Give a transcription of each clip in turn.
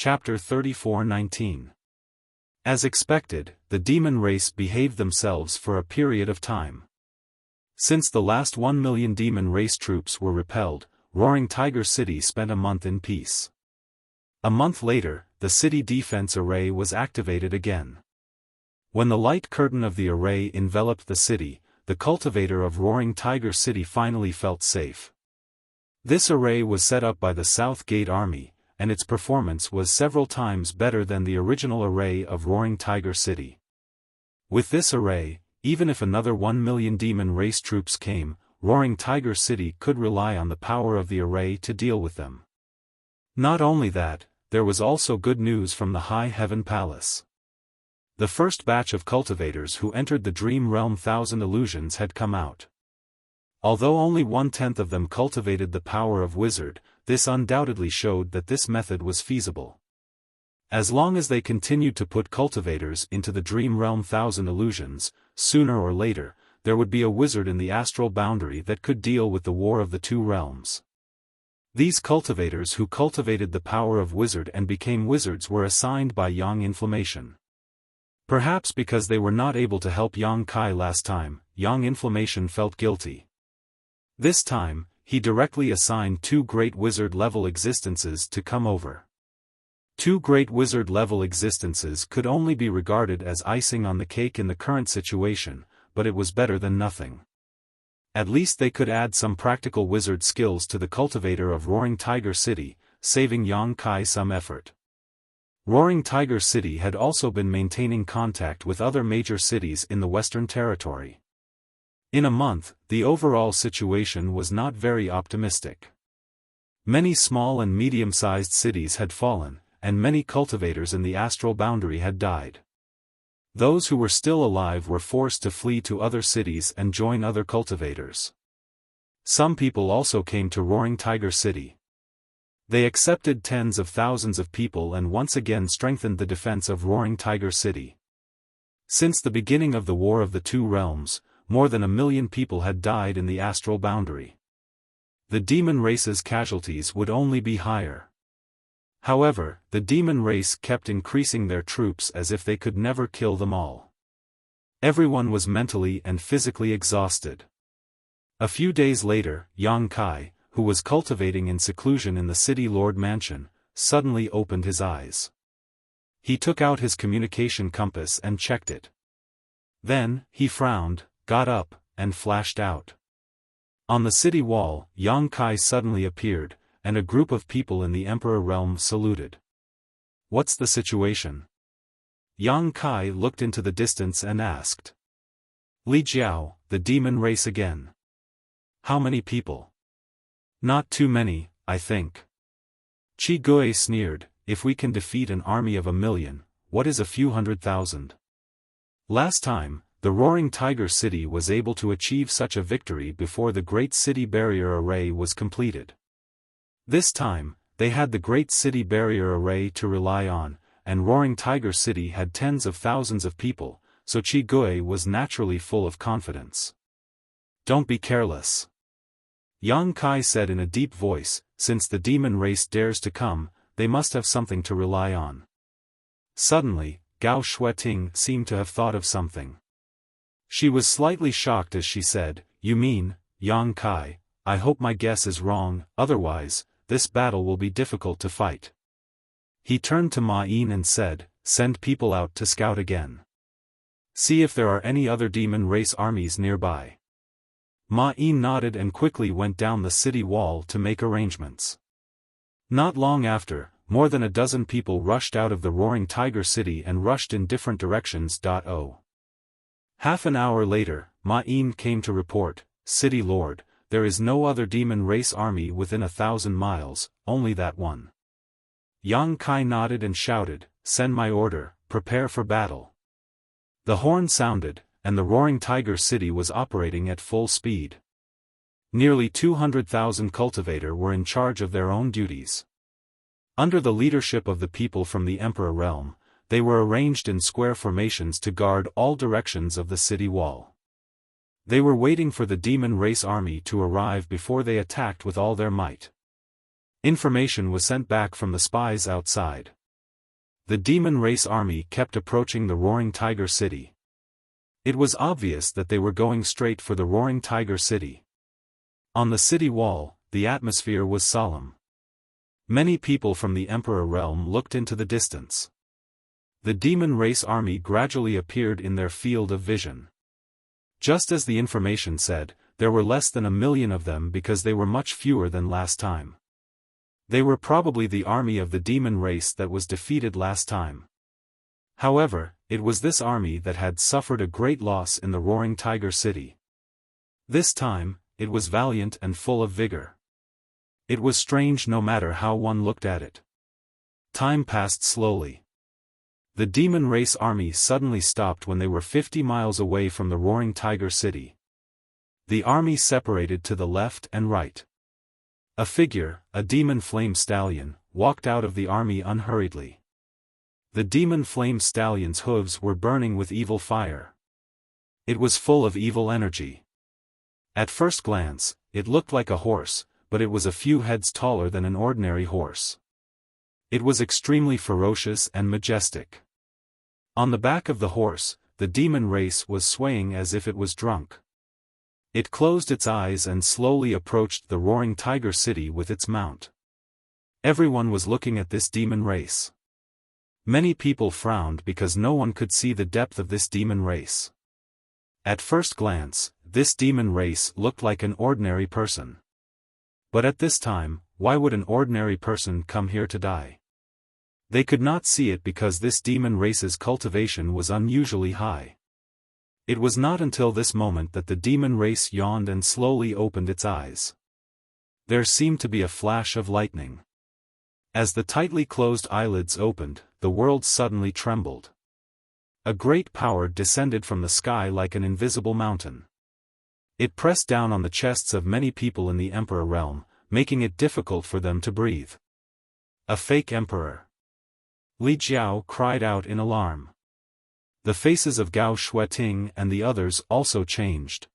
Chapter 34:19. As expected, the demon race behaved themselves for a period of time. Since the last 1 million demon race troops were repelled, Roaring Tiger City spent a month in peace. A month later, the city defense array was activated again. When the light curtain of the array enveloped the city, the cultivator of Roaring Tiger City finally felt safe. This array was set up by the South Gate Army, and its performance was several times better than the original array of Roaring Tiger City. With this array, even if another 1 million demon race troops came, Roaring Tiger City could rely on the power of the array to deal with them. Not only that, there was also good news from the High Heaven Palace. The first batch of cultivators who entered the Dream Realm Thousand Illusions had come out. Although only 1/10 of them cultivated the power of Wizard, this undoubtedly showed that this method was feasible. As long as they continued to put cultivators into the Dream Realm Thousand Illusions, sooner or later, there would be a wizard in the astral boundary that could deal with the war of the two realms. These cultivators who cultivated the power of Wizard and became wizards were assigned by Yang Inflammation. Perhaps because they were not able to help Yang Kai last time, Yang Inflammation felt guilty. This time, he directly assigned 2 great wizard-level existences to come over. 2 great wizard-level existences could only be regarded as icing on the cake in the current situation, but it was better than nothing. At least they could add some practical wizard skills to the cultivator of Roaring Tiger City, saving Yang Kai some effort. Roaring Tiger City had also been maintaining contact with other major cities in the Western Territory. In a month, the overall situation was not very optimistic. Many small and medium-sized cities had fallen, and many cultivators in the astral boundary had died. Those who were still alive were forced to flee to other cities and join other cultivators. Some people also came to Roaring Tiger City. They accepted tens of thousands of people and once again strengthened the defense of Roaring Tiger City. Since the beginning of the War of the Two Realms, more than 1 million people had died in the astral boundary. The demon race's casualties would only be higher. However, the demon race kept increasing their troops as if they could never kill them all. Everyone was mentally and physically exhausted. A few days later, Yang Kai, who was cultivating in seclusion in the City Lord Mansion, suddenly opened his eyes. He took out his communication compass and checked it. Then, he frowned, got up, and flashed out. On the city wall, Yang Kai suddenly appeared, and a group of people in the Emperor Realm saluted. "What's the situation?" Yang Kai looked into the distance and asked. "Li Jiao, the demon race again. How many people?" "Not too many, I think." Qi Gui sneered, "If we can defeat an army of 1 million, what is a few 100,000? Last time, the Roaring Tiger City was able to achieve such a victory before the Great City Barrier Array was completed. This time, they had the Great City Barrier Array to rely on, and Roaring Tiger City had tens of thousands of people, so Qi Gui was naturally full of confidence. "Don't be careless," Yang Kai said in a deep voice, "since the demon race dares to come, they must have something to rely on." Suddenly, Gao Shueting seemed to have thought of something. She was slightly shocked as she said, "You mean, Yang Kai, I hope my guess is wrong, otherwise, this battle will be difficult to fight." He turned to Ma Yin and said, "Send people out to scout again. See if there are any other demon race armies nearby." Ma Yin nodded and quickly went down the city wall to make arrangements. Not long after, more than a dozen people rushed out of the Roaring Tiger City and rushed in different directions. Half an hour later, Ma Yin came to report, "City Lord, there is no other demon race army within 1,000 miles, only that one." Yang Kai nodded and shouted, "Send my order, prepare for battle." The horn sounded, and the Roaring Tiger City was operating at full speed. Nearly 200,000 cultivators were in charge of their own duties. Under the leadership of the people from the Emperor Realm, they were arranged in square formations to guard all directions of the city wall. They were waiting for the demon race army to arrive before they attacked with all their might. Information was sent back from the spies outside. The demon race army kept approaching the Roaring Tiger City. It was obvious that they were going straight for the Roaring Tiger City. On the city wall, the atmosphere was solemn. Many people from the Emperor realm looked into the distance. The demon race army gradually appeared in their field of vision. Just as the information said, there were less than 1 million of them because they were much fewer than last time. They were probably the army of the demon race that was defeated last time. However, it was this army that had suffered a great loss in the Roaring Tiger City. This time, it was valiant and full of vigor. It was strange no matter how one looked at it. Time passed slowly. The demon race army suddenly stopped when they were 50 miles away from the Roaring Tiger City. The army separated to the left and right. A figure, a demon flame stallion, walked out of the army unhurriedly. The demon flame stallion's hooves were burning with evil fire. It was full of evil energy. At first glance, it looked like a horse, but it was a few heads taller than an ordinary horse. It was extremely ferocious and majestic. On the back of the horse, the demon race was swaying as if it was drunk. It closed its eyes and slowly approached the Roaring Tiger City with its mount. Everyone was looking at this demon race. Many people frowned because no one could see the depth of this demon race. At first glance, this demon race looked like an ordinary person. But at this time, why would an ordinary person come here to die? They could not see it because this demon race's cultivation was unusually high. It was not until this moment that the demon race yawned and slowly opened its eyes. There seemed to be a flash of lightning. As the tightly closed eyelids opened, the world suddenly trembled. A great power descended from the sky like an invisible mountain. It pressed down on the chests of many people in the Emperor realm, making it difficult for them to breathe. A fake emperor. Li Jiao cried out in alarm. The faces of Gao Shueting and the others also changed.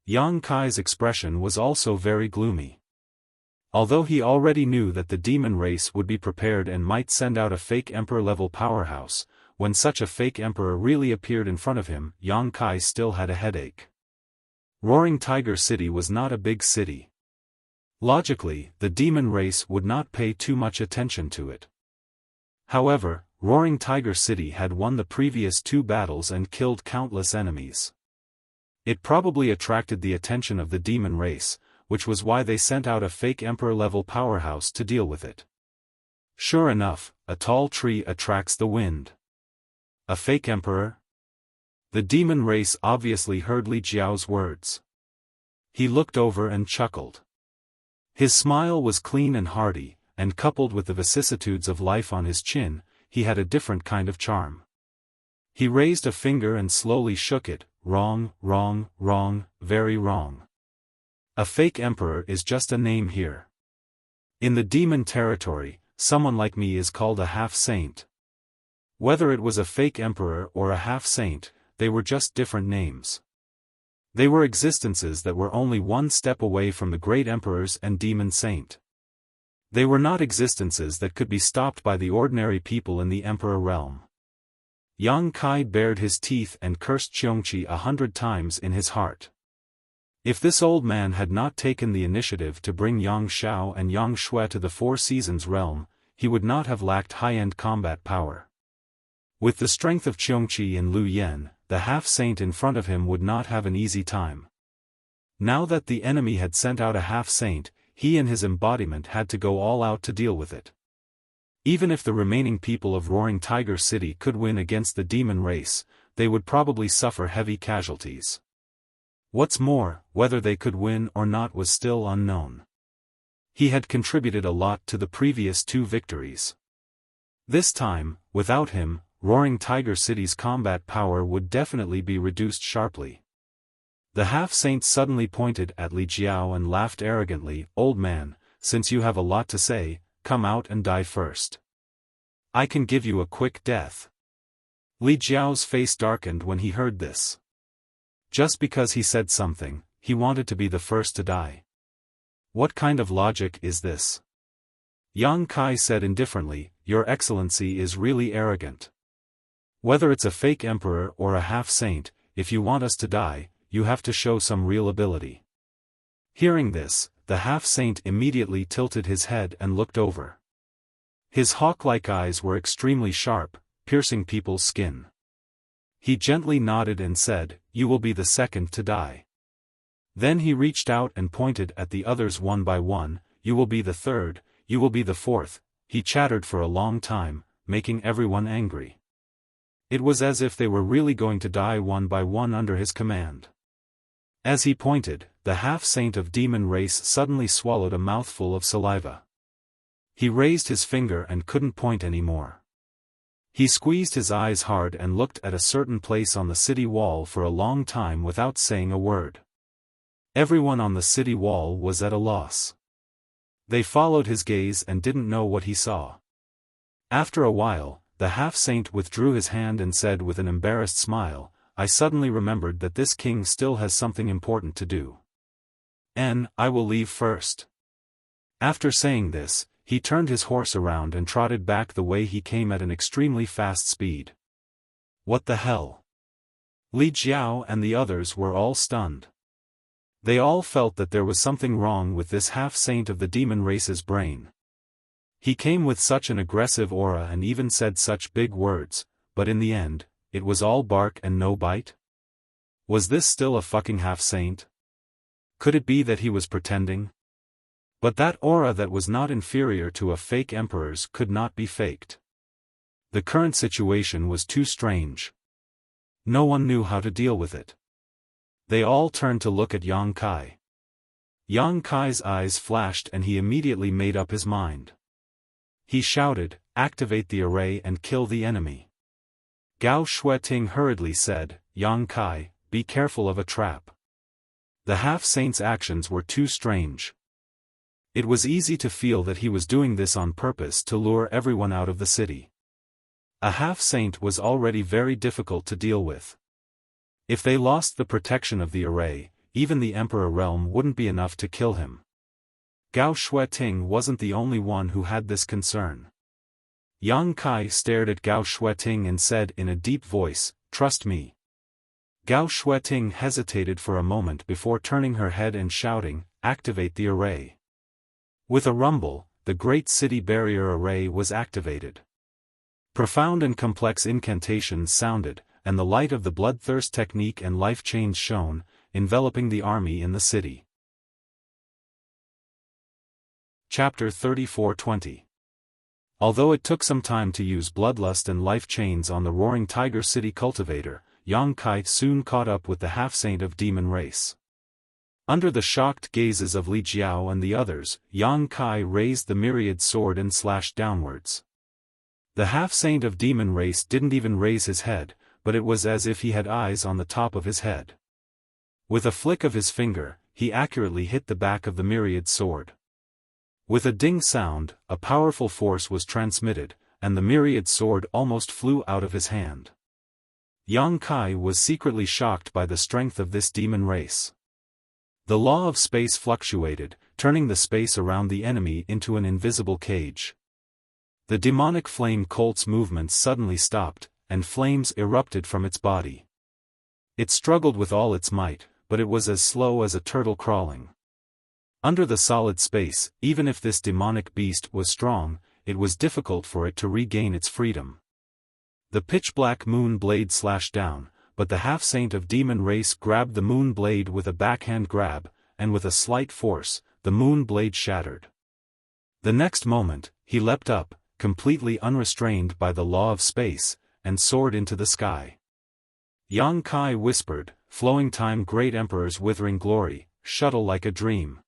Yang Kai's expression was also very gloomy. Although he already knew that the demon race would be prepared and might send out a fake emperor-level powerhouse, when such a fake emperor really appeared in front of him, Yang Kai still had a headache. Roaring Tiger City was not a big city. Logically, the demon race would not pay too much attention to it. However, Roaring Tiger City had won the previous 2 battles and killed countless enemies. It probably attracted the attention of the demon race, which was why they sent out a fake emperor-level powerhouse to deal with it. Sure enough, a tall tree attracts the wind. A fake emperor? The demon race obviously heard Li Jiao's words. He looked over and chuckled. His smile was clean and hearty, and coupled with the vicissitudes of life on his chin, he had a different kind of charm. He raised a finger and slowly shook it. Wrong, wrong, wrong, very wrong. A fake emperor is just a name here. In the demon territory, someone like me is called a half-saint. Whether it was a fake emperor or a half-saint, they were just different names. They were existences that were only one step away from the great emperors and demon saint. They were not existences that could be stopped by the ordinary people in the Emperor realm. Yang Kai bared his teeth and cursed Qiongqi 100 times in his heart. If this old man had not taken the initiative to bring Yang Xiao and Yang Shui to the Four Seasons realm, he would not have lacked high-end combat power. With the strength of Qiongqi and Lu Yan, the half-saint in front of him would not have an easy time. Now that the enemy had sent out a half-saint, he and his embodiment had to go all out to deal with it. Even if the remaining people of Roaring Tiger City could win against the demon race, they would probably suffer heavy casualties. What's more, whether they could win or not was still unknown. He had contributed a lot to the previous 2 victories. This time, without him, Roaring Tiger City's combat power would definitely be reduced sharply. The half-saint suddenly pointed at Li Jiao and laughed arrogantly. Old man, since you have a lot to say, come out and die first. I can give you a quick death. Li Jiao's face darkened when he heard this. Just because he said something, he wanted to be the first to die. What kind of logic is this? Yang Kai said indifferently, "Your Excellency is really arrogant. Whether it's a fake emperor or a half-saint, if you want us to die, you have to show some real ability." Hearing this, the half-saint immediately tilted his head and looked over. His hawk-like eyes were extremely sharp, piercing people's skin. He gently nodded and said, "You will be the second to die." Then he reached out and pointed at the others one by one. "You will be the third, you will be the fourth." He chattered for a long time, making everyone angry. It was as if they were really going to die one by one under his command. As he pointed, the half-saint of demon race suddenly swallowed a mouthful of saliva. He raised his finger and couldn't point anymore. He squeezed his eyes hard and looked at a certain place on the city wall for a long time without saying a word. Everyone on the city wall was at a loss. They followed his gaze and didn't know what he saw. After a while, the half-saint withdrew his hand and said with an embarrassed smile, "I suddenly remembered that this king still has something important to do. I will leave first." After saying this, he turned his horse around and trotted back the way he came at an extremely fast speed. What the hell? Li Jiao and the others were all stunned. They all felt that there was something wrong with this half-saint of the demon race's brain. He came with such an aggressive aura and even said such big words, but in the end, it was all bark and no bite? Was this still a fucking half-saint? Could it be that he was pretending? But that aura that was not inferior to a fake emperor's could not be faked. The current situation was too strange. No one knew how to deal with it. They all turned to look at Yang Kai. Yang Kai's eyes flashed and he immediately made up his mind. He shouted, "Activate the array and kill the enemy." Gao Shueting hurriedly said, "Yang Kai, be careful of a trap." The half-saint's actions were too strange. It was easy to feel that he was doing this on purpose to lure everyone out of the city. A half-saint was already very difficult to deal with. If they lost the protection of the array, even the Emperor realm wouldn't be enough to kill him. Gao Shueting wasn't the only one who had this concern. Yang Kai stared at Gao Shueting and said in a deep voice, "Trust me." Gao Shueting hesitated for a moment before turning her head and shouting, "Activate the array." With a rumble, the great city barrier array was activated. Profound and complex incantations sounded, and the light of the bloodthirst technique and life chains shone, enveloping the army in the city. Chapter 34-20. Although it took some time to use bloodlust and life chains on the roaring tiger city cultivator, Yang Kai soon caught up with the half-saint of demon race. Under the shocked gazes of Li Jiao and the others, Yang Kai raised the myriad sword and slashed downwards. The half-saint of demon race didn't even raise his head, but it was as if he had eyes on the top of his head. With a flick of his finger, he accurately hit the back of the myriad sword. With a ding sound, a powerful force was transmitted, and the myriad sword almost flew out of his hand. Yang Kai was secretly shocked by the strength of this demon race. The law of space fluctuated, turning the space around the enemy into an invisible cage. The demonic flame colt's movements suddenly stopped, and flames erupted from its body. It struggled with all its might, but it was as slow as a turtle crawling. Under the solid space, even if this demonic beast was strong, it was difficult for it to regain its freedom. The pitch-black moon blade slashed down, but the half-saint of demon race grabbed the moon blade with a backhand grab, and with a slight force, the moon blade shattered. The next moment, he leapt up, completely unrestrained by the law of space, and soared into the sky. Yang Kai whispered, "Flowing time, great emperor's withering glory, shuttle like a dream."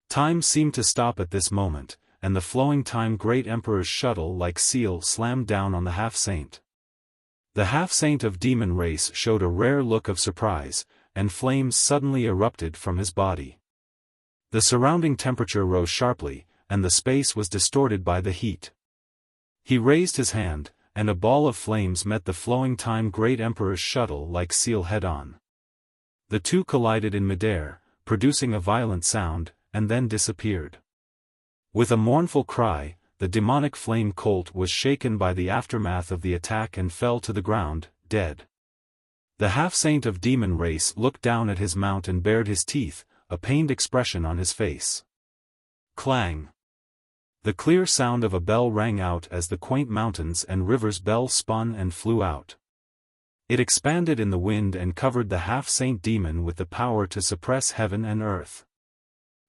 Time seemed to stop at this moment, and the flowing time great emperor's shuttle like seal slammed down on the half-saint. The half-saint of demon race showed a rare look of surprise, and flames suddenly erupted from his body. The surrounding temperature rose sharply, and the space was distorted by the heat. He raised his hand, and a ball of flames met the flowing time great emperor's shuttle like seal head-on. The two collided in midair, producing a violent sound, and then disappeared. With a mournful cry, the demonic flame colt was shaken by the aftermath of the attack and fell to the ground, dead. The half-saint of demon race looked down at his mount and bared his teeth, a pained expression on his face. Clang! The clear sound of a bell rang out as the quaint mountains and rivers bell spun and flew out. It expanded in the wind and covered the half-saint demon with the power to suppress heaven and earth.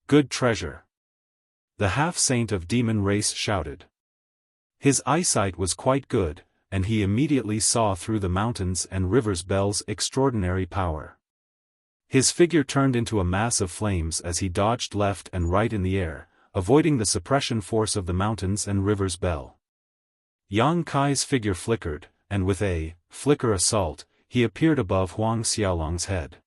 Good treasure! The half-saint of demon race shouted. His eyesight was quite good, and he immediately saw through the mountains and rivers bell's extraordinary power. His figure turned into a mass of flames as he dodged left and right in the air, avoiding the suppression force of the mountains and rivers bell. Yang Kai's figure flickered, and with a flicker assault, he appeared above Huang Xiaolong's head.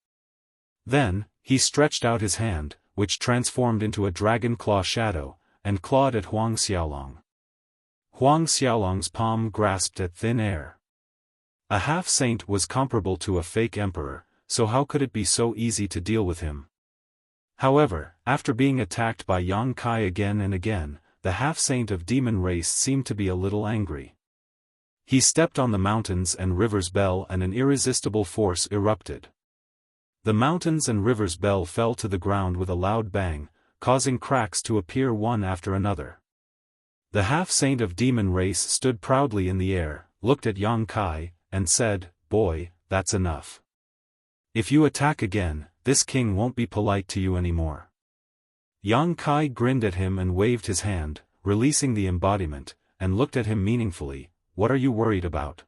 Then, he stretched out his hand, which transformed into a dragon claw shadow, and clawed at Huang Xiaolong. Huang Xiaolong's palm grasped at thin air. A half-saint was comparable to a fake emperor, so how could it be so easy to deal with him? However, after being attacked by Yang Kai again and again, the half-saint of demon race seemed to be a little angry. He stepped on the mountains and rivers bell and an irresistible force erupted. The mountains and rivers bell fell to the ground with a loud bang, causing cracks to appear one after another. The half-saint of demon race stood proudly in the air, looked at Yang Kai, and said, "Boy, that's enough. If you attack again, this king won't be polite to you anymore." Yang Kai grinned at him and waved his hand, releasing the embodiment, and looked at him meaningfully. "What are you worried about?"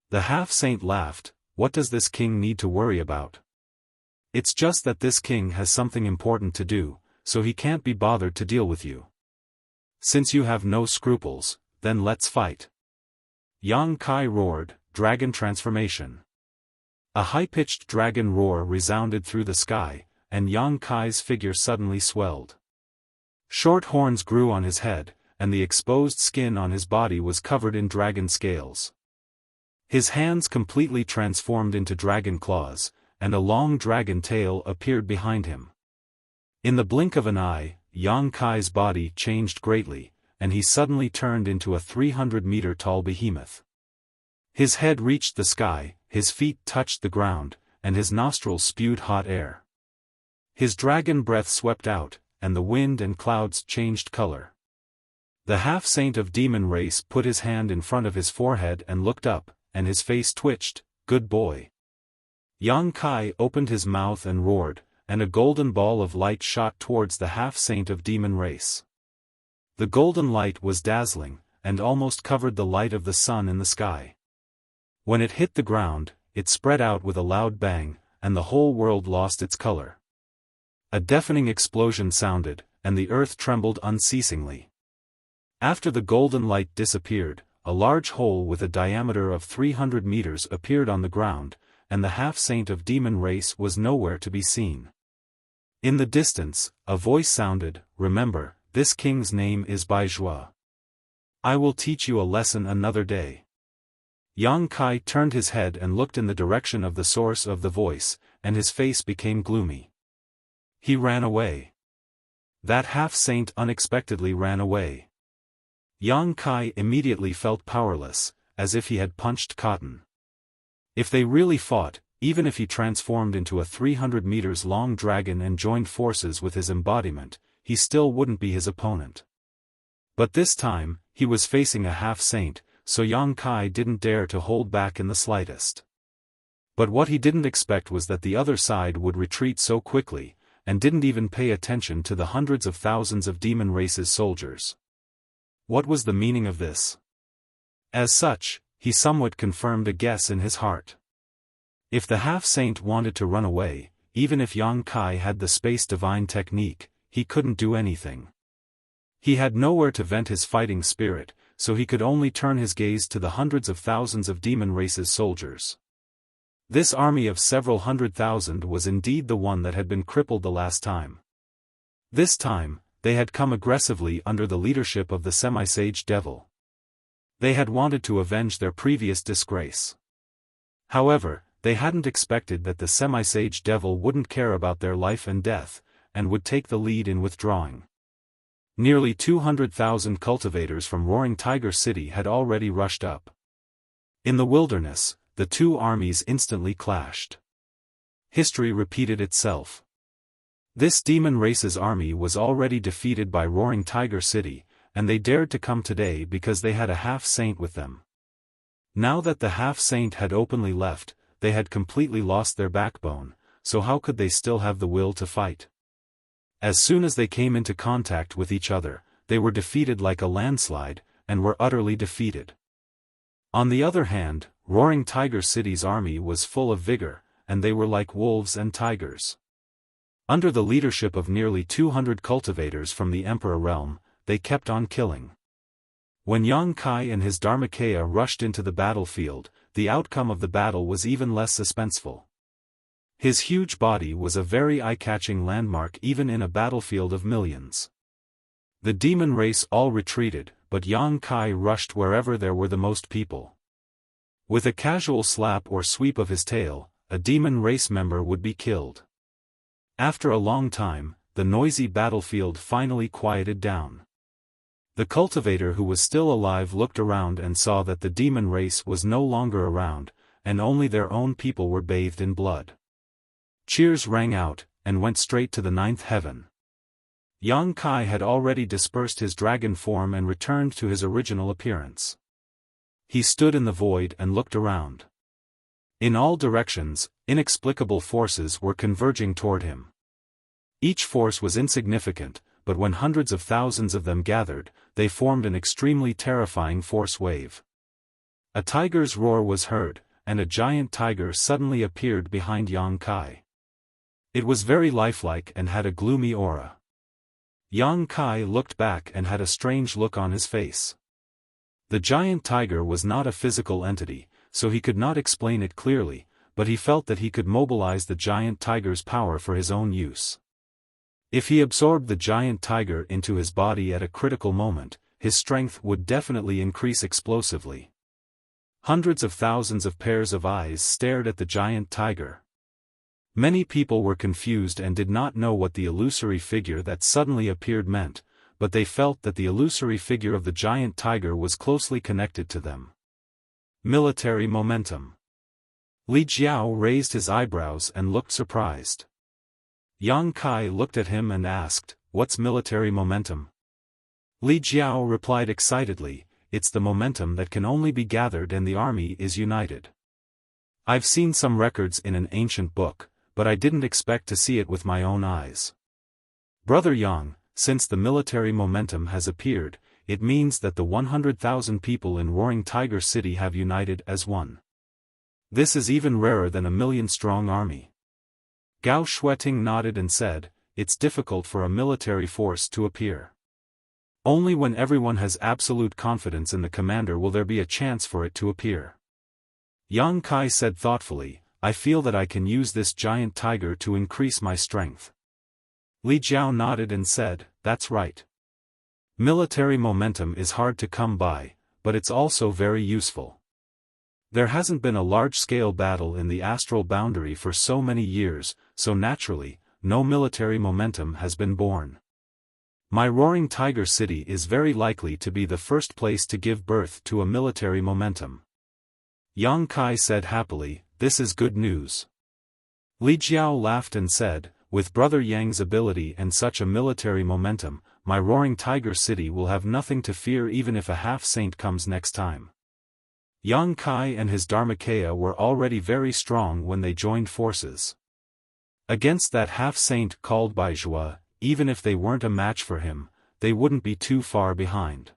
The half-saint laughed. "What does this king need to worry about? It's just that this king has something important to do, so he can't be bothered to deal with you. Since you have no scruples, then let's fight." Yang Kai roared, "Dragon transformation." A high-pitched dragon roar resounded through the sky, and Yang Kai's figure suddenly swelled. Short horns grew on his head, and the exposed skin on his body was covered in dragon scales. His hands completely transformed into dragon claws, and a long dragon tail appeared behind him. In the blink of an eye, Yang Kai's body changed greatly, and he suddenly turned into a 300-meter-tall behemoth. His head reached the sky, his feet touched the ground, and his nostrils spewed hot air. His dragon breath swept out, and the wind and clouds changed color. The half-saint of demon race put his hand in front of his forehead and looked up, and his face twitched. "Good boy." Yang Kai opened his mouth and roared, and a golden ball of light shot towards the half-saint of demon race. The golden light was dazzling, and almost covered the light of the sun in the sky. When it hit the ground, it spread out with a loud bang, and the whole world lost its color. A deafening explosion sounded, and the earth trembled unceasingly. After the golden light disappeared, a large hole with a diameter of 300 meters appeared on the ground, and the half-saint of demon race was nowhere to be seen. In the distance, a voice sounded, "Remember, this king's name is Baizhua. I will teach you a lesson another day." Yang Kai turned his head and looked in the direction of the source of the voice, and his face became gloomy. He ran away. That half-saint unexpectedly ran away. Yang Kai immediately felt powerless, as if he had punched cotton. If they really fought, even if he transformed into a 300 meters long dragon and joined forces with his embodiment, he still wouldn't be his opponent. But this time, he was facing a half-saint, so Yang Kai didn't dare to hold back in the slightest. But what he didn't expect was that the other side would retreat so quickly, and didn't even pay attention to the hundreds of thousands of demon race's soldiers. What was the meaning of this? As such, he somewhat confirmed a guess in his heart. If the half-saint wanted to run away, even if Yang Kai had the space divine technique, he couldn't do anything. He had nowhere to vent his fighting spirit, so he could only turn his gaze to the hundreds of thousands of demon race's soldiers. This army of several 100,000 was indeed the one that had been crippled the last time. This time, they had come aggressively under the leadership of the semi-sage devil. They had wanted to avenge their previous disgrace. However, they hadn't expected that the semi-sage devil wouldn't care about their life and death, and would take the lead in withdrawing. Nearly 200,000 cultivators from Roaring Tiger City had already rushed up. In the wilderness, the two armies instantly clashed. History repeated itself. This demon race's army was already defeated by Roaring Tiger City, and they dared to come today because they had a half-saint with them. Now that the half-saint had openly left, they had completely lost their backbone, so how could they still have the will to fight? As soon as they came into contact with each other, they were defeated like a landslide, and were utterly defeated. On the other hand, Roaring Tiger City's army was full of vigor, and they were like wolves and tigers. Under the leadership of nearly 200 cultivators from the Emperor realm, they kept on killing. When Yang Kai and his Dharmakaya rushed into the battlefield, the outcome of the battle was even less suspenseful. His huge body was a very eye-catching landmark even in a battlefield of millions. The demon race all retreated, but Yang Kai rushed wherever there were the most people. With a casual slap or sweep of his tail, a demon race member would be killed. After a long time, the noisy battlefield finally quieted down. The cultivator who was still alive looked around and saw that the demon race was no longer around, and only their own people were bathed in blood. Cheers rang out, and went straight to the ninth heaven. Yang Kai had already dispersed his dragon form and returned to his original appearance. He stood in the void and looked around. In all directions, inexplicable forces were converging toward him. Each force was insignificant, but when hundreds of thousands of them gathered, they formed an extremely terrifying force wave. A tiger's roar was heard, and a giant tiger suddenly appeared behind Yang Kai. It was very lifelike and had a gloomy aura. Yang Kai looked back and had a strange look on his face. The giant tiger was not a physical entity, so he could not explain it clearly, but he felt that he could mobilize the giant tiger's power for his own use. If he absorbed the giant tiger into his body at a critical moment, his strength would definitely increase explosively. Hundreds of thousands of pairs of eyes stared at the giant tiger. Many people were confused and did not know what the illusory figure that suddenly appeared meant, but they felt that the illusory figure of the giant tiger was closely connected to them. Military momentum. Li Jiao raised his eyebrows and looked surprised. Yang Kai looked at him and asked, "What's military momentum?" Li Jiao replied excitedly, "It's the momentum that can only be gathered and the army is united. I've seen some records in an ancient book, but I didn't expect to see it with my own eyes. Brother Yang, since the military momentum has appeared, it means that the 100,000 people in Roaring Tiger City have united as one. This is even rarer than a million-strong army." Gao Shueting nodded and said, "It's difficult for a military force to appear. Only when everyone has absolute confidence in the commander will there be a chance for it to appear." Yang Kai said thoughtfully, "I feel that I can use this giant tiger to increase my strength." Li Jiao nodded and said, "That's right. Military momentum is hard to come by, but it's also very useful. There hasn't been a large-scale battle in the astral boundary for so many years, so naturally, no military momentum has been born. My Roaring Tiger City is very likely to be the first place to give birth to a military momentum." Yang Kai said happily, "This is good news." Li Jiao laughed and said, "With Brother Yang's ability and such a military momentum, my Roaring Tiger City will have nothing to fear even if a half-saint comes next time." Yang Kai and his Dharmakaya were already very strong when they joined forces. Against that half-saint called Baizhua, even if they weren't a match for him, they wouldn't be too far behind.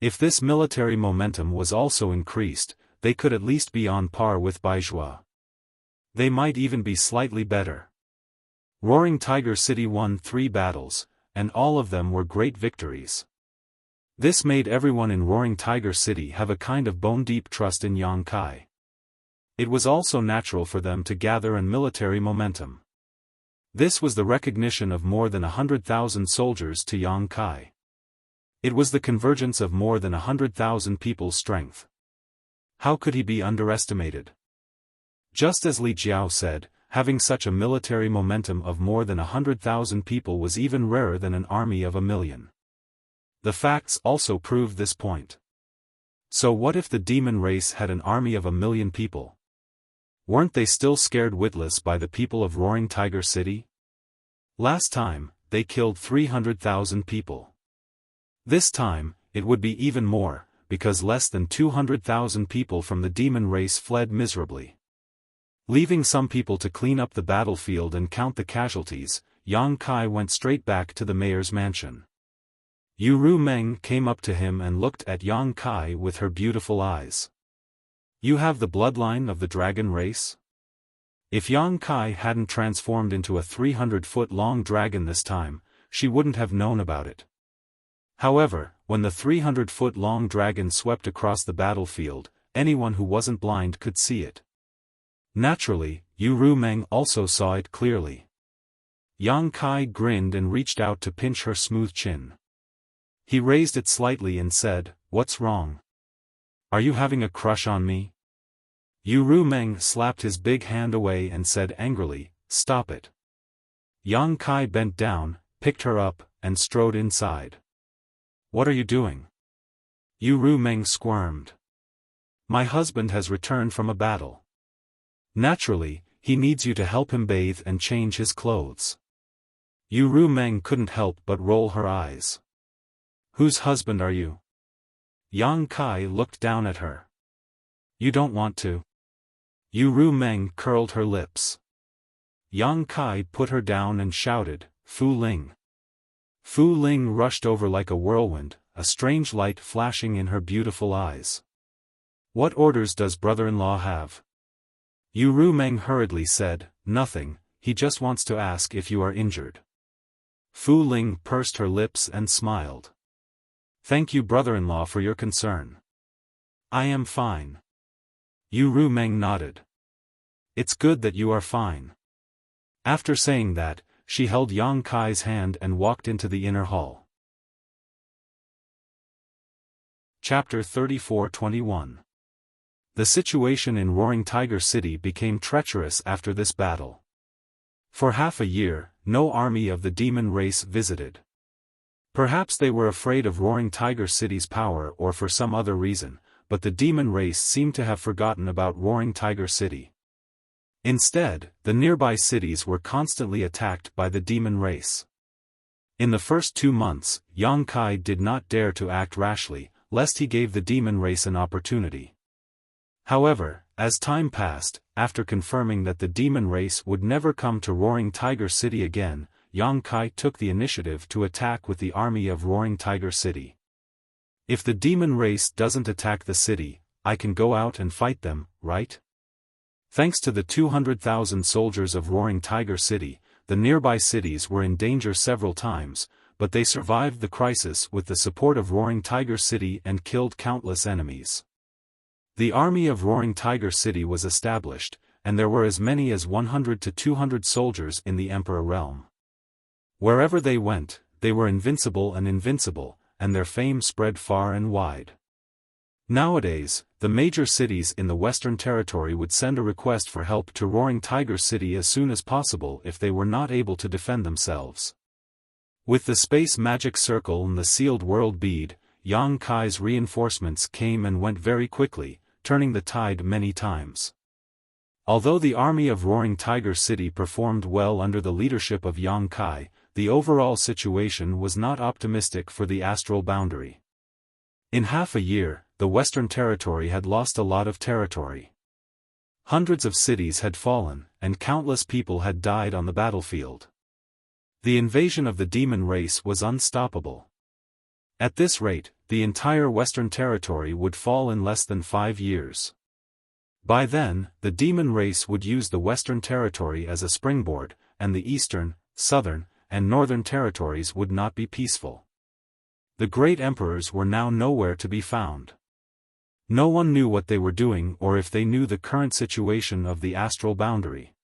If this military momentum was also increased, they could at least be on par with Baizhua. They might even be slightly better. Roaring Tiger City won 3 battles, and all of them were great victories. This made everyone in Roaring Tiger City have a kind of bone-deep trust in Yang Kai. It was also natural for them to gather an military momentum. This was the recognition of more than 100,000 soldiers to Yang Kai. It was the convergence of more than 100,000 people's strength. How could he be underestimated? Just as Li Jiao said, having such a military momentum of more than 100,000 people was even rarer than an army of 1 million. The facts also prove this point. So what if the demon race had an army of 1 million people? Weren't they still scared witless by the people of Roaring Tiger City? Last time, they killed 300,000 people. This time, it would be even more, because less than 200,000 people from the demon race fled miserably. Leaving some people to clean up the battlefield and count the casualties, Yang Kai went straight back to the mayor's mansion. Yu Ru Meng came up to him and looked at Yang Kai with her beautiful eyes. You have the bloodline of the dragon race? If Yang Kai hadn't transformed into a 300-foot-long dragon this time, she wouldn't have known about it. However, when the 300-foot-long dragon swept across the battlefield, anyone who wasn't blind could see it. Naturally, Yu Ru Meng also saw it clearly. Yang Kai grinned and reached out to pinch her smooth chin. He raised it slightly and said, "What's wrong? Are you having a crush on me?" Yu Ru Meng slapped his big hand away and said angrily, "Stop it." Yang Kai bent down, picked her up, and strode inside. "What are you doing?" Yu Ru Meng squirmed. "My husband has returned from a battle. Naturally, he needs you to help him bathe and change his clothes." Yu Ru Meng couldn't help but roll her eyes. "Whose husband are you?" Yang Kai looked down at her. "You don't want to?" Yu Ru Meng curled her lips. Yang Kai put her down and shouted, "Fu Ling!" Fu Ling rushed over like a whirlwind, a strange light flashing in her beautiful eyes. "What orders does brother-in-law have?" Yu Ru Meng hurriedly said, "Nothing, he just wants to ask if you are injured." Fu Ling pursed her lips and smiled. "Thank you brother-in-law for your concern. I am fine." Yu Ru Meng nodded. "It's good that you are fine." After saying that, she held Yang Kai's hand and walked into the inner hall. Chapter 34-21. The situation in Roaring Tiger City became treacherous after this battle. For half a year, no army of the demon race visited. Perhaps they were afraid of Roaring Tiger City's power or for some other reason, but the demon race seemed to have forgotten about Roaring Tiger City. Instead, the nearby cities were constantly attacked by the demon race. In the first 2 months, Yang Kai did not dare to act rashly, lest he gave the demon race an opportunity. However, as time passed, after confirming that the demon race would never come to Roaring Tiger City again, Yang Kai took the initiative to attack with the army of Roaring Tiger City. "If the demon race doesn't attack the city, I can go out and fight them, right?" Thanks to the 200,000 soldiers of Roaring Tiger City, the nearby cities were in danger several times, but they survived the crisis with the support of Roaring Tiger City and killed countless enemies. The army of Roaring Tiger City was established, and there were as many as 100 to 200 soldiers in the Emperor realm. Wherever they went, they were invincible, and their fame spread far and wide. Nowadays, the major cities in the Western Territory would send a request for help to Roaring Tiger City as soon as possible if they were not able to defend themselves. With the space magic circle and the sealed world bead, Yang Kai's reinforcements came and went very quickly, turning the tide many times. Although the army of Roaring Tiger City performed well under the leadership of Yang Kai, the overall situation was not optimistic for the astral boundary. In half a year, the Western Territory had lost a lot of territory. Hundreds of cities had fallen, and countless people had died on the battlefield. The invasion of the demon race was unstoppable. At this rate, the entire Western Territory would fall in less than 5 years. By then, the demon race would use the Western Territory as a springboard, and the Eastern, Southern, and Northern Territories would not be peaceful. The great emperors were now nowhere to be found. No one knew what they were doing or if they knew the current situation of the astral boundary.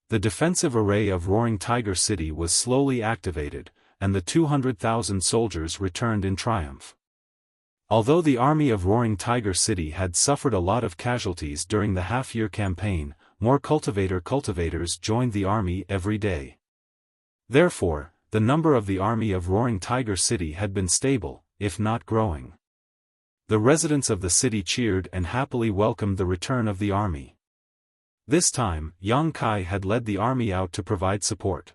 The defensive array of Roaring Tiger City was slowly activated, and the 200,000 soldiers returned in triumph. Although the army of Roaring Tiger City had suffered a lot of casualties during the half-year campaign, more cultivators joined the army every day. Therefore, the number of the army of Roaring Tiger City had been stable, if not growing. The residents of the city cheered and happily welcomed the return of the army. This time, Yang Kai had led the army out to provide support.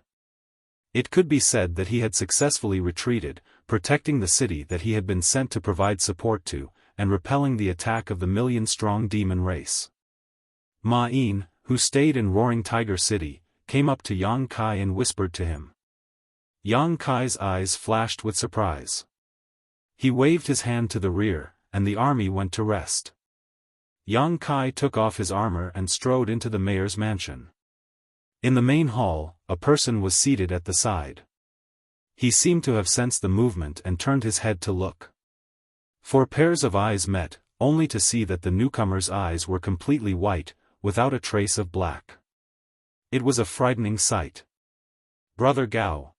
It could be said that he had successfully retreated, protecting the city that he had been sent to provide support to, and repelling the attack of the million-strong demon race. Ma Yin, who stayed in Roaring Tiger City, came up to Yang Kai and whispered to him. Yang Kai's eyes flashed with surprise. He waved his hand to the rear, and the army went to rest. Yang Kai took off his armor and strode into the mayor's mansion. In the main hall, a person was seated at the side. He seemed to have sensed the movement and turned his head to look. 4 pairs of eyes met, only to see that the newcomer's eyes were completely white, without a trace of black. It was a frightening sight. "Brother Gao."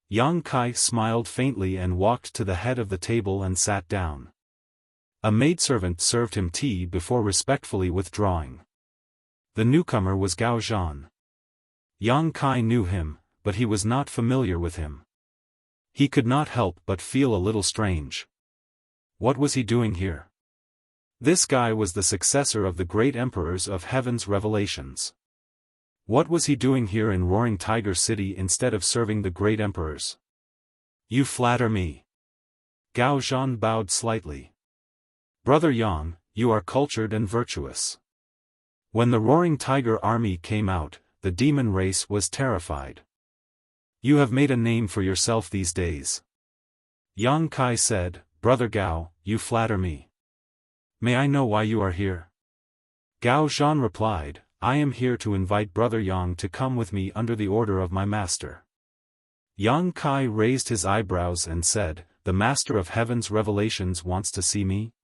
Yang Kai smiled faintly and walked to the head of the table and sat down. A maidservant served him tea before respectfully withdrawing. The newcomer was Gao Zhan. Yang Kai knew him, but he was not familiar with him. He could not help but feel a little strange. What was he doing here? This guy was the successor of the great emperors of Heaven's revelations. What was he doing here in Roaring Tiger City instead of serving the great emperors? "You flatter me." Gao Zhan bowed slightly. "Brother Yang, you are cultured and virtuous." When the Roaring Tiger army came out, the demon race was terrified. "You have made a name for yourself these days." Yang Kai said, "Brother Gao, you flatter me. May I know why you are here?" Gao Zhan replied, "I am here to invite Brother Yang to come with me under the order of my master." Yang Kai raised his eyebrows and said, "The master of Heaven's revelations wants to see me?"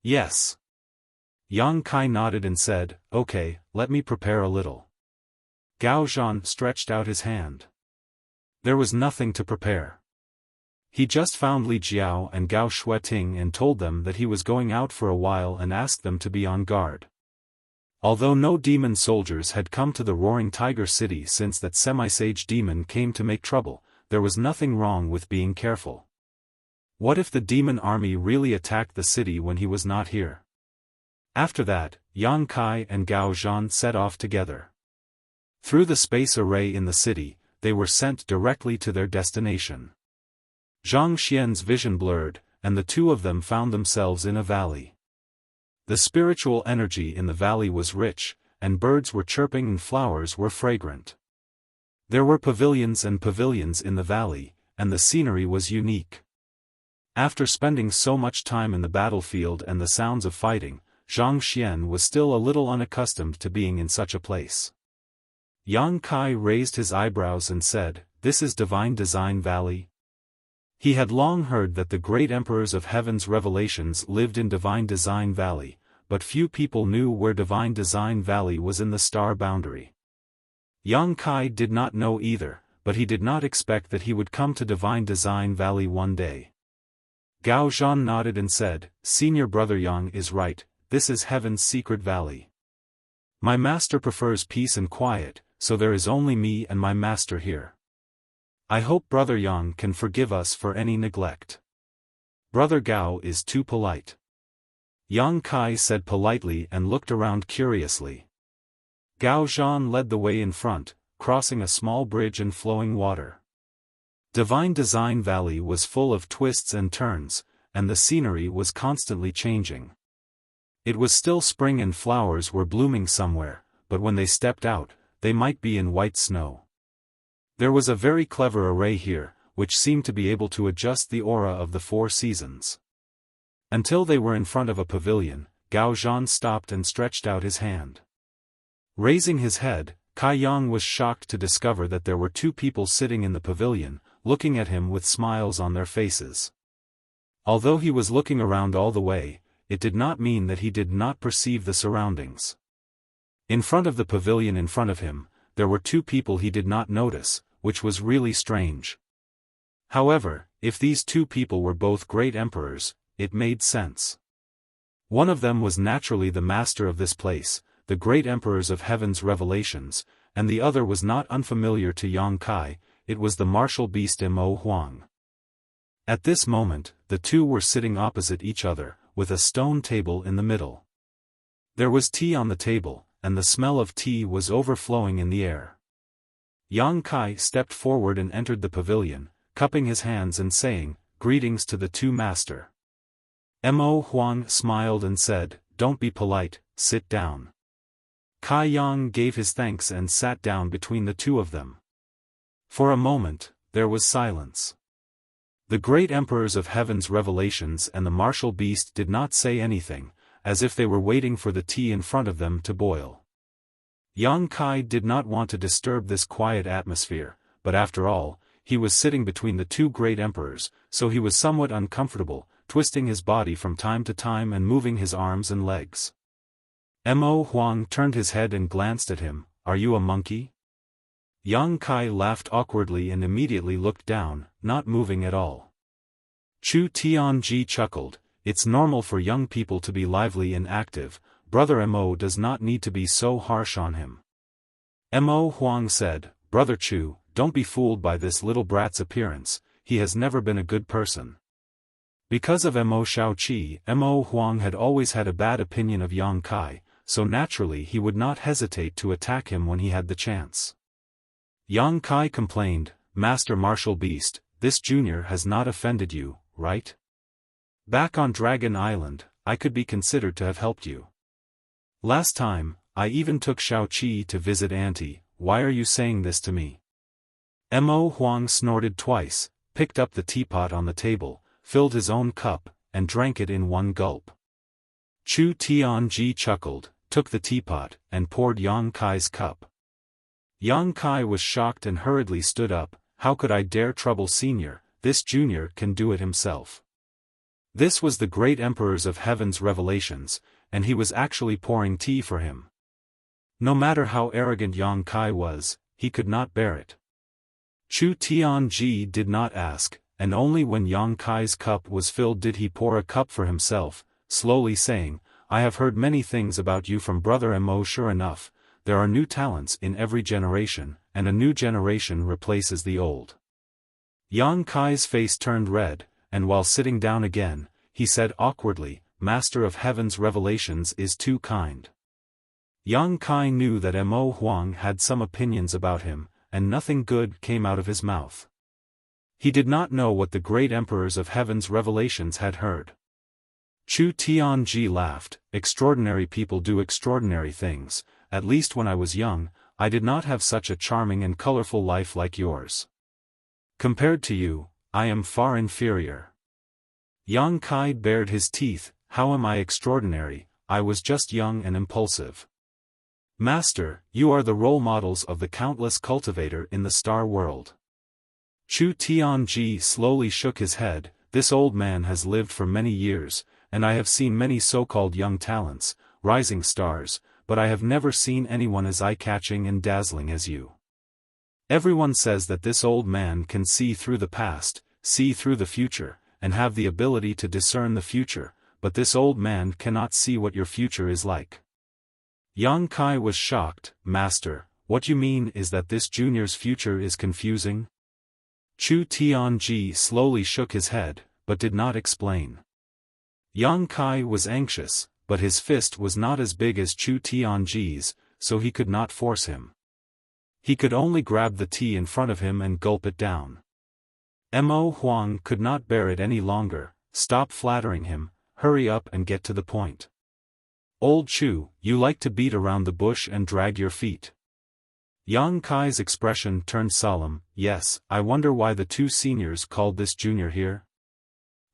"Yes." Yang Kai nodded and said, "Okay, let me prepare a little." Gao Zhan stretched out his hand. There was nothing to prepare. He just found Li Jiao and Gao Shueting and told them that he was going out for a while and asked them to be on guard. Although no demon soldiers had come to the Roaring Tiger City since that semi-sage demon came to make trouble, there was nothing wrong with being careful. What if the demon army really attacked the city when he was not here? After that, Yang Kai and Gao Zhan set off together. Through the space array in the city, they were sent directly to their destination. Zhang Xian's vision blurred, and the two of them found themselves in a valley. The spiritual energy in the valley was rich, and birds were chirping and flowers were fragrant. There were pavilions and pavilions in the valley, and the scenery was unique. After spending so much time in the battlefield and the sounds of fighting, Zhang Xian was still a little unaccustomed to being in such a place. Yang Kai raised his eyebrows and said, "This is Divine Design Valley?" He had long heard that the great emperors of Heaven's revelations lived in Divine Design Valley, but few people knew where Divine Design Valley was in the star boundary. Yang Kai did not know either, but he did not expect that he would come to Divine Design Valley one day. Gao Zhan nodded and said, "Senior Brother Yang is right, this is Heaven's secret valley. My master prefers peace and quiet, so there is only me and my master here. I hope Brother Yang can forgive us for any neglect. Brother Gao is too polite." Yang Kai said politely and looked around curiously. Gao Zhan led the way in front, crossing a small bridge and flowing water. Divine Design Valley was full of twists and turns, and the scenery was constantly changing. It was still spring and flowers were blooming somewhere, but when they stepped out, they might be in white snow. There was a very clever array here, which seemed to be able to adjust the aura of the 4 seasons. Until they were in front of a pavilion, Gao Zhan stopped and stretched out his hand. Raising his head, Kai Yang was shocked to discover that there were 2 people sitting in the pavilion, looking at him with smiles on their faces. Although he was looking around all the way, it did not mean that he did not perceive the surroundings. In front of the pavilion in front of him, there were 2 people he did not notice, which was really strange. However, if these 2 people were both great emperors, it made sense. One of them was naturally the master of this place, the great emperors of Heaven's revelations, and the other was not unfamiliar to Yang Kai. it was the martial beast Mo Huang. At this moment, the two were sitting opposite each other, with a stone table in the middle. There was tea on the table, and the smell of tea was overflowing in the air. Yang Kai stepped forward and entered the pavilion, cupping his hands and saying, "Greetings to the two master." Mo Huang smiled and said, "Don't be polite, sit down." Kai Yang gave his thanks and sat down between the two of them. For a moment, there was silence. The great emperors of heaven's revelations and the martial beast did not say anything, as if they were waiting for the tea in front of them to boil. Yang Kai did not want to disturb this quiet atmosphere, but after all, he was sitting between the two great emperors, so he was somewhat uncomfortable, twisting his body from time to time and moving his arms and legs. Mo Huang turned his head and glanced at him. "Are you a monkey?" Yang Kai laughed awkwardly and immediately looked down, not moving at all. Chu Tianji chuckled. "It's normal for young people to be lively and active, Brother Mo does not need to be so harsh on him." Mo Huang said, "Brother Chu, don't be fooled by this little brat's appearance, he has never been a good person." Because of Mo Shaoqi, Mo Huang had always had a bad opinion of Yang Kai, so naturally he would not hesitate to attack him when he had the chance. Yang Kai complained, "Master Martial Beast, this junior has not offended you, right? Back on Dragon Island, I could be considered to have helped you. Last time, I even took Shaoqi to visit Auntie. Why are you saying this to me?" Mo Huang snorted twice, picked up the teapot on the table, filled his own cup, and drank it in one gulp. Chu Tianji chuckled, took the teapot, and poured Yang Kai's cup. Yang Kai was shocked and hurriedly stood up. "How could I dare trouble Senior, this junior can do it himself." This was the great emperors of heaven's revelations, and he was actually pouring tea for him. No matter how arrogant Yang Kai was, he could not bear it. Chu Tianji did not ask, and only when Yang Kai's cup was filled did he pour a cup for himself, slowly saying, "I have heard many things about you from Brother Mo. Sure enough, there are new talents in every generation, and a new generation replaces the old." Yang Kai's face turned red, and while sitting down again, he said awkwardly, "Master of Heaven's revelations is too kind." Yang Kai knew that Mo Huang had some opinions about him, and nothing good came out of his mouth. He did not know what the great emperors of heaven's revelations had heard. Chu Tianji laughed, "Extraordinary people do extraordinary things. At least when I was young, I did not have such a charming and colorful life like yours. Compared to you, I am far inferior." Yang Kai bared his teeth. "How am I extraordinary? I was just young and impulsive." "Master, you are the role models of the countless cultivator in the star world." Chu Tianji slowly shook his head. "This old man has lived for many years, and I have seen many so-called young talents, rising stars, but I have never seen anyone as eye-catching and dazzling as you. Everyone says that this old man can see through the past, see through the future, and have the ability to discern the future, but this old man cannot see what your future is like." Yang Kai was shocked. "Master, what you mean is that this junior's future is confusing?" Chu Tianji slowly shook his head, but did not explain. Yang Kai was anxious, but his fist was not as big as Chu Tianji's, so he could not force him. He could only grab the tea in front of him and gulp it down. Mo Huang could not bear it any longer. "Stop flattering him, hurry up and get to the point. Old Chu, you like to beat around the bush and drag your feet." Yang Kai's expression turned solemn. "Yes, I wonder why the two seniors called this junior here?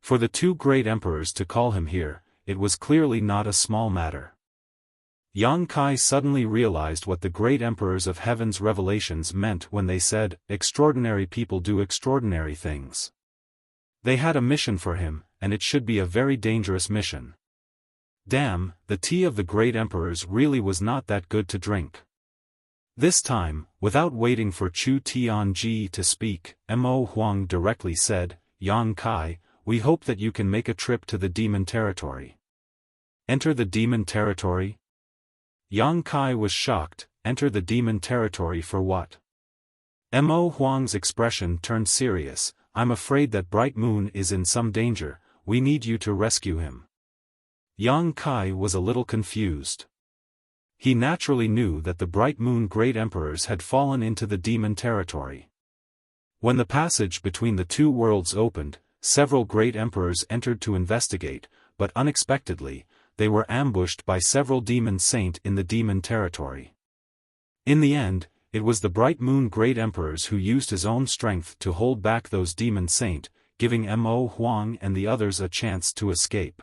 For the two great emperors to call him here, it was clearly not a small matter." Yang Kai suddenly realized what the great emperors of heaven's revelations meant when they said, "Extraordinary people do extraordinary things." They had a mission for him, and it should be a very dangerous mission. Damn, the tea of the great emperors really was not that good to drink. This time, without waiting for Chu Tianji to speak, Mo Huang directly said, "Yang Kai, we hope that you can make a trip to the demon territory." "Enter the demon territory?" Yang Kai was shocked. "Enter the demon territory for what?" Mo Huang's expression turned serious. I'm afraid that Bright Moon is in some danger, we need you to rescue him. Yang Kai was a little confused. He naturally knew that the Bright Moon Great Emperors had fallen into the demon territory. When the passage between the two worlds opened, several great emperors entered to investigate, but unexpectedly, they were ambushed by several demon saints in the demon territory. In the end, it was the Bright Moon Great Emperors who used his own strength to hold back those demon saints, giving Mo Huang and the others a chance to escape.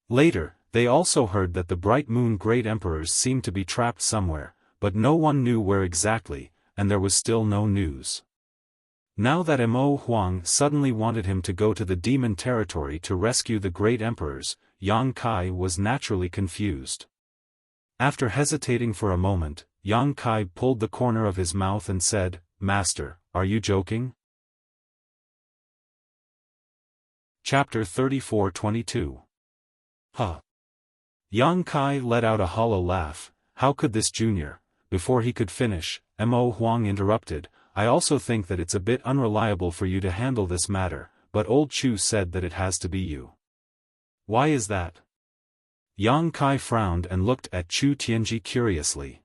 Later, they also heard that the Bright Moon Great Emperors seemed to be trapped somewhere, but no one knew where exactly, and there was still no news. Now that Mo Huang suddenly wanted him to go to the demon territory to rescue the Great Emperors, Yang Kai was naturally confused. After hesitating for a moment, Yang Kai pulled the corner of his mouth and said, "Master, are you joking?" Chapter 34-22. Huh. Yang Kai let out a hollow laugh. How could this junior? Before he could finish, Mo Huang interrupted, I also think that it's a bit unreliable for you to handle this matter, but old Chu said that it has to be you. Why is that? Yang Kai frowned and looked at Chu Tianji curiously.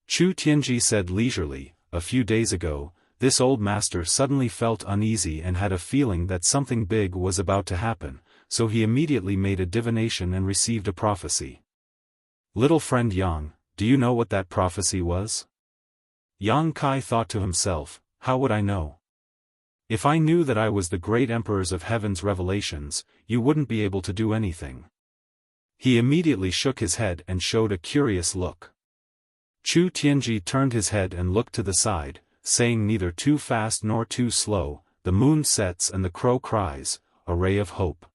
Chu Tianji said leisurely, a few days ago, this old master suddenly felt uneasy and had a feeling that something big was about to happen, so he immediately made a divination and received a prophecy. Little friend Yang, do you know what that prophecy was? Yang Kai thought to himself, how would I know? If I knew that I was the great emperors of heaven's revelations, you wouldn't be able to do anything. He immediately shook his head and showed a curious look. Chu Tianji turned his head and looked to the side, saying neither too fast nor too slow, the moon sets and the crow cries, a ray of hope.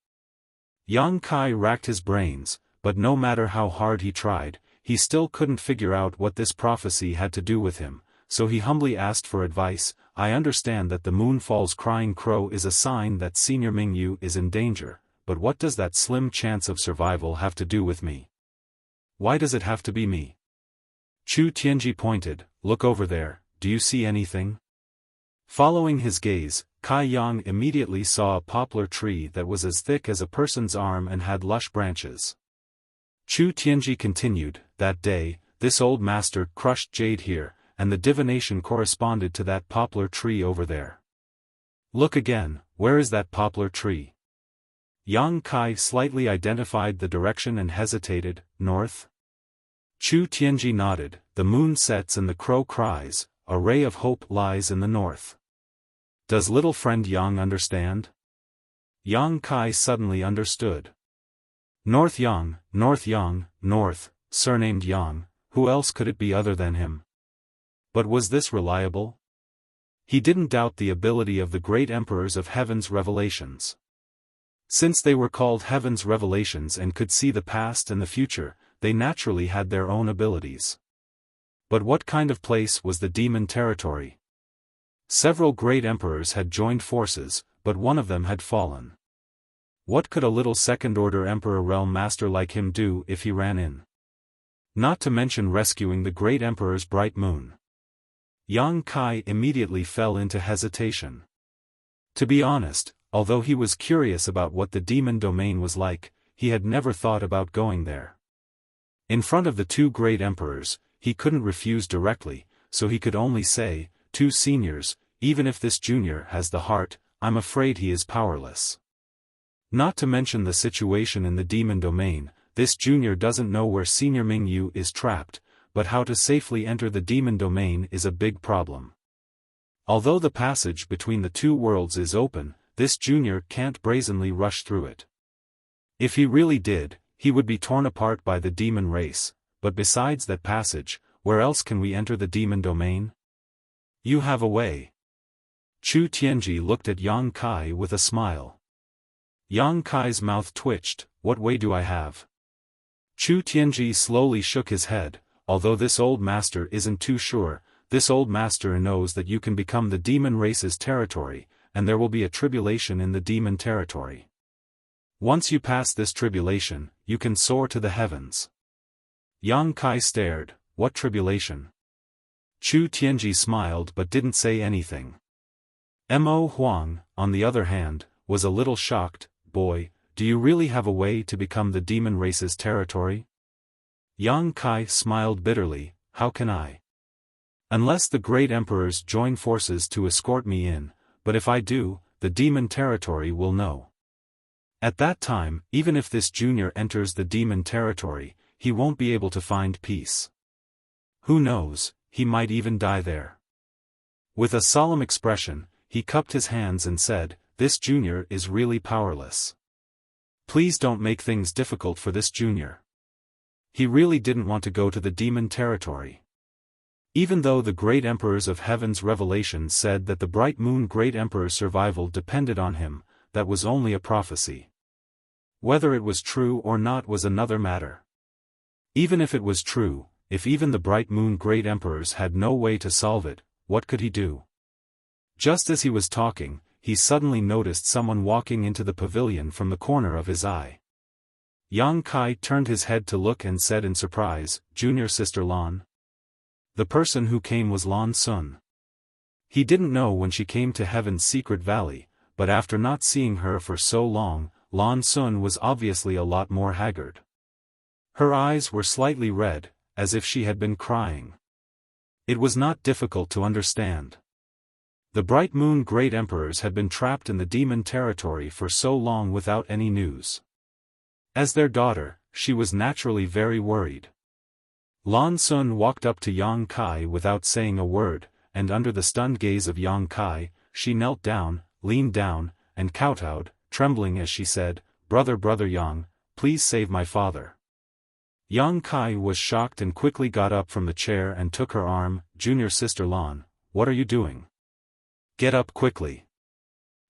Yang Kai racked his brains, but no matter how hard he tried, he still couldn't figure out what this prophecy had to do with him, so he humbly asked for advice. I understand that the moon falls crying crow is a sign that Senior Mingyu is in danger, but what does that slim chance of survival have to do with me? Why does it have to be me? Chu Tianji pointed, look over there, do you see anything? Following his gaze, Kai Yang immediately saw a poplar tree that was as thick as a person's arm and had lush branches. Chu Tianji continued, that day, this old master crushed jade here, and the divination corresponded to that poplar tree over there. Look again, where is that poplar tree? Yang Kai slightly identified the direction and hesitated, north? Chu Tianji nodded, the moon sets and the crow cries, a ray of hope lies in the north. Does little friend Yang understand? Yang Kai suddenly understood. North Yang, North, surnamed Yang, who else could it be other than him? But was this reliable? He didn't doubt the ability of the great emperors of heaven's revelations. Since they were called heaven's revelations and could see the past and the future, they naturally had their own abilities. But what kind of place was the demon territory? Several great emperors had joined forces, but one of them had fallen. What could a little second-order emperor realm master like him do if he ran in? Not to mention rescuing the great emperor's bright moon. Yang Kai immediately fell into hesitation. To be honest, although he was curious about what the demon domain was like, he had never thought about going there. In front of the two great emperors, he couldn't refuse directly, so he could only say, two seniors, even if this junior has the heart, I'm afraid he is powerless. Not to mention the situation in the demon domain, this junior doesn't know where Senior Mingyu is trapped, but how to safely enter the demon domain is a big problem. Although the passage between the two worlds is open, this junior can't brazenly rush through it. If he really did, he would be torn apart by the demon race, but besides that passage, where else can we enter the demon domain? You have a way. Chu Tianji looked at Yang Kai with a smile. Yang Kai's mouth twitched, what way do I have? Chu Tianji slowly shook his head, although this old master isn't too sure, this old master knows that you can become the demon race's territory, and there will be a tribulation in the demon territory. Once you pass this tribulation, you can soar to the heavens. Yang Kai stared, what tribulation? Chu Tianji smiled but didn't say anything. Mo Huang, on the other hand, was a little shocked. Boy, do you really have a way to become the demon race's territory? Yang Kai smiled bitterly. How can I? Unless the great emperors join forces to escort me in, but if I do, the demon territory will know. At that time, even if this junior enters the demon territory, he won't be able to find peace. Who knows, he might even die there. With a solemn expression, he cupped his hands and said, "This junior is really powerless. Please don't make things difficult for this junior." He really didn't want to go to the demon territory. Even though the great emperors of heaven's revelation said that the bright moon great emperor's survival depended on him, that was only a prophecy. Whether it was true or not was another matter. Even if it was true, if even the bright moon great emperors had no way to solve it, what could he do? Just as he was talking, he suddenly noticed someone walking into the pavilion from the corner of his eye. Yang Kai turned his head to look and said in surprise, "Junior sister Lan." The person who came was Lan Sun. He didn't know when she came to Heaven's secret valley, but after not seeing her for so long, Lan Sun was obviously a lot more haggard. Her eyes were slightly red, as if she had been crying. It was not difficult to understand. The bright moon great emperors had been trapped in the demon territory for so long without any news. As their daughter, she was naturally very worried. Lan Sun walked up to Yang Kai without saying a word, and under the stunned gaze of Yang Kai, she knelt down, leaned down, and kowtowed, trembling as she said, Brother Yang, please save my father." Yang Kai was shocked and quickly got up from the chair and took her arm. "Junior sister Lan, what are you doing? Get up quickly."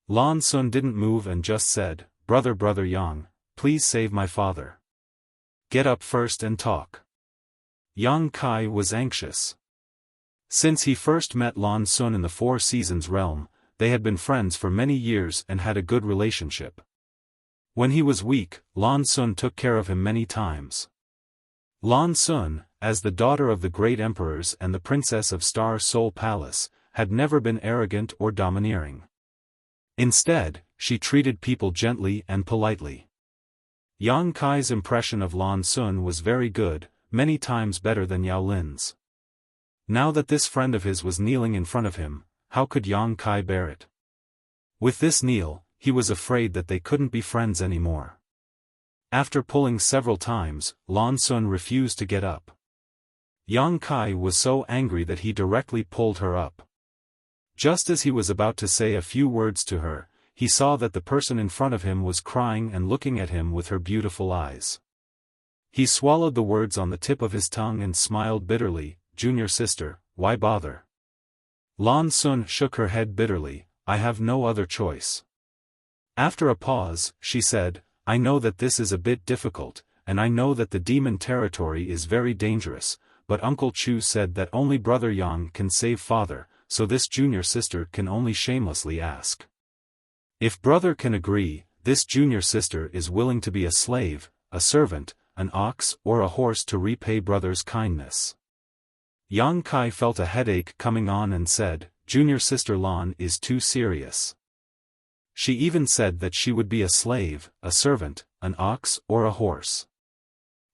Lan Sun didn't move and just said, Brother Yang, please save my father. Get up first and talk." Yang Kai was anxious. Since he first met Lan Sun in the Four Seasons realm, they had been friends for many years and had a good relationship. When he was weak, Lan Sun took care of him many times. Lan Sun, as the daughter of the great emperors and the princess of Star Soul Palace, had never been arrogant or domineering. Instead, she treated people gently and politely. Yang Kai's impression of Lan Sun was very good, many times better than Yao Lin's. Now that this friend of his was kneeling in front of him, how could Yang Kai bear it? With this kneel, he was afraid that they couldn't be friends anymore. After pulling several times, Lan Sun refused to get up. Yang Kai was so angry that he directly pulled her up. Just as he was about to say a few words to her, he saw that the person in front of him was crying and looking at him with her beautiful eyes. He swallowed the words on the tip of his tongue and smiled bitterly, "Junior sister, why bother?" Lan Sun shook her head bitterly, "I have no other choice." After a pause, she said, "I know that this is a bit difficult, and I know that the demon territory is very dangerous, but Uncle Chu said that only Brother Yang can save father, so this junior sister can only shamelessly ask. If brother can agree, this junior sister is willing to be a slave, a servant, an ox or a horse to repay brother's kindness." Yang Kai felt a headache coming on and said, "Junior sister Lan is too serious. She even said that she would be a slave, a servant, an ox or a horse."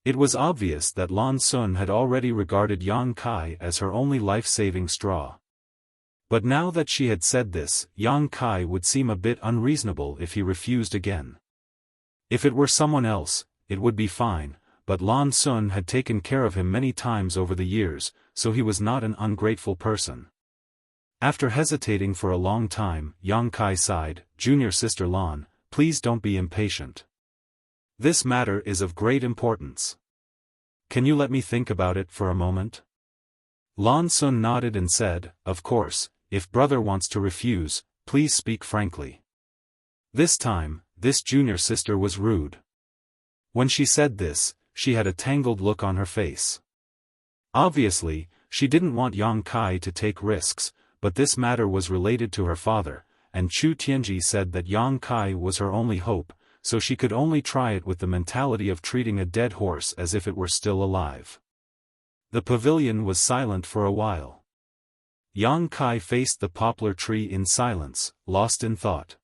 It was obvious that Lan Sun had already regarded Yang Kai as her only life-saving straw. But now that she had said this, Yang Kai would seem a bit unreasonable if he refused again. If it were someone else, it would be fine, but Lan Sun had taken care of him many times over the years, so he was not an ungrateful person. After hesitating for a long time, Yang Kai sighed, "Junior sister Lan, please don't be impatient. This matter is of great importance. Can you let me think about it for a moment?" Lan Sun nodded and said, "Of course, if brother wants to refuse, please speak frankly." This time, this junior sister was rude. When she said this, she had a tangled look on her face. Obviously, she didn't want Yang Kai to take risks, but this matter was related to her father, and Chu Tianji said that Yang Kai was her only hope, so she could only try it with the mentality of treating a dead horse as if it were still alive. The pavilion was silent for a while. Yang Kai faced the poplar tree in silence, lost in thought.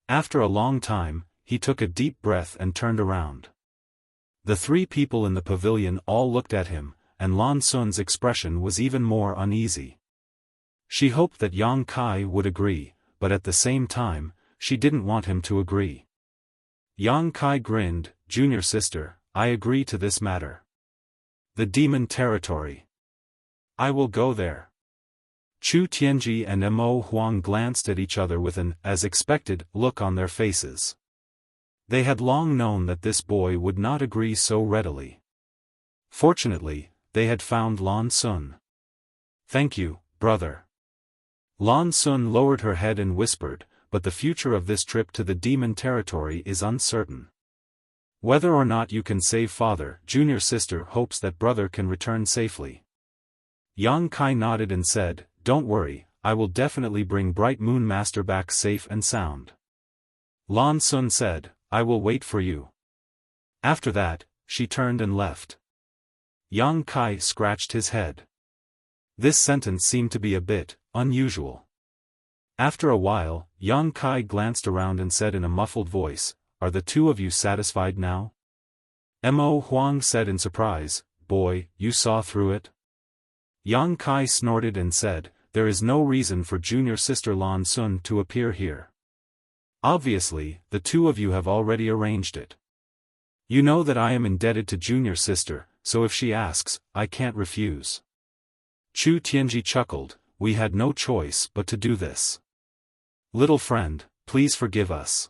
After a long time, he took a deep breath and turned around. The three people in the pavilion all looked at him, and Lan Sun's expression was even more uneasy. She hoped that Yang Kai would agree, but at the same time, she didn't want him to agree. Yang Kai grinned, "Junior sister, I agree to this matter. The demon territory. I will go there." Chu Tianji and Mo Huang glanced at each other with an, as expected, look on their faces. They had long known that this boy would not agree so readily. Fortunately, they had found Lan Sun. "Thank you, brother." Lan Sun lowered her head and whispered, "But the future of this trip to the demon territory is uncertain. Whether or not you can save father, junior sister hopes that brother can return safely." Yang Kai nodded and said, "Don't worry, I will definitely bring Bright Moon Master back safe and sound." Lan Sun said, "I will wait for you." After that, she turned and left. Yang Kai scratched his head. This sentence seemed to be a bit unusual. After a while, Yang Kai glanced around and said in a muffled voice, "Are the two of you satisfied now?" Mo Huang said in surprise, "Boy, you saw through it?" Yang Kai snorted and said, "There is no reason for junior sister Lan Sun to appear here. Obviously, the two of you have already arranged it. You know that I am indebted to junior sister, so if she asks, I can't refuse." Chu Tianji chuckled, "We had no choice but to do this. Little friend, please forgive us."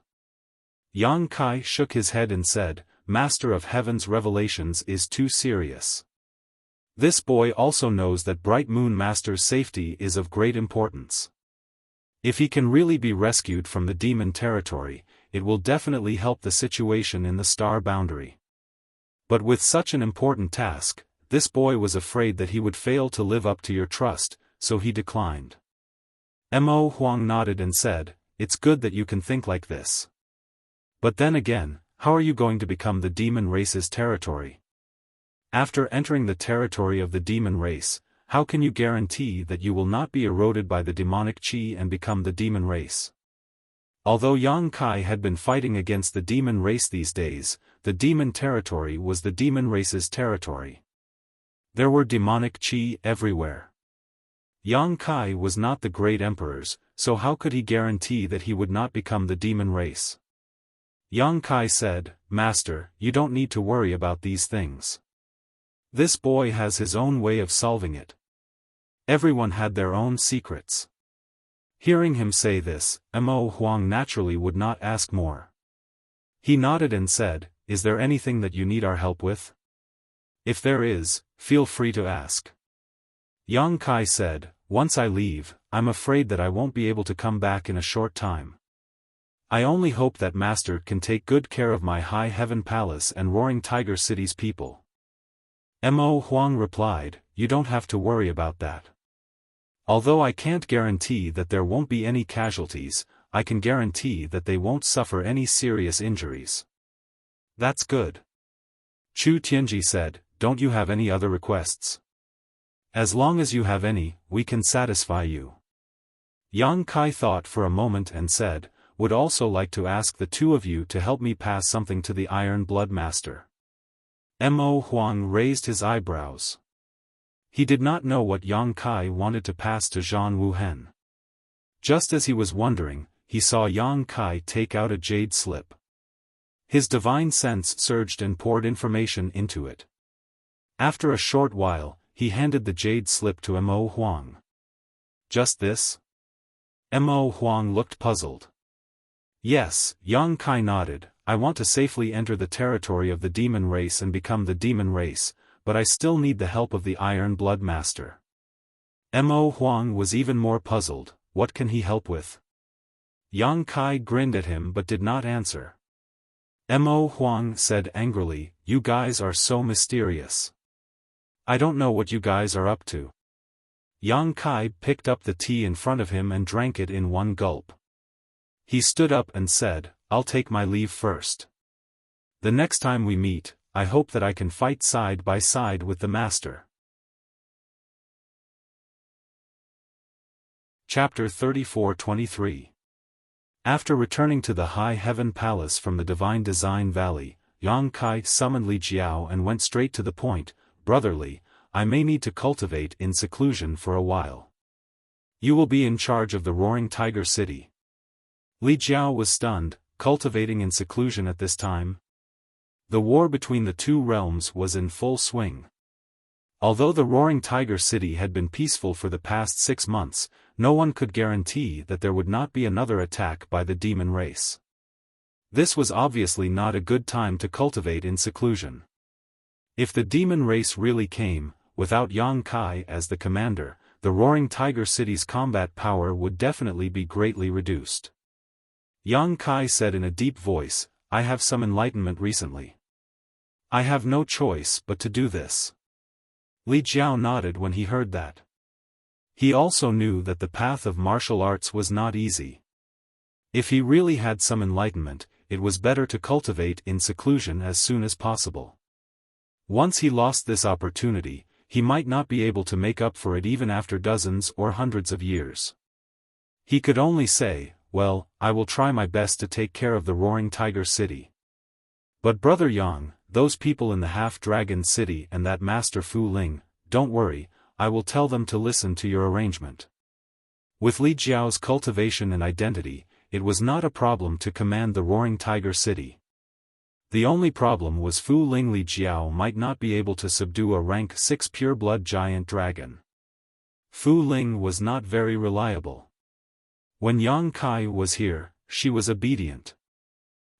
Yang Kai shook his head and said, "Master of Heaven's revelations is too serious. This boy also knows that Bright Moon Master's safety is of great importance. If he can really be rescued from the demon territory, it will definitely help the situation in the star boundary. But with such an important task, this boy was afraid that he would fail to live up to your trust, so he declined." Mo Huang nodded and said, "It's good that you can think like this. But then again, how are you going to become the demon race's territory? After entering the territory of the demon race, how can you guarantee that you will not be eroded by the demonic chi and become the demon race?" Although Yang Kai had been fighting against the demon race these days, the demon territory was the demon race's territory. There were demonic chi everywhere. Yang Kai was not the great emperor's, so how could he guarantee that he would not become the demon race? Yang Kai said, "Master, you don't need to worry about these things. This boy has his own way of solving it. Everyone had their own secrets." Hearing him say this, Mo Huang naturally would not ask more. He nodded and said, "Is there anything that you need our help with? If there is, feel free to ask." Yang Kai said, "Once I leave, I'm afraid that I won't be able to come back in a short time. I only hope that Master can take good care of my High Heaven Palace and Roaring Tiger City's people." Mo Huang replied, "You don't have to worry about that. Although I can't guarantee that there won't be any casualties, I can guarantee that they won't suffer any serious injuries." "That's good." Chu Tianji said, "Don't you have any other requests? As long as you have any, we can satisfy you." Yang Kai thought for a moment and said, "Would also like to ask the two of you to help me pass something to the Iron Blood Master." Mo Huang raised his eyebrows. He did not know what Yang Kai wanted to pass to Zhan Wuhen. Just as he was wondering, he saw Yang Kai take out a jade slip. His divine sense surged and poured information into it. After a short while, he handed the jade slip to Mo Huang. "Just this?" Mo Huang looked puzzled. "Yes," Yang Kai nodded, "I want to safely enter the territory of the demon race and become the demon race, but I still need the help of the Iron Blood Master." Mo Huang was even more puzzled. What can he help with? Yang Kai grinned at him but did not answer. Mo Huang said angrily, "You guys are so mysterious. I don't know what you guys are up to." Yang Kai picked up the tea in front of him and drank it in one gulp. He stood up and said, "I'll take my leave first. The next time we meet, I hope that I can fight side by side with the master." Chapter 34-23. After returning to the High Heaven Palace from the Divine Design Valley, Yang Kai summoned Li Jiao and went straight to the point. Brotherly, I may need to cultivate in seclusion for a while. You will be in charge of the Roaring Tiger City. Li Jiao was stunned. Cultivating in seclusion at this time? The war between the two realms was in full swing. Although the Roaring Tiger City had been peaceful for the past 6 months, no one could guarantee that there would not be another attack by the demon race. This was obviously not a good time to cultivate in seclusion. If the demon race really came, without Yang Kai as the commander, the Roaring Tiger City's combat power would definitely be greatly reduced. Yang Kai said in a deep voice, I have some enlightenment recently. I have no choice but to do this. Li Jiao nodded when he heard that. He also knew that the path of martial arts was not easy. If he really had some enlightenment, it was better to cultivate in seclusion as soon as possible. Once he lost this opportunity, he might not be able to make up for it even after dozens or hundreds of years. He could only say, well, I will try my best to take care of the Roaring Tiger City. But Brother Yang, those people in the Half-Dragon City and that Master Fu Ling, don't worry, I will tell them to listen to your arrangement. With Li Jiao's cultivation and identity, it was not a problem to command the Roaring Tiger City. The only problem was Fu Ling. Li Jiao might not be able to subdue a rank 6 pure-blood giant dragon. Fu Ling was not very reliable. When Yang Kai was here, she was obedient.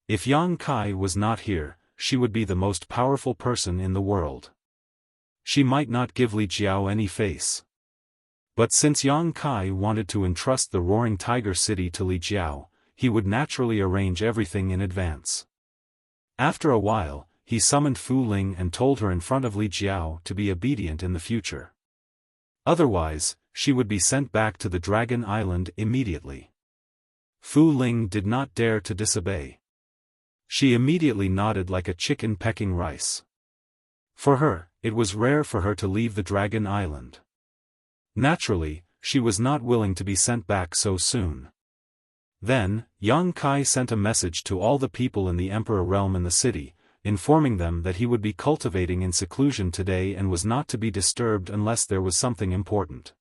If Yang Kai was not here, she would be the most powerful person in the world. She might not give Li Jiao any face. But since Yang Kai wanted to entrust the Roaring Tiger City to Li Jiao, he would naturally arrange everything in advance. After a while, he summoned Fu Ling and told her in front of Li Jiao to be obedient in the future. Otherwise, she would be sent back to the Dragon Island immediately. Fu Ling did not dare to disobey. She immediately nodded like a chicken pecking rice. For her, it was rare for her to leave the Dragon Island. Naturally, she was not willing to be sent back so soon. Then, Yang Kai sent a message to all the people in the Emperor realm in the city, informing them that he would be cultivating in seclusion today and was not to be disturbed unless there was something important.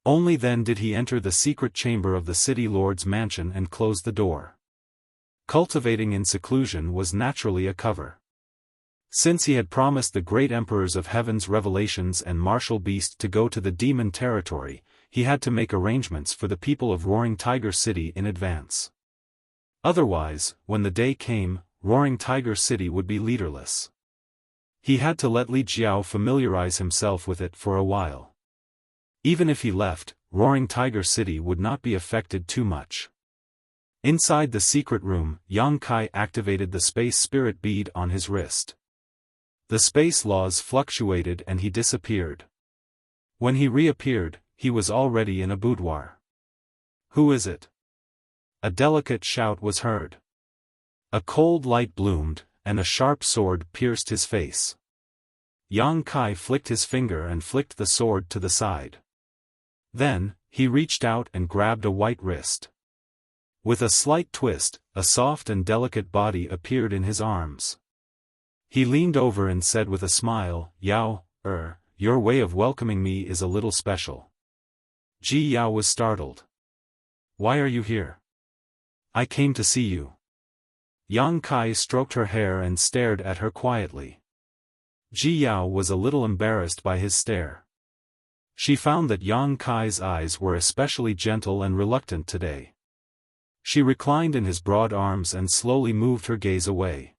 Only then did he enter the secret chamber of the city lord's mansion and close the door. Cultivating in seclusion was naturally a cover. Since he had promised the great emperors of heaven's revelations and martial beast to go to the demon territory, he had to make arrangements for the people of Roaring Tiger City in advance. Otherwise, when the day came, Roaring Tiger City would be leaderless. He had to let Li Jiao familiarize himself with it for a while. Even if he left, Roaring Tiger City would not be affected too much. Inside the secret room, Yang Kai activated the space spirit bead on his wrist. The space laws fluctuated and he disappeared. When he reappeared, he was already in a boudoir. Who is it? A delicate shout was heard. A cold light bloomed, and a sharp sword pierced his face. Yang Kai flicked his finger and flicked the sword to the side. Then, he reached out and grabbed a white wrist. With a slight twist, a soft and delicate body appeared in his arms. He leaned over and said with a smile, Yao, your way of welcoming me is a little special. Ji Yao was startled. Why are you here? I came to see you. Yang Kai stroked her hair and stared at her quietly. Ji Yao was a little embarrassed by his stare. She found that Yang Kai's eyes were especially gentle and reluctant today. She reclined in his broad arms and slowly moved her gaze away.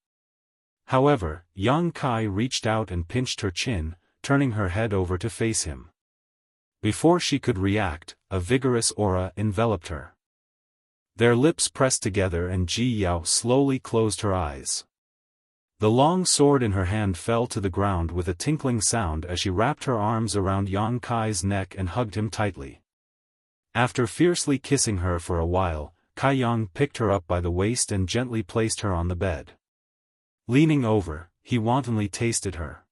However, Yang Kai reached out and pinched her chin, turning her head over to face him. Before she could react, a vigorous aura enveloped her. Their lips pressed together and Ji Yao slowly closed her eyes. The long sword in her hand fell to the ground with a tinkling sound as she wrapped her arms around Yang Kai's neck and hugged him tightly. After fiercely kissing her for a while, Kai Yang picked her up by the waist and gently placed her on the bed. Leaning over, he wantonly tasted her.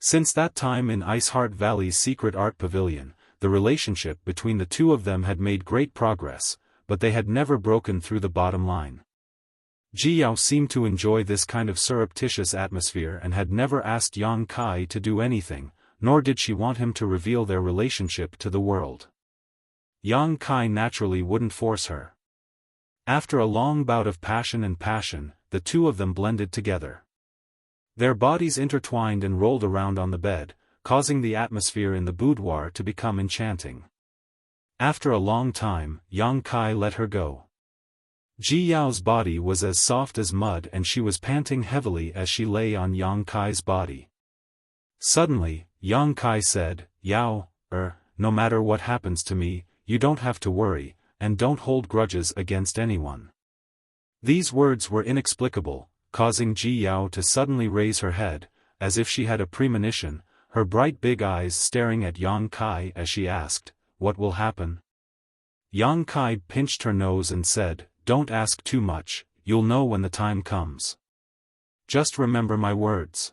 Since that time in Iceheart Valley's secret art pavilion, the relationship between the two of them had made great progress, but they had never broken through the bottom line. Ji Yao seemed to enjoy this kind of surreptitious atmosphere and had never asked Yang Kai to do anything, nor did she want him to reveal their relationship to the world. Yang Kai naturally wouldn't force her. After a long bout of passion, the two of them blended together. Their bodies intertwined and rolled around on the bed, causing the atmosphere in the boudoir to become enchanting. After a long time, Yang Kai let her go. Ji Yao's body was as soft as mud and she was panting heavily as she lay on Yang Kai's body. Suddenly, Yang Kai said, "Yao, no matter what happens to me, you don't have to worry, and don't hold grudges against anyone." These words were inexplicable, causing Ji Yao to suddenly raise her head, as if she had a premonition, her bright big eyes staring at Yang Kai as she asked, "What will happen?" Yang Kai pinched her nose and said, "Don't ask too much, you'll know when the time comes. Just remember my words."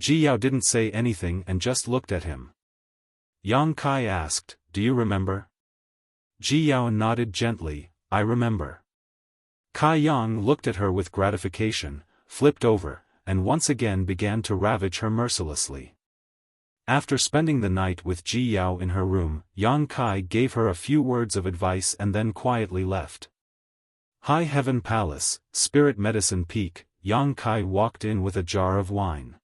Ji Yao didn't say anything and just looked at him. Yang Kai asked, "Do you remember?" Ji Yao nodded gently, "I remember." Kai Yang looked at her with gratification, flipped over, and once again began to ravage her mercilessly. After spending the night with Ji Yao in her room, Yang Kai gave her a few words of advice and then quietly left. High Heaven Palace, Spirit Medicine Peak, Yang Kai walked in with a jar of wine.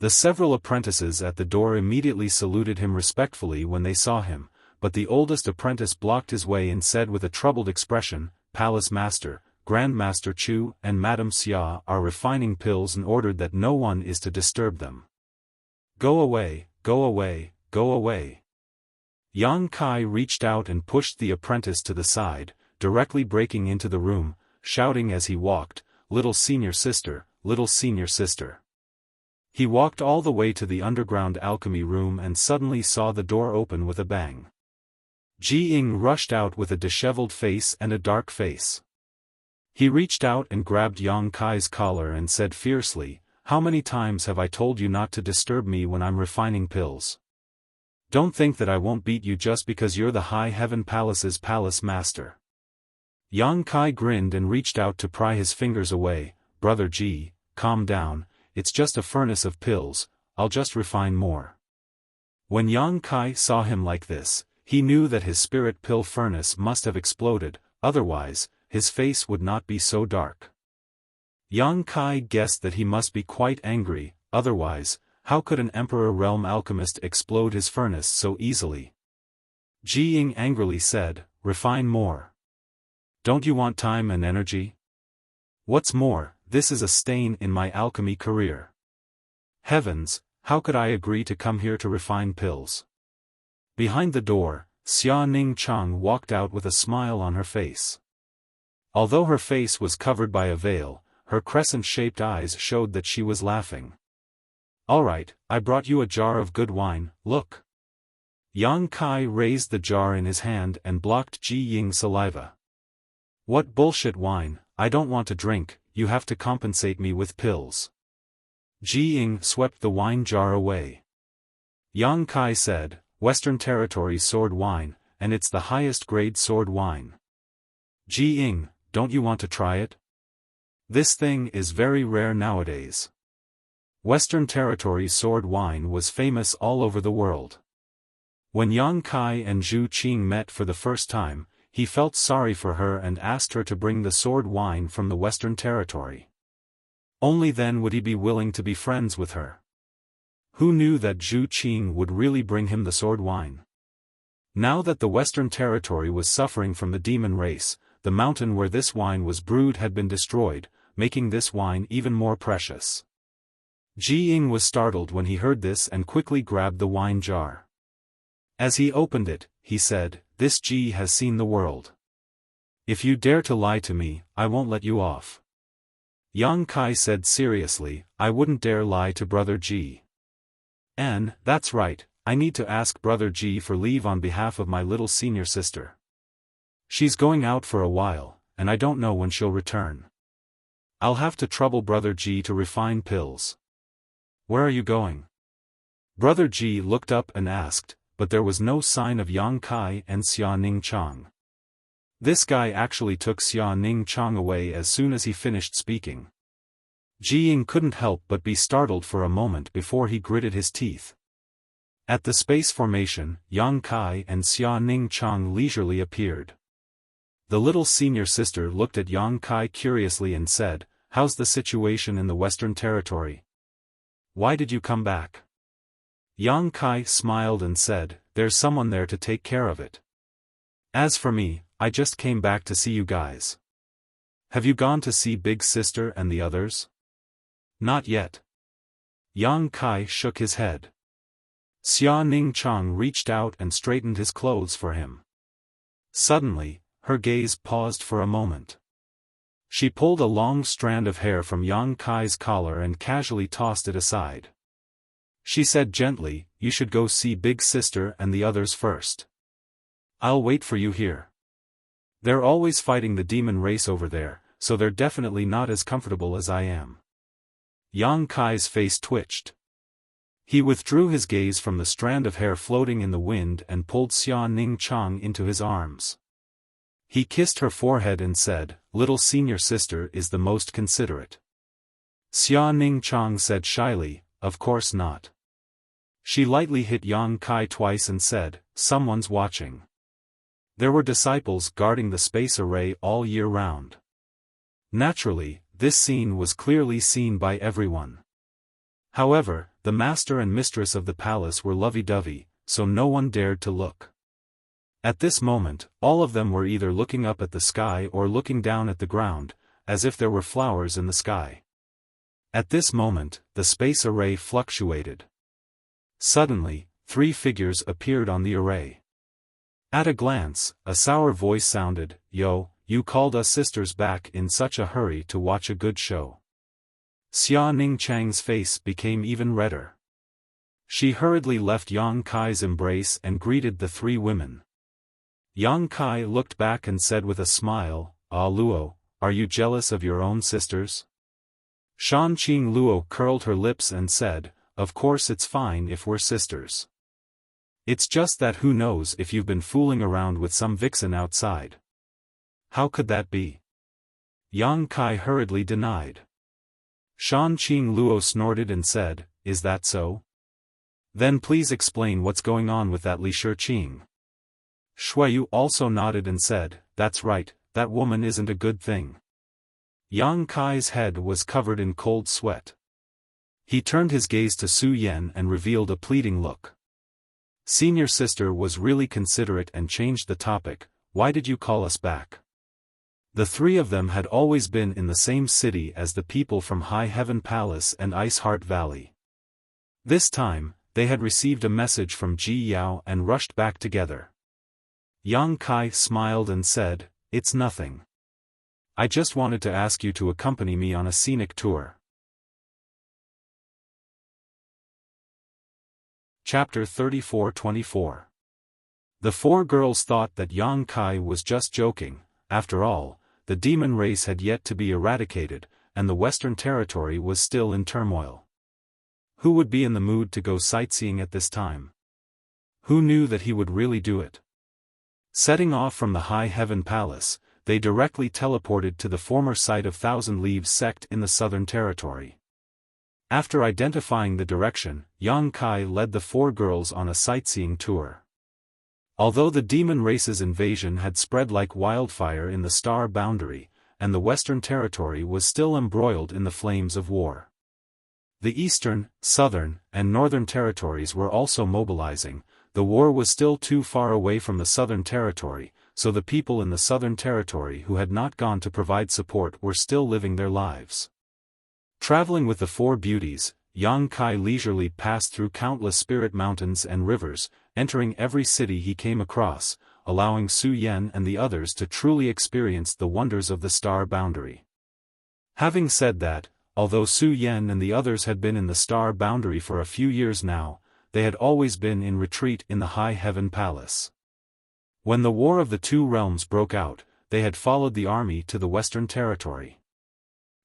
The several apprentices at the door immediately saluted him respectfully when they saw him, but the oldest apprentice blocked his way and said with a troubled expression, "Palace Master, Grand Master Chu and Madame Xia are refining pills and ordered that no one is to disturb them. Go away, go away, go away." Yang Kai reached out and pushed the apprentice to the side, directly breaking into the room, shouting as he walked, "Little senior sister, little senior sister." He walked all the way to the underground alchemy room and suddenly saw the door open with a bang. Ji Ying rushed out with a disheveled face and a dark face. He reached out and grabbed Yang Kai's collar and said fiercely, "How many times have I told you not to disturb me when I'm refining pills? Don't think that I won't beat you just because you're the High Heaven Palace's palace master." Yang Kai grinned and reached out to pry his fingers away. "Brother Ji, calm down, it's just a furnace of pills, I'll just refine more." When Yang Kai saw him like this, he knew that his spirit pill furnace must have exploded, otherwise, his face would not be so dark. Yang Kai guessed that he must be quite angry, otherwise, how could an Emperor Realm alchemist explode his furnace so easily? Ji Ying angrily said, "Refine more. Don't you want time and energy? What's more, this is a stain in my alchemy career. Heavens, how could I agree to come here to refine pills?" Behind the door, Xia Ning Chang walked out with a smile on her face. Although her face was covered by a veil, her crescent-shaped eyes showed that she was laughing. "All right, I brought you a jar of good wine, look." Yang Kai raised the jar in his hand and blocked Ji Ying's saliva. "What bullshit wine, I don't want to drink, you have to compensate me with pills." Ji Ying swept the wine jar away. Yang Kai said, "Western Territory sword wine, and it's the highest grade sword wine. Ji Ying, don't you want to try it? This thing is very rare nowadays." Western Territory sword wine was famous all over the world. When Yang Kai and Zhu Qing met for the first time, he felt sorry for her and asked her to bring the sword wine from the Western Territory. Only then would he be willing to be friends with her. Who knew that Zhu Qing would really bring him the sword wine? Now that the Western Territory was suffering from the demon race, the mountain where this wine was brewed had been destroyed, making this wine even more precious. Ji Ying was startled when he heard this and quickly grabbed the wine jar. As he opened it, he said, "This Ji has seen the world. If you dare to lie to me, I won't let you off." Yang Kai said seriously, "I wouldn't dare lie to Brother Ji. And, that's right, I need to ask Brother Ji for leave on behalf of my little senior sister. She's going out for a while, and I don't know when she'll return. I'll have to trouble Brother Ji to refine pills." "Where are you going?" Brother Ji looked up and asked, but there was no sign of Yang Kai and Xia Ning Chang. This guy actually took Xia Ning Chang away as soon as he finished speaking. Ji Ying couldn't help but be startled for a moment before he gritted his teeth. At the space formation, Yang Kai and Xia Ning Chang leisurely appeared. The little senior sister looked at Yang Kai curiously and said, "How's the situation in the Western Territory? Why did you come back?" Yang Kai smiled and said, "There's someone there to take care of it. As for me, I just came back to see you guys." "Have you gone to see Big Sister and the others?" "Not yet." Yang Kai shook his head. Xia Ning Chang reached out and straightened his clothes for him. Suddenly, her gaze paused for a moment. She pulled a long strand of hair from Yang Kai's collar and casually tossed it aside. She said gently, "You should go see Big Sister and the others first. I'll wait for you here. They're always fighting the demon race over there, so they're definitely not as comfortable as I am." Yang Kai's face twitched. He withdrew his gaze from the strand of hair floating in the wind and pulled Xia Ning Chang into his arms. He kissed her forehead and said, "Little senior sister is the most considerate." Xia Ning Chang said shyly, "Of course not." She lightly hit Yang Kai twice and said, "Someone's watching." There were disciples guarding the space array all year round. Naturally, this scene was clearly seen by everyone. However, the master and mistress of the palace were lovey-dovey, so no one dared to look. At this moment, all of them were either looking up at the sky or looking down at the ground, as if there were flowers in the sky. At this moment, the space array fluctuated. Suddenly, 3 figures appeared on the array. At a glance, a sour voice sounded, "Yo, you called us sisters back in such a hurry to watch a good show." Xia Ning Chang's face became even redder. She hurriedly left Yang Kai's embrace and greeted the 3 women. Yang Kai looked back and said with a smile, "Ah Luo, are you jealous of your own sisters?" Shan Qing Luo curled her lips and said, "Of course it's fine if we're sisters. It's just that who knows if you've been fooling around with some vixen outside." "How could that be?" Yang Kai hurriedly denied. Shan Qing Luo snorted and said, "Is that so? Then please explain what's going on with that Li Shiqing." Shuiyu also nodded and said, "That's right, that woman isn't a good thing." Yang Kai's head was covered in cold sweat. He turned his gaze to Su Yan and revealed a pleading look. Senior sister was really considerate and changed the topic, "Why did you call us back?" The 3 of them had always been in the same city as the people from High Heaven Palace and Ice Heart Valley. This time, they had received a message from Ji Yao and rushed back together. Yang Kai smiled and said, "It's nothing. I just wanted to ask you to accompany me on a scenic tour." Chapter 34-24. The 4 girls thought that Yang Kai was just joking. After all, the demon race had yet to be eradicated, and the Western Territory was still in turmoil. Who would be in the mood to go sightseeing at this time? Who knew that he would really do it? Setting off from the High Heaven Palace, they directly teleported to the former site of Thousand Leaves Sect in the Southern Territory. After identifying the direction, Yang Kai led the 4 girls on a sightseeing tour. Although the demon race's invasion had spread like wildfire in the Star Boundary, and the Western Territory was still embroiled in the flames of war. The Eastern, Southern, and Northern Territories were also mobilizing. The war was still too far away from the Southern Territory, so the people in the Southern Territory who had not gone to provide support were still living their lives. Traveling with the 4 beauties, Yang Kai leisurely passed through countless spirit mountains and rivers, entering every city he came across, allowing Su Yan and the others to truly experience the wonders of the Star Boundary. Having said that, although Su Yan and the others had been in the Star Boundary for a few years now, they had always been in retreat in the High Heaven Palace. When the War of the Two Realms broke out, they had followed the army to the Western Territory.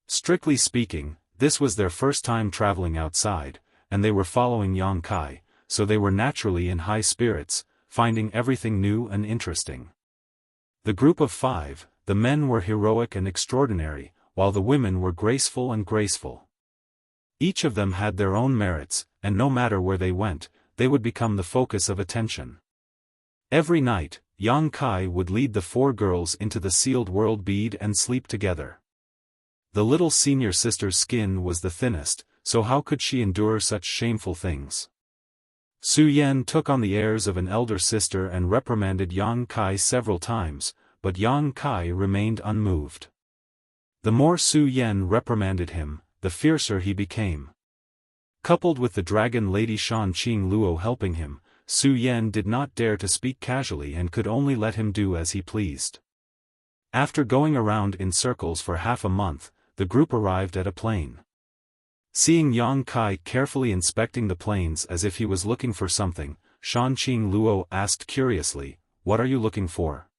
Strictly speaking, this was their first time traveling outside, and they were following Yang Kai, so they were naturally in high spirits, finding everything new and interesting. The group of 5, the men were heroic and extraordinary, while the women were graceful and graceful. Each of them had their own merits, and no matter where they went, they would become the focus of attention. Every night, Yang Kai would lead the 4 girls into the sealed world bead and sleep together. The little senior sister's skin was the thinnest, so how could she endure such shameful things? Su Yan took on the airs of an elder sister and reprimanded Yang Kai several times, but Yang Kai remained unmoved. The more Su Yan reprimanded him, the fiercer he became. Coupled with the dragon lady Shan Qing Luo helping him, Su Yan did not dare to speak casually and could only let him do as he pleased. After going around in circles for half a month, the group arrived at a plain. Seeing Yang Kai carefully inspecting the plains as if he was looking for something, Shan Qing Luo asked curiously, "What are you looking for?"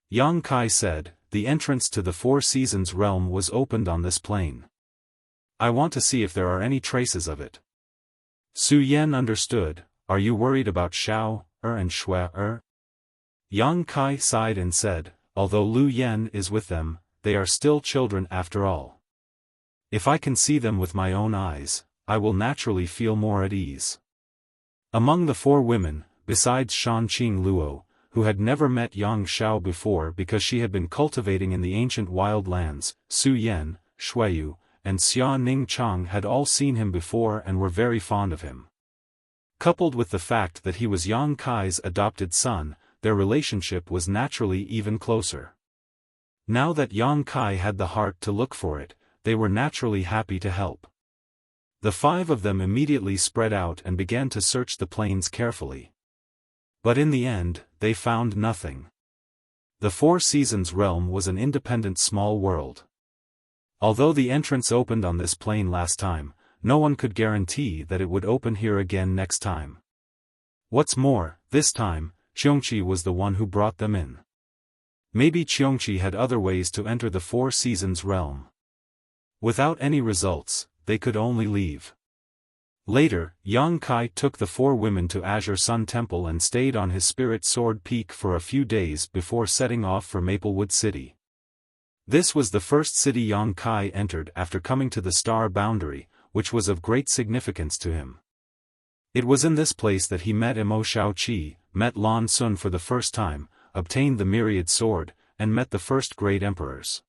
Yang Kai said, "The entrance to the 4 Seasons realm was opened on this plain. I want to see if there are any traces of it." Su Yan understood. "Are you worried about Xiao and Shui? Yang Kai sighed and said, "Although Lu Yan is with them, they are still children after all. If I can see them with my own eyes, I will naturally feel more at ease." Among the 4 women, besides Shan Qing Luo, who had never met Yang Xiao before because she had been cultivating in the ancient wild lands, Su Yan, Shuiyu, and Xia Ning Chang had all seen him before and were very fond of him. Coupled with the fact that he was Yang Kai's adopted son, their relationship was naturally even closer. Now that Yang Kai had the heart to look for it, they were naturally happy to help. The 5 of them immediately spread out and began to search the plains carefully. But in the end, they found nothing. The 4 Seasons realm was an independent small world. Although the entrance opened on this plain last time, no one could guarantee that it would open here again next time. What's more, this time, Qiongqi was the one who brought them in. Maybe Qiongqi had other ways to enter the 4 Seasons realm. Without any results, they could only leave. Later, Yang Kai took the 4 women to Azure Sun Temple and stayed on his spirit sword peak for a few days before setting off for Maplewood City. This was the first city Yang Kai entered after coming to the Star Boundary, which was of great significance to him. It was in this place that he met Mo Shaoqi, met Lan Sun for the first time, obtained the Myriad Sword, and met the first great emperors.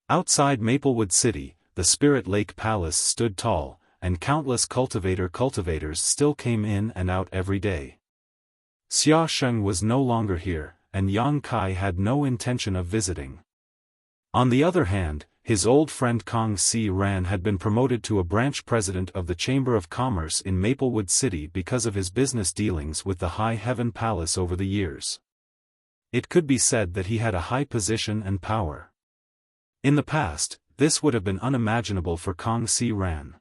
Outside Maplewood City, the Spirit Lake Palace stood tall, and countless cultivators still came in and out every day. Xia Sheng was no longer here, and Yang Kai had no intention of visiting. On the other hand, his old friend Kong Si Ran had been promoted to a branch president of the Chamber of Commerce in Maplewood City because of his business dealings with the High Heaven Palace over the years. It could be said that he had a high position and power. In the past, this would have been unimaginable for Kong Si Ran.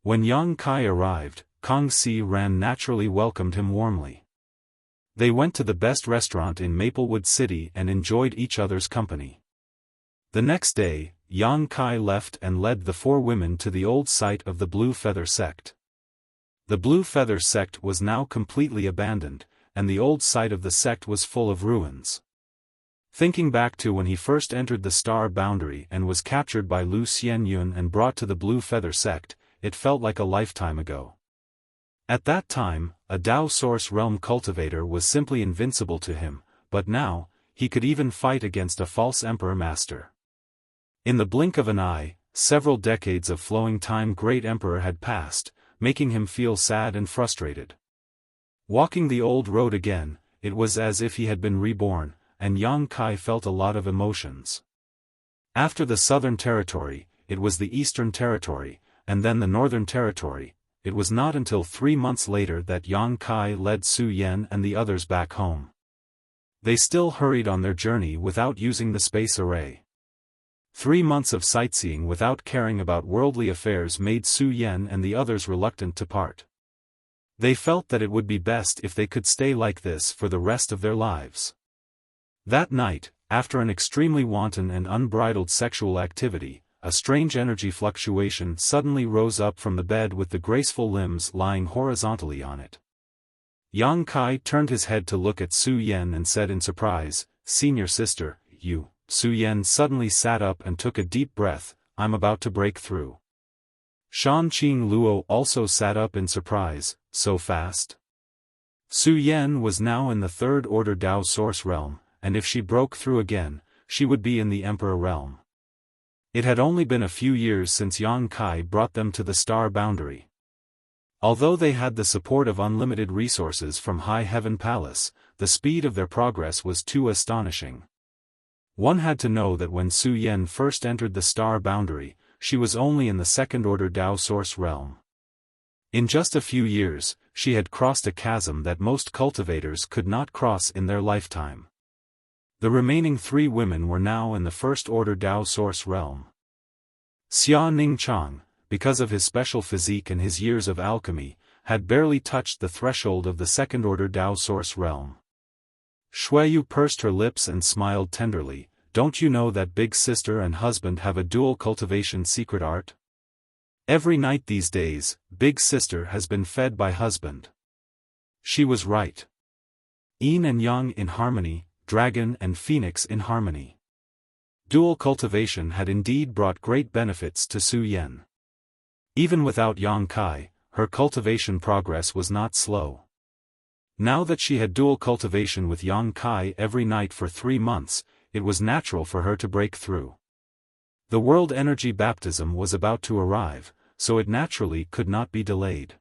When Yang Kai arrived, Kong Si Ran naturally welcomed him warmly. They went to the best restaurant in Maplewood City and enjoyed each other's company. The next day, Yang Kai left and led the 4 women to the old site of the Blue Feather Sect. The Blue Feather Sect was now completely abandoned, and the old site of the sect was full of ruins. Thinking back to when he first entered the Star Boundary and was captured by Lu Xianyun and brought to the Blue Feather Sect, it felt like a lifetime ago. At that time, a Dao Source Realm cultivator was simply invincible to him, but now, he could even fight against a false Emperor Master. In the blink of an eye, several decades of flowing time Great Emperor had passed, making him feel sad and frustrated. Walking the old road again, it was as if he had been reborn, and Yang Kai felt a lot of emotions. After the Southern Territory, it was the Eastern Territory, and then the Northern Territory. It was not until 3 months later that Yang Kai led Su Yan and the others back home. They still hurried on their journey without using the space array. 3 months of sightseeing without caring about worldly affairs made Su Yan and the others reluctant to part. They felt that it would be best if they could stay like this for the rest of their lives. That night, after an extremely wanton and unbridled sexual activity, a strange energy fluctuation suddenly rose up from the bed with the graceful limbs lying horizontally on it. Yang Kai turned his head to look at Su Yan and said in surprise, "Senior sister, you." Su Yan suddenly sat up and took a deep breath. "I'm about to break through." Shanqing Luo also sat up in surprise. "So fast?" Su Yan was now in the third order Dao source realm, and if she broke through again, she would be in the Emperor realm. It had only been a few years since Yang Kai brought them to the star boundary. Although they had the support of unlimited resources from High Heaven Palace, the speed of their progress was too astonishing. One had to know that when Su Yan first entered the star boundary, she was only in the second order Dao source realm. In just a few years, she had crossed a chasm that most cultivators could not cross in their lifetime. The remaining three women were now in the first-order Dao source realm. Xia Ningchang, because of his special physique and his years of alchemy, had barely touched the threshold of the second-order Dao source realm. Shuiyu pursed her lips and smiled tenderly. "Don't you know that big sister and husband have a dual cultivation secret art? Every night these days, big sister has been fed by husband." She was right. Yin and Yang in harmony, dragon and phoenix in harmony. Dual cultivation had indeed brought great benefits to Su Yan. Even without Yang Kai, her cultivation progress was not slow. Now that she had dual cultivation with Yang Kai every night for 3 months, it was natural for her to break through. The world energy baptism was about to arrive, so it naturally could not be delayed.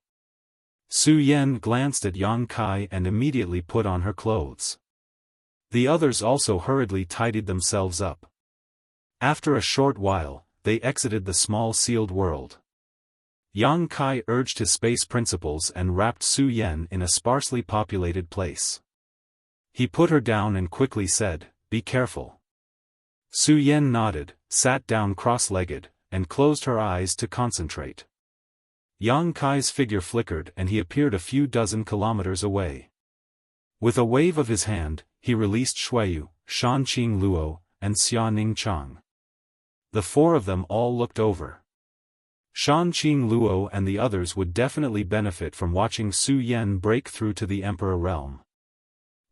Su Yan glanced at Yang Kai and immediately put on her clothes. The others also hurriedly tidied themselves up. After a short while, they exited the small sealed world. Yang Kai urged his space principles and wrapped Su Yan in a sparsely populated place. He put her down and quickly said, "Be careful." Su Yan nodded, sat down cross-legged, and closed her eyes to concentrate. Yang Kai's figure flickered and he appeared a few dozen kilometers away. With a wave of his hand, he released Shuiyu, Shanqing Luo, and Xia Ningchang. The four of them all looked over. Shanqing Luo and the others would definitely benefit from watching Su Yan break through to the Emperor realm.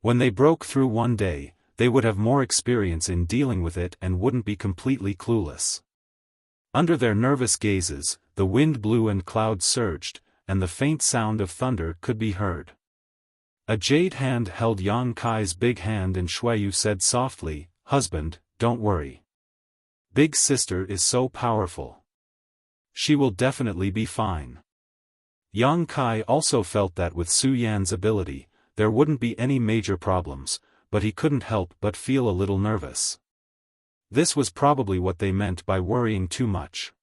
When they broke through one day, they would have more experience in dealing with it and wouldn't be completely clueless. Under their nervous gazes, the wind blew and clouds surged, and the faint sound of thunder could be heard. A jade hand held Yang Kai's big hand and Shuiyu said softly, "Husband, don't worry. Big sister is so powerful. She will definitely be fine." Yang Kai also felt that with Su Yan's ability, there wouldn't be any major problems, but he couldn't help but feel a little nervous. This was probably what they meant by worrying too much.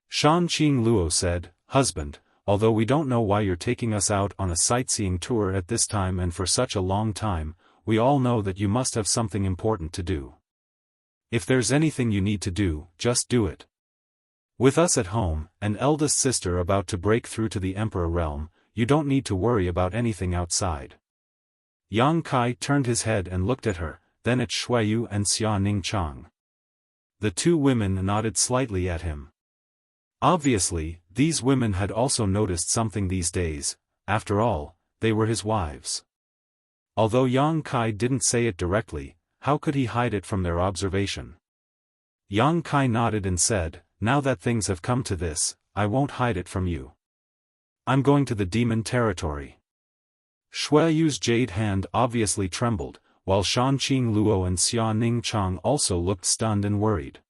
Shanqing Luo said, "Husband, although we don't know why you're taking us out on a sightseeing tour at this time and for such a long time, we all know that you must have something important to do. If there's anything you need to do, just do it. With us at home, an eldest sister about to break through to the Emperor realm, you don't need to worry about anything outside." Yang Kai turned his head and looked at her, then at Shuiyu and Xia Ningchang. The two women nodded slightly at him. Obviously, these women had also noticed something these days. After all, they were his wives. Although Yang Kai didn't say it directly, how could he hide it from their observation? Yang Kai nodded and said, "Now that things have come to this, I won't hide it from you. I'm going to the demon territory." Shuiyu's jade hand obviously trembled, while Shanqing Luo and Xia Ningchang also looked stunned and worried.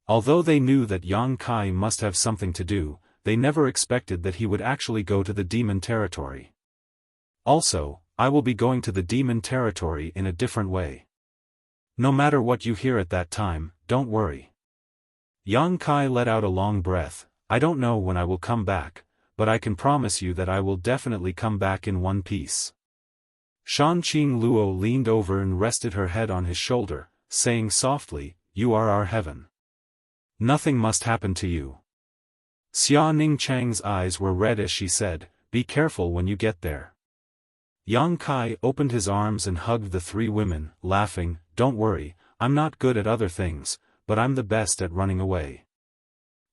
Although they knew that Yang Kai must have something to do, they never expected that he would actually go to the demon territory. "Also, I will be going to the demon territory in a different way. No matter what you hear at that time, don't worry." Yang Kai let out a long breath. "I don't know when I will come back, but I can promise you that I will definitely come back in one piece." Shanqing Luo leaned over and rested her head on his shoulder, saying softly, "You are our heaven. Nothing must happen to you." Xia Ningchang's eyes were red as she said, "Be careful when you get there." Yang Kai opened his arms and hugged the three women, laughing, "Don't worry, I'm not good at other things, but I'm the best at running away.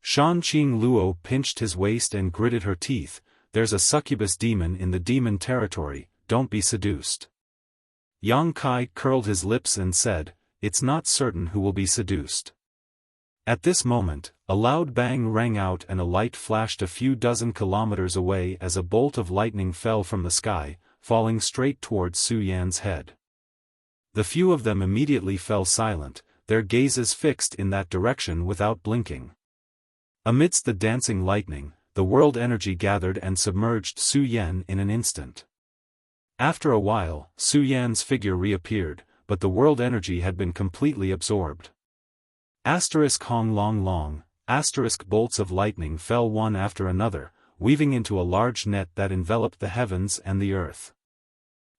Shanqing Luo pinched his waist and gritted her teeth. There's a succubus demon in the demon territory, don't be seduced. Yang Kai curled his lips and said, it's not certain who will be seduced. At this moment, a loud bang rang out and a light flashed a few dozen kilometers away as a bolt of lightning fell from the sky, falling straight towards Su Yan's head. The few of them immediately fell silent, their gazes fixed in that direction without blinking. Amidst the dancing lightning, the world energy gathered and submerged Su Yan in an instant. After a while, Su Yan's figure reappeared, but the world energy had been completely absorbed. Hong long long, bolts of lightning fell one after another, weaving into a large net that enveloped the heavens and the earth.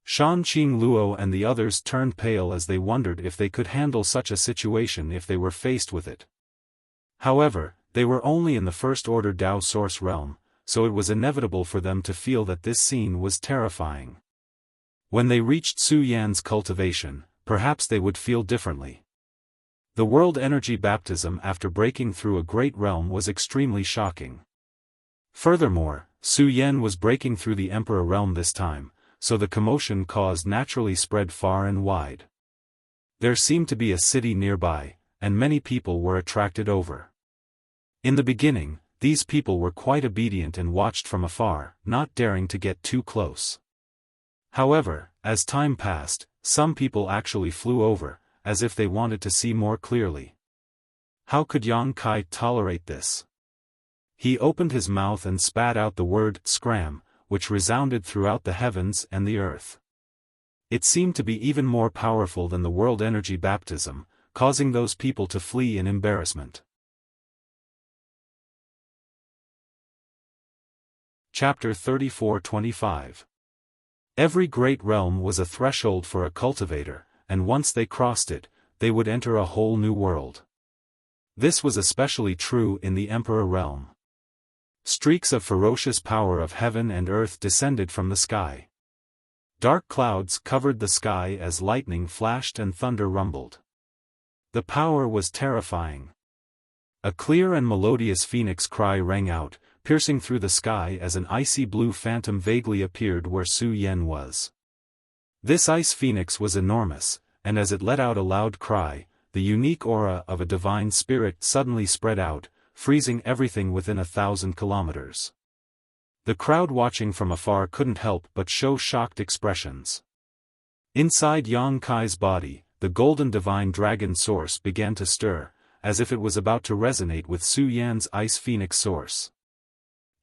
Shanqing Luo and the others turned pale as they wondered if they could handle such a situation if they were faced with it. However, they were only in the first-order Dao source realm, so it was inevitable for them to feel that this scene was terrifying. When they reached Su Yan's cultivation, perhaps they would feel differently. The world energy baptism after breaking through a great realm was extremely shocking. Furthermore, Su Yan was breaking through the Emperor realm this time, so the commotion caused naturally spread far and wide. There seemed to be a city nearby, and many people were attracted over. In the beginning, these people were quite obedient and watched from afar, not daring to get too close. However, as time passed, some people actually flew over, as if they wanted to see more clearly. How could Yang Kai tolerate this? He opened his mouth and spat out the word scram, which resounded throughout the heavens and the earth. It seemed to be even more powerful than the world energy baptism, causing those people to flee in embarrassment. Chapter 34-25. Every great realm was a threshold for a cultivator, and once they crossed it, they would enter a whole new world. This was especially true in the Emperor realm. Streaks of ferocious power of heaven and earth descended from the sky. Dark clouds covered the sky as lightning flashed and thunder rumbled. The power was terrifying. A clear and melodious phoenix cry rang out, piercing through the sky as an icy blue phantom vaguely appeared where Su Yan was. This ice phoenix was enormous, and as it let out a loud cry, the unique aura of a divine spirit suddenly spread out, freezing everything within 1,000 kilometers. The crowd watching from afar couldn't help but show shocked expressions. Inside Yang Kai's body, the golden divine dragon source began to stir, as if it was about to resonate with Su Yan's ice phoenix source.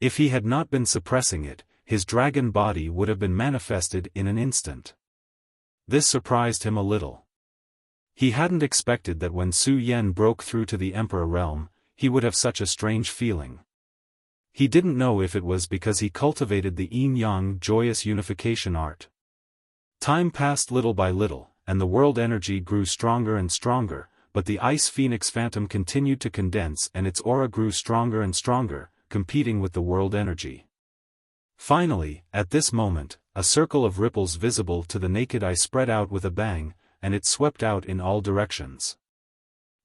If he had not been suppressing it, his dragon body would have been manifested in an instant. This surprised him a little. He hadn't expected that when Su Yan broke through to the Emperor realm, he would have such a strange feeling. He didn't know if it was because he cultivated the yin-yang joyous unification art. Time passed little by little, and the world energy grew stronger and stronger, but the ice phoenix phantom continued to condense and its aura grew stronger and stronger, competing with the world energy. Finally, at this moment, a circle of ripples visible to the naked eye spread out with a bang, and it swept out in all directions.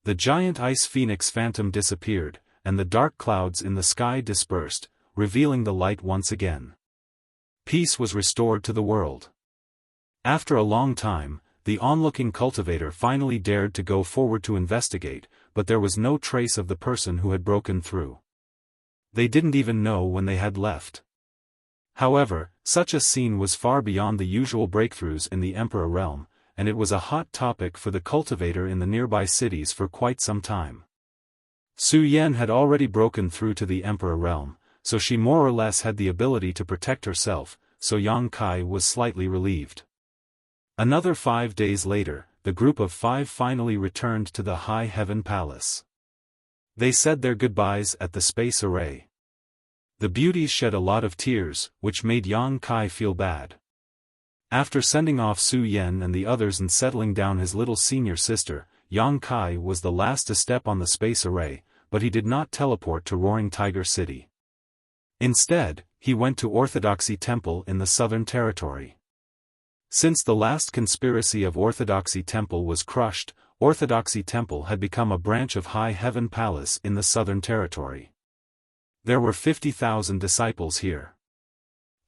The giant ice phoenix phantom disappeared, and the dark clouds in the sky dispersed, revealing the light once again. Peace was restored to the world. After a long time, the onlooking cultivator finally dared to go forward to investigate, but there was no trace of the person who had broken through. They didn't even know when they had left. However, such a scene was far beyond the usual breakthroughs in the Emperor realm, and it was a hot topic for the cultivator in the nearby cities for quite some time. Su Yan had already broken through to the Emperor realm, so she more or less had the ability to protect herself, so Yang Kai was slightly relieved. Another 5 days later, the group of 5 finally returned to the High Heaven Palace. They said their goodbyes at the space array. The beauties shed a lot of tears, which made Yang Kai feel bad. After sending off Su Yan and the others and settling down his little senior sister, Yang Kai was the last to step on the space array, but he did not teleport to Roaring Tiger City. Instead, he went to Orthodoxy Temple in the Southern Territory. Since the last conspiracy of Orthodoxy Temple was crushed, Orthodoxy Temple had become a branch of High Heaven Palace in the Southern Territory. There were 50,000 disciples here.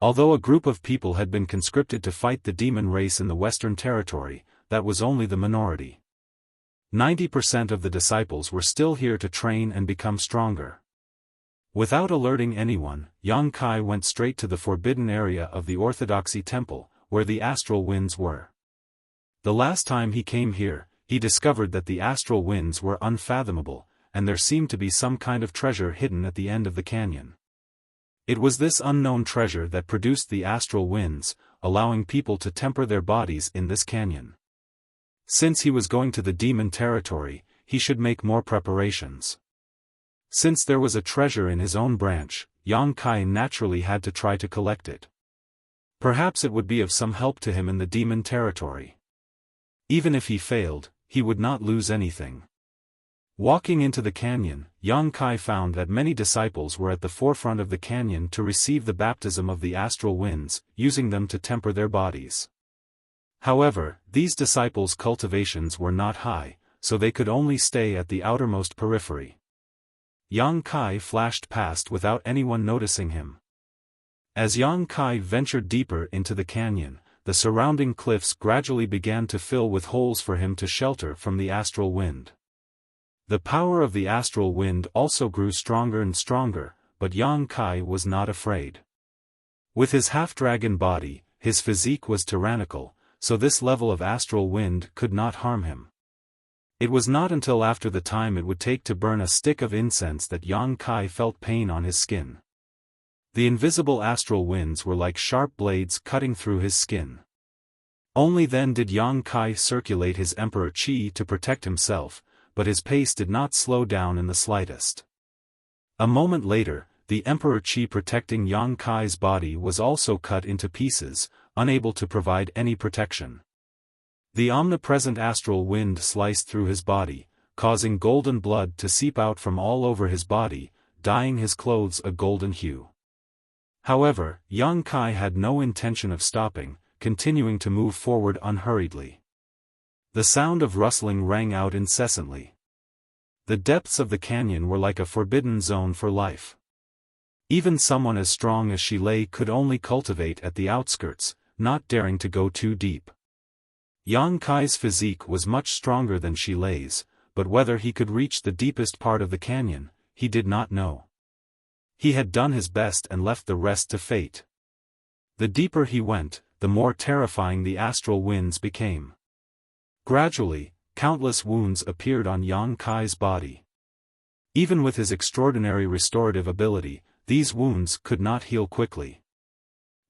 Although a group of people had been conscripted to fight the demon race in the Western Territory, that was only the minority. 90% of the disciples were still here to train and become stronger. Without alerting anyone, Yang Kai went straight to the forbidden area of the Orthodoxy Temple, where the astral winds were. The last time he came here, he discovered that the astral winds were unfathomable, and there seemed to be some kind of treasure hidden at the end of the canyon. It was this unknown treasure that produced the astral winds, allowing people to temper their bodies in this canyon. Since he was going to the demon territory, he should make more preparations. Since there was a treasure in his own branch, Yang Kai naturally had to try to collect it. Perhaps it would be of some help to him in the demon territory. Even if he failed, he would not lose anything. Walking into the canyon, Yang Kai found that many disciples were at the forefront of the canyon to receive the baptism of the astral winds, using them to temper their bodies. However, these disciples' cultivations were not high, so they could only stay at the outermost periphery. Yang Kai flashed past without anyone noticing him. As Yang Kai ventured deeper into the canyon, the surrounding cliffs gradually began to fill with holes for him to shelter from the astral wind. The power of the astral wind also grew stronger and stronger, but Yang Kai was not afraid. With his half-dragon body, his physique was tyrannical, so this level of astral wind could not harm him. It was not until after the time it would take to burn a stick of incense that Yang Kai felt pain on his skin. The invisible astral winds were like sharp blades cutting through his skin. Only then did Yang Kai circulate his emperor chi to protect himself, but his pace did not slow down in the slightest. A moment later, the emperor chi protecting Yang Kai's body was also cut into pieces, unable to provide any protection. The omnipresent astral wind sliced through his body, causing golden blood to seep out from all over his body, dyeing his clothes a golden hue. However, Yang Kai had no intention of stopping, continuing to move forward unhurriedly. The sound of rustling rang out incessantly. The depths of the canyon were like a forbidden zone for life. Even someone as strong as Shilei could only cultivate at the outskirts, not daring to go too deep. Yang Kai's physique was much stronger than Shilei's, but whether he could reach the deepest part of the canyon, he did not know. He had done his best and left the rest to fate. The deeper he went, the more terrifying the astral winds became. Gradually, countless wounds appeared on Yang Kai's body. Even with his extraordinary restorative ability, these wounds could not heal quickly.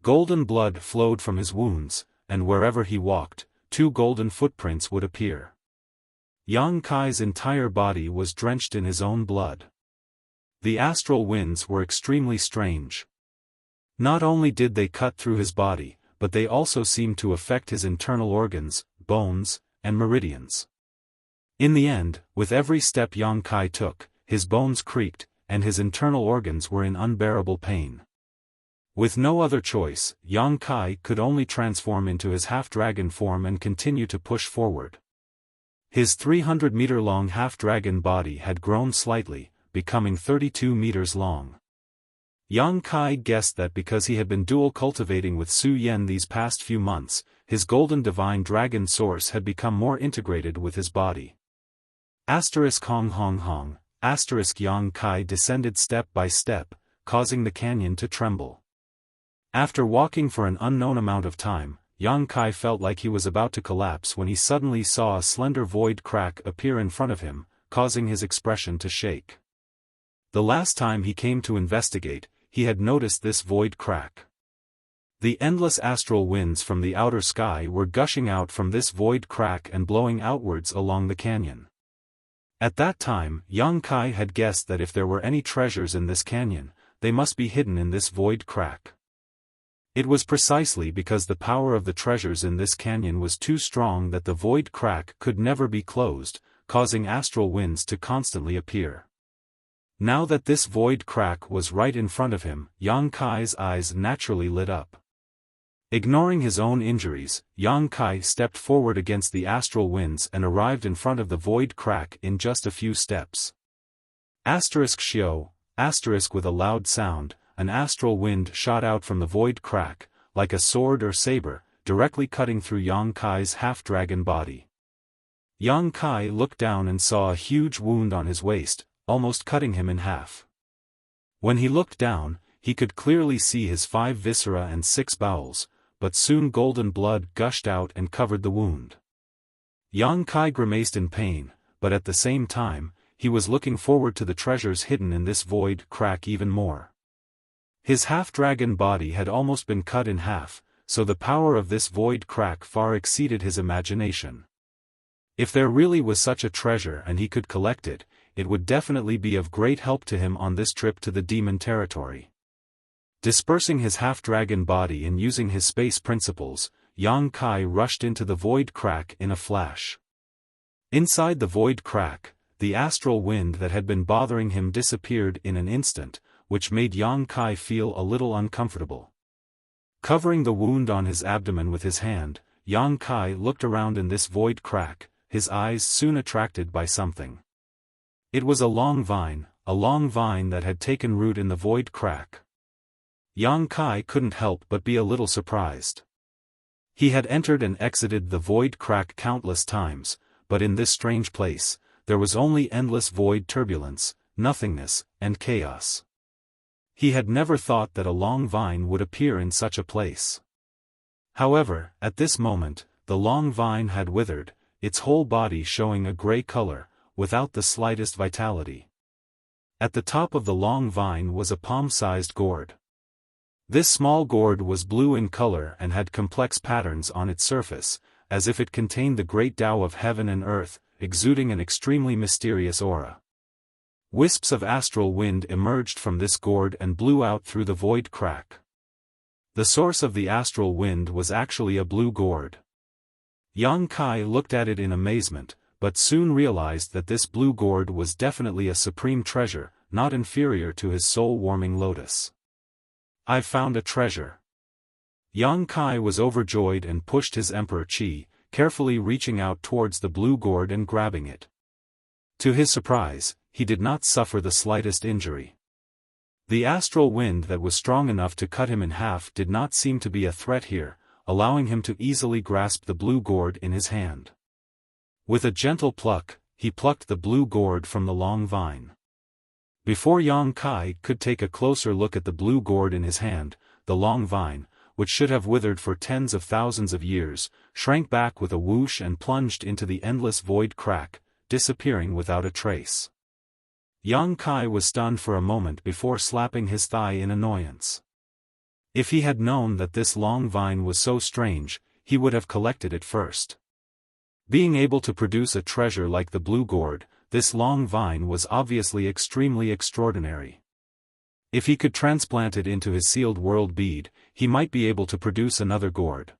Golden blood flowed from his wounds, and wherever he walked, 2 golden footprints would appear. Yang Kai's entire body was drenched in his own blood. The astral winds were extremely strange. Not only did they cut through his body, but they also seemed to affect his internal organs, bones, and meridians. In the end, with every step Yang Kai took, his bones creaked, and his internal organs were in unbearable pain. With no other choice, Yang Kai could only transform into his half-dragon form and continue to push forward. His 300-meter-long half-dragon body had grown slightly, becoming 32 meters long. Yang Kai guessed that because he had been dual cultivating with Su Yen these past few months, his golden divine dragon source had become more integrated with his body. Hong Hong Hong, Yang Kai descended step by step, causing the canyon to tremble. After walking for an unknown amount of time, Yang Kai felt like he was about to collapse when he suddenly saw a slender void crack appear in front of him, causing his expression to shake. The last time he came to investigate, he had noticed this void crack. The endless astral winds from the outer sky were gushing out from this void crack and blowing outwards along the canyon. At that time, Yang Kai had guessed that if there were any treasures in this canyon, they must be hidden in this void crack. It was precisely because the power of the treasures in this canyon was too strong that the void crack could never be closed, causing astral winds to constantly appear. Now that this void crack was right in front of him, Yang Kai's eyes naturally lit up. Ignoring his own injuries, Yang Kai stepped forward against the astral winds and arrived in front of the void crack in just a few steps. Xiao, with a loud sound, an astral wind shot out from the void crack, like a sword or saber, directly cutting through Yang Kai's half-dragon body. Yang Kai looked down and saw a huge wound on his waist, almost cutting him in half. When he looked down, he could clearly see his 5 viscera and 6 bowels, but soon golden blood gushed out and covered the wound. Yang Kai grimaced in pain, but at the same time, he was looking forward to the treasures hidden in this void crack even more. His half-dragon body had almost been cut in half, so the power of this void crack far exceeded his imagination. If there really was such a treasure and he could collect it, it would definitely be of great help to him on this trip to the demon territory. Dispersing his half-dragon body and using his space principles, Yang Kai rushed into the void crack in a flash. Inside the void crack, the astral wind that had been bothering him disappeared in an instant, which made Yang Kai feel a little uncomfortable. Covering the wound on his abdomen with his hand, Yang Kai looked around in this void crack, his eyes soon attracted by something. It was a long vine that had taken root in the void crack. Yang Kai couldn't help but be a little surprised. He had entered and exited the void crack countless times, but in this strange place, there was only endless void turbulence, nothingness, and chaos. He had never thought that a long vine would appear in such a place. However, at this moment, the long vine had withered, its whole body showing a gray color, without the slightest vitality. At the top of the long vine was a palm-sized gourd. This small gourd was blue in color and had complex patterns on its surface, as if it contained the great Tao of heaven and earth, exuding an extremely mysterious aura. Wisps of astral wind emerged from this gourd and blew out through the void crack. The source of the astral wind was actually a blue gourd. Yang Kai looked at it in amazement, but soon realized that this blue gourd was definitely a supreme treasure, not inferior to his soul-warming lotus. "I've found a treasure." Yang Kai was overjoyed and pushed his Emperor Qi, carefully reaching out towards the blue gourd and grabbing it. To his surprise, he did not suffer the slightest injury. The astral wind that was strong enough to cut him in half did not seem to be a threat here, allowing him to easily grasp the blue gourd in his hand. With a gentle pluck, he plucked the blue gourd from the long vine. Before Yang Kai could take a closer look at the blue gourd in his hand, the long vine, which should have withered for tens of thousands of years, shrank back with a whoosh and plunged into the endless void crack, disappearing without a trace. Yang Kai was stunned for a moment before slapping his thigh in annoyance. If he had known that this long vine was so strange, he would have collected it first. Being able to produce a treasure like the blue gourd, this long vine was obviously extremely extraordinary. If he could transplant it into his sealed world bead, he might be able to produce another gourd.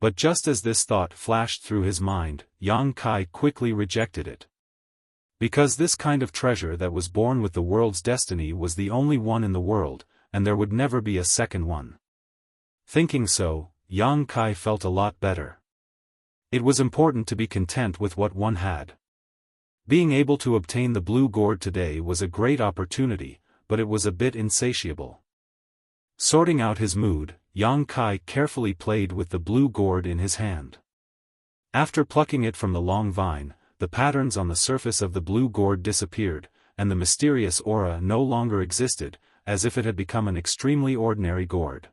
But just as this thought flashed through his mind, Yang Kai quickly rejected it. Because this kind of treasure that was born with the world's destiny was the only one in the world, and there would never be a second one. Thinking so, Yang Kai felt a lot better. It was important to be content with what one had. Being able to obtain the blue gourd today was a great opportunity, but it was a bit insatiable. Sorting out his mood, Yang Kai carefully played with the blue gourd in his hand. After plucking it from the long vine, the patterns on the surface of the blue gourd disappeared, and the mysterious aura no longer existed, as if it had become an extremely ordinary gourd.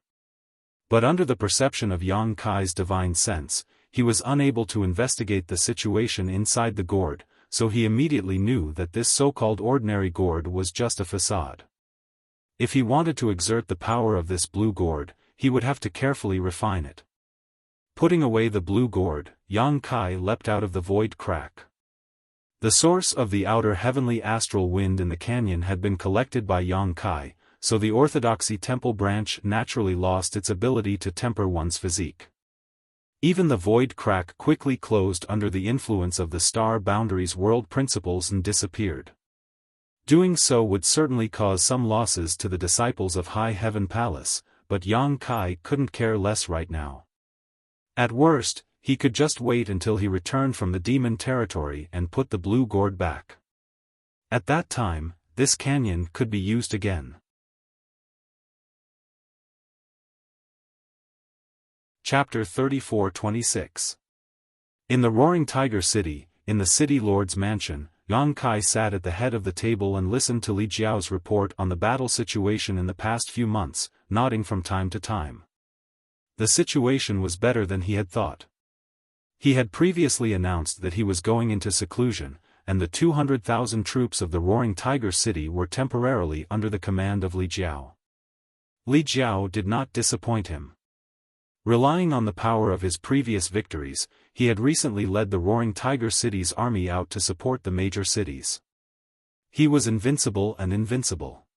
But under the perception of Yang Kai's divine sense, he was unable to investigate the situation inside the gourd, so he immediately knew that this so-called ordinary gourd was just a facade. If he wanted to exert the power of this blue gourd, he would have to carefully refine it. Putting away the blue gourd, Yang Kai leapt out of the void crack. The source of the outer heavenly astral wind in the canyon had been collected by Yang Kai, so the orthodoxy temple branch naturally lost its ability to temper one's physique. Even the void crack quickly closed under the influence of the star boundaries world principles and disappeared. Doing so would certainly cause some losses to the disciples of High Heaven Palace, but Yang Kai couldn't care less right now. At worst, he could just wait until he returned from the demon territory and put the blue gourd back. At that time, this canyon could be used again. Chapter 34-26. In the Roaring Tiger City, in the city lord's mansion, Yang Kai sat at the head of the table and listened to Li Jiao's report on the battle situation in the past few months, nodding from time to time. The situation was better than he had thought. He had previously announced that he was going into seclusion, and the 200,000 troops of the Roaring Tiger City were temporarily under the command of Li Jiao. Li Jiao did not disappoint him. Relying on the power of his previous victories, he had recently led the Roaring Tiger City's army out to support the major cities. He was invincible and invincible.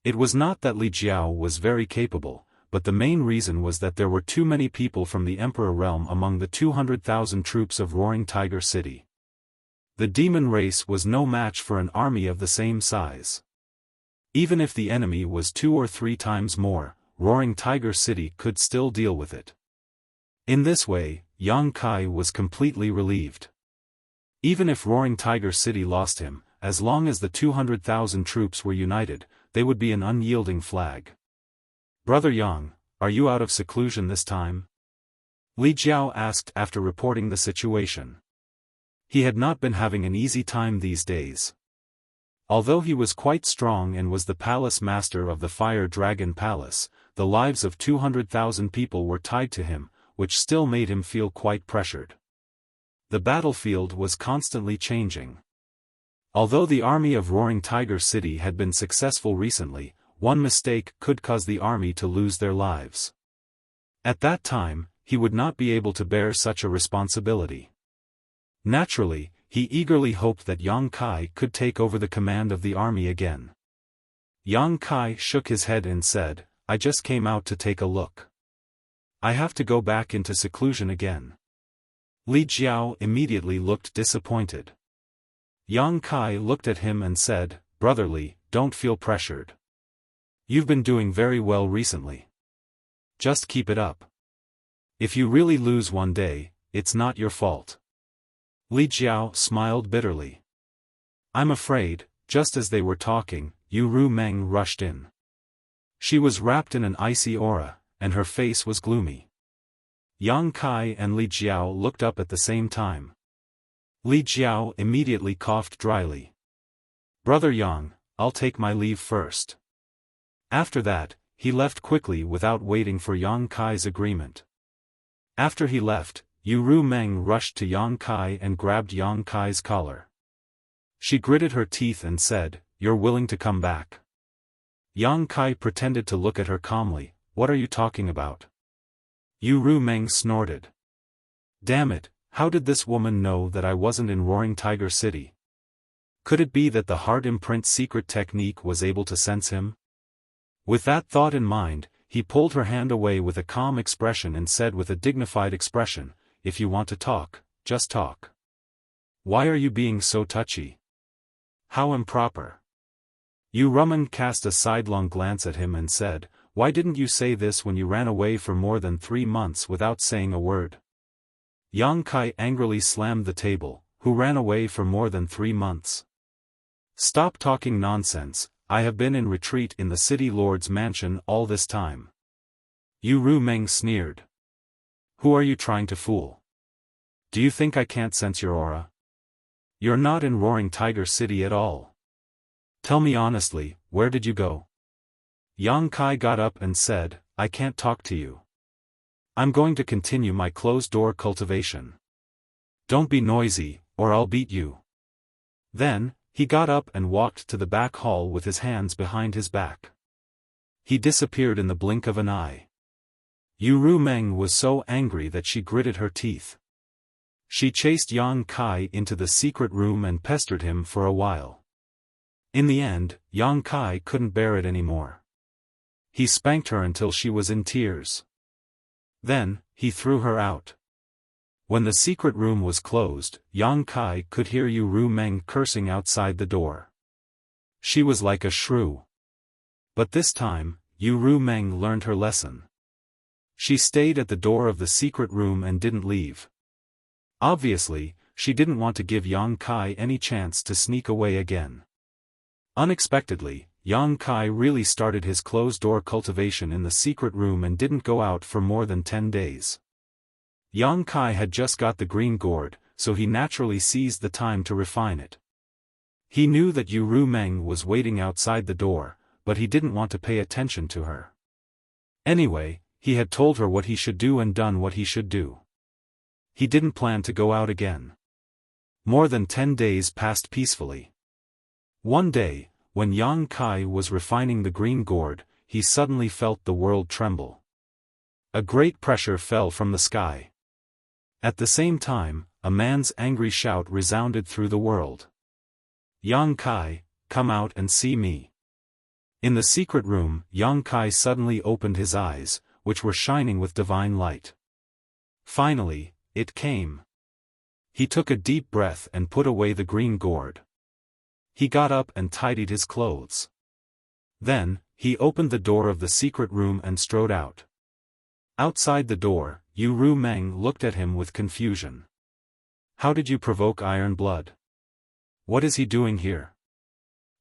It was not that Li Jiao was very capable, but the main reason was that there were too many people from the Emperor realm among the 200,000 troops of Roaring Tiger City. The demon race was no match for an army of the same size. Even if the enemy was 2 or 3 times more, Roaring Tiger City could still deal with it. In this way, Yang Kai was completely relieved. Even if Roaring Tiger City lost him, as long as the 200,000 troops were united, they would be an unyielding flag. "Brother Yang, are you out of seclusion this time?" Li Jiao asked after reporting the situation. He had not been having an easy time these days. Although he was quite strong and was the palace master of the Fire Dragon Palace, the lives of 200,000 people were tied to him, which still made him feel quite pressured. The battlefield was constantly changing. Although the army of Roaring Tiger City had been successful recently, one mistake could cause the army to lose their lives. At that time, he would not be able to bear such a responsibility. Naturally, he eagerly hoped that Yang Kai could take over the command of the army again. Yang Kai shook his head and said, "I just came out to take a look. I have to go back into seclusion again." Li Jiao immediately looked disappointed. Yang Kai looked at him and said, "Brother Li, don't feel pressured. You've been doing very well recently. Just keep it up. If you really lose one day, it's not your fault." Li Jiao smiled bitterly. "I'm afraid," just as they were talking, Yu Ru Meng rushed in. She was wrapped in an icy aura, and her face was gloomy. Yang Kai and Li Jiao looked up at the same time. Li Jiao immediately coughed dryly. "Brother Yang, I'll take my leave first." After that, he left quickly without waiting for Yang Kai's agreement. After he left, Yu Ru Meng rushed to Yang Kai and grabbed Yang Kai's collar. She gritted her teeth and said, "You're willing to come back?" Yang Kai pretended to look at her calmly. "What are you talking about?" Yu Ru Meng snorted. "Damn it, how did this woman know that I wasn't in Roaring Tiger City? Could it be that the heart imprint secret technique was able to sense him?" With that thought in mind, he pulled her hand away with a calm expression and said with a dignified expression, "If you want to talk, just talk. Why are you being so touchy? How improper." Yu Rummen cast a sidelong glance at him and said, "Why didn't you say this when you ran away for more than 3 months without saying a word?" Yang Kai angrily slammed the table. "Who ran away for more than 3 months? Stop talking nonsense. I have been in retreat in the city lord's mansion all this time." Yu Ru Meng sneered. "Who are you trying to fool? Do you think I can't sense your aura? You're not in Roaring Tiger City at all. Tell me honestly, where did you go?" Yang Kai got up and said, "I can't talk to you. I'm going to continue my closed-door cultivation. Don't be noisy, or I'll beat you." Then, he got up and walked to the back hall with his hands behind his back. He disappeared in the blink of an eye. Yu Ru Meng was so angry that she gritted her teeth. She chased Yang Kai into the secret room and pestered him for a while. In the end, Yang Kai couldn't bear it anymore. He spanked her until she was in tears. Then, he threw her out. When the secret room was closed, Yang Kai could hear Yu Ru Meng cursing outside the door. She was like a shrew. But this time, Yu Ru Meng learned her lesson. She stayed at the door of the secret room and didn't leave. Obviously, she didn't want to give Yang Kai any chance to sneak away again. Unexpectedly, Yang Kai really started his closed-door cultivation in the secret room and didn't go out for more than 10 days. Yang Kai had just got the green gourd, so he naturally seized the time to refine it. He knew that Yu Ru Meng was waiting outside the door, but he didn't want to pay attention to her. Anyway, he had told her what he should do and done what he should do. He didn't plan to go out again. More than 10 days passed peacefully. One day, when Yang Kai was refining the green gourd, he suddenly felt the world tremble. A great pressure fell from the sky. At the same time, a man's angry shout resounded through the world. Yang Kai, come out and see me. In the secret room, Yang Kai suddenly opened his eyes, which were shining with divine light. Finally, it came. He took a deep breath and put away the green gourd. He got up and tidied his clothes. Then, he opened the door of the secret room and strode out. Outside the door, Yu Ru Meng looked at him with confusion. How did you provoke Iron Blood? What is he doing here?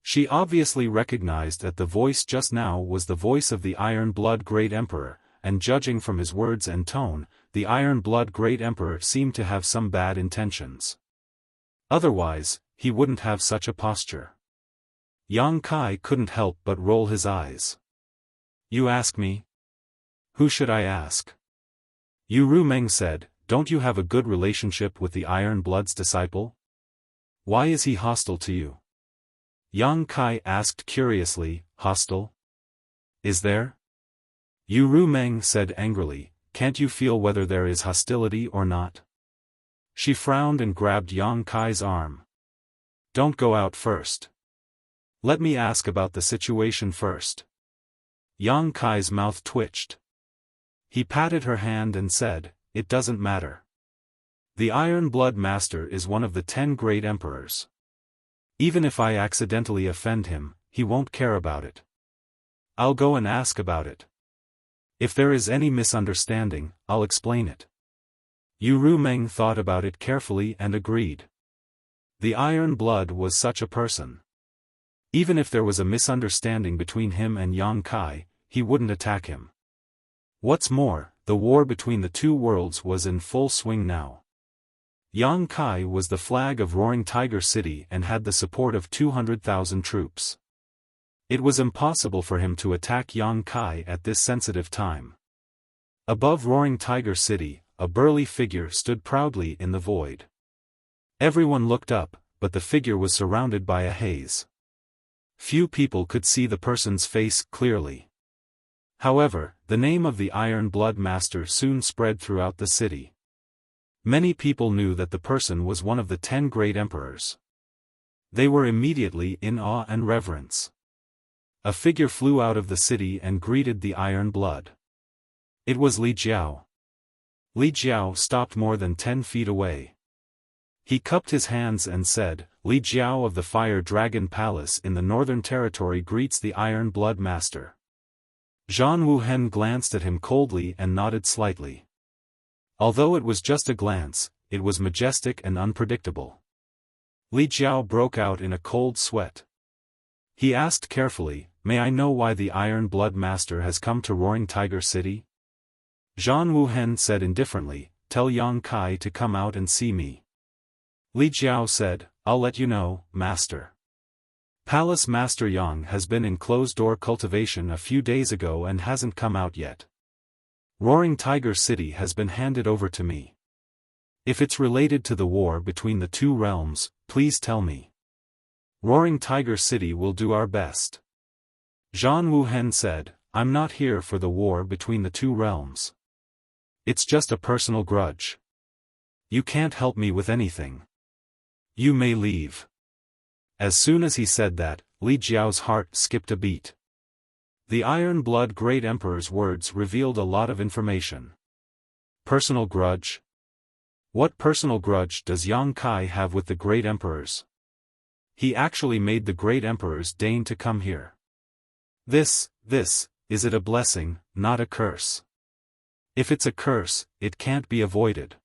She obviously recognized that the voice just now was the voice of the Iron Blood Great Emperor, and judging from his words and tone, the Iron Blood Great Emperor seemed to have some bad intentions. Otherwise, he wouldn't have such a posture. Yang Kai couldn't help but roll his eyes. You ask me? Who should I ask? Yu Ru Meng said, don't you have a good relationship with the Iron Blood's disciple? Why is he hostile to you? Yang Kai asked curiously, hostile? Is there? Yu Ru Meng said angrily, can't you feel whether there is hostility or not? She frowned and grabbed Yang Kai's arm. Don't go out first. Let me ask about the situation first. Yang Kai's mouth twitched. He patted her hand and said, it doesn't matter. The Iron Blood Master is one of the 10 great emperors. Even if I accidentally offend him, he won't care about it. I'll go and ask about it. If there is any misunderstanding, I'll explain it. Yu Ru Meng thought about it carefully and agreed. The Iron Blood was such a person. Even if there was a misunderstanding between him and Yang Kai, he wouldn't attack him. What's more, the war between the two worlds was in full swing now. Yang Kai was the flag of Roaring Tiger City and had the support of 200,000 troops. It was impossible for him to attack Yang Kai at this sensitive time. Above Roaring Tiger City, a burly figure stood proudly in the void. Everyone looked up, but the figure was surrounded by a haze. Few people could see the person's face clearly. However, the name of the Iron Blood Master soon spread throughout the city. Many people knew that the person was one of the 10 great emperors. They were immediately in awe and reverence. A figure flew out of the city and greeted the Iron Blood. It was Li Jiao. Li Jiao stopped more than 10 feet away. He cupped his hands and said, Li Jiao of the Fire Dragon Palace in the Northern Territory greets the Iron Blood Master. Zhang Wuhen glanced at him coldly and nodded slightly. Although it was just a glance, it was majestic and unpredictable. Li Jiao broke out in a cold sweat. He asked carefully, may I know why the Iron Blood Master has come to Roaring Tiger City? Zhang Wuhen said indifferently, tell Yang Kai to come out and see me. Li Jiao said, I'll let you know, Master. Palace Master Yang has been in closed-door cultivation a few days ago and hasn't come out yet. Roaring Tiger City has been handed over to me. If it's related to the war between the two realms, please tell me. Roaring Tiger City will do our best. Zhang Wuhen said, I'm not here for the war between the two realms. It's just a personal grudge. You can't help me with anything. You may leave. As soon as he said that, Li Jiao's heart skipped a beat. The Iron Blood Great Emperor's words revealed a lot of information. Personal grudge? What personal grudge does Yang Kai have with the Great Emperors? He actually made the Great Emperors deign to come here. This is it a blessing, not a curse? If it's a curse, it can't be avoided.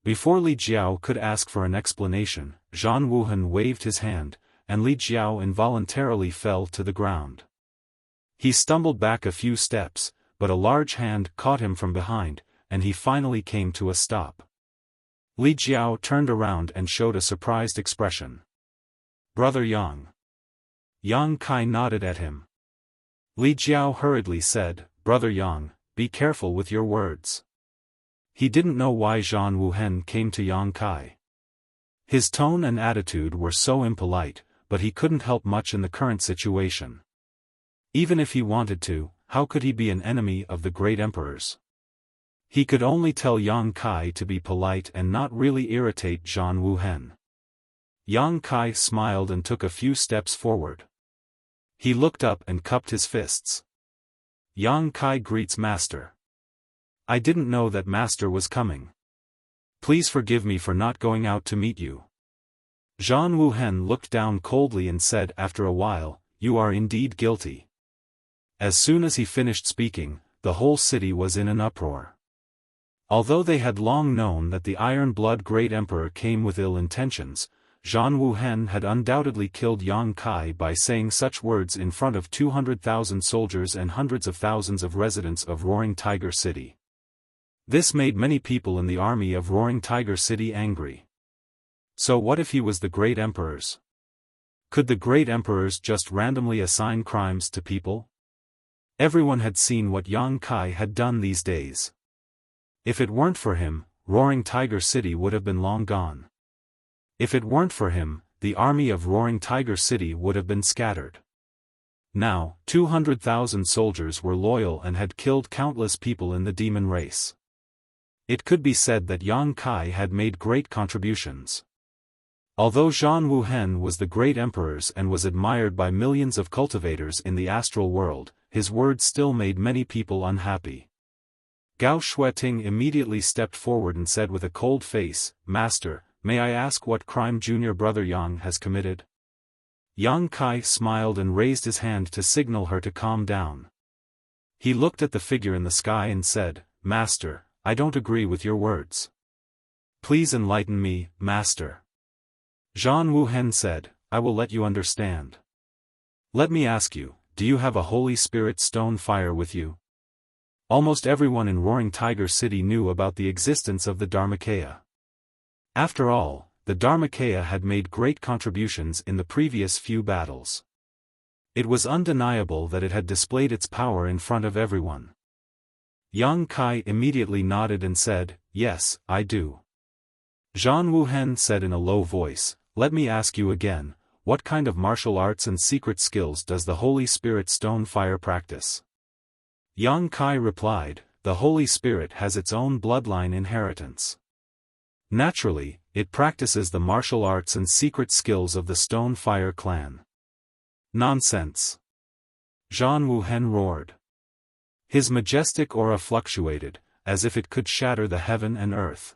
Before Li Jiao could ask for an explanation, Zhang Wuhan waved his hand, and Li Jiao involuntarily fell to the ground. He stumbled back a few steps, but a large hand caught him from behind, and he finally came to a stop. Li Jiao turned around and showed a surprised expression. "Brother Yang." Yang Kai nodded at him. Li Jiao hurriedly said, "Brother Yang, be careful with your words." He didn't know why Zhang Wuhen came to Yang Kai. His tone and attitude were so impolite, but he couldn't help much in the current situation. Even if he wanted to, how could he be an enemy of the great emperors? He could only tell Yang Kai to be polite and not really irritate Zhang Wuhen. Yang Kai smiled and took a few steps forward. He looked up and cupped his fists. "Yang Kai greets Master. I didn't know that Master was coming. Please forgive me for not going out to meet you." Zhang Wuhen looked down coldly and said after a while, "You are indeed guilty." As soon as he finished speaking, the whole city was in an uproar. Although they had long known that the Iron-Blood Great Emperor came with ill intentions, Zhang Wuhen had undoubtedly killed Yang Kai by saying such words in front of 200,000 soldiers and hundreds of thousands of residents of Roaring Tiger City. This made many people in the army of Roaring Tiger City angry. So what if he was the great emperors? Could the great emperors just randomly assign crimes to people? Everyone had seen what Yang Kai had done these days. If it weren't for him, Roaring Tiger City would have been long gone. If it weren't for him, the army of Roaring Tiger City would have been scattered. Now, 200,000 soldiers were loyal and had killed countless people in the demon race. It could be said that Yang Kai had made great contributions. Although Zhang Wuhen was the great emperor's and was admired by millions of cultivators in the astral world, his words still made many people unhappy. Gao Shueting immediately stepped forward and said with a cold face, "Master, may I ask what crime junior brother Yang has committed?" Yang Kai smiled and raised his hand to signal her to calm down. He looked at the figure in the sky and said, "Master, I don't agree with your words. Please enlighten me, Master." Zhang Wuhen said, "I will let you understand. Let me ask you, do you have a Holy Spirit stone fire with you?" Almost everyone in Roaring Tiger City knew about the existence of the Dharmakaya. After all, the Dharmakaya had made great contributions in the previous few battles. It was undeniable that it had displayed its power in front of everyone. Yang Kai immediately nodded and said, "Yes, I do." Zhang Wuhen said in a low voice, "Let me ask you again, what kind of martial arts and secret skills does the Holy Spirit stone fire practice?" Yang Kai replied, "The Holy Spirit has its own bloodline inheritance. Naturally, it practices the martial arts and secret skills of the Stone Fire clan." "Nonsense!" Zhang Wuhen roared. His majestic aura fluctuated, as if it could shatter the heaven and earth.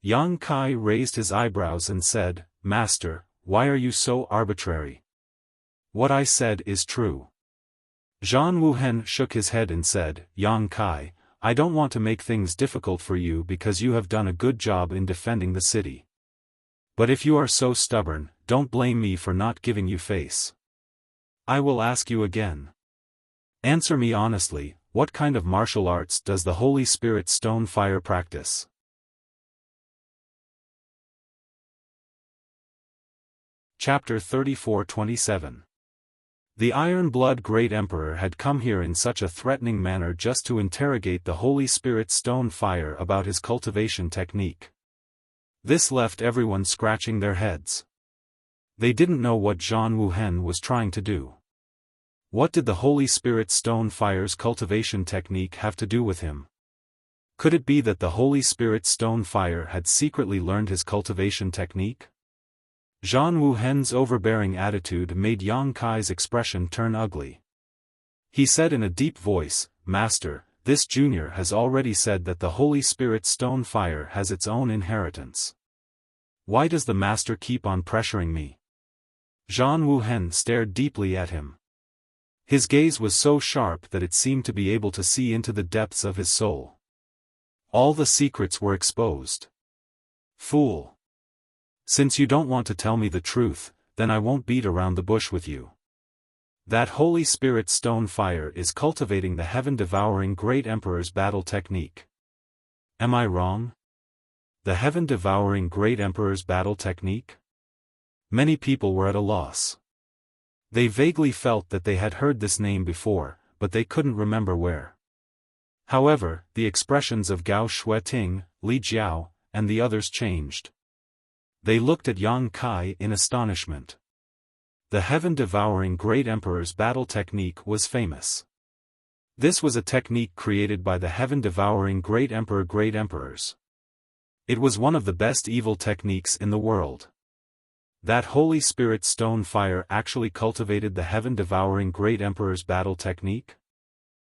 Yang Kai raised his eyebrows and said, "Master, why are you so arbitrary? What I said is true." Zhang Wuhen shook his head and said, "Yang Kai, I don't want to make things difficult for you because you have done a good job in defending the city. But if you are so stubborn, don't blame me for not giving you face. I will ask you again. Answer me honestly, what kind of martial arts does the Holy Spirit stone fire practice?" Chapter 34-27. The Iron-Blood Great Emperor had come here in such a threatening manner just to interrogate the Holy Spirit stone fire about his cultivation technique. This left everyone scratching their heads. They didn't know what Zhang Wuhen was trying to do. What did the Holy Spirit stone fire's cultivation technique have to do with him? Could it be that the Holy Spirit stone fire had secretly learned his cultivation technique? Zhang Wuhen's overbearing attitude made Yang Kai's expression turn ugly. He said in a deep voice, "Master, this junior has already said that the Holy Spirit stone fire has its own inheritance. Why does the master keep on pressuring me?" Zhang Wuhen stared deeply at him. His gaze was so sharp that it seemed to be able to see into the depths of his soul. All the secrets were exposed. Fool! Since you don't want to tell me the truth, then I won't beat around the bush with you. That Holy Spirit stone fire is cultivating the heaven-devouring Great Emperor's battle technique. Am I wrong? The heaven-devouring Great Emperor's battle technique? Many people were at a loss. They vaguely felt that they had heard this name before, but they couldn't remember where. However, the expressions of Gao Shueting, Li Jiao, and the others changed. They looked at Yang Kai in astonishment. The heaven-devouring Great Emperor's battle technique was famous. This was a technique created by the heaven-devouring Great Emperors. It was one of the best evil techniques in the world. That Holy Spirit stone fire actually cultivated the heaven-devouring Great Emperor's battle technique?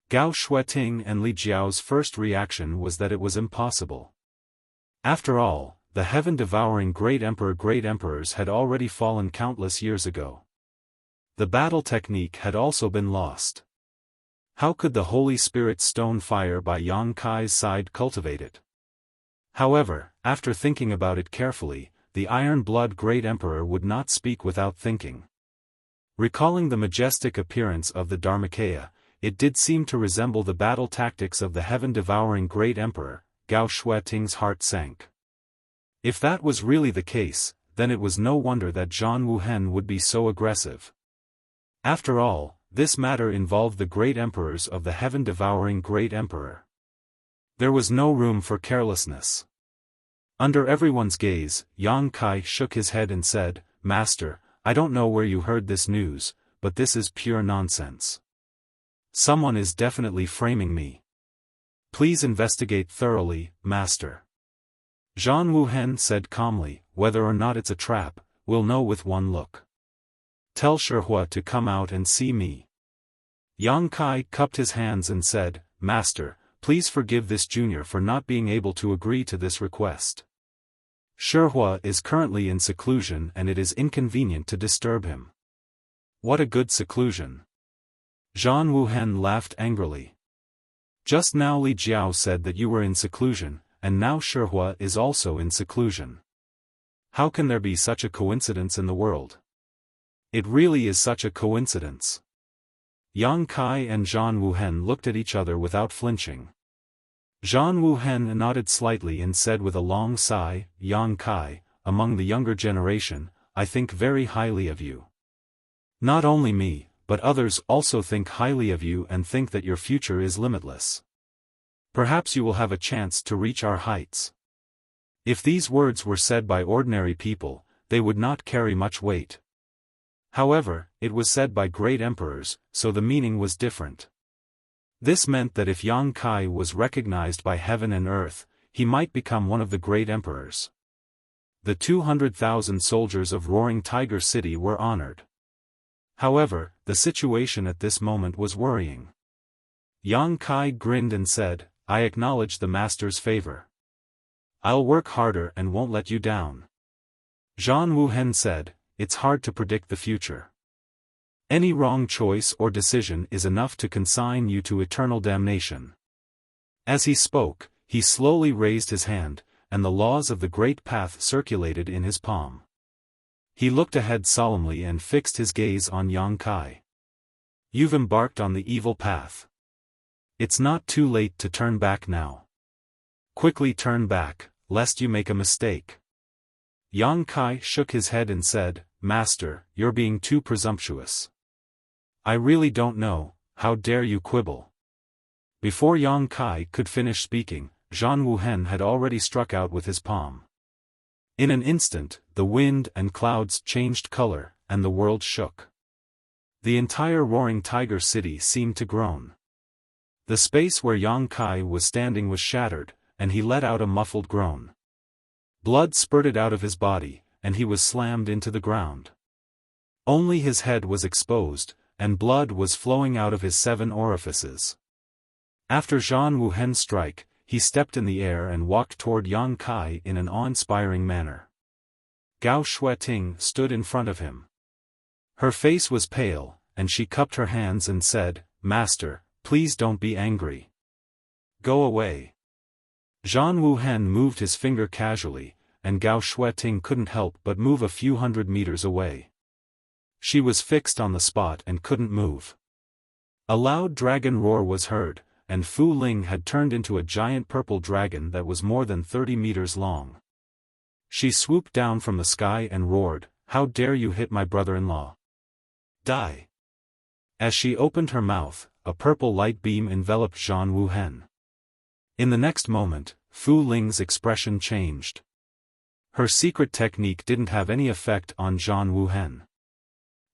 Gao Shueting and Li Jiao's first reaction was that it was impossible. After all, the heaven-devouring Great Emperors had already fallen countless years ago. The battle technique had also been lost. How could the Holy Spirit stone fire by Yang Kai's side cultivate it? However, after thinking about it carefully, the Iron-Blood Great Emperor would not speak without thinking. Recalling the majestic appearance of the Dharmakaya, it did seem to resemble the battle tactics of the heaven-devouring Great Emperor. Gao Shueting's heart sank. If that was really the case, then it was no wonder that Zhang Wuhen would be so aggressive. After all, this matter involved the great emperors of the heaven-devouring Great Emperor. There was no room for carelessness. Under everyone's gaze, Yang Kai shook his head and said, "Master, I don't know where you heard this news, but this is pure nonsense. Someone is definitely framing me. Please investigate thoroughly, Master." Zhang Wuhen said calmly, "Whether or not it's a trap, we'll know with one look. Tell Shihua to come out and see me." Yang Kai cupped his hands and said, "Master, please forgive this junior for not being able to agree to this request. Shihua is currently in seclusion and it is inconvenient to disturb him." "What a good seclusion." Zhang Wuhen laughed angrily. "Just now Li Jiao said that you were in seclusion, and now Shihua is also in seclusion. How can there be such a coincidence in the world? It really is such a coincidence." Yang Kai and Zhang Wuhen looked at each other without flinching. Zhang Wuhen nodded slightly and said with a long sigh, "Yang Kai, among the younger generation, I think very highly of you. Not only me, but others also think highly of you and think that your future is limitless. Perhaps you will have a chance to reach our heights." If these words were said by ordinary people, they would not carry much weight. However, it was said by great emperors, so the meaning was different. This meant that if Yang Kai was recognized by heaven and earth, he might become one of the great emperors. The 200,000 soldiers of Roaring Tiger City were honored. However, the situation at this moment was worrying. Yang Kai grinned and said, "I acknowledge the master's favor. I'll work harder and won't let you down." Zhang Wuhen said, "It's hard to predict the future. Any wrong choice or decision is enough to consign you to eternal damnation." As he spoke, he slowly raised his hand, and the laws of the Great Path circulated in his palm. He looked ahead solemnly and fixed his gaze on Yang Kai. "You've embarked on the evil path. It's not too late to turn back now. Quickly turn back, lest you make a mistake." Yang Kai shook his head and said, "Master, you're being too presumptuous. I really don't know, how dare you quibble." Before Yang Kai could finish speaking, Zhang Wuhen had already struck out with his palm. In an instant, the wind and clouds changed color, and the world shook. The entire Roaring Tiger City seemed to groan. The space where Yang Kai was standing was shattered, and he let out a muffled groan. Blood spurted out of his body, and he was slammed into the ground. Only his head was exposed, and blood was flowing out of his 7 orifices. After Zhang Wuhen's strike, he stepped in the air and walked toward Yang Kai in an awe-inspiring manner. Gao Shueting stood in front of him. Her face was pale, and she cupped her hands and said, "Master, please don't be angry. Go away." Zhan Wuhen moved his finger casually, and Gao Shueting couldn't help but move a few hundred meters away. She was fixed on the spot and couldn't move. A loud dragon roar was heard, and Fu Ling had turned into a giant purple dragon that was more than 30 meters long. She swooped down from the sky and roared, "How dare you hit my brother-in-law? Die!" As she opened her mouth, a purple light beam enveloped Zhan Wuhen. In the next moment, Fu Ling's expression changed. Her secret technique didn't have any effect on Zhan Wuhen.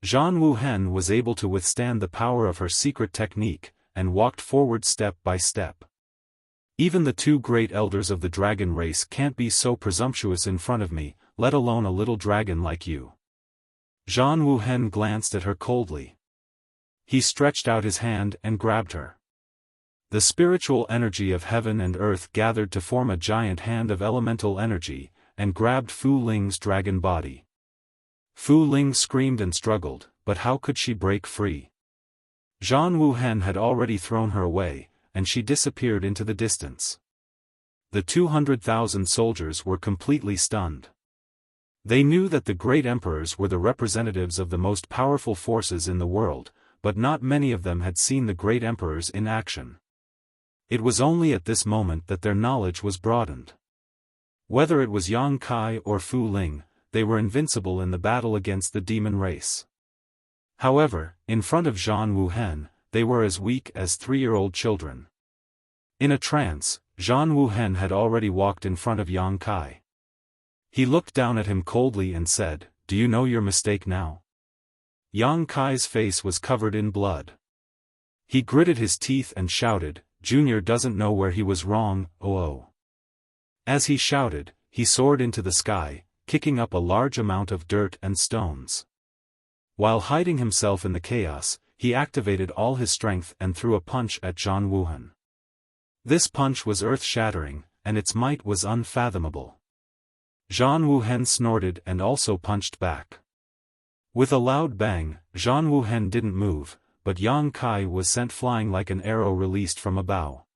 Zhan Wuhen was able to withstand the power of her secret technique, and walked forward step by step. Even the two great elders of the dragon race can't be so presumptuous in front of me, let alone a little dragon like you. Zhan Wuhen glanced at her coldly. He stretched out his hand and grabbed her. The spiritual energy of heaven and earth gathered to form a giant hand of elemental energy, and grabbed Fu Ling's dragon body. Fu Ling screamed and struggled, but how could she break free? Zhan Wuhen had already thrown her away, and she disappeared into the distance. The 200,000 soldiers were completely stunned. They knew that the great emperors were the representatives of the most powerful forces in the world, but not many of them had seen the great emperors in action. It was only at this moment that their knowledge was broadened. Whether it was Yang Kai or Fu Ling, they were invincible in the battle against the demon race. However, in front of Zhan Wuhen, they were as weak as 3-year-old children. In a trance, Zhan Wuhen had already walked in front of Yang Kai. He looked down at him coldly and said, "Do you know your mistake now?" Yang Kai's face was covered in blood. He gritted his teeth and shouted, "Junior doesn't know where he was wrong, oh." As he shouted, he soared into the sky, kicking up a large amount of dirt and stones. While hiding himself in the chaos, he activated all his strength and threw a punch at Zhan Wuhen. This punch was earth-shattering, and its might was unfathomable. Zhan Wuhen snorted and also punched back. With a loud bang, Zhan Wuhen didn't move, but Yang Kai was sent flying like an arrow released from a bow.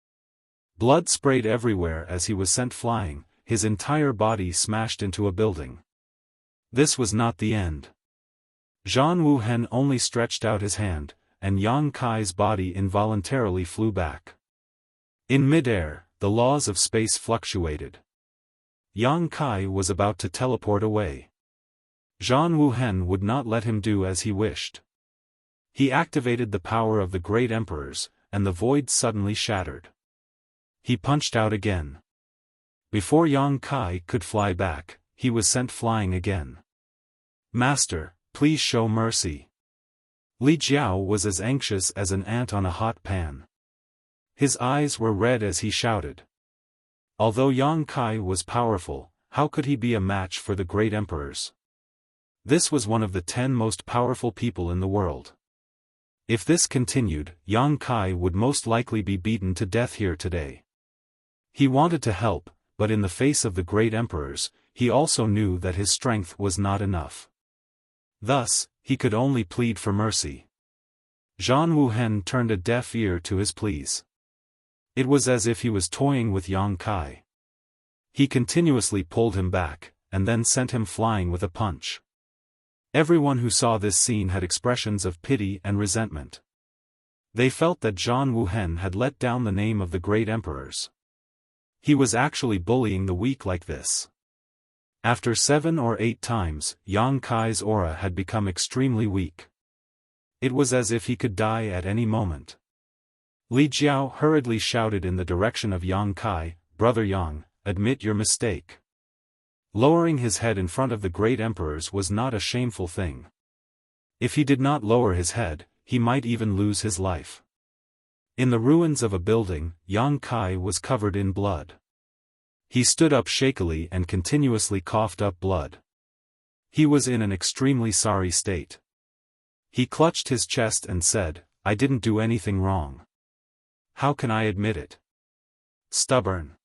Blood sprayed everywhere as he was sent flying, his entire body smashed into a building. This was not the end. Zhan Wuhen only stretched out his hand, and Yang Kai's body involuntarily flew back. In midair, the laws of space fluctuated. Yang Kai was about to teleport away. Zhan Wuhen would not let him do as he wished. He activated the power of the great emperors, and the void suddenly shattered. He punched out again. Before Yang Kai could fly back, he was sent flying again. "Master, please show mercy." Li Jiao was as anxious as an ant on a hot pan. His eyes were red as he shouted. Although Yang Kai was powerful, how could he be a match for the great emperors? This was one of the 10 most powerful people in the world. If this continued, Yang Kai would most likely be beaten to death here today. He wanted to help, but in the face of the great emperors, he also knew that his strength was not enough. Thus, he could only plead for mercy. Zhan Wuhen turned a deaf ear to his pleas. It was as if he was toying with Yang Kai. He continuously pulled him back, and then sent him flying with a punch. Everyone who saw this scene had expressions of pity and resentment. They felt that Zhan Wuhen had let down the name of the great emperors. He was actually bullying the weak like this. After 7 or 8 times, Yang Kai's aura had become extremely weak. It was as if he could die at any moment. Li Jiao hurriedly shouted in the direction of Yang Kai, "Brother Yang, admit your mistake." Lowering his head in front of the great emperors was not a shameful thing. If he did not lower his head, he might even lose his life. In the ruins of a building, Yang Kai was covered in blood. He stood up shakily and continuously coughed up blood. He was in an extremely sorry state. He clutched his chest and said, "I didn't do anything wrong. How can I admit it? Stubborn."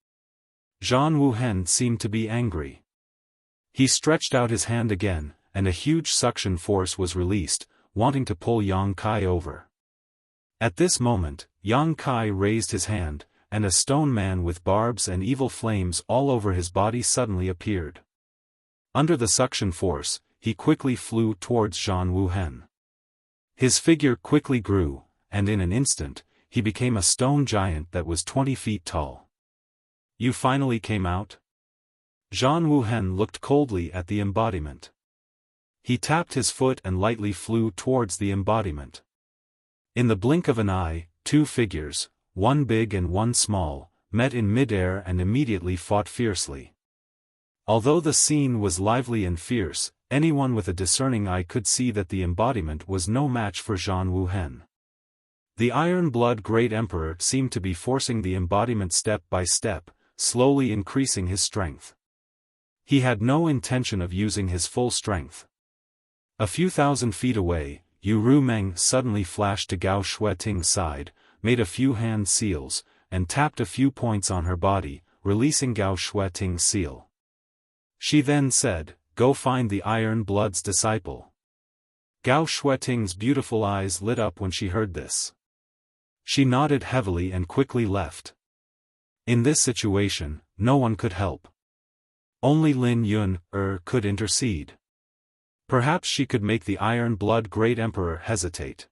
Zhan Wuhen seemed to be angry. He stretched out his hand again, and a huge suction force was released, wanting to pull Yang Kai over. At this moment, Yang Kai raised his hand, and a stone man with barbs and evil flames all over his body suddenly appeared. Under the suction force, he quickly flew towards Zhan Wuhen. His figure quickly grew, and in an instant, he became a stone giant that was 20 feet tall. "You finally came out?" Zhan Wuhen looked coldly at the embodiment. He tapped his foot and lightly flew towards the embodiment. In the blink of an eye, two figures, one big and one small, met in midair and immediately fought fiercely. Although the scene was lively and fierce, anyone with a discerning eye could see that the embodiment was no match for Zhan Wuhen. The Iron-Blood Great Emperor seemed to be forcing the embodiment step by step, slowly increasing his strength. He had no intention of using his full strength. A few thousand feet away, Yu Rumeng suddenly flashed to Gao Shueting's side, made a few hand seals, and tapped a few points on her body, releasing Gao Shueting's seal. She then said, "Go find the Iron Blood's disciple." Gao Shueting's beautiful eyes lit up when she heard this. She nodded heavily and quickly left. In this situation, no one could help. Only Lin Yun could intercede. Perhaps she could make the Iron Blood Great Emperor hesitate.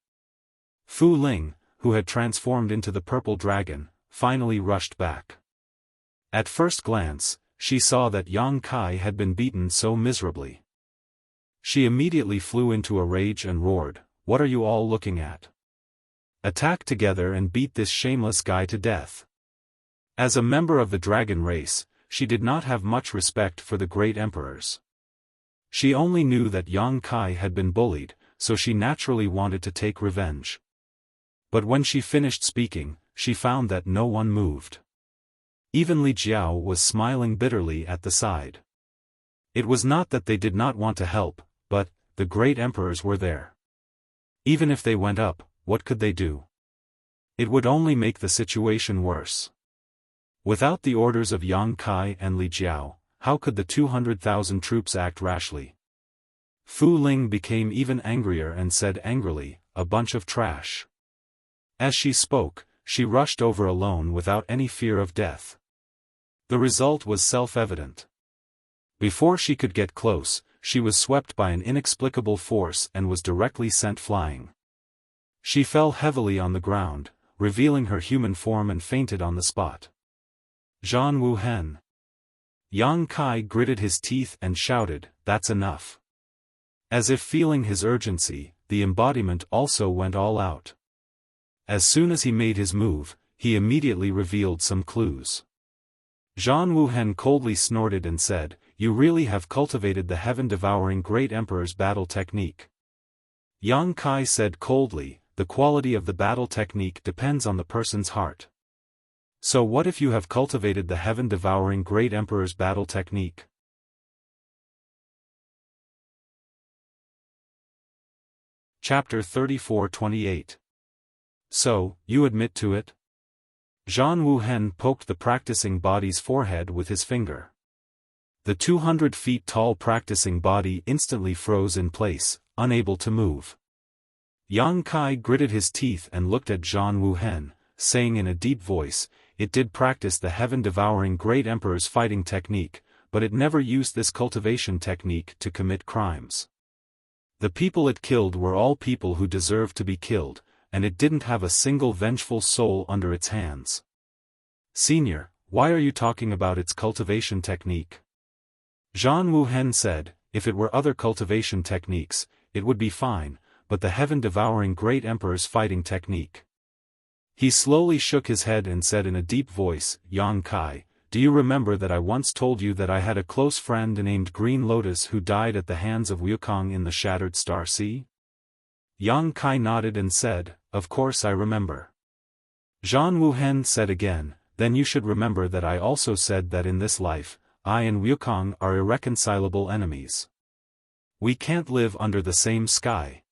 Fu Ling, who had transformed into the purple dragon, finally rushed back. At first glance, she saw that Yang Kai had been beaten so miserably. She immediately flew into a rage and roared, "What are you all looking at? Attack together and beat this shameless guy to death." As a member of the dragon race, she did not have much respect for the great emperors. She only knew that Yang Kai had been bullied, so she naturally wanted to take revenge. But when she finished speaking, she found that no one moved. Even Li Jiao was smiling bitterly at the side. It was not that they did not want to help, but the great emperors were there. Even if they went up, what could they do? It would only make the situation worse. Without the orders of Yang Kai and Li Jiao, how could the 200,000 troops act rashly? Fu Ling became even angrier and said angrily, "A bunch of trash." As she spoke, she rushed over alone without any fear of death. The result was self-evident. Before she could get close, she was swept by an inexplicable force and was directly sent flying. She fell heavily on the ground, revealing her human form, and fainted on the spot. Zhan Wuhen. Yang Kai gritted his teeth and shouted, "That's enough." As if feeling his urgency, the embodiment also went all out. As soon as he made his move, he immediately revealed some clues. Zhan Wuhen coldly snorted and said, "You really have cultivated the heaven-devouring Great Emperor's battle technique." Yang Kai said coldly, "The quality of the battle technique depends on the person's heart." So what if you have cultivated the heaven-devouring Great Emperor's battle technique? Chapter 34-28. So, you admit to it? Zhan Wuhen poked the practicing body's forehead with his finger. The 200 feet tall practicing body instantly froze in place, unable to move. Yang Kai gritted his teeth and looked at Zhan Wuhen, saying in a deep voice, "It did practice the heaven-devouring Great Emperor's fighting technique, but it never used this cultivation technique to commit crimes. The people it killed were all people who deserved to be killed, and it didn't have a single vengeful soul under its hands." "Senior, why are you talking about its cultivation technique?" Zhan Wuhen said, "If it were other cultivation techniques, it would be fine, but the heaven-devouring Great Emperor's fighting technique." He slowly shook his head and said in a deep voice, "Yang Kai, do you remember that I once told you that I had a close friend named Green Lotus who died at the hands of Wukong in the Shattered Star Sea?" Yang Kai nodded and said, "Of course I remember." Zhan Wuhen said again, "Then you should remember that I also said that in this life, I and Wukong are irreconcilable enemies. We can't live under the same sky."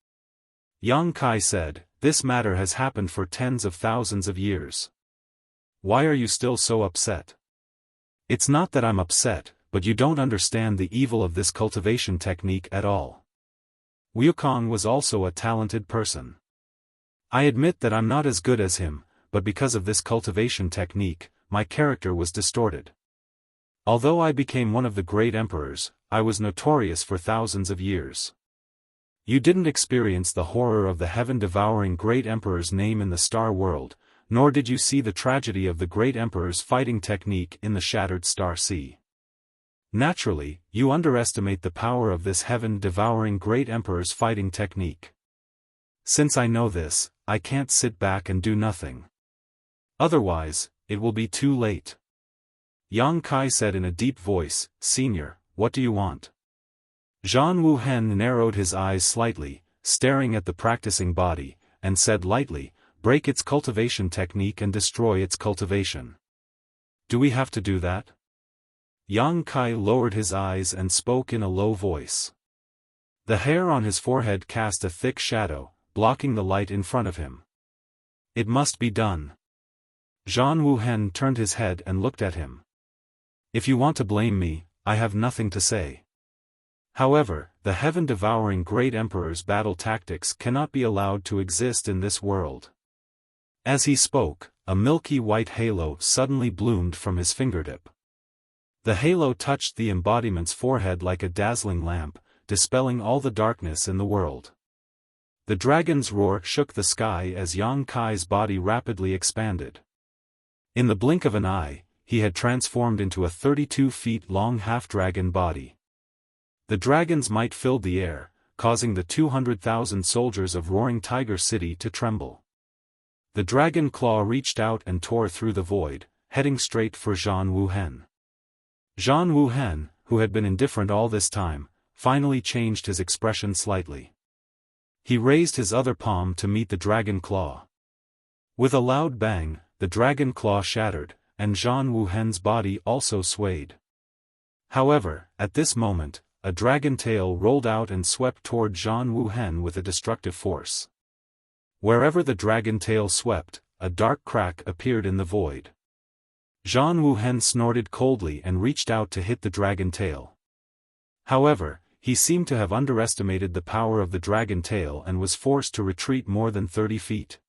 Yang Kai said, "This matter has happened for tens of thousands of years. Why are you still so upset?" "It's not that I'm upset, but you don't understand the evil of this cultivation technique at all. Wukong was also a talented person. I admit that I'm not as good as him, but because of this cultivation technique, my character was distorted. Although I became one of the great emperors, I was notorious for thousands of years. You didn't experience the horror of the heaven-devouring great emperor's name in the star world, nor did you see the tragedy of the great emperor's fighting technique in the shattered star sea. Naturally, you underestimate the power of this heaven-devouring great emperor's fighting technique. Since I know this, I can't sit back and do nothing. Otherwise, it will be too late. Yang Kai said in a deep voice, "Senior, what do you want?" Zhang Wuhen narrowed his eyes slightly, staring at the practicing body, and said lightly, "Break its cultivation technique and destroy its cultivation." "Do we have to do that?" Yang Kai lowered his eyes and spoke in a low voice. The hair on his forehead cast a thick shadow, blocking the light in front of him. "It must be done." Zhang Wuhen turned his head and looked at him. "If you want to blame me, I have nothing to say. However, the heaven-devouring great emperor's battle tactics cannot be allowed to exist in this world." As he spoke, a milky white halo suddenly bloomed from his fingertip. The halo touched the embodiment's forehead like a dazzling lamp, dispelling all the darkness in the world. The dragon's roar shook the sky as Yang Kai's body rapidly expanded. In the blink of an eye, he had transformed into a 32 feet long half-dragon body. The dragon's might filled the air, causing the 200,000 soldiers of Roaring Tiger City to tremble. The dragon claw reached out and tore through the void, heading straight for Zhang Wuhen. Zhang Wuhen, who had been indifferent all this time, finally changed his expression slightly. He raised his other palm to meet the dragon claw. With a loud bang, the dragon claw shattered, and Zhang Wuhen's body also swayed. However, at this moment, a dragon tail rolled out and swept toward Zhang Wuhen with a destructive force. Wherever the dragon tail swept, a dark crack appeared in the void. Zhang Wuhen snorted coldly and reached out to hit the dragon tail. However, he seemed to have underestimated the power of the dragon tail and was forced to retreat more than 30 feet.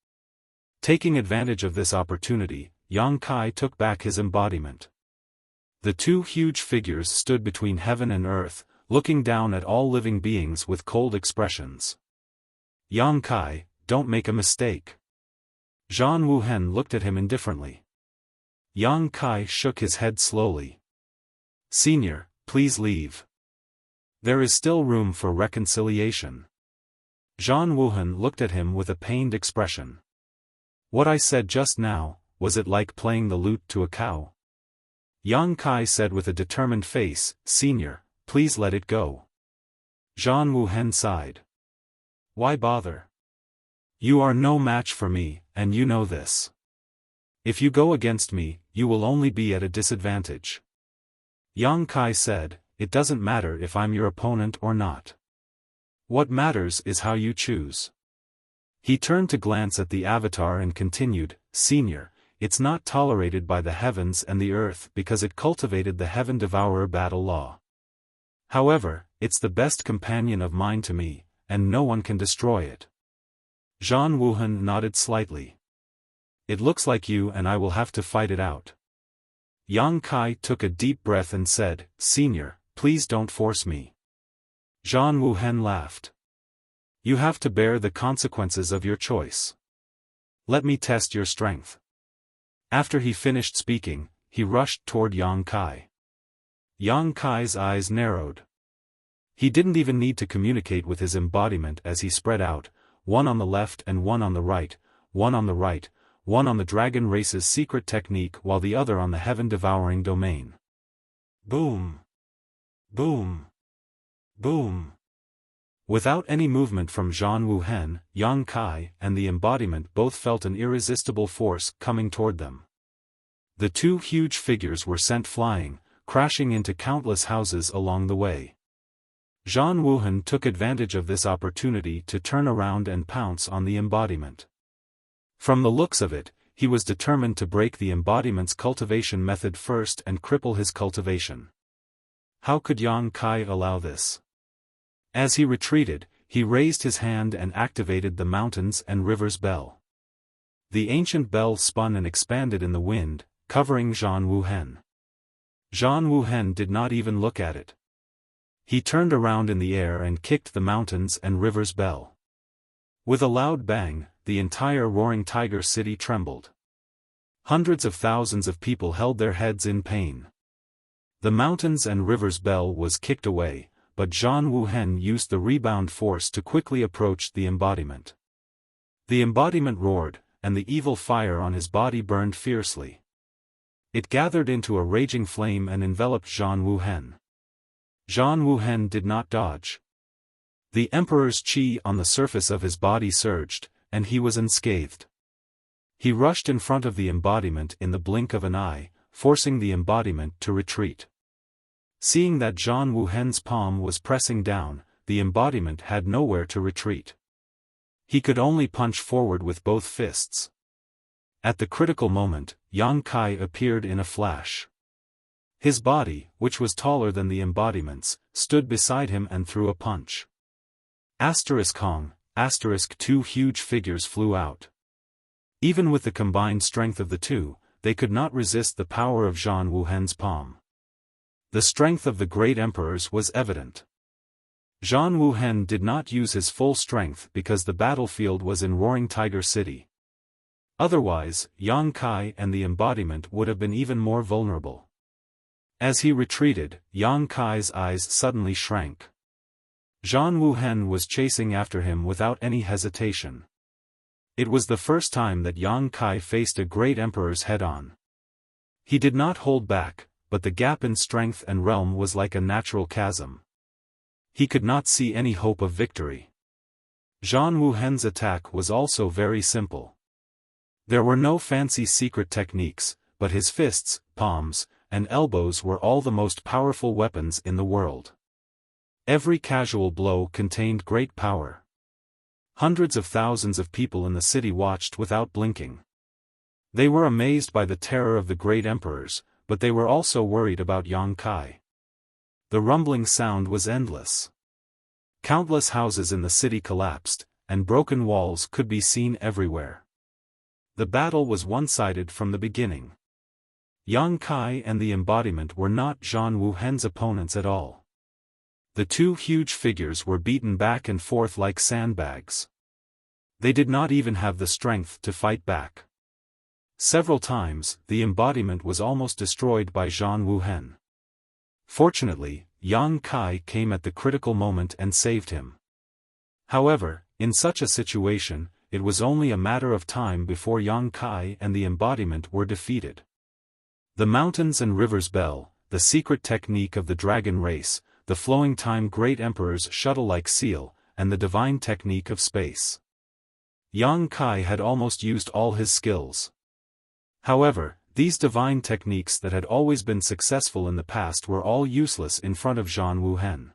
Taking advantage of this opportunity, Yang Kai took back his embodiment. The two huge figures stood between heaven and earth, looking down at all living beings with cold expressions. "Yang Kai, don't make a mistake." Zhang Wuhen looked at him indifferently. Yang Kai shook his head slowly. "Senior, please leave. There is still room for reconciliation." Zhang Wuhen looked at him with a pained expression. "What I said just now, was it like playing the lute to a cow?" Yang Kai said with a determined face, "Senior, please let it go." Zhang Wuhen sighed. "Why bother? You are no match for me, and you know this. If you go against me, you will only be at a disadvantage." Yang Kai said, "It doesn't matter if I'm your opponent or not. What matters is how you choose." He turned to glance at the avatar and continued, "Senior, it's not tolerated by the heavens and the earth because it cultivated the heaven-devourer battle law. However, it's the best companion of mine to me, and no one can destroy it." Zhang Wuhen nodded slightly. "It looks like you and I will have to fight it out." Yang Kai took a deep breath and said, "Senior, please don't force me." Zhang Wuhen laughed. "You have to bear the consequences of your choice. Let me test your strength." After he finished speaking, he rushed toward Yang Kai. Yang Kai's eyes narrowed. He didn't even need to communicate with his embodiment as he spread out, one on the left and one on the right, one on the right, one on the dragon race's secret technique while the other on the heaven-devouring domain. Boom! Boom! Boom! Without any movement from Zhang Wuhen, Yang Kai and the embodiment both felt an irresistible force coming toward them. The two huge figures were sent flying, crashing into countless houses along the way. Zhang Wuhen took advantage of this opportunity to turn around and pounce on the embodiment. From the looks of it, he was determined to break the embodiment's cultivation method first and cripple his cultivation. How could Yang Kai allow this? As he retreated, he raised his hand and activated the mountains and rivers bell. The ancient bell spun and expanded in the wind, covering Zhan Wuhen. Zhan Wuhen did not even look at it. He turned around in the air and kicked the mountains and rivers bell. With a loud bang, the entire roaring tiger city trembled. Hundreds of thousands of people held their heads in pain. The mountains and rivers bell was kicked away, but Zhan Wuhen used the rebound force to quickly approach the embodiment. The embodiment roared, and the evil fire on his body burned fiercely. It gathered into a raging flame and enveloped Zhan Wuhen. Zhan Wuhen did not dodge. The emperor's qi on the surface of his body surged, and he was unscathed. He rushed in front of the embodiment in the blink of an eye, forcing the embodiment to retreat. Seeing that Zhan Wuhen's palm was pressing down, the embodiment had nowhere to retreat. He could only punch forward with both fists. At the critical moment, Yang Kai appeared in a flash. His body, which was taller than the embodiment's, stood beside him and threw a punch. Hong, two huge figures flew out. Even with the combined strength of the two, they could not resist the power of Zhan Wuhen's palm. The strength of the great emperors was evident. Zhan Wuhen did not use his full strength because the battlefield was in Roaring Tiger City. Otherwise, Yang Kai and the embodiment would have been even more vulnerable. As he retreated, Yang Kai's eyes suddenly shrank. Zhan Wuhen was chasing after him without any hesitation. It was the first time that Yang Kai faced a great emperor's head-on. He did not hold back, but the gap in strength and realm was like a natural chasm. He could not see any hope of victory. Zhan Wuhen's attack was also very simple. There were no fancy secret techniques, but his fists, palms, and elbows were all the most powerful weapons in the world. Every casual blow contained great power. Hundreds of thousands of people in the city watched without blinking. They were amazed by the terror of the great emperors, but they were also worried about Yang Kai. The rumbling sound was endless. Countless houses in the city collapsed, and broken walls could be seen everywhere. The battle was one-sided from the beginning. Yang Kai and the embodiment were not Zhan Wuhen's opponents at all. The two huge figures were beaten back and forth like sandbags. They did not even have the strength to fight back. Several times, the embodiment was almost destroyed by Zhan Wuhen. Fortunately, Yang Kai came at the critical moment and saved him. However, in such a situation, it was only a matter of time before Yang Kai and the embodiment were defeated. The mountains and rivers bell, the secret technique of the dragon race, the flowing time great emperor's shuttle-like seal, and the divine technique of space. Yang Kai had almost used all his skills. However, these divine techniques that had always been successful in the past were all useless in front of Zhan Wuhen.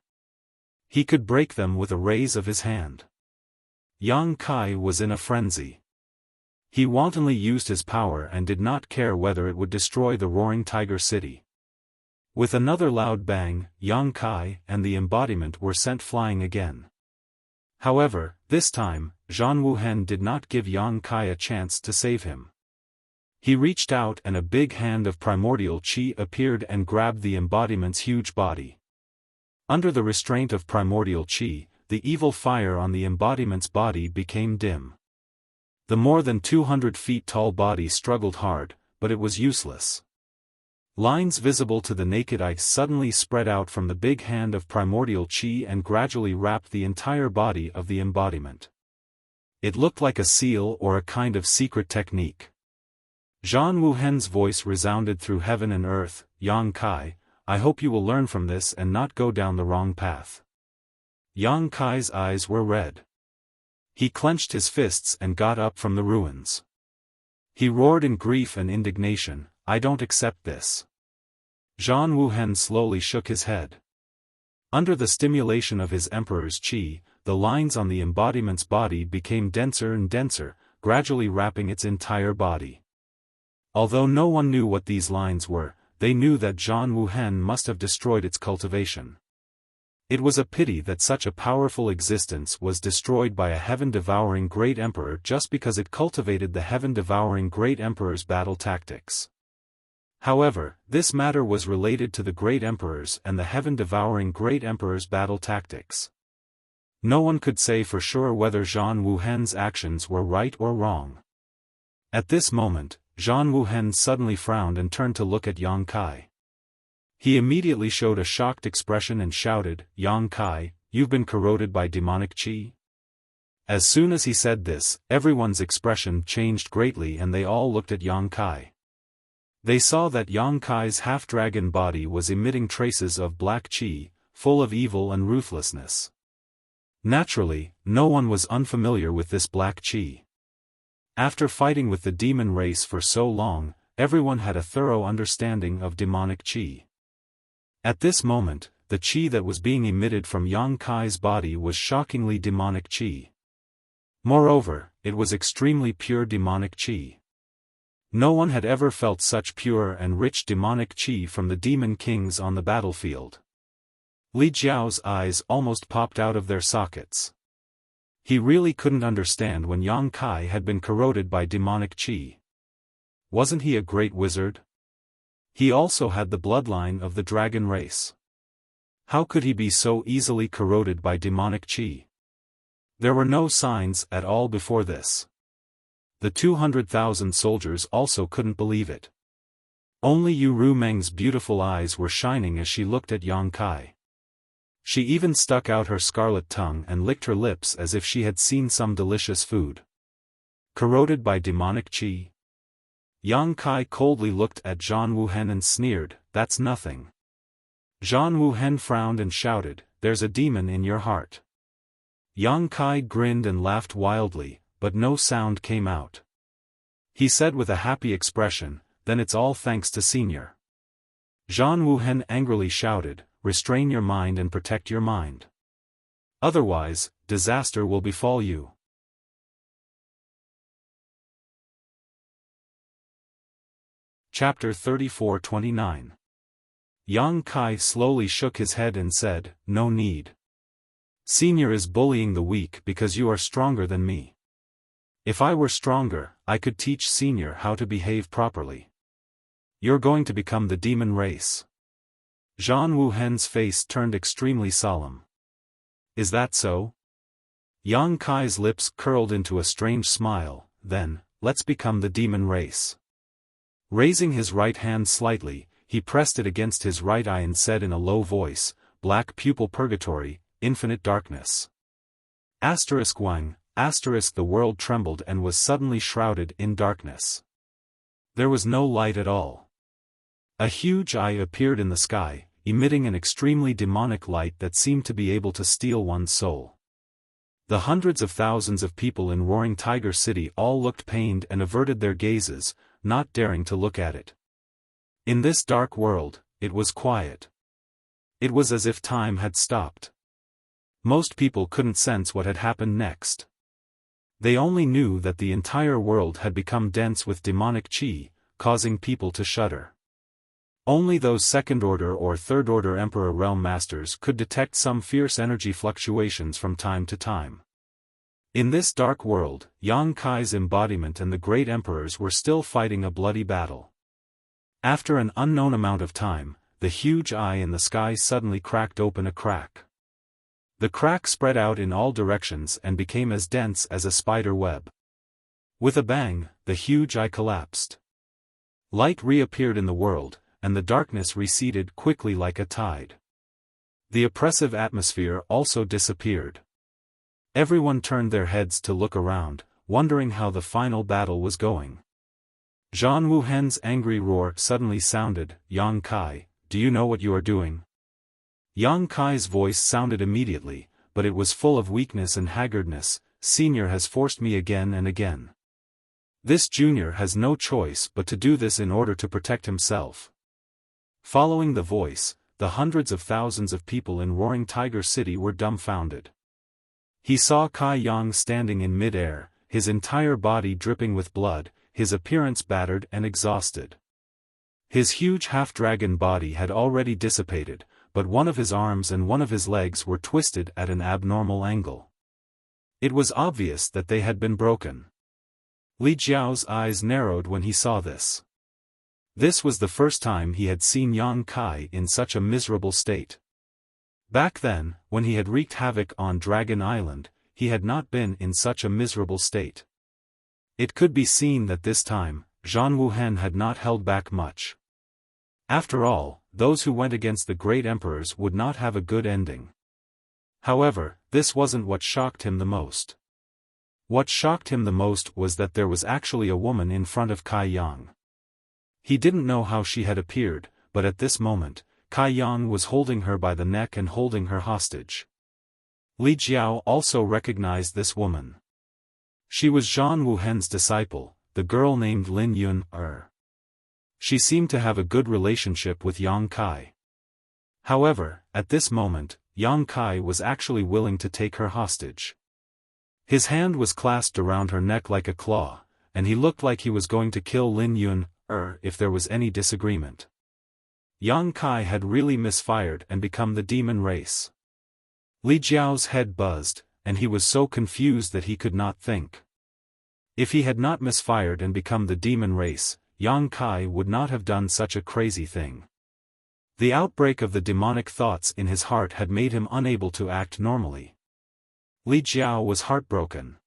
He could break them with a raise of his hand. Yang Kai was in a frenzy. He wantonly used his power and did not care whether it would destroy the Roaring Tiger City. With another loud bang, Yang Kai and the embodiment were sent flying again. However, this time, Zhan Wuhen did not give Yang Kai a chance to save him. He reached out and a big hand of primordial qi appeared and grabbed the embodiment's huge body. Under the restraint of primordial qi, the evil fire on the embodiment's body became dim. The more than 200 feet tall body struggled hard, but it was useless. Lines visible to the naked eye suddenly spread out from the big hand of primordial qi and gradually wrapped the entire body of the embodiment. It looked like a seal or a kind of secret technique. Zhan Wuhen's voice resounded through heaven and earth, "Yang Kai, I hope you will learn from this and not go down the wrong path." Yang Kai's eyes were red. He clenched his fists and got up from the ruins. He roared in grief and indignation, "I don't accept this." Zhan Wuhen slowly shook his head. Under the stimulation of his emperor's qi, the lines on the embodiment's body became denser and denser, gradually wrapping its entire body. Although no one knew what these lines were, they knew that Zhan Wuhen must have destroyed its cultivation. It was a pity that such a powerful existence was destroyed by a heaven-devouring great emperor just because it cultivated the heaven-devouring great emperor's battle tactics. However, this matter was related to the great emperors and the heaven-devouring great emperor's battle tactics. No one could say for sure whether Zhang Wuhen's actions were right or wrong. At this moment, Zhang Wuhen suddenly frowned and turned to look at Yang Kai. He immediately showed a shocked expression and shouted, "Yang Kai, you've been corroded by demonic qi?" As soon as he said this, everyone's expression changed greatly and they all looked at Yang Kai. They saw that Yang Kai's half-dragon body was emitting traces of black qi, full of evil and ruthlessness. Naturally, no one was unfamiliar with this black qi. After fighting with the demon race for so long, everyone had a thorough understanding of demonic qi. At this moment, the qi that was being emitted from Yang Kai's body was shockingly demonic qi. Moreover, it was extremely pure demonic qi. No one had ever felt such pure and rich demonic qi from the demon kings on the battlefield. Li Jiao's eyes almost popped out of their sockets. He really couldn't understand when Yang Kai had been corroded by demonic qi. Wasn't he a great wizard? He also had the bloodline of the dragon race. How could he be so easily corroded by demonic qi? There were no signs at all before this. The 200,000 soldiers also couldn't believe it. Only Yu Rumeng's beautiful eyes were shining as she looked at Yang Kai. She even stuck out her scarlet tongue and licked her lips as if she had seen some delicious food. Corroded by demonic qi? Yang Kai coldly looked at Zhang Wuhen and sneered, "That's nothing." Zhang Wuhen frowned and shouted, "There's a demon in your heart." Yang Kai grinned and laughed wildly, but no sound came out. He said with a happy expression, "Then it's all thanks to Senior." Zhang Wuhen angrily shouted, "Restrain your mind and protect your mind. Otherwise, disaster will befall you." Chapter 34-29. Yang Kai slowly shook his head and said, "No need. Senior is bullying the weak because you are stronger than me. If I were stronger, I could teach Senior how to behave properly. You're going to become the demon race." Zhang Wuhen's face turned extremely solemn. "Is that so?" Yang Kai's lips curled into a strange smile, "Then, let's become the demon race." Raising his right hand slightly, he pressed it against his right eye and said in a low voice, "Black pupil purgatory, infinite darkness." Wang, the world trembled and was suddenly shrouded in darkness. There was no light at all. A huge eye appeared in the sky, emitting an extremely demonic light that seemed to be able to steal one's soul. The hundreds of thousands of people in Roaring Tiger City all looked pained and averted their gazes, not daring to look at it. In this dark world, it was quiet. It was as if time had stopped. Most people couldn't sense what had happened next. They only knew that the entire world had become dense with demonic qi, causing people to shudder. Only those second-order or third-order Emperor Realm Masters could detect some fierce energy fluctuations from time to time. In this dark world, Yang Kai's embodiment and the great emperors were still fighting a bloody battle. After an unknown amount of time, the huge eye in the sky suddenly cracked open a crack. The crack spread out in all directions and became as dense as a spider web. With a bang, the huge eye collapsed. Light reappeared in the world, and the darkness receded quickly like a tide. The oppressive atmosphere also disappeared. Everyone turned their heads to look around, wondering how the final battle was going. Zhang Wuhen's angry roar suddenly sounded, "Yang Kai, do you know what you are doing?" Yang Kai's voice sounded immediately, but it was full of weakness and haggardness. "Senior has forced me again and again. This junior has no choice but to do this in order to protect himself." Following the voice, the hundreds of thousands of people in Roaring Tiger City were dumbfounded. He saw Kai Yang standing in mid-air, his entire body dripping with blood, his appearance battered and exhausted. His huge half-dragon body had already dissipated, but one of his arms and one of his legs were twisted at an abnormal angle. It was obvious that they had been broken. Li Jiao's eyes narrowed when he saw this. This was the first time he had seen Yang Kai in such a miserable state. Back then, when he had wreaked havoc on Dragon Island, he had not been in such a miserable state. It could be seen that this time, Zhan Wuhen had not held back much. After all, those who went against the great emperors would not have a good ending. However, this wasn't what shocked him the most. What shocked him the most was that there was actually a woman in front of Kai Yang. He didn't know how she had appeared, but at this moment, Kai Yang was holding her by the neck and holding her hostage. Li Jiao also recognized this woman. She was Zhan Wuhen's disciple, the girl named Lin Yun. She seemed to have a good relationship with Yang Kai. However, at this moment, Yang Kai was actually willing to take her hostage. His hand was clasped around her neck like a claw, and he looked like he was going to kill Lin Yun, if there was any disagreement. Yang Kai had really misfired and become the demon race. Li Jiao's head buzzed, and he was so confused that he could not think. If he had not misfired and become the demon race, Yang Kai would not have done such a crazy thing. The outbreak of the demonic thoughts in his heart had made him unable to act normally. Li Jiao was heartbroken.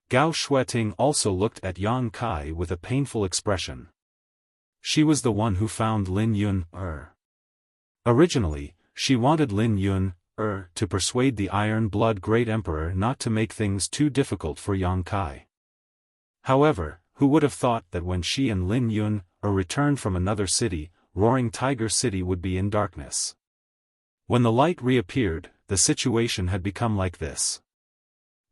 Gao Shueting also looked at Yang Kai with a painful expression. She was the one who found Lin Yun. Originally, she wanted Lin Yun, to persuade the Iron Blood Great Emperor not to make things too difficult for Yang Kai. However, who would have thought that when she and Lin Yun, returned from another city, Roaring Tiger City would be in darkness. When the light reappeared, the situation had become like this.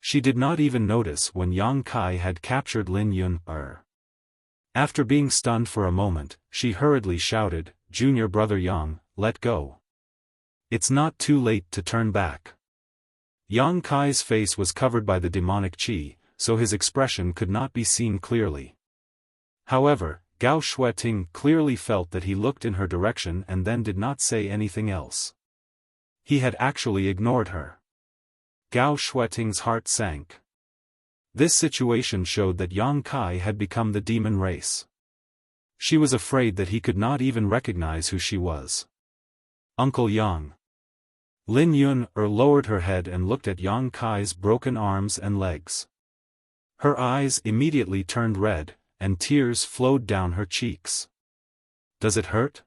She did not even notice when Yang Kai had captured Lin Yun. After being stunned for a moment, she hurriedly shouted, "Junior brother Yang, let go. It's not too late to turn back." Yang Kai's face was covered by the demonic qi, so his expression could not be seen clearly. However, Gao Shueting clearly felt that he looked in her direction and then did not say anything else. He had actually ignored her. Gao Shueting's heart sank. This situation showed that Yang Kai had become the demon race. She was afraid that he could not even recognize who she was. "Uncle Yang." Lin Yun lowered her head and looked at Yang Kai's broken arms and legs. Her eyes immediately turned red, and tears flowed down her cheeks. "Does it hurt?"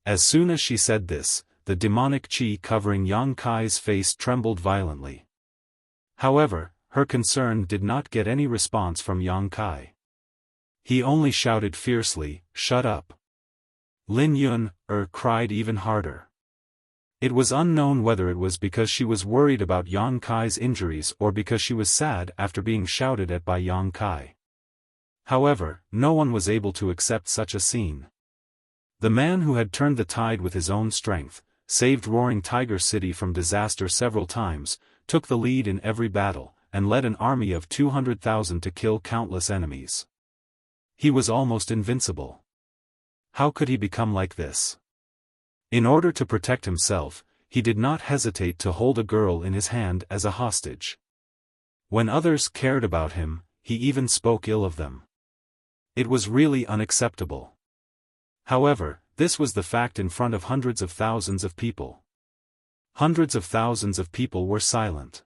As soon as she said this, the demonic qi covering Yang Kai's face trembled violently. However, her concern did not get any response from Yang Kai. He only shouted fiercely, "Shut up." Lin Yun, cried even harder. It was unknown whether it was because she was worried about Yang Kai's injuries or because she was sad after being shouted at by Yang Kai. However, no one was able to accept such a scene. The man who had turned the tide with his own strength, saved Roaring Tiger City from disaster several times, took the lead in every battle, and led an army of 200,000 to kill countless enemies. He was almost invincible. How could he become like this? In order to protect himself, he did not hesitate to hold a girl in his hand as a hostage. When others cared about him, he even spoke ill of them. It was really unacceptable. However, this was the fact in front of hundreds of thousands of people. Hundreds of thousands of people were silent.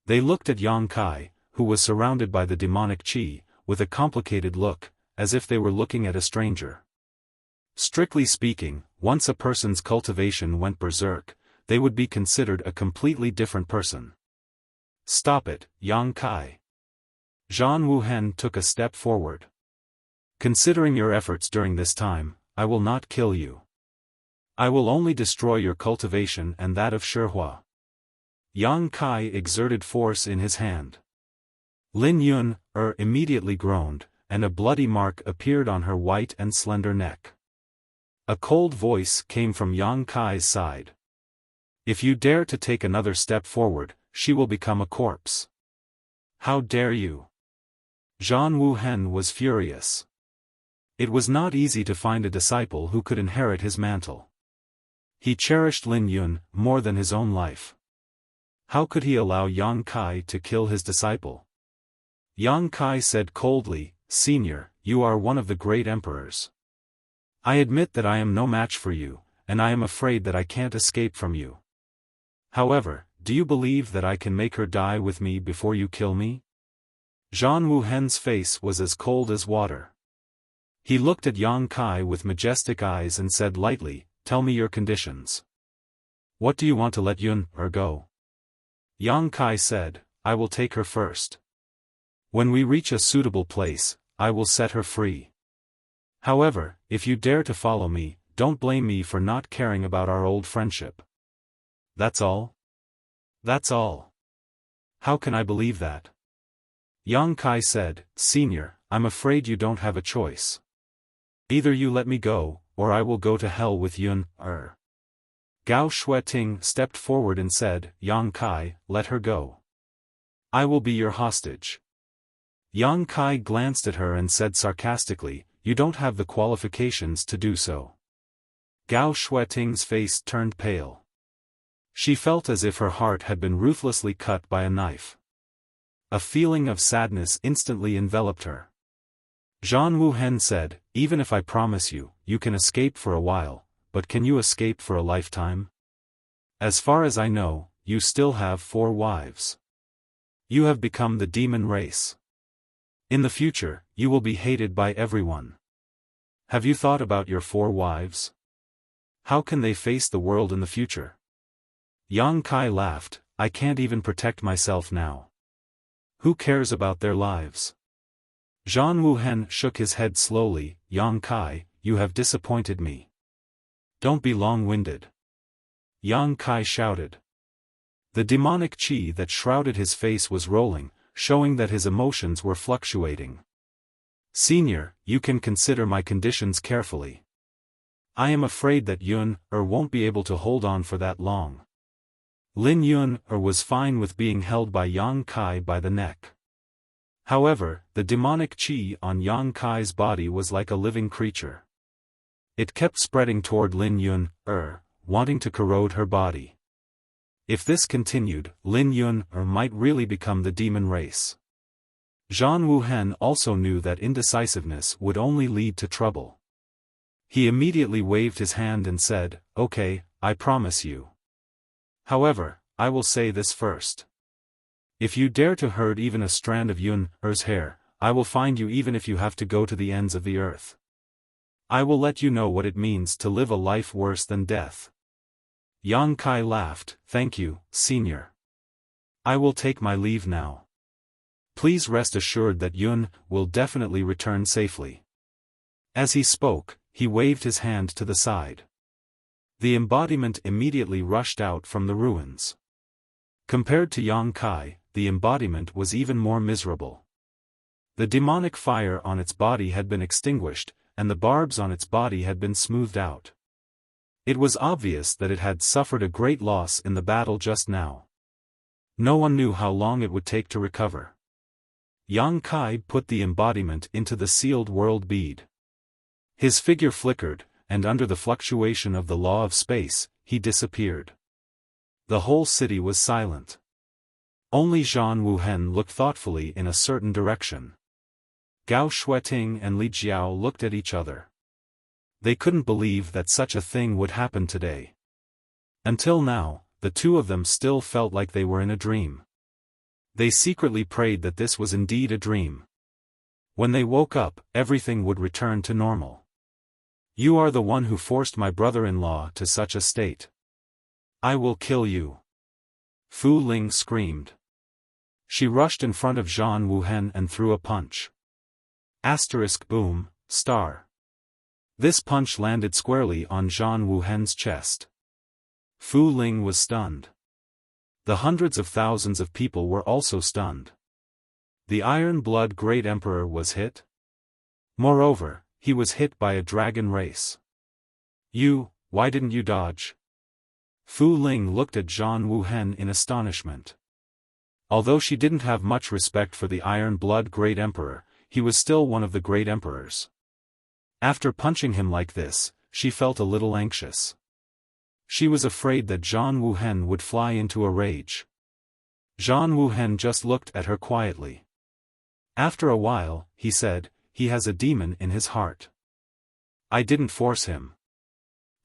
They looked at Yang Kai, who was surrounded by the demonic qi, with a complicated look, as if they were looking at a stranger. Strictly speaking, once a person's cultivation went berserk, they would be considered a completely different person. "Stop it, Yang Kai." Zhan Wuhen took a step forward. "Considering your efforts during this time, I will not kill you. I will only destroy your cultivation and that of Shihua." Yang Kai exerted force in his hand. Lin Yun, immediately groaned, and a bloody mark appeared on her white and slender neck. A cold voice came from Yang Kai's side. "If you dare to take another step forward, she will become a corpse." "How dare you?" Zhan Wuhen was furious. It was not easy to find a disciple who could inherit his mantle. He cherished Lin Yun more than his own life. How could he allow Yang Kai to kill his disciple? Yang Kai said coldly, "Senior, you are one of the great emperors. I admit that I am no match for you, and I am afraid that I can't escape from you. However, do you believe that I can make her die with me before you kill me?" Zhang Wuhen's face was as cold as water. He looked at Yang Kai with majestic eyes and said lightly, "Tell me your conditions. What do you want to let Yun go?" Yang Kai said, "I will take her first. When we reach a suitable place, I will set her free. However, if you dare to follow me, don't blame me for not caring about our old friendship." "That's all?" "That's all." "How can I believe that?" Yang Kai said, "Senior, I'm afraid you don't have a choice. Either you let me go, or I will go to hell with Yun. Gao Shueting stepped forward and said, "Yang Kai, let her go. I will be your hostage." Yang Kai glanced at her and said sarcastically, "You don't have the qualifications to do so." Gao Shueting's face turned pale. She felt as if her heart had been ruthlessly cut by a knife. A feeling of sadness instantly enveloped her. Zhang Wuhen said, "Even if I promise you, you can escape for a while, but can you escape for a lifetime? As far as I know, you still have 4 wives. You have become the demon race. In the future, you will be hated by everyone. Have you thought about your 4 wives? How can they face the world in the future?" Yang Kai laughed, "I can't even protect myself now. Who cares about their lives?" Zhang Wuhen shook his head slowly, "Yang Kai, you have disappointed me. Don't be long-winded." Yang Kai shouted. The demonic qi that shrouded his face was rolling, showing that his emotions were fluctuating. "Senior, you can consider my conditions carefully. I am afraid that Yun won't be able to hold on for that long." Lin Yun was fine with being held by Yang Kai by the neck. However, the demonic qi on Yang Kai's body was like a living creature. It kept spreading toward Lin Yun, wanting to corrode her body. If this continued, Lin Yun might really become the demon race. Zhang Wuhen also knew that indecisiveness would only lead to trouble. He immediately waved his hand and said, "Okay, I promise you. However, I will say this first. If you dare to hurt even a strand of Yun's hair, I will find you even if you have to go to the ends of the earth. I will let you know what it means to live a life worse than death." Yang Kai laughed, "Thank you, Senior. I will take my leave now. Please rest assured that Yun will definitely return safely." As he spoke, he waved his hand to the side. The embodiment immediately rushed out from the ruins. Compared to Yang Kai, the embodiment was even more miserable. The demonic fire on its body had been extinguished, and the barbs on its body had been smoothed out. It was obvious that it had suffered a great loss in the battle just now. No one knew how long it would take to recover. Yang Kai put the embodiment into the sealed world bead. His figure flickered, and under the fluctuation of the law of space, he disappeared. The whole city was silent. Only Zhang Wuhen looked thoughtfully in a certain direction. Gao Shueting and Li Jiao looked at each other. They couldn't believe that such a thing would happen today. Until now, the two of them still felt like they were in a dream. They secretly prayed that this was indeed a dream. When they woke up, everything would return to normal. "You are the one who forced my brother-in-law to such a state. I will kill you." Fu Ling screamed. She rushed in front of Zhang Wuhen and threw a punch. Boom, star. This punch landed squarely on Zhang Wuhen's chest. Fu Ling was stunned. The hundreds of thousands of people were also stunned. The Iron Blood Great Emperor was hit? Moreover, he was hit by a dragon race. Why didn't you dodge? Fu Ling looked at Zhang Wuhen in astonishment. Although she didn't have much respect for the Iron Blood Great Emperor, he was still one of the great emperors. After punching him like this, she felt a little anxious. She was afraid that Zhang Wuhen would fly into a rage. Zhang Wuhen just looked at her quietly. After a while, he said, "He has a demon in his heart. I didn't force him."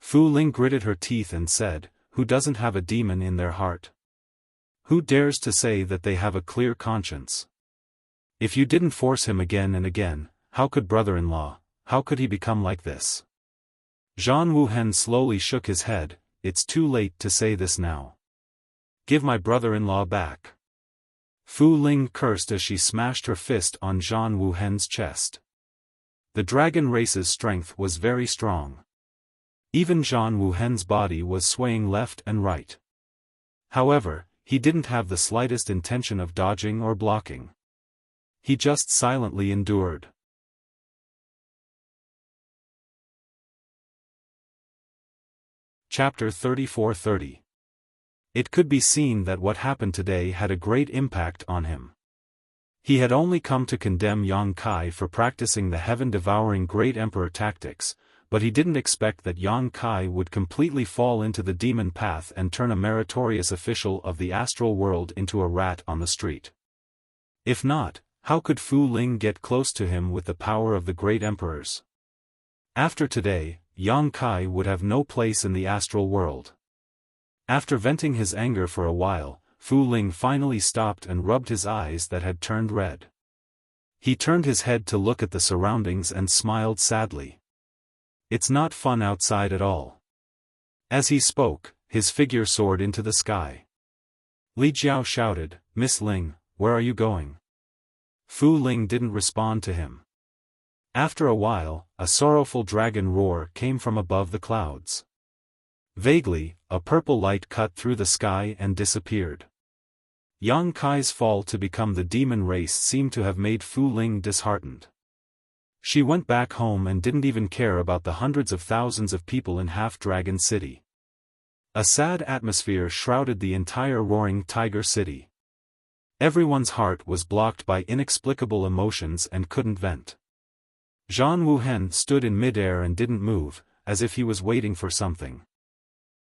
Fu Ling gritted her teeth and said, "Who doesn't have a demon in their heart? Who dares to say that they have a clear conscience? If you didn't force him again and again, how could brother-in-law, how could he become like this?" Zhang Wuhen slowly shook his head. "It's too late to say this now. Give my brother-in-law back." Fu Ling cursed as she smashed her fist on Zhang Wuhen's chest. The dragon race's strength was very strong. Even Zhang Wuhen's body was swaying left and right. However, he didn't have the slightest intention of dodging or blocking. He just silently endured. Chapter 34:30. It could be seen that what happened today had a great impact on him. He had only come to condemn Yang Kai for practicing the heaven-devouring great emperor tactics, but he didn't expect that Yang Kai would completely fall into the demon path and turn a meritorious official of the astral world into a rat on the street. If not, how could Fu Ling get close to him with the power of the great emperors? After today, Yang Kai would have no place in the astral world. After venting his anger for a while, Fu Ling finally stopped and rubbed his eyes that had turned red. He turned his head to look at the surroundings and smiled sadly. "It's not fun outside at all." As he spoke, his figure soared into the sky. Li Jiao shouted, "Miss Ling, where are you going?" Fu Ling didn't respond to him. After a while, a sorrowful dragon roar came from above the clouds. Vaguely, a purple light cut through the sky and disappeared. Yang Kai's fall to become the demon race seemed to have made Fu Ling disheartened. She went back home and didn't even care about the hundreds of thousands of people in Half-Dragon City. A sad atmosphere shrouded the entire Roaring Tiger City. Everyone's heart was blocked by inexplicable emotions and couldn't vent. Zhang Wuhen stood in midair and didn't move, as if he was waiting for something.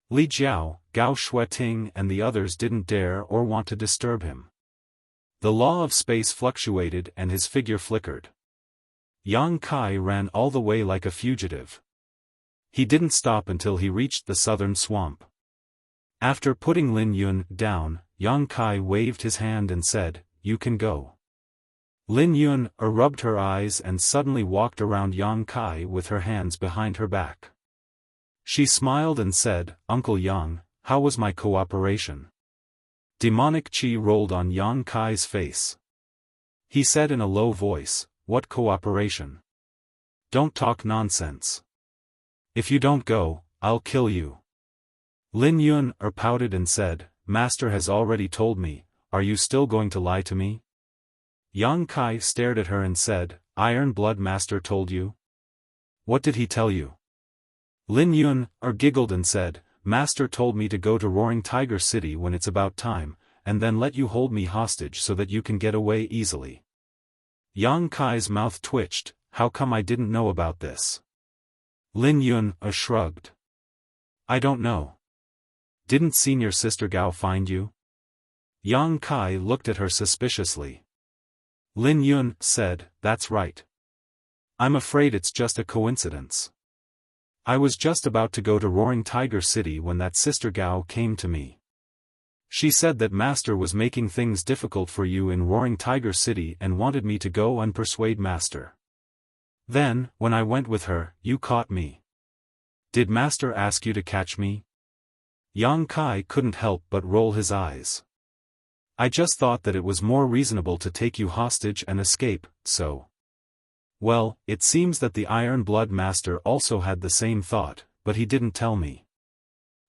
Li Jiao, Gao Shueting and the others didn't dare or want to disturb him. The law of space fluctuated and his figure flickered. Yang Kai ran all the way like a fugitive. He didn't stop until he reached the southern swamp. After putting Lin Yun down, Yang Kai waved his hand and said, "You can go." Lin Yun rubbed her eyes and suddenly walked around Yang Kai with her hands behind her back. She smiled and said, "Uncle Yang, how was my cooperation?" Demonic chi rolled on Yang Kai's face. He said in a low voice, "What cooperation? Don't talk nonsense. If you don't go, I'll kill you." Lin Yun pouted and said, "Master has already told me, are you still going to lie to me?" Yang Kai stared at her and said, "Iron Blood Master told you? What did he tell you?" Lin Yun giggled and said, "Master told me to go to Roaring Tiger City when it's about time, and then let you hold me hostage so that you can get away easily." Yang Kai's mouth twitched. "How come I didn't know about this?" Lin Yun shrugged. "I don't know. Didn't senior sister Gao find you?" Yang Kai looked at her suspiciously. Lin Yun said, "That's right. I'm afraid it's just a coincidence. I was just about to go to Roaring Tiger City when that sister Gao came to me. She said that Master was making things difficult for you in Roaring Tiger City and wanted me to go and persuade Master. Then, when I went with her, you caught me. Did Master ask you to catch me?" Yang Kai couldn't help but roll his eyes. "I just thought that it was more reasonable to take you hostage and escape, so." "Well, it seems that the Iron Blood Master also had the same thought, but he didn't tell me."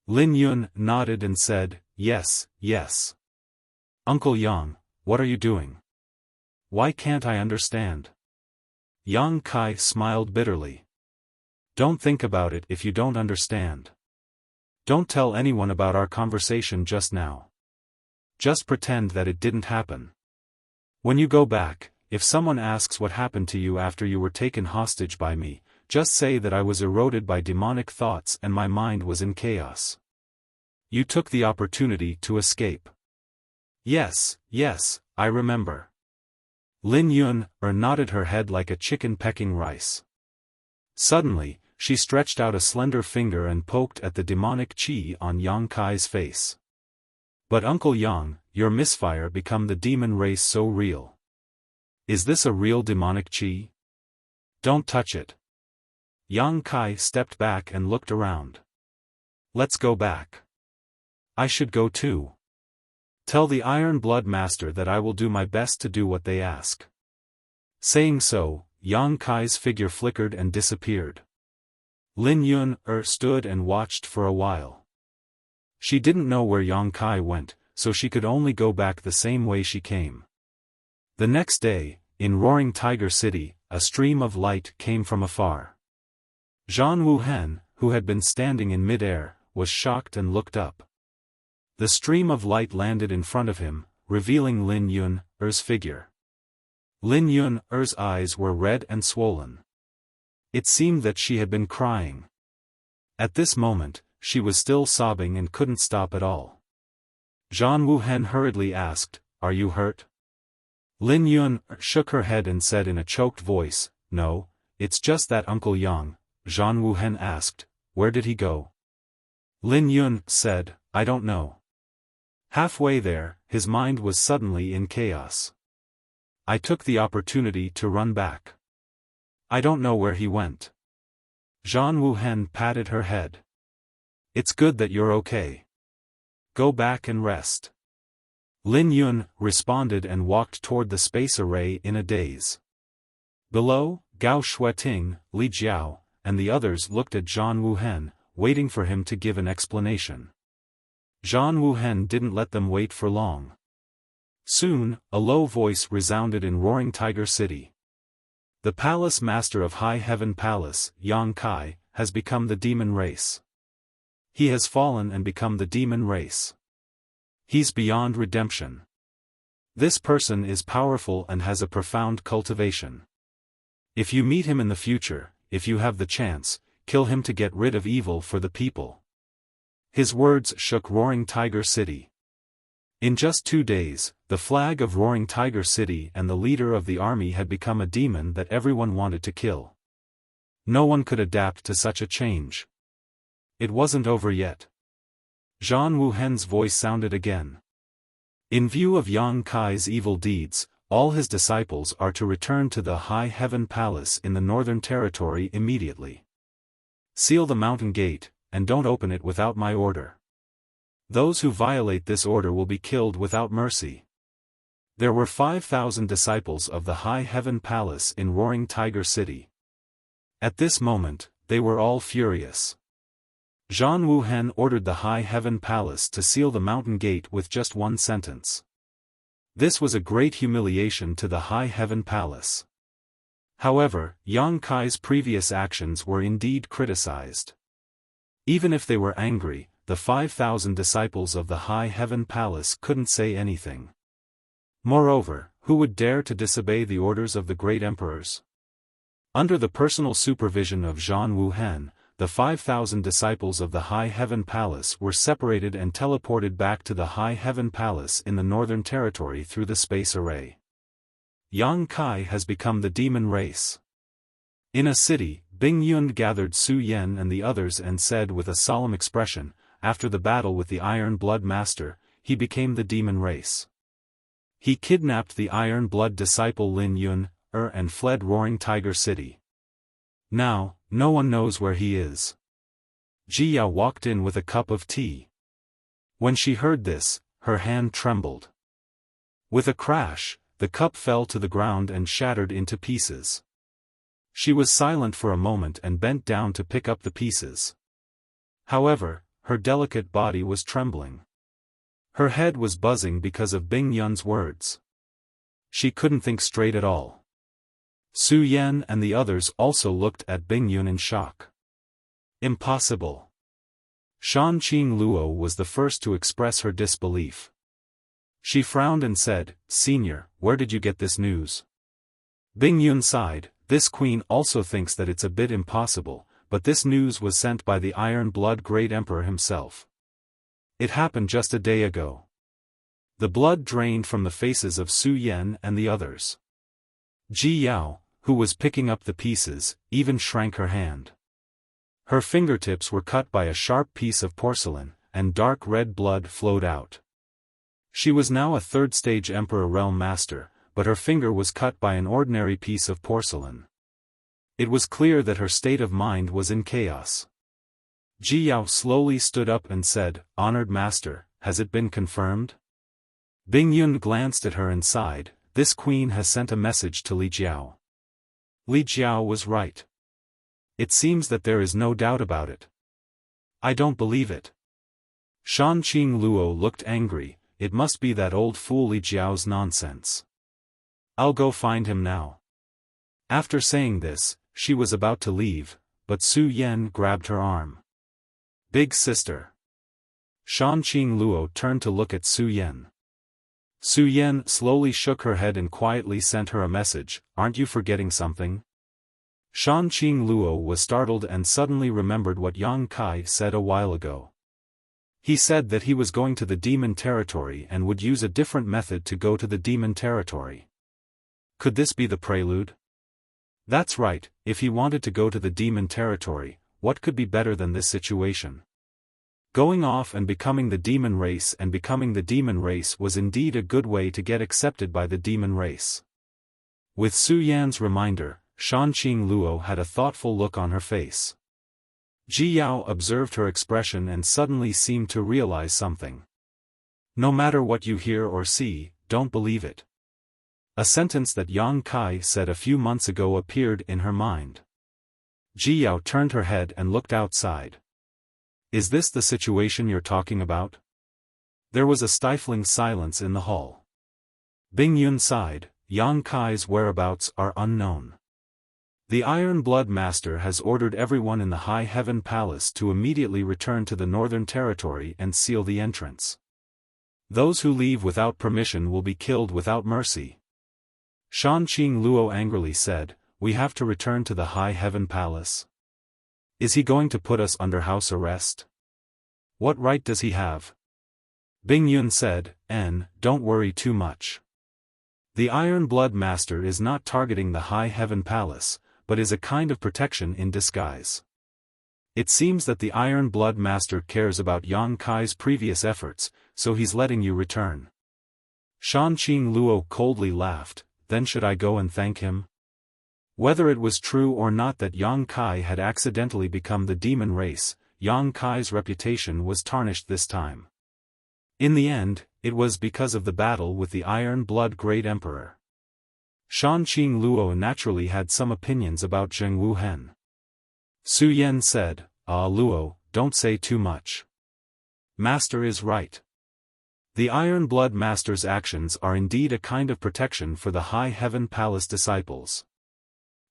Lin Yun nodded and said, "Yes, yes. Uncle Yang, what are you doing? Why can't I understand?" Yang Kai smiled bitterly. "Don't think about it if you don't understand. Don't tell anyone about our conversation just now. Just pretend that it didn't happen. When you go back, if someone asks what happened to you after you were taken hostage by me, just say that I was eroded by demonic thoughts and my mind was in chaos. You took the opportunity to escape. Yes, yes, I remember. Lin Yun nodded her head like a chicken pecking rice. Suddenly, she stretched out a slender finger and poked at the demonic qi on Yang Kai's face. But Uncle Yang, your misfire become the demon race so real. Is this a real demonic qi? Don't touch it. Yang Kai stepped back and looked around. Let's go back. I should go too. Tell the Iron Blood Master that I will do my best to do what they ask. Saying so, Yang Kai's figure flickered and disappeared. Lin Yun stood and watched for a while. She didn't know where Yang Kai went, so she could only go back the same way she came. The next day, in Roaring Tiger City, a stream of light came from afar. Zhan Wuhen, who had been standing in mid-air, was shocked and looked up. The stream of light landed in front of him, revealing Lin Yun's figure. Lin Yun's eyes were red and swollen. It seemed that she had been crying. At this moment, she was still sobbing and couldn't stop at all. Zhan Wuhen hurriedly asked, "Are you hurt?" Lin Yun shook her head and said in a choked voice, "No, it's just that Uncle Yang." Zhan Wuhen asked, "Where did he go?" Lin Yun said, "I don't know." Halfway there, his mind was suddenly in chaos. I took the opportunity to run back. I don't know where he went. Zhan Wuhen patted her head. It's good that you're okay. Go back and rest. Lin Yun responded and walked toward the space array in a daze. Below, Gao Shueting, Li Jiao, and the others looked at Zhan Wuhen, waiting for him to give an explanation. Zhan Wuhen didn't let them wait for long. Soon, a low voice resounded in Roaring Tiger City. The Palace Master of High Heaven Palace, Yang Kai, has become the demon race. He has fallen and become the demon race. He's beyond redemption. This person is powerful and has a profound cultivation. If you meet him in the future, if you have the chance, kill him to get rid of evil for the people. His words shook Roaring Tiger City. In just 2 days, the flag of Roaring Tiger City and the leader of the army had become a demon that everyone wanted to kill. No one could adapt to such a change. It wasn't over yet. Zhan Wuhen's voice sounded again. In view of Yang Kai's evil deeds, all his disciples are to return to the High Heaven Palace in the Northern Territory immediately. Seal the mountain gate, and don't open it without my order. Those who violate this order will be killed without mercy. There were 5,000 disciples of the High Heaven Palace in Roaring Tiger City. At this moment, they were all furious. Zhan Wuhen ordered the High Heaven Palace to seal the mountain gate with just one sentence. This was a great humiliation to the High Heaven Palace. However, Yang Kai's previous actions were indeed criticized. Even if they were angry, the 5,000 disciples of the High Heaven Palace couldn't say anything. Moreover, who would dare to disobey the orders of the great emperors? Under the personal supervision of Zhan Wuhen, the 5,000 disciples of the High Heaven Palace were separated and teleported back to the High Heaven Palace in the Northern Territory through the space array. Yang Kai has become the demon race. In a city, Bing Yun gathered Su Yan and the others and said with a solemn expression, after the battle with the Iron Blood Master, he became the demon race. He kidnapped the Iron Blood disciple Lin Yun and fled Roaring Tiger City. Now, no one knows where he is. Jia walked in with a cup of tea. When she heard this, her hand trembled. With a crash, the cup fell to the ground and shattered into pieces. She was silent for a moment and bent down to pick up the pieces. However, her delicate body was trembling. Her head was buzzing because of Bing Yun's words. She couldn't think straight at all. Su Yan and the others also looked at Bing Yun in shock. Impossible. Shan Qing Luo was the first to express her disbelief. She frowned and said, "Senior, where did you get this news?" Bing Yun sighed. This queen also thinks that it's a bit impossible, but this news was sent by the Iron Blood Great Emperor himself. It happened just a day ago. The blood drained from the faces of Su Yan and the others. Ji Yao, who was picking up the pieces, even shrank her hand. Her fingertips were cut by a sharp piece of porcelain, and dark red blood flowed out. She was now a third-stage Emperor Realm Master, but her finger was cut by an ordinary piece of porcelain. It was clear that her state of mind was in chaos. Ji Yao slowly stood up and said, "Honored Master, has it been confirmed?" Bing Yun glanced at her and sighed, "This queen has sent a message to Li Jiao." Li Jiao was right. It seems that there is no doubt about it. I don't believe it. Shan Qing Luo looked angry. It must be that old fool Li Jiao's nonsense. I'll go find him now. After saying this, she was about to leave, but Su Yan grabbed her arm. Big sister. Shan Qing Luo turned to look at Su Yan. Su Yan slowly shook her head and quietly sent her a message, "Aren't you forgetting something?" Shan Qing Luo was startled and suddenly remembered what Yang Kai said a while ago. He said that he was going to the demon territory and would use a different method to go to the demon territory. Could this be the prelude? That's right, if he wanted to go to the demon territory, what could be better than this situation? Going off and becoming the demon race was indeed a good way to get accepted by the demon race. With Su Yan's reminder, Shan Qing Luo had a thoughtful look on her face. Ji Yao observed her expression and suddenly seemed to realize something. No matter what you hear or see, don't believe it. A sentence that Yang Kai said a few months ago appeared in her mind. Ji Yao turned her head and looked outside. Is this the situation you're talking about? There was a stifling silence in the hall. Bing Yun sighed, Yang Kai's whereabouts are unknown. The Iron Blood Master has ordered everyone in the High Heaven Palace to immediately return to the Northern Territory and seal the entrance. Those who leave without permission will be killed without mercy. Shan Qing Luo angrily said, "We have to return to the High Heaven Palace? Is he going to put us under house arrest? What right does he have?" Bing Yun said, "Don't worry too much. The Iron Blood Master is not targeting the High Heaven Palace, but is a kind of protection in disguise. It seems that the Iron Blood Master cares about Yang Kai's previous efforts, so he's letting you return." Shan Qing Luo coldly laughed, "Then should I go and thank him?" Whether it was true or not that Yang Kai had accidentally become the demon race, Yang Kai's reputation was tarnished this time. In the end, it was because of the battle with the Iron Blood Great Emperor. Shan Qing Luo naturally had some opinions about Zheng Wuhen. Su Yan said, Luo, don't say too much. Master is right. The Iron Blood Master's actions are indeed a kind of protection for the High Heaven Palace disciples.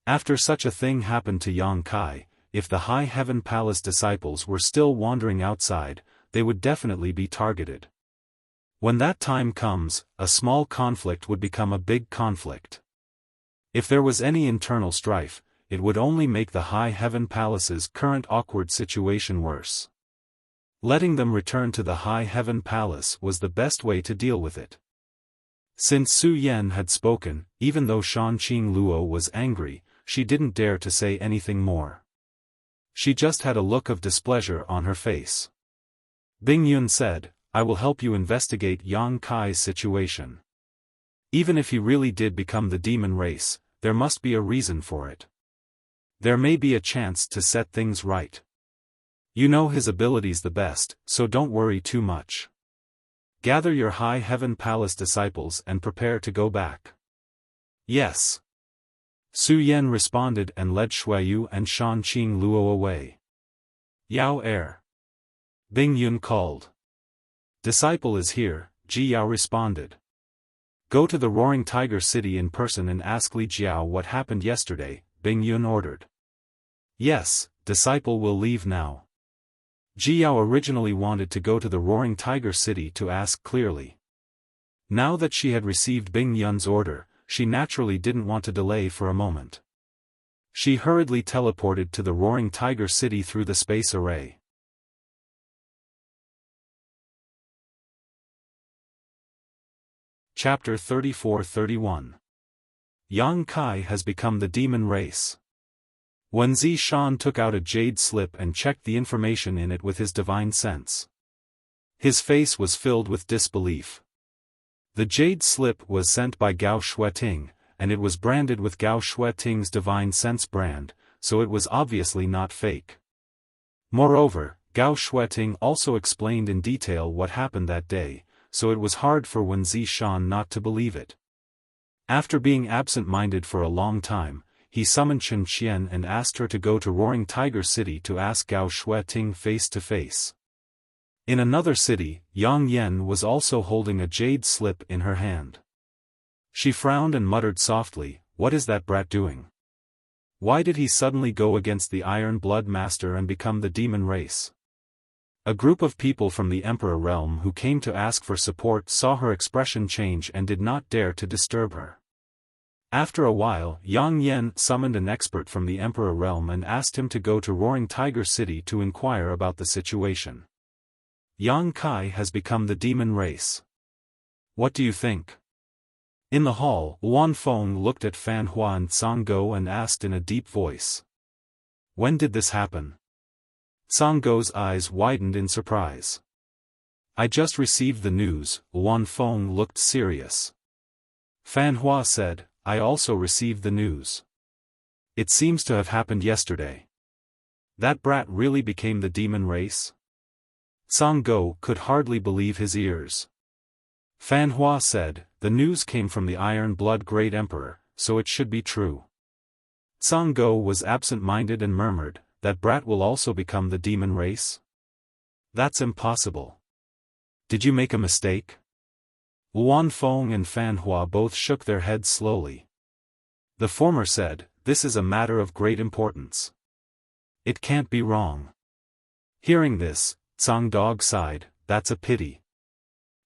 After such a thing happened to Yang Kai, if the High Heaven Palace disciples were still wandering outside, they would definitely be targeted. When that time comes, a small conflict would become a big conflict. If there was any internal strife, it would only make the High Heaven Palace's current awkward situation worse. Letting them return to the High Heaven Palace was the best way to deal with it. Since Su Yan had spoken, even though Shan Qing Luo was angry, she didn't dare to say anything more. She just had a look of displeasure on her face. Bing Yun said, "I will help you investigate Yang Kai's situation. Even if he really did become the demon race, there must be a reason for it. There may be a chance to set things right. You know his abilities the best, so don't worry too much. Gather your High Heaven Palace disciples and prepare to go back." "Yes." Su Yan responded and led Shuaiyu and Shan Qing Luo away. "Yao Er." Bing Yun called. "Disciple is here," Ji Yao responded. "Go to the Roaring Tiger City in person and ask Li Jiao what happened yesterday," Bing Yun ordered. "Yes, disciple will leave now." Ji Yao originally wanted to go to the Roaring Tiger City to ask clearly. Now that she had received Bing Yun's order, she naturally didn't want to delay for a moment. She hurriedly teleported to the Roaring Tiger City through the space array. Chapter 34-31. Yang Kai has become the demon race. When Xiaofan took out a jade slip and checked the information in it with his divine sense, his face was filled with disbelief. The jade slip was sent by Gao Shueting, and it was branded with Gao Shueting's divine sense brand, so it was obviously not fake. Moreover, Gao Shueting also explained in detail what happened that day, so it was hard for Wen Xiaofan not to believe it. After being absent-minded for a long time, he summoned Chen Qian and asked her to go to Roaring Tiger City to ask Gao Shueting face to face. In another city, Yang Yan was also holding a jade slip in her hand. She frowned and muttered softly, "What is that brat doing? Why did he suddenly go against the Iron Blood Master and become the demon race?" A group of people from the Emperor realm who came to ask for support saw her expression change and did not dare to disturb her. After a while, Yang Yan summoned an expert from the Emperor realm and asked him to go to Roaring Tiger City to inquire about the situation. Yang Kai has become the demon race. What do you think? In the hall, Wan Feng looked at Fan Hua and Song Go and asked in a deep voice, "When did this happen?" Song Go's eyes widened in surprise. "I just received the news." Wan Feng looked serious. Fan Hua said, "I also received the news. It seems to have happened yesterday. That brat really became the demon race?" Song Go could hardly believe his ears. Fan Hua said, "The news came from the Iron Blood Great Emperor, so it should be true." Song Go was absent-minded and murmured, "That brat will also become the demon race? That's impossible. Did you make a mistake?" Wan Feng and Fan Hua both shook their heads slowly. The former said, "This is a matter of great importance. It can't be wrong." Hearing this, Song Dog sighed, "That's a pity."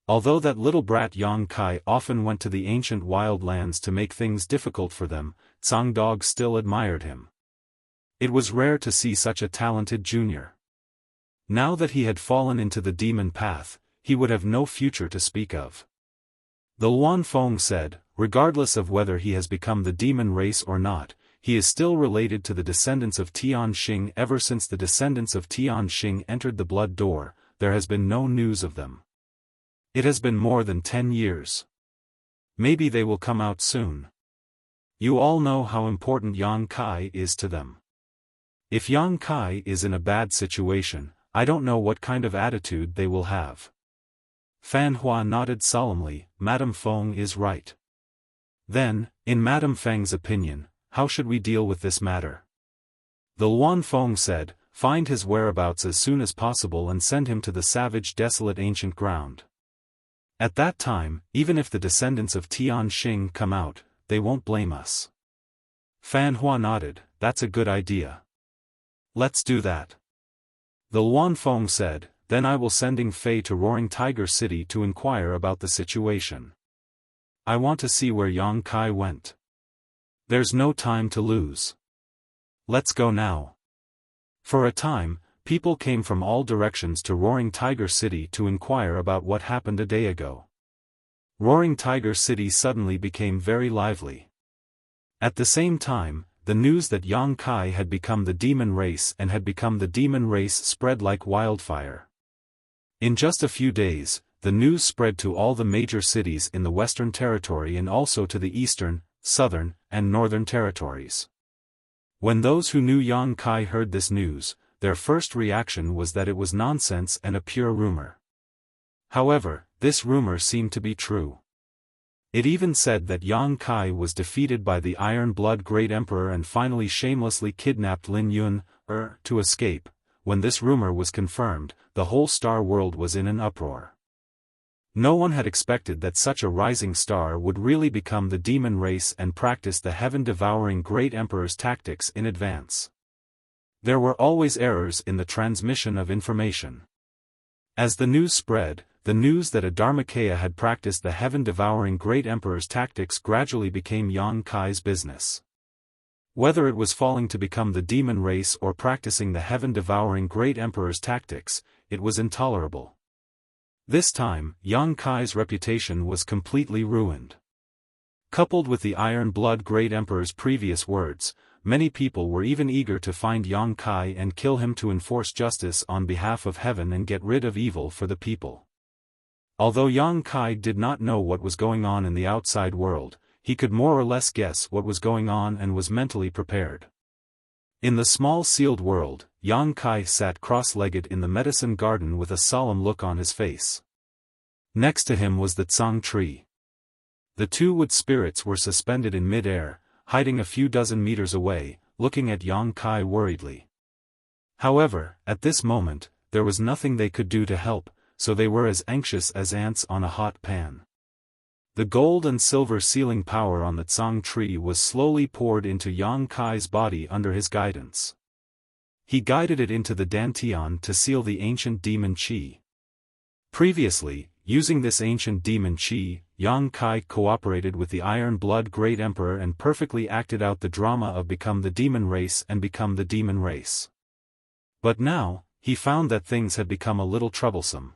Although that little brat Yang Kai often went to the ancient wildlands to make things difficult for them, Song Dog still admired him. It was rare to see such a talented junior. Now that he had fallen into the demon path, he would have no future to speak of. The Wan Feng said, "Regardless of whether he has become the demon race or not, he is still related to the descendants of Tian Xing. Ever since the descendants of Tian Xing entered the blood door, there has been no news of them. It has been more than 10 years. Maybe they will come out soon. You all know how important Yang Kai is to them. If Yang Kai is in a bad situation, I don't know what kind of attitude they will have." Fan Hua nodded solemnly, "Madame Feng is right. Then, in Madame Feng's opinion, how should we deal with this matter?" The Wan Feng said, "Find his whereabouts as soon as possible and send him to the savage desolate ancient ground. At that time, even if the descendants of Tian Xing come out, they won't blame us." Fan Hua nodded, "That's a good idea. Let's do that." The Wan Feng said, "Then I will sending Fei to Roaring Tiger City to inquire about the situation. I want to see where Yang Kai went. There's no time to lose. Let's go now." For a time, people came from all directions to Roaring Tiger City to inquire about what happened a day ago. Roaring Tiger City suddenly became very lively. At the same time, the news that Yang Kai had become the demon race and had become the demon race spread like wildfire. In just a few days, the news spread to all the major cities in the Western Territory and also to the Eastern, Southern, and Northern Territories. When those who knew Yang Kai heard this news, their first reaction was that it was nonsense and a pure rumor. However, this rumor seemed to be true. It even said that Yang Kai was defeated by the Iron Blood Great Emperor and finally shamelessly kidnapped Lin Yun, to escape. When this rumor was confirmed, the whole star world was in an uproar. No one had expected that such a rising star would really become the demon race and practice the heaven-devouring Great Emperor's tactics in advance. There were always errors in the transmission of information. As the news spread, the news that a Dharmakaya had practiced the heaven-devouring Great Emperor's tactics gradually became Yang Kai's business. Whether it was falling to become the demon race or practicing the heaven-devouring Great Emperor's tactics, it was intolerable. This time, Yang Kai's reputation was completely ruined. Coupled with the Iron Blood Great Emperor's previous words, many people were even eager to find Yang Kai and kill him to enforce justice on behalf of heaven and get rid of evil for the people. Although Yang Kai did not know what was going on in the outside world, he could more or less guess what was going on and was mentally prepared. In the small sealed world, Yang Kai sat cross-legged in the medicine garden with a solemn look on his face. Next to him was the Tsang tree. The two wood spirits were suspended in mid-air, hiding a few dozen meters away, looking at Yang Kai worriedly. However, at this moment, there was nothing they could do to help, so they were as anxious as ants on a hot pan. The gold and silver sealing power on the Tsang tree was slowly poured into Yang Kai's body under his guidance. He guided it into the Dantian to seal the ancient demon Qi. Previously, using this ancient demon Qi, Yang Kai cooperated with the Iron Blood Great Emperor and perfectly acted out the drama of become the demon race and become the demon race. But now, he found that things had become a little troublesome.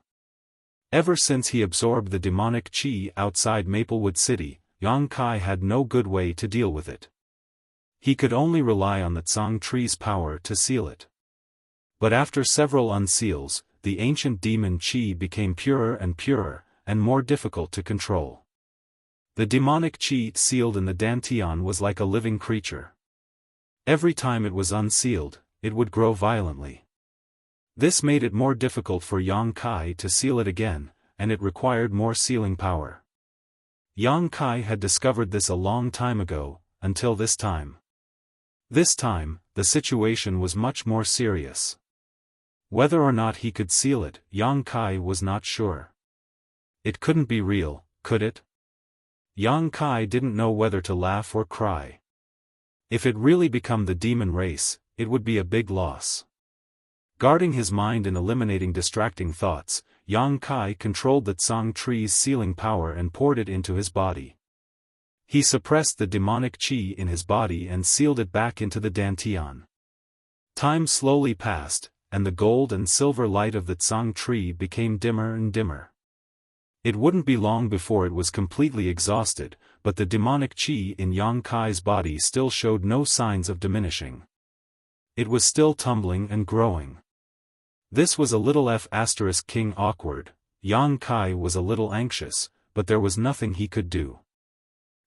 Ever since he absorbed the demonic Qi outside Maplewood City, Yang Kai had no good way to deal with it. He could only rely on the Tsang tree's power to seal it. But after several unseals, the ancient demon Qi became purer and more difficult to control. The demonic Qi sealed in the Dantian was like a living creature. Every time it was unsealed, it would grow violently. This made it more difficult for Yang Kai to seal it again, and it required more sealing power. Yang Kai had discovered this a long time ago, until this time. This time, the situation was much more serious. Whether or not he could seal it, Yang Kai was not sure. It couldn't be real, could it? Yang Kai didn't know whether to laugh or cry. If it really become the demon race, it would be a big loss. Guarding his mind and eliminating distracting thoughts, Yang Kai controlled the Tsang tree's sealing power and poured it into his body. He suppressed the demonic Qi in his body and sealed it back into the Dantian. Time slowly passed, and the gold and silver light of the Tsang tree became dimmer and dimmer. It wouldn't be long before it was completely exhausted, but the demonic Qi in Yang Kai's body still showed no signs of diminishing. It was still tumbling and growing. This was a little King awkward. Yang Kai was a little anxious, but there was nothing he could do.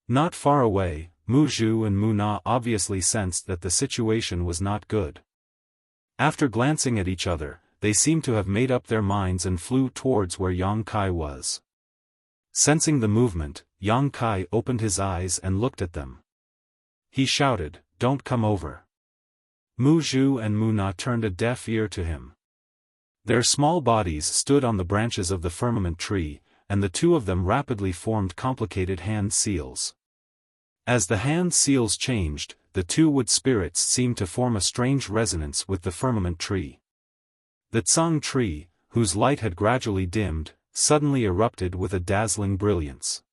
Not far away, Mu Zhu and Mu Na obviously sensed that the situation was not good. After glancing at each other, they seemed to have made up their minds and flew towards where Yang Kai was. Sensing the movement, Yang Kai opened his eyes and looked at them. He shouted, "Don't come over." Mu Zhu and Mu Na turned a deaf ear to him. Their small bodies stood on the branches of the firmament tree, and the two of them rapidly formed complicated hand seals. As the hand seals changed, the two wood spirits seemed to form a strange resonance with the firmament tree. The Tsang tree, whose light had gradually dimmed, suddenly erupted with a dazzling brilliance.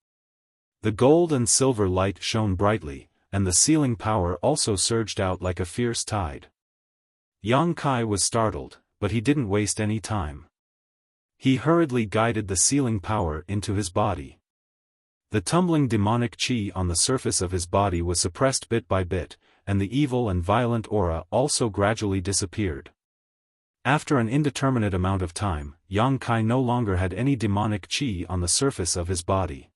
The gold and silver light shone brightly, and the sealing power also surged out like a fierce tide. Yang Kai was startled, but he didn't waste any time. He hurriedly guided the sealing power into his body. The tumbling demonic Qi on the surface of his body was suppressed bit by bit, and the evil and violent aura also gradually disappeared. After an indeterminate amount of time, Yang Kai no longer had any demonic Qi on the surface of his body.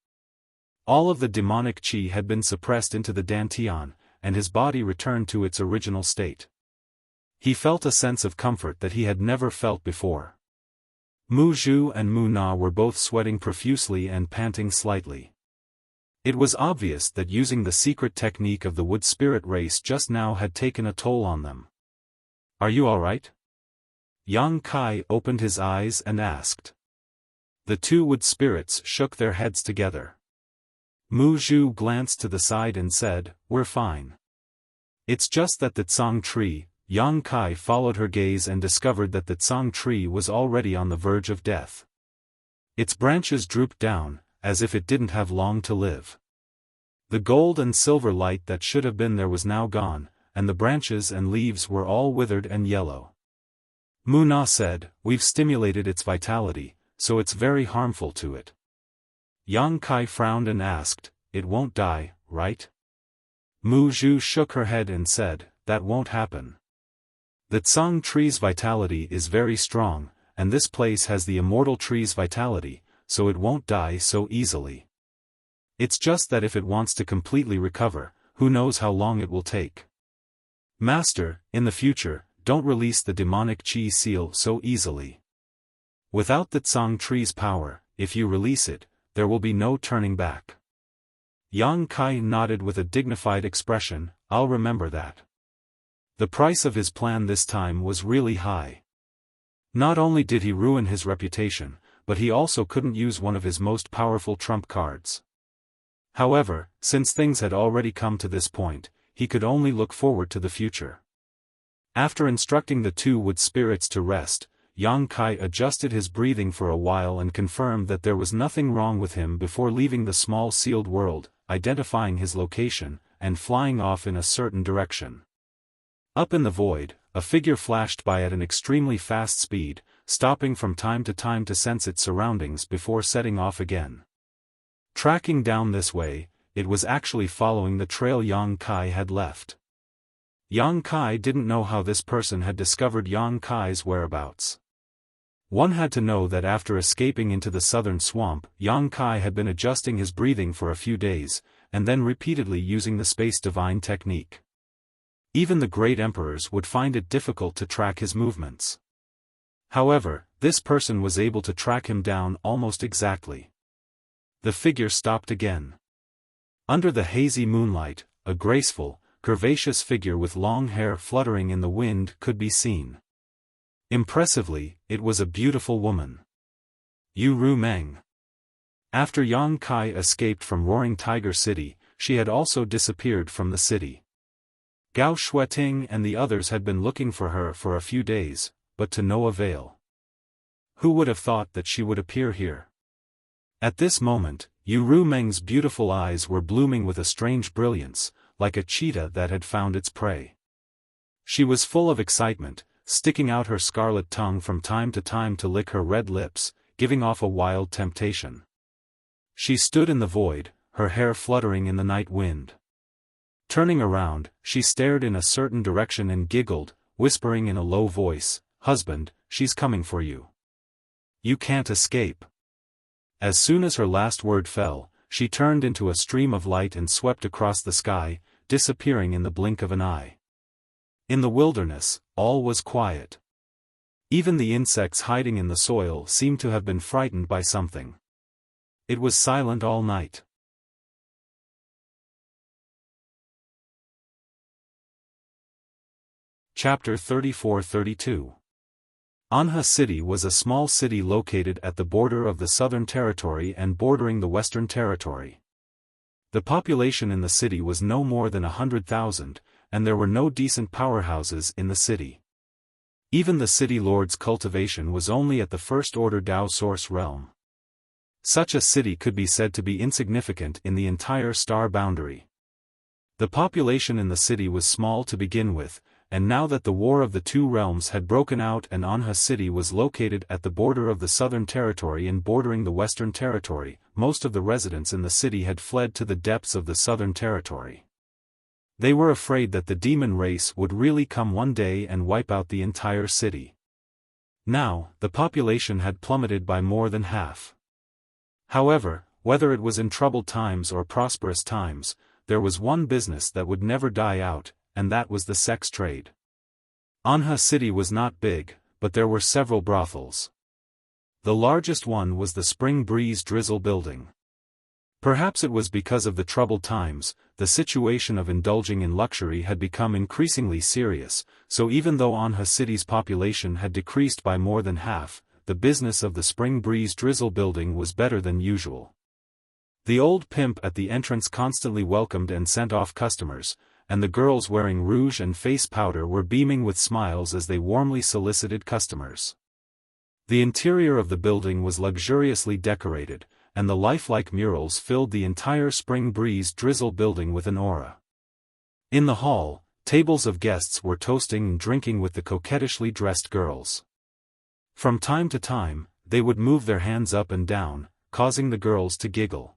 All of the demonic Qi had been suppressed into the Dantian, and his body returned to its original state. He felt a sense of comfort that he had never felt before. Mu Zhu and Mu Na were both sweating profusely and panting slightly. It was obvious that using the secret technique of the wood spirit race just now had taken a toll on them. "Are you all right?" Yang Kai opened his eyes and asked. The two wood spirits shook their heads together. Mu Zhu glanced to the side and said, "We're fine. It's just that the Tsang tree." Yang Kai followed her gaze and discovered that the Tsang tree was already on the verge of death. Its branches drooped down, as if it didn't have long to live. The gold and silver light that should have been there was now gone, and the branches and leaves were all withered and yellow. Mu Na said, "We've stimulated its vitality, so it's very harmful to it. Yang Kai frowned and asked, "It won't die, right?" Mu Zhu shook her head and said, "That won't happen. The Tsang tree's vitality is very strong, and this place has the immortal tree's vitality, so it won't die so easily. It's just that if it wants to completely recover, who knows how long it will take. Master, in the future, don't release the demonic Qi seal so easily. Without the Tsang tree's power, if you release it, there will be no turning back." Yang Kai nodded with a dignified expression, "I'll remember that." The price of his plan this time was really high. Not only did he ruin his reputation, but he also couldn't use one of his most powerful trump cards. However, since things had already come to this point, he could only look forward to the future. After instructing the two wood spirits to rest, Yang Kai adjusted his breathing for a while and confirmed that there was nothing wrong with him before leaving the small sealed world, identifying his location, and flying off in a certain direction. Up in the void, a figure flashed by at an extremely fast speed, stopping from time to sense its surroundings before setting off again. Tracking down this way, it was actually following the trail Yang Kai had left. Yang Kai didn't know how this person had discovered Yang Kai's whereabouts. One had to know that after escaping into the southern swamp, Yang Kai had been adjusting his breathing for a few days, and then repeatedly using the space divine technique. Even the great emperors would find it difficult to track his movements. However, this person was able to track him down almost exactly. The figure stopped again. Under the hazy moonlight, a graceful, curvaceous figure with long hair fluttering in the wind could be seen. Impressively, it was a beautiful woman. Yu Ru Meng. After Yang Kai escaped from Roaring Tiger City, she had also disappeared from the city. Gao Shueting and the others had been looking for her for a few days, but to no avail. Who would have thought that she would appear here? At this moment, Yu Ru Meng's beautiful eyes were blooming with a strange brilliance, like a cheetah that had found its prey. She was full of excitement, sticking out her scarlet tongue from time to lick her red lips, giving off a wild temptation. She stood in the void, her hair fluttering in the night wind. Turning around, she stared in a certain direction and giggled, whispering in a low voice, "Husband, she's coming for you. You can't escape." As soon as her last word fell, she turned into a stream of light and swept across the sky, disappearing in the blink of an eye. In the wilderness, all was quiet. Even the insects hiding in the soil seemed to have been frightened by something. It was silent all night. Chapter 34-32. Anha City was a small city located at the border of the Southern Territory and bordering the Western Territory. The population in the city was no more than 100,000, and there were no decent powerhouses in the city. Even the city lord's cultivation was only at the first-order Dao source realm. Such a city could be said to be insignificant in the entire star boundary. The population in the city was small to begin with, and now that the War of the Two Realms had broken out and Anha City was located at the border of the Southern Territory and bordering the Western Territory, most of the residents in the city had fled to the depths of the Southern Territory. They were afraid that the demon race would really come one day and wipe out the entire city. Now, the population had plummeted by more than half. However, whether it was in troubled times or prosperous times, there was one business that would never die out, and that was the sex trade. Anha City was not big, but there were several brothels. The largest one was the Spring Breeze Drizzle building. Perhaps it was because of the troubled times, the situation of indulging in luxury had become increasingly serious, so even though Anha City's population had decreased by more than half, the business of the Spring Breeze Drizzle building was better than usual. The old pimp at the entrance constantly welcomed and sent off customers, and the girls wearing rouge and face powder were beaming with smiles as they warmly solicited customers. The interior of the building was luxuriously decorated, and the lifelike murals filled the entire Spring Breeze Drizzle building with an aura. In the hall, tables of guests were toasting and drinking with the coquettishly dressed girls. From time to time, they would move their hands up and down, causing the girls to giggle.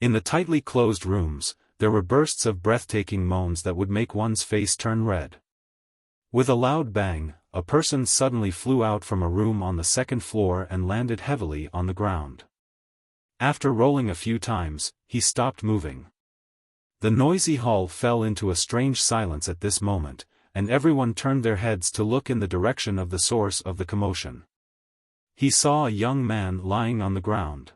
In the tightly closed rooms, there were bursts of breathtaking moans that would make one's face turn red. With a loud bang, a person suddenly flew out from a room on the second floor and landed heavily on the ground. After rolling a few times, he stopped moving. The noisy hall fell into a strange silence at this moment, and everyone turned their heads to look in the direction of the source of the commotion. He saw a young man lying on the ground.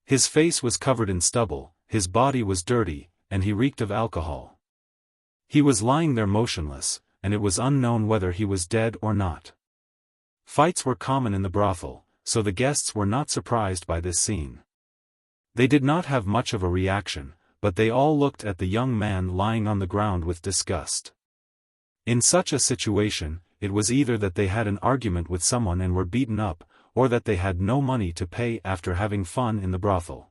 His face was covered in stubble, his body was dirty, and he reeked of alcohol. He was lying there motionless, and it was unknown whether he was dead or not. Fights were common in the brothel, so the guests were not surprised by this scene. They did not have much of a reaction, but they all looked at the young man lying on the ground with disgust. In such a situation, it was either that they had an argument with someone and were beaten up, or that they had no money to pay after having fun in the brothel.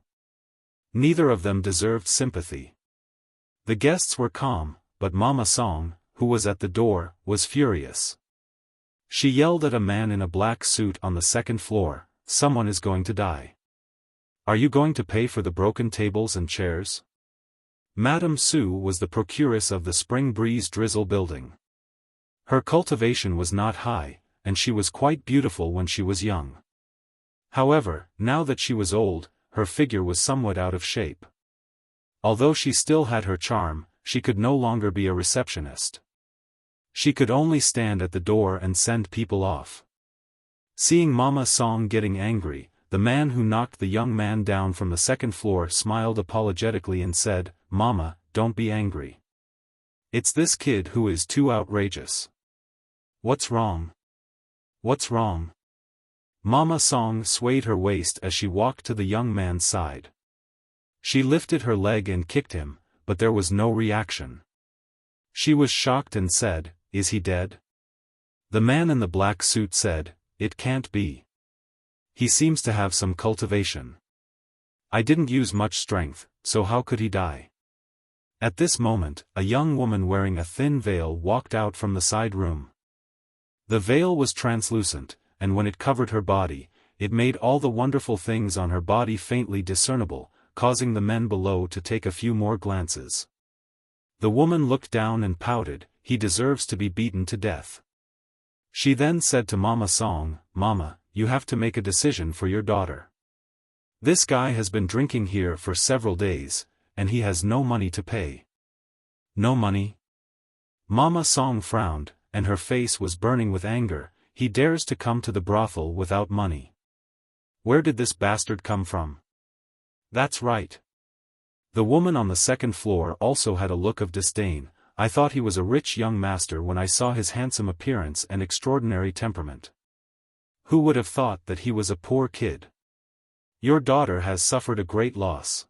Neither of them deserved sympathy. The guests were calm, but Mama Song, who was at the door, was furious. She yelled at a man in a black suit on the second floor, "Someone is going to die. Are you going to pay for the broken tables and chairs?" Madame Su was the procuress of the Spring Breeze Drizzle building. Her cultivation was not high, and she was quite beautiful when she was young. However, now that she was old, her figure was somewhat out of shape. Although she still had her charm, she could no longer be a receptionist. She could only stand at the door and send people off. Seeing Mama Song getting angry, the man who knocked the young man down from the second floor smiled apologetically and said, "Mama, don't be angry. It's this kid who is too outrageous." "What's wrong? What's wrong?" Mama Song swayed her waist as she walked to the young man's side. She lifted her leg and kicked him, but there was no reaction. She was shocked and said, "Is he dead?" The man in the black suit said, "It can't be. He seems to have some cultivation. I didn't use much strength, so how could he die?" At this moment, a young woman wearing a thin veil walked out from the side room. The veil was translucent, and when it covered her body, it made all the wonderful things on her body faintly discernible, causing the men below to take a few more glances. The woman looked down and pouted, "He deserves to be beaten to death." She then said to Mama Song, "Mama, you have to make a decision for your daughter. This guy has been drinking here for several days, and he has no money to pay." "No money?" Mama Song frowned, and her face was burning with anger. "He dares to come to the brothel without money. Where did this bastard come from?" "That's right." The woman on the second floor also had a look of disdain. "I thought he was a rich young master when I saw his handsome appearance and extraordinary temperament. Who would have thought that he was a poor kid? Your daughter has suffered a great loss."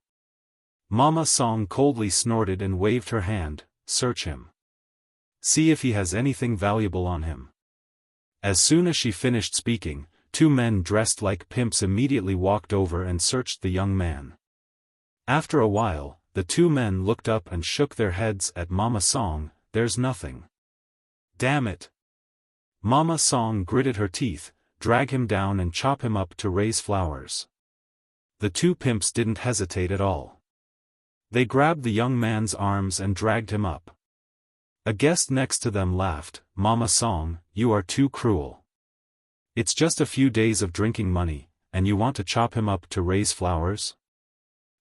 Mama Song coldly snorted and waved her hand, "Search him. See if he has anything valuable on him." As soon as she finished speaking, two men dressed like pimps immediately walked over and searched the young man. After a while, the two men looked up and shook their heads at Mama Song. "There's nothing." "Damn it." Mama Song gritted her teeth, "Drag him down and chop him up to raise flowers." The two pimps didn't hesitate at all. They grabbed the young man's arms and dragged him up. A guest next to them laughed, "Mama Song, you are too cruel. It's just a few days of drinking money, and you want to chop him up to raise flowers?"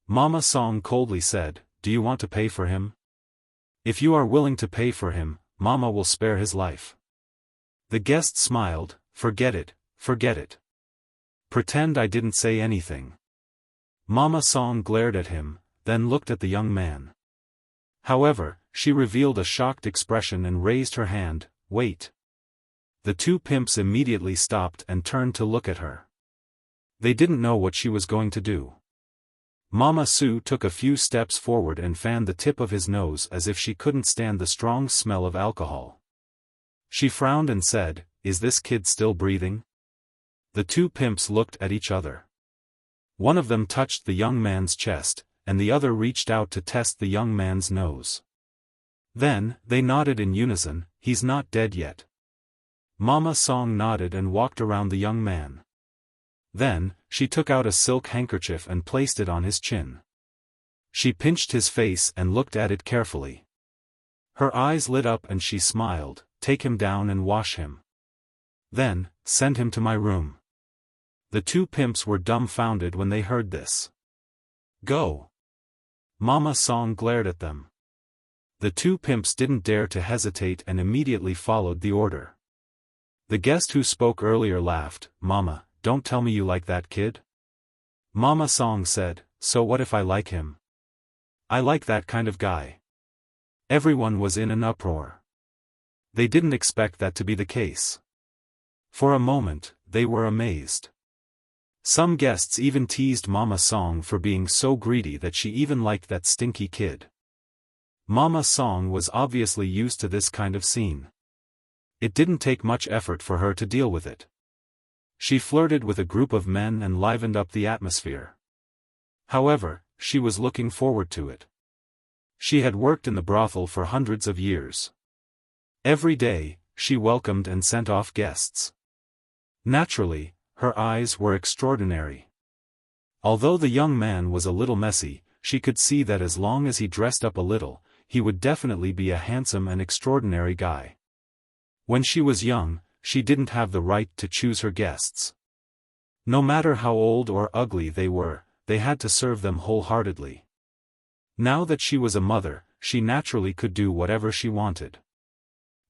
Mama Song coldly said, "Do you want to pay for him? If you are willing to pay for him, Mama will spare his life." The guest smiled, "Forget it, forget it. Pretend I didn't say anything." Mama Song glared at him, then looked at the young man. However, she revealed a shocked expression and raised her hand, "Wait." The two pimps immediately stopped and turned to look at her. They didn't know what she was going to do. Mama Su took a few steps forward and fanned the tip of his nose as if she couldn't stand the strong smell of alcohol. She frowned and said, "Is this kid still breathing?" The two pimps looked at each other. One of them touched the young man's chest, and the other reached out to test the young man's nose. Then, they nodded in unison, "He's not dead yet." Mama Song nodded and walked around the young man. Then, she took out a silk handkerchief and placed it on his chin. She pinched his face and looked at it carefully. Her eyes lit up and she smiled. "Take him down and wash him. Then, send him to my room." The two pimps were dumbfounded when they heard this. "Go!" Mama Song glared at them. The two pimps didn't dare to hesitate and immediately followed the order. The guest who spoke earlier laughed. "Mama, don't tell me you like that kid?" Mama Song said, "So what if I like him? I like that kind of guy." Everyone was in an uproar. They didn't expect that to be the case. For a moment, they were amazed. Some guests even teased Mama Song for being so greedy that she even liked that stinky kid. Mama Song was obviously used to this kind of scene. It didn't take much effort for her to deal with it. She flirted with a group of men and livened up the atmosphere. However, she was looking forward to it. She had worked in the brothel for hundreds of years. Every day, she welcomed and sent off guests. Naturally, her eyes were extraordinary. Although the young man was a little messy, she could see that as long as he dressed up a little, he would definitely be a handsome and extraordinary guy. When she was young, she didn't have the right to choose her guests. No matter how old or ugly they were, they had to serve them wholeheartedly. Now that she was a mother, she naturally could do whatever she wanted.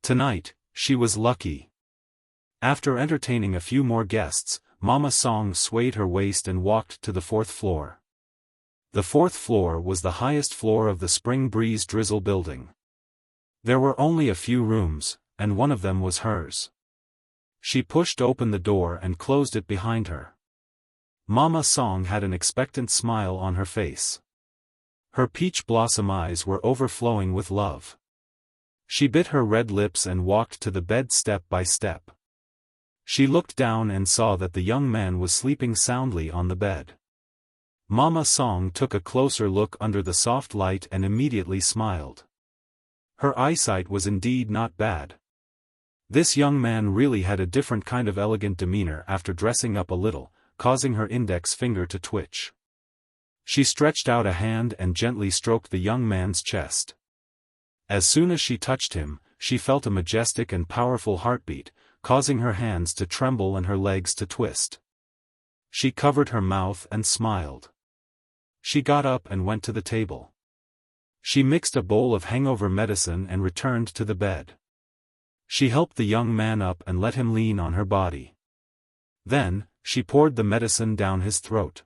Tonight, she was lucky. After entertaining a few more guests, Mama Song swayed her waist and walked to the 4th floor. The 4th floor was the highest floor of the Spring Breeze Drizzle building. There were only a few rooms, and one of them was hers. She pushed open the door and closed it behind her. Mama Song had an expectant smile on her face. Her peach blossom eyes were overflowing with love. She bit her red lips and walked to the bed step by step. She looked down and saw that the young man was sleeping soundly on the bed. Mama Song took a closer look under the soft light and immediately smiled. Her eyesight was indeed not bad. This young man really had a different kind of elegant demeanor after dressing up a little, causing her index finger to twitch. She stretched out a hand and gently stroked the young man's chest. As soon as she touched him, she felt a majestic and powerful heartbeat, causing her hands to tremble and her legs to twist. She covered her mouth and smiled. She got up and went to the table. She mixed a bowl of hangover medicine and returned to the bed. She helped the young man up and let him lean on her body. Then, she poured the medicine down his throat.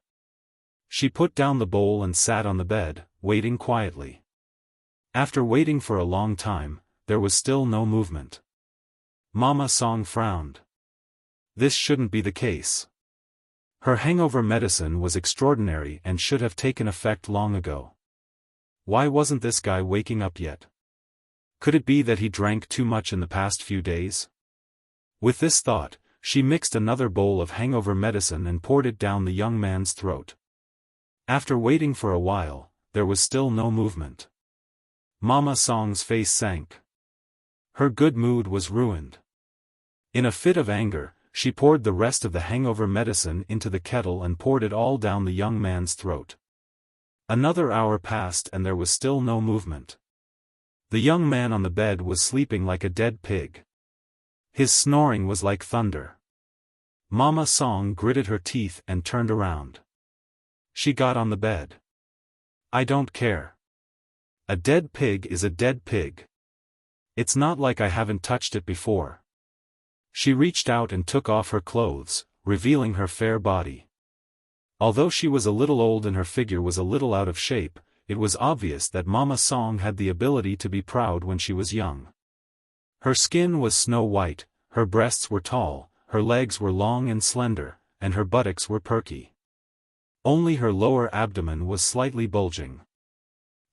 She put down the bowl and sat on the bed, waiting quietly. After waiting for a long time, there was still no movement. Mama Song frowned. This shouldn't be the case. Her hangover medicine was extraordinary and should have taken effect long ago. Why wasn't this guy waking up yet? Could it be that he drank too much in the past few days? With this thought, she mixed another bowl of hangover medicine and poured it down the young man's throat. After waiting for a while, there was still no movement. Mama Song's face sank. Her good mood was ruined. In a fit of anger, she poured the rest of the hangover medicine into the kettle and poured it all down the young man's throat. Another hour passed and there was still no movement. The young man on the bed was sleeping like a dead pig. His snoring was like thunder. Mama Song gritted her teeth and turned around. She got on the bed. I don't care. A dead pig is a dead pig. It's not like I haven't touched it before. She reached out and took off her clothes, revealing her fair body. Although she was a little old and her figure was a little out of shape, it was obvious that Mama Song had the ability to be proud when she was young. Her skin was snow white, her breasts were tall, her legs were long and slender, and her buttocks were perky. Only her lower abdomen was slightly bulging.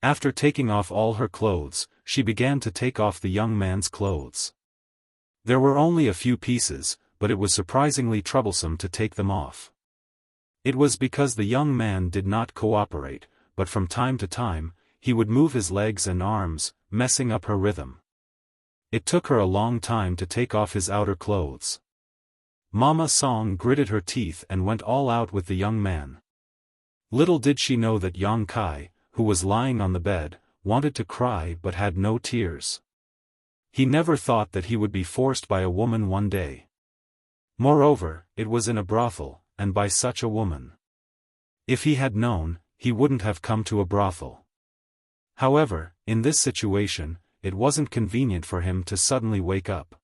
After taking off all her clothes, she began to take off the young man's clothes. There were only a few pieces, but it was surprisingly troublesome to take them off. It was because the young man did not cooperate, but from time to time, he would move his legs and arms, messing up her rhythm. It took her a long time to take off his outer clothes. Mama Song gritted her teeth and went all out with the young man. Little did she know that Yang Kai, who was lying on the bed, wanted to cry but had no tears. He never thought that he would be forced by a woman one day. Moreover, it was in a brothel, and by such a woman. If he had known, he wouldn't have come to a brothel. However, in this situation, it wasn't convenient for him to suddenly wake up.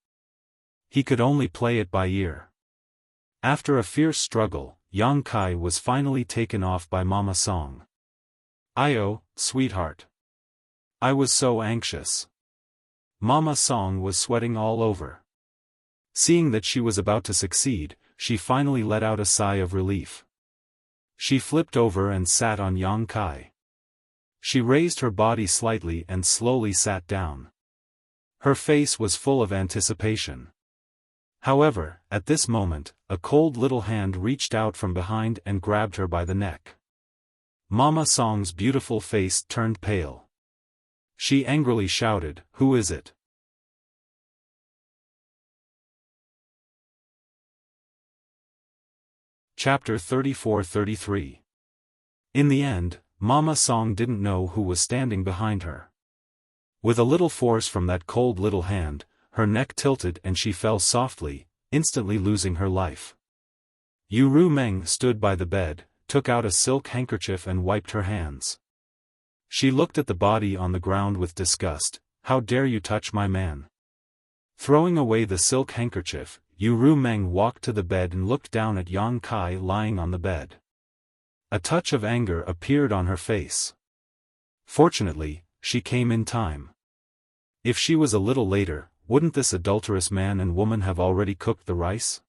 He could only play it by ear. After a fierce struggle, Yang Kai was finally taken off by Mama Song. "Oh, sweetheart. I was so anxious." Mama Song was sweating all over. Seeing that she was about to succeed, she finally let out a sigh of relief. She flipped over and sat on Yang Kai. She raised her body slightly and slowly sat down. Her face was full of anticipation. However, at this moment, a cold little hand reached out from behind and grabbed her by the neck. Mama Song's beautiful face turned pale. She angrily shouted, "Who is it?" Chapter 34-33. In the end, Mama Song didn't know who was standing behind her. With a little force from that cold little hand, her neck tilted and she fell softly, instantly losing her life. Yu Rumeng stood by the bed, took out a silk handkerchief and wiped her hands. She looked at the body on the ground with disgust. "How dare you touch my man?" Throwing away the silk handkerchief, Yu Rumeng walked to the bed and looked down at Yang Kai lying on the bed. A touch of anger appeared on her face. Fortunately, she came in time. If she was a little later, wouldn't this adulterous man and woman have already cooked the rice?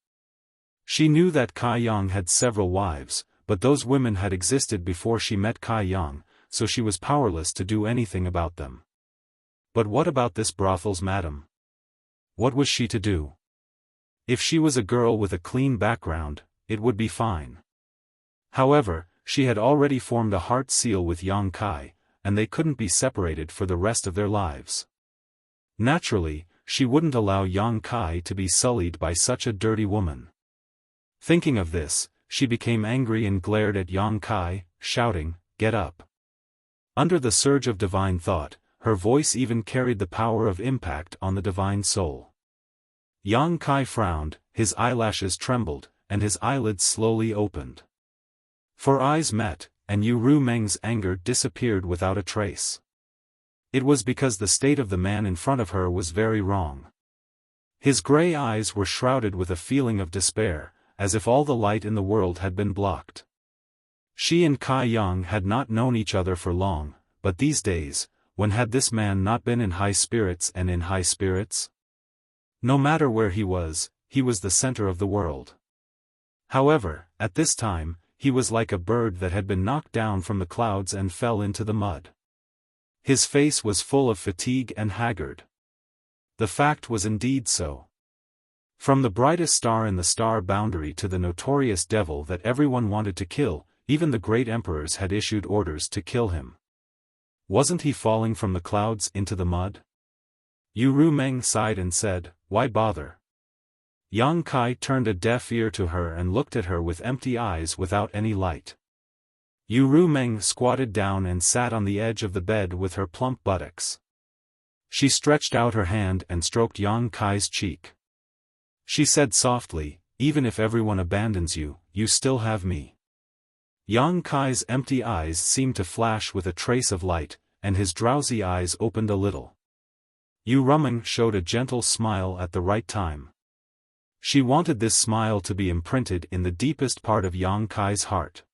She knew that Kai Yang had several wives, but those women had existed before she met Kai Yang, so she was powerless to do anything about them. But what about this brothel's madam? What was she to do? If she was a girl with a clean background, it would be fine. However, she had already formed a heart seal with Yang Kai, and they couldn't be separated for the rest of their lives. Naturally, she wouldn't allow Yang Kai to be sullied by such a dirty woman. Thinking of this, she became angry and glared at Yang Kai, shouting, "Get up." Under the surge of divine thought, her voice even carried the power of impact on the divine soul. Yang Kai frowned, his eyelashes trembled, and his eyelids slowly opened. For eyes met, and Yu Rumeng's anger disappeared without a trace. It was because the state of the man in front of her was very wrong. His gray eyes were shrouded with a feeling of despair, as if all the light in the world had been blocked. She and Kai Yang had not known each other for long, but these days, when had this man not been in high spirits and in high spirits? No matter where he was the center of the world. However, at this time, he was like a bird that had been knocked down from the clouds and fell into the mud. His face was full of fatigue and haggard. The fact was indeed so. From the brightest star in the star boundary to the notorious devil that everyone wanted to kill, even the great emperors had issued orders to kill him. Wasn't he falling from the clouds into the mud? Yu Rumeng sighed and said, "Why bother?" Yang Kai turned a deaf ear to her and looked at her with empty eyes without any light. Yu Rumeng squatted down and sat on the edge of the bed with her plump buttocks. She stretched out her hand and stroked Yang Kai's cheek. She said softly, "Even if everyone abandons you, you still have me." Yang Kai's empty eyes seemed to flash with a trace of light, and his drowsy eyes opened a little. Yu Rumeng showed a gentle smile at the right time. She wanted this smile to be imprinted in the deepest part of Yang Kai's heart.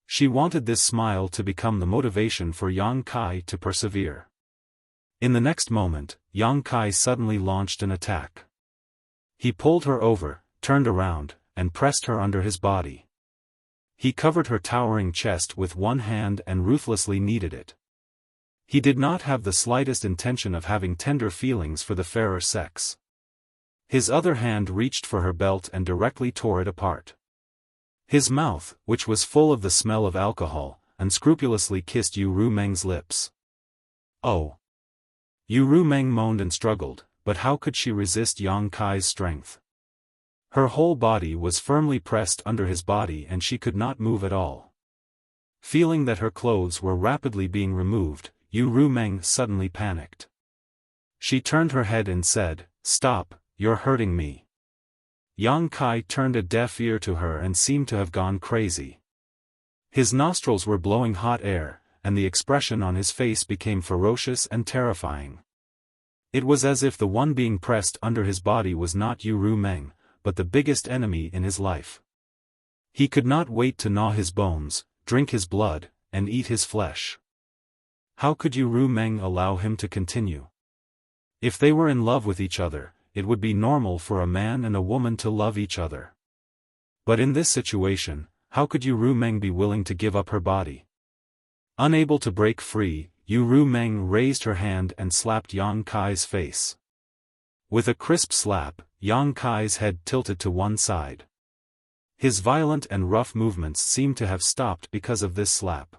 She wanted this smile to become the motivation for Yang Kai to persevere. In the next moment, Yang Kai suddenly launched an attack. He pulled her over, turned around, and pressed her under his body. He covered her towering chest with one hand and ruthlessly kneaded it. He did not have the slightest intention of having tender feelings for the fairer sex. His other hand reached for her belt and directly tore it apart. His mouth, which was full of the smell of alcohol, unscrupulously kissed Yu Rumeng's lips. Oh! Yu Rumeng moaned and struggled, but how could she resist Yang Kai's strength? Her whole body was firmly pressed under his body and she could not move at all. Feeling that her clothes were rapidly being removed, Yu Rumeng suddenly panicked. She turned her head and said, "Stop, you're hurting me." Yang Kai turned a deaf ear to her and seemed to have gone crazy. His nostrils were blowing hot air, and the expression on his face became ferocious and terrifying. It was as if the one being pressed under his body was not Yu Rumeng, but the biggest enemy in his life. He could not wait to gnaw his bones, drink his blood, and eat his flesh. How could Yu Rumeng allow him to continue? If they were in love with each other, it would be normal for a man and a woman to love each other. But in this situation, how could Yu Rumeng be willing to give up her body? Unable to break free, Yu Rumeng raised her hand and slapped Yang Kai's face. With a crisp slap, Yang Kai's head tilted to one side. His violent and rough movements seemed to have stopped because of this slap.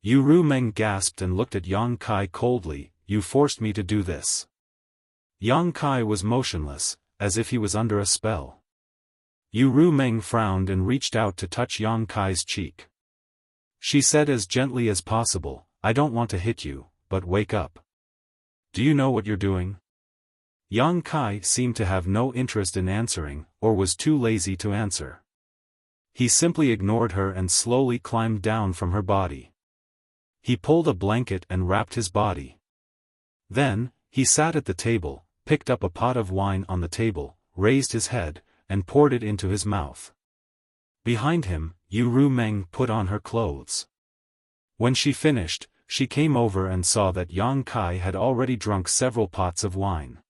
Yu Rumeng gasped and looked at Yang Kai coldly. "You forced me to do this." Yang Kai was motionless, as if he was under a spell. Yu Rumeng frowned and reached out to touch Yang Kai's cheek. She said as gently as possible, "I don't want to hit you, but wake up. Do you know what you're doing?" Yang Kai seemed to have no interest in answering, or was too lazy to answer. He simply ignored her and slowly climbed down from her body. He pulled a blanket and wrapped his body. Then, he sat at the table, picked up a pot of wine on the table, raised his head, and poured it into his mouth. Behind him, Yu Rumeng put on her clothes. When she finished, she came over and saw that Yang Kai had already drunk several pots of wine.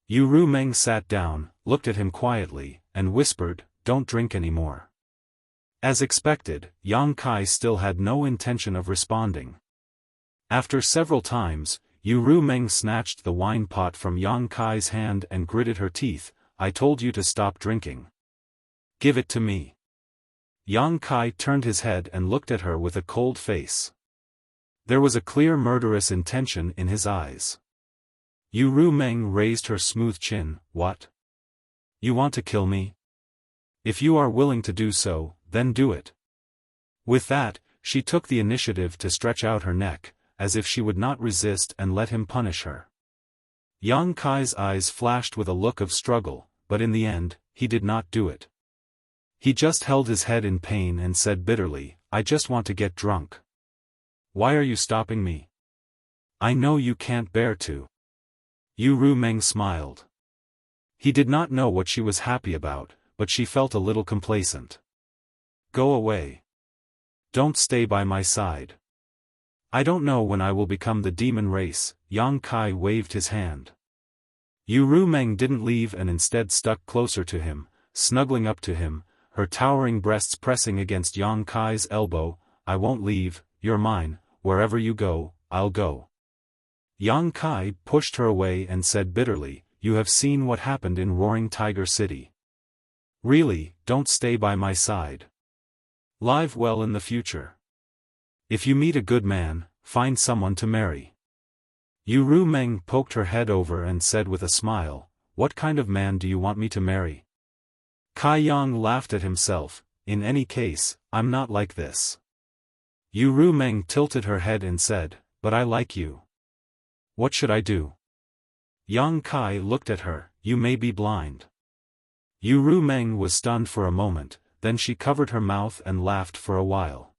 Yu Rumeng sat down, looked at him quietly, and whispered, "Don't drink any more." As expected, Yang Kai still had no intention of responding. After several times, Yu Rumeng snatched the wine pot from Yang Kai's hand and gritted her teeth. "I told you to stop drinking. Give it to me." Yang Kai turned his head and looked at her with a cold face. There was a clear murderous intention in his eyes. Yu Rumeng raised her smooth chin. "What? You want to kill me? If you are willing to do so, then do it." With that, she took the initiative to stretch out her neck, as if she would not resist and let him punish her. Yang Kai's eyes flashed with a look of struggle, but in the end, he did not do it. He just held his head in pain and said bitterly, "I just want to get drunk. Why are you stopping me? I know you can't bear to." Yu Rumeng smiled. He did not know what she was happy about, but she felt a little complacent. "Go away. Don't stay by my side. I don't know when I will become the demon race." Yang Kai waved his hand. Yu Rumeng didn't leave and instead stuck closer to him, snuggling up to him, her towering breasts pressing against Yang Kai's elbow. "I won't leave, you're mine, wherever you go, I'll go." Yang Kai pushed her away and said bitterly, "You have seen what happened in Roaring Tiger City. Really, don't stay by my side. Live well in the future. If you meet a good man, find someone to marry." Yu Rumeng poked her head over and said with a smile, "What kind of man do you want me to marry?" Kai Yang laughed at himself. "In any case, I'm not like this." Yu Rumeng tilted her head and said, "But I like you. What should I do?" Yang Kai looked at her. "You may be blind." Yu Rumeng was stunned for a moment, then she covered her mouth and laughed for a while.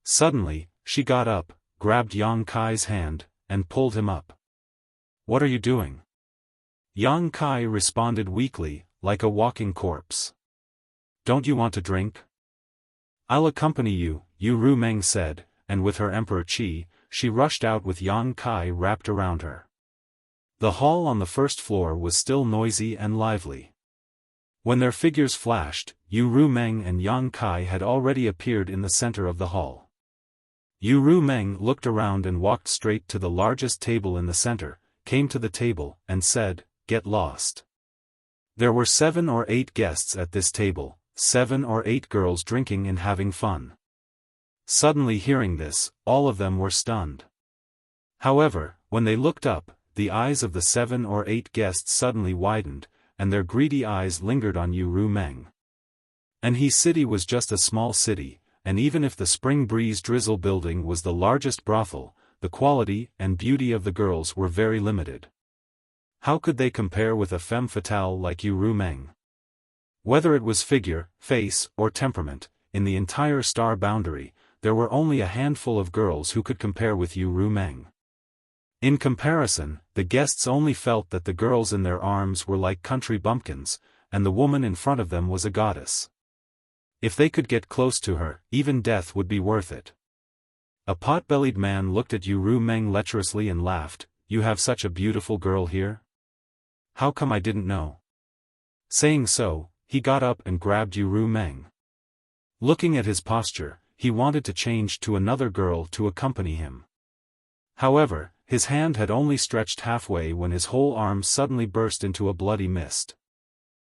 Suddenly, she got up, grabbed Yang Kai's hand, and pulled him up. "What are you doing?" Yang Kai responded weakly, like a walking corpse. "Don't you want to drink?" "I'll accompany you," Yu Rumeng said, and with her Emperor Qi, she rushed out with Yang Kai wrapped around her. The hall on the first floor was still noisy and lively. When their figures flashed, Yu Rumeng and Yang Kai had already appeared in the center of the hall. Yu Rumeng looked around and walked straight to the largest table in the center, came to the table, and said, "Get lost." There were 7 or 8 guests at this table, 7 or 8 girls drinking and having fun. Suddenly hearing this, all of them were stunned. However, when they looked up, the eyes of the 7 or 8 guests suddenly widened, and their greedy eyes lingered on Yu Rumeng. And his city was just a small city, and even if the Spring Breeze Drizzle building was the largest brothel, the quality and beauty of the girls were very limited. How could they compare with a femme fatale like Yu Rumeng? Whether it was figure, face, or temperament, in the entire star boundary, there were only a handful of girls who could compare with Yu Rumeng. In comparison, the guests only felt that the girls in their arms were like country bumpkins, and the woman in front of them was a goddess. If they could get close to her, even death would be worth it. A pot-bellied man looked at Yu Rumeng lecherously and laughed. "You have such a beautiful girl here? How come I didn't know?" Saying so, he got up and grabbed Yu Rumeng. Looking at his posture, he wanted to change to another girl to accompany him. However, his hand had only stretched halfway when his whole arm suddenly burst into a bloody mist.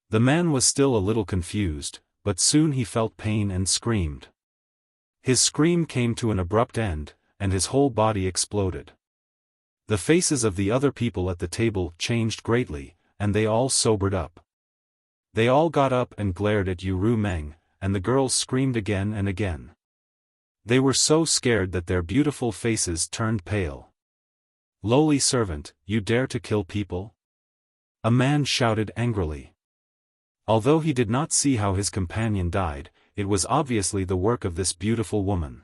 The man was still a little confused, but soon he felt pain and screamed. His scream came to an abrupt end, and his whole body exploded. The faces of the other people at the table changed greatly, and they all sobered up. They all got up and glared at Yu Rumeng, and the girls screamed again and again. They were so scared that their beautiful faces turned pale. "Lowly servant, you dare to kill people?" a man shouted angrily. Although he did not see how his companion died, it was obviously the work of this beautiful woman.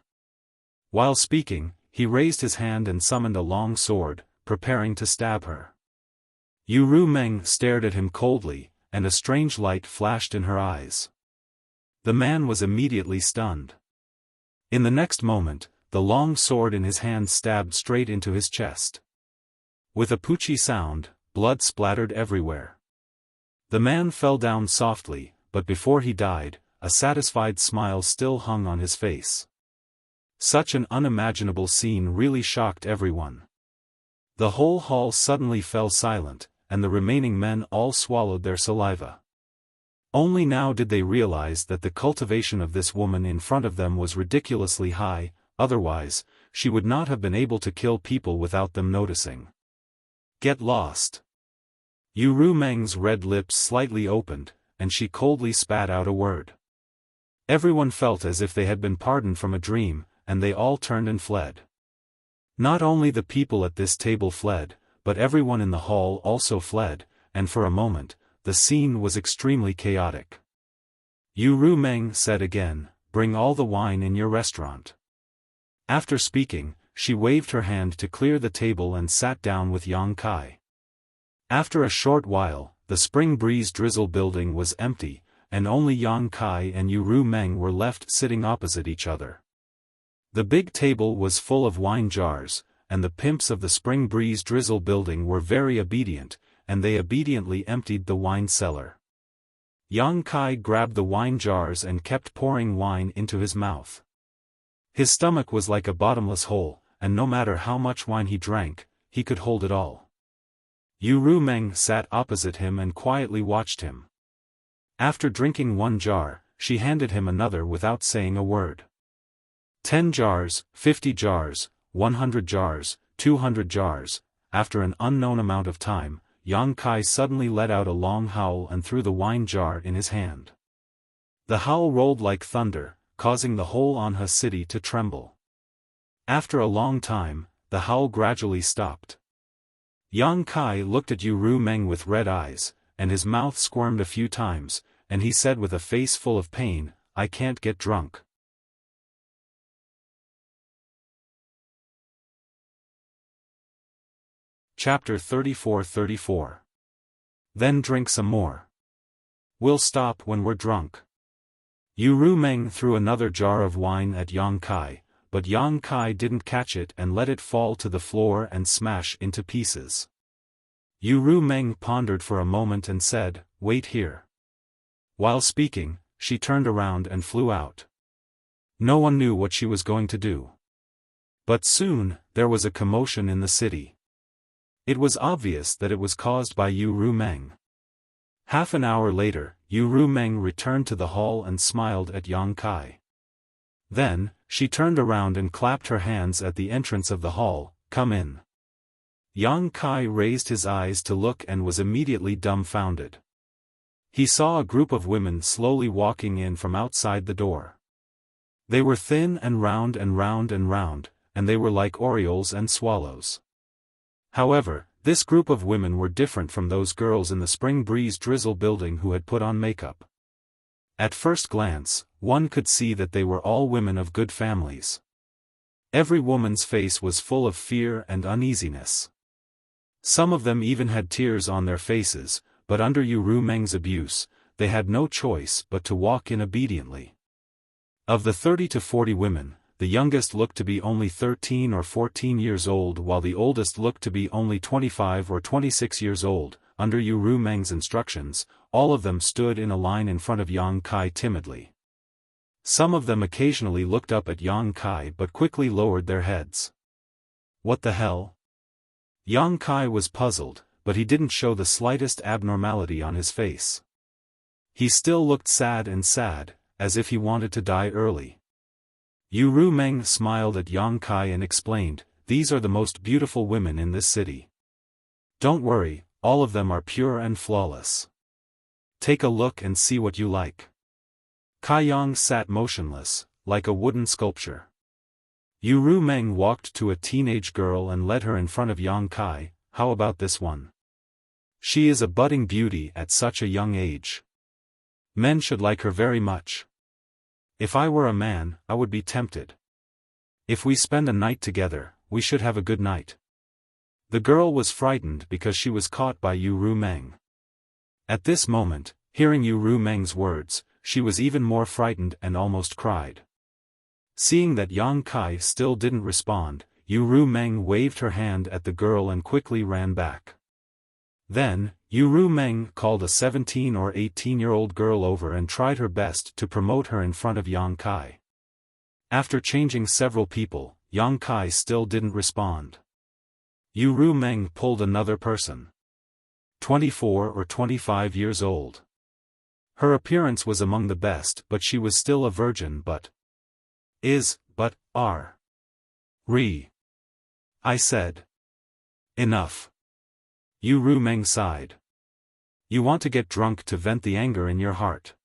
While speaking, he raised his hand and summoned a long sword, preparing to stab her. Yu Rumeng stared at him coldly, and a strange light flashed in her eyes. The man was immediately stunned. In the next moment, the long sword in his hand stabbed straight into his chest. With a poochie sound, blood splattered everywhere. The man fell down softly, but before he died, a satisfied smile still hung on his face. Such an unimaginable scene really shocked everyone. The whole hall suddenly fell silent, and the remaining men all swallowed their saliva. Only now did they realize that the cultivation of this woman in front of them was ridiculously high, otherwise, she would not have been able to kill people without them noticing. "Get lost." Yu Rumeng's red lips slightly opened, and she coldly spat out a word. Everyone felt as if they had been pardoned from a dream, and they all turned and fled. Not only the people at this table fled, but everyone in the hall also fled, and for a moment, the scene was extremely chaotic. Yu Rumeng said again, "Bring all the wine in your restaurant." After speaking, she waved her hand to clear the table and sat down with Yang Kai. After a short while, the Spring Breeze Drizzle building was empty, and only Yang Kai and Yu Rumeng were left sitting opposite each other. The big table was full of wine jars, and the pimps of the Spring Breeze Drizzle building were very obedient, and they obediently emptied the wine cellar. Yang Kai grabbed the wine jars and kept pouring wine into his mouth. His stomach was like a bottomless hole, and no matter how much wine he drank, he could hold it all. Yu Rumeng sat opposite him and quietly watched him. After drinking one jar, she handed him another without saying a word. 10 jars, 50 jars, 100 jars, 200 jars. After an unknown amount of time, Yang Kai suddenly let out a long howl and threw the wine jar in his hand. The howl rolled like thunder, causing the whole Anha city to tremble. After a long time, the howl gradually stopped. Yang Kai looked at Yu Rumeng with red eyes, and his mouth squirmed a few times, and he said with a face full of pain, "I can't get drunk." Chapter 34-34. Then drink some more. We'll stop when we're drunk. Yu Rumeng threw another jar of wine at Yang Kai, but Yang Kai didn't catch it and let it fall to the floor and smash into pieces. Yu Rumeng pondered for a moment and said, "Wait here." While speaking, she turned around and flew out. No one knew what she was going to do. But soon, there was a commotion in the city. It was obvious that it was caused by Yu Rumeng. Half an hour later, Yu Rumeng returned to the hall and smiled at Yang Kai. Then, she turned around and clapped her hands at the entrance of the hall, "Come in." Yang Kai raised his eyes to look and was immediately dumbfounded. He saw a group of women slowly walking in from outside the door. They were thin and round and round and round, and they were like orioles and swallows. However, this group of women were different from those girls in the Spring Breeze Drizzle building who had put on makeup. At first glance, one could see that they were all women of good families. Every woman's face was full of fear and uneasiness. Some of them even had tears on their faces, but under Yu Rumeng's abuse, they had no choice but to walk in obediently. Of the 30 to 40 women, the youngest looked to be only 13 or 14 years old while the oldest looked to be only 25 or 26 years old. Under Yu Rumeng's instructions, all of them stood in a line in front of Yang Kai timidly. Some of them occasionally looked up at Yang Kai but quickly lowered their heads. What the hell? Yang Kai was puzzled, but he didn't show the slightest abnormality on his face. He still looked sad, as if he wanted to die early. Yu Rumeng smiled at Yang Kai and explained, "These are the most beautiful women in this city. Don't worry, all of them are pure and flawless. Take a look and see what you like." Kai Yang sat motionless, like a wooden sculpture. Yu Rumeng walked to a teenage girl and led her in front of Yang Kai. "How about this one? She is a budding beauty at such a young age. Men should like her very much. If I were a man, I would be tempted. If we spend a night together, we should have a good night." The girl was frightened because she was caught by Yu Rumeng. At this moment, hearing Yu Rumeng's words, she was even more frightened and almost cried. Seeing that Yang Kai still didn't respond, Yu Rumeng waved her hand at the girl and quickly ran back. Then, Yu Rumeng called a 17 or 18-year-old girl over and tried her best to promote her in front of Yang Kai. After changing several people, Yang Kai still didn't respond. Yu Rumeng pulled another person. 24 or 25 years old. Her appearance was among the best, but she was still a virgin. I said. Enough. Yu Rumeng sighed. You want to get drunk to vent the anger in your heart.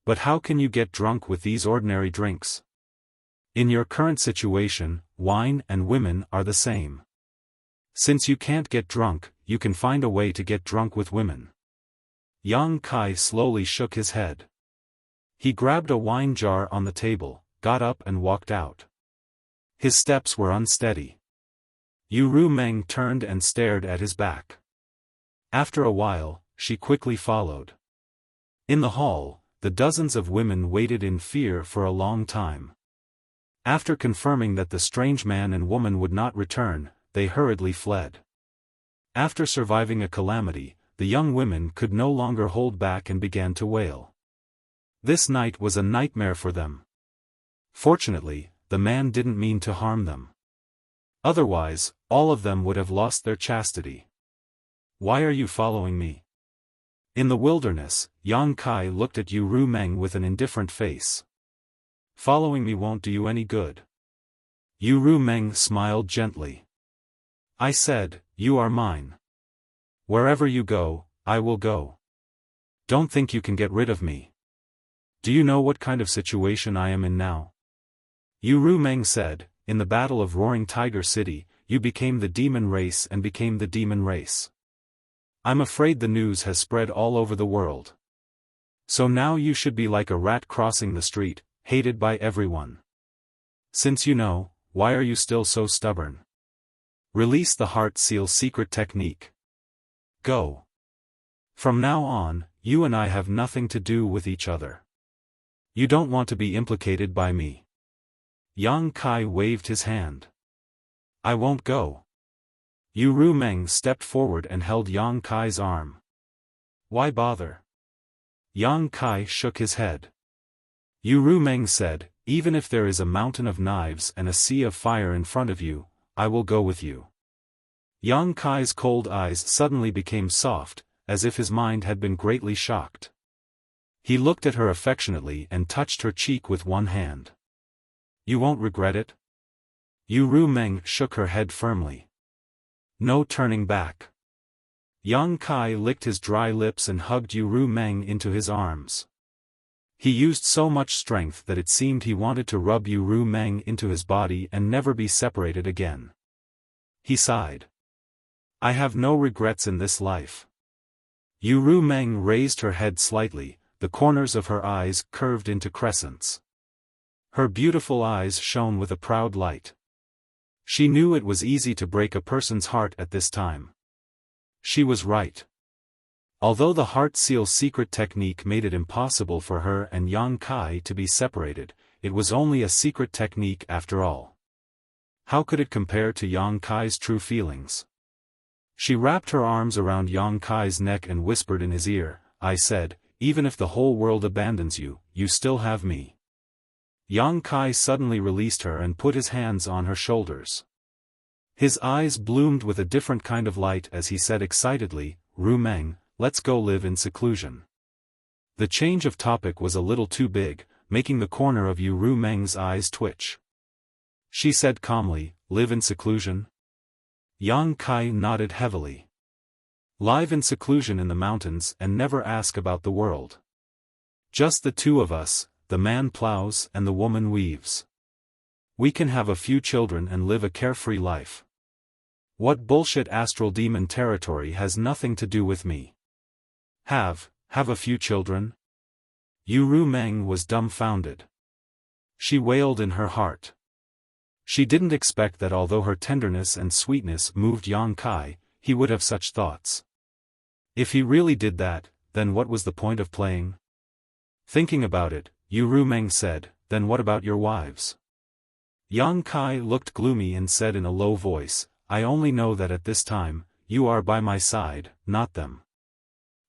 But how can you get drunk with these ordinary drinks? In your current situation, wine and women are the same. Since you can't get drunk, you can find a way to get drunk with women. Yang Kai slowly shook his head. He grabbed a wine jar on the table, got up and walked out. His steps were unsteady. Yu Rumeng turned and stared at his back. After a while, she quickly followed. In the hall, the dozens of women waited in fear for a long time. After confirming that the strange man and woman would not return, they hurriedly fled. After surviving a calamity, the young women could no longer hold back and began to wail. This night was a nightmare for them. Fortunately, the man didn't mean to harm them. Otherwise, all of them would have lost their chastity. Why are you following me? In the wilderness, Yang Kai looked at Yu Rumeng with an indifferent face. Following me won't do you any good. Yu Rumeng smiled gently. I said, you are mine. Wherever you go, I will go. Don't think you can get rid of me. Do you know what kind of situation I am in now? Yu Rumeng said, in the Battle of Roaring Tiger City, you became the demon race and became the demon race. I'm afraid the news has spread all over the world. So now you should be like a rat crossing the street, hated by everyone. Since you know, why are you still so stubborn? Release the heart seal secret technique. Go. From now on, you and I have nothing to do with each other. You don't want to be implicated by me. Yang Kai waved his hand. I won't go. Yu Rumeng stepped forward and held Yang Kai's arm. Why bother? Yang Kai shook his head. Yu Rumeng said, even if there is a mountain of knives and a sea of fire in front of you, I will go with you. Yang Kai's cold eyes suddenly became soft, as if his mind had been greatly shocked. He looked at her affectionately and touched her cheek with one hand. You won't regret it? Yu Rumeng shook her head firmly. No turning back. Yang Kai licked his dry lips and hugged Yu Meng into his arms. He used so much strength that it seemed he wanted to rub Yu Meng into his body and never be separated again. He sighed. I have no regrets in this life. Yu Meng raised her head slightly, the corners of her eyes curved into crescents. Her beautiful eyes shone with a proud light. She knew it was easy to break a person's heart at this time. She was right. Although the heart seal secret technique made it impossible for her and Yang Kai to be separated, it was only a secret technique after all. How could it compare to Yang Kai's true feelings? She wrapped her arms around Yang Kai's neck and whispered in his ear, I said, even if the whole world abandons you, you still have me. Yang Kai suddenly released her and put his hands on her shoulders. His eyes bloomed with a different kind of light as he said excitedly, Ru Meng, let's go live in seclusion. The change of topic was a little too big, making the corner of Yu Meng's eyes twitch. She said calmly, live in seclusion? Yang Kai nodded heavily. Live in seclusion in the mountains and never ask about the world. Just the two of us, the man plows and the woman weaves. We can have a few children and live a carefree life. What bullshit astral demon territory has nothing to do with me. Have a few children? Yu Meng was dumbfounded. She wailed in her heart. She didn't expect that although her tenderness and sweetness moved Yang Kai, he would have such thoughts. If he really did that, then what was the point of playing? Thinking about it, Yu Meng said, then what about your wives? Yang Kai looked gloomy and said in a low voice, I only know that at this time, you are by my side, not them.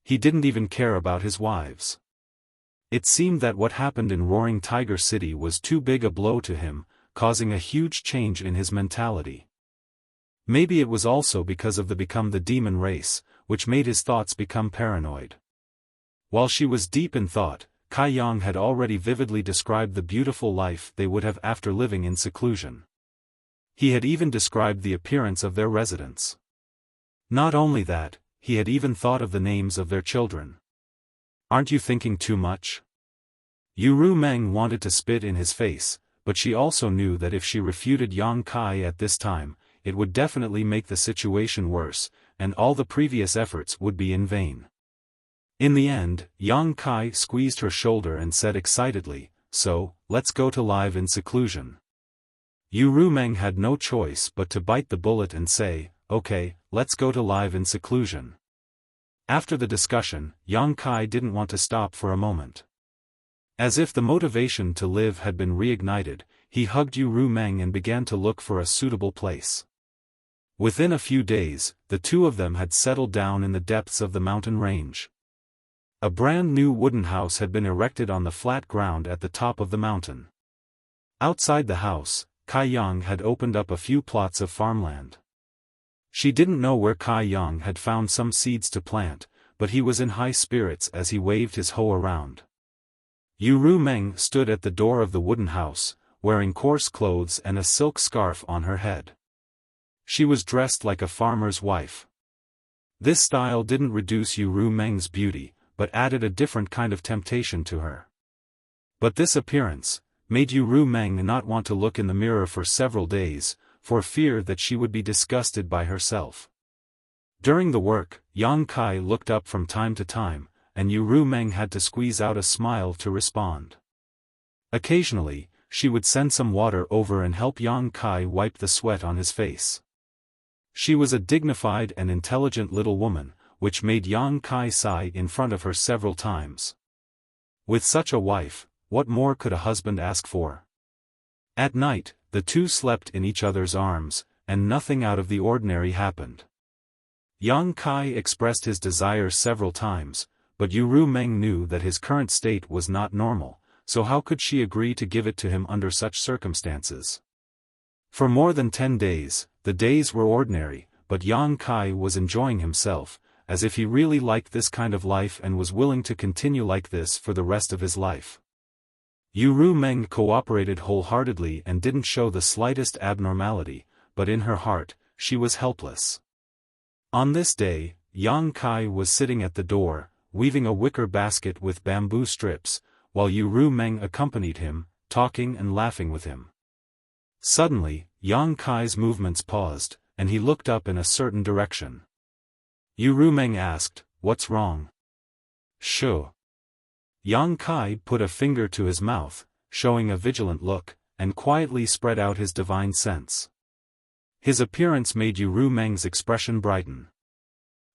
He didn't even care about his wives. It seemed that what happened in Roaring Tiger City was too big a blow to him, causing a huge change in his mentality. Maybe it was also because of the become the demon race, which made his thoughts become paranoid. While she was deep in thought, Kai Yang had already vividly described the beautiful life they would have after living in seclusion. He had even described the appearance of their residence. Not only that, he had even thought of the names of their children. Aren't you thinking too much? Yu Meng wanted to spit in his face, but she also knew that if she refuted Yang Kai at this time, it would definitely make the situation worse, and all the previous efforts would be in vain. In the end, Yang Kai squeezed her shoulder and said excitedly, so, let's go to live in seclusion. Yu Meng had no choice but to bite the bullet and say, okay, let's go to live in seclusion. After the discussion, Yang Kai didn't want to stop for a moment. As if the motivation to live had been reignited, he hugged Yu Meng and began to look for a suitable place. Within a few days, the two of them had settled down in the depths of the mountain range. A brand new wooden house had been erected on the flat ground at the top of the mountain. Outside the house, Kai Yang had opened up a few plots of farmland. She didn't know where Kai Yang had found some seeds to plant, but he was in high spirits as he waved his hoe around. Yu Meng stood at the door of the wooden house, wearing coarse clothes and a silk scarf on her head. She was dressed like a farmer's wife. This style didn't reduce Yu Meng's beauty, but added a different kind of temptation to her. But this appearance made Yu Meng not want to look in the mirror for several days, for fear that she would be disgusted by herself. During the work, Yang Kai looked up from time to time, and Yu Meng had to squeeze out a smile to respond. Occasionally, she would send some water over and help Yang Kai wipe the sweat on his face. She was a dignified and intelligent little woman, which made Yang Kai sigh in front of her several times. With such a wife, what more could a husband ask for? At night, the two slept in each other's arms, and nothing out of the ordinary happened. Yang Kai expressed his desire several times, but Yu Meng knew that his current state was not normal, so how could she agree to give it to him under such circumstances? For more than 10 days, the days were ordinary, but Yang Kai was enjoying himself, as if he really liked this kind of life and was willing to continue like this for the rest of his life. Yu Meng cooperated wholeheartedly and didn't show the slightest abnormality, but in her heart, she was helpless. On this day, Yang Kai was sitting at the door, weaving a wicker basket with bamboo strips, while Yu Meng accompanied him, talking and laughing with him. Suddenly, Yang Kai's movements paused, and he looked up in a certain direction. Yu Meng asked, "What's wrong?" "Sure." Yang Kai put a finger to his mouth, showing a vigilant look, and quietly spread out his divine sense. His appearance made Yu Meng's expression brighten.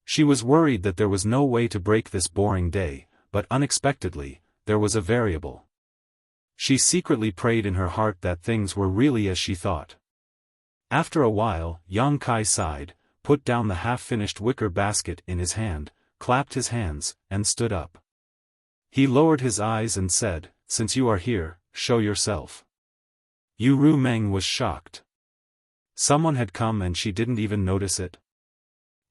She was worried that there was no way to break this boring day, but unexpectedly, there was a variable. She secretly prayed in her heart that things were really as she thought. After a while, Yang Kai sighed, put down the half-finished wicker basket in his hand, clapped his hands, and stood up. He lowered his eyes and said, "Since you are here, show yourself." Yu Meng was shocked. Someone had come and she didn't even notice it.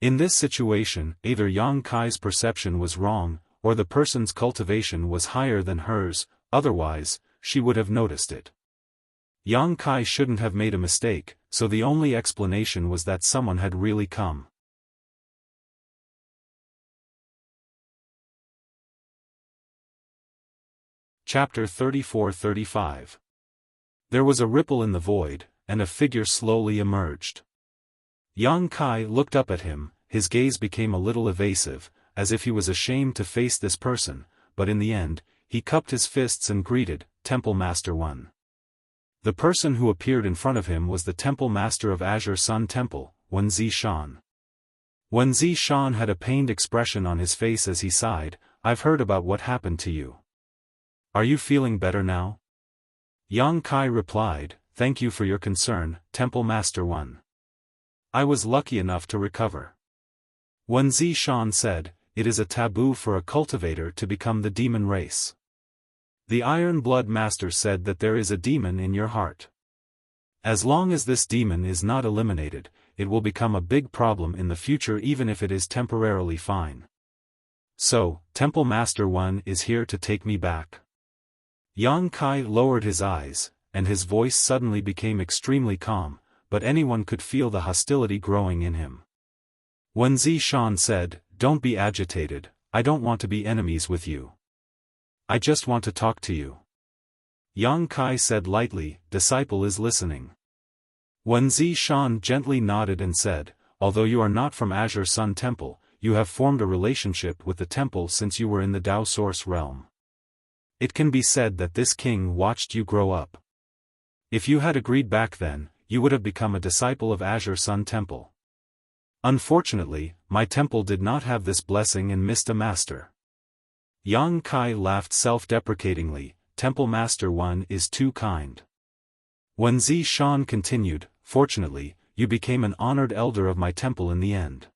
In this situation, either Yang Kai's perception was wrong, or the person's cultivation was higher than hers, otherwise, she would have noticed it. Yang Kai shouldn't have made a mistake, so the only explanation was that someone had really come. Chapter 34-35. There was a ripple in the void, and a figure slowly emerged. Yang Kai looked up at him, his gaze became a little evasive, as if he was ashamed to face this person, but in the end, he cupped his fists and greeted, "Temple Master 1." The person who appeared in front of him was the Temple Master of Azure Sun Temple, Wuxia. Wuxia had a pained expression on his face as he sighed, "I've heard about what happened to you. Are you feeling better now?" Yang Kai replied, "Thank you for your concern, Temple Master 1. I was lucky enough to recover." Wuxia said, "It is a taboo for a cultivator to become the demon race. The Iron Blood Master said that there is a demon in your heart. As long as this demon is not eliminated, it will become a big problem in the future even if it is temporarily fine. So, Temple Master 1 is here to take me back." Yang Kai lowered his eyes, and his voice suddenly became extremely calm, but anyone could feel the hostility growing in him. Wuxia said, "Don't be agitated, I don't want to be enemies with you. I just want to talk to you." Yang Kai said lightly, "Disciple is listening." Wuxia gently nodded and said, "Although you are not from Azure Sun Temple, you have formed a relationship with the temple since you were in the Tao Source realm. It can be said that this king watched you grow up. If you had agreed back then, you would have become a disciple of Azure Sun Temple. Unfortunately, my temple did not have this blessing and missed a master." Yang Kai laughed self-deprecatingly, "Temple Master 1 is too kind." Wuxia continued, "Fortunately, you became an honored elder of my temple in the end.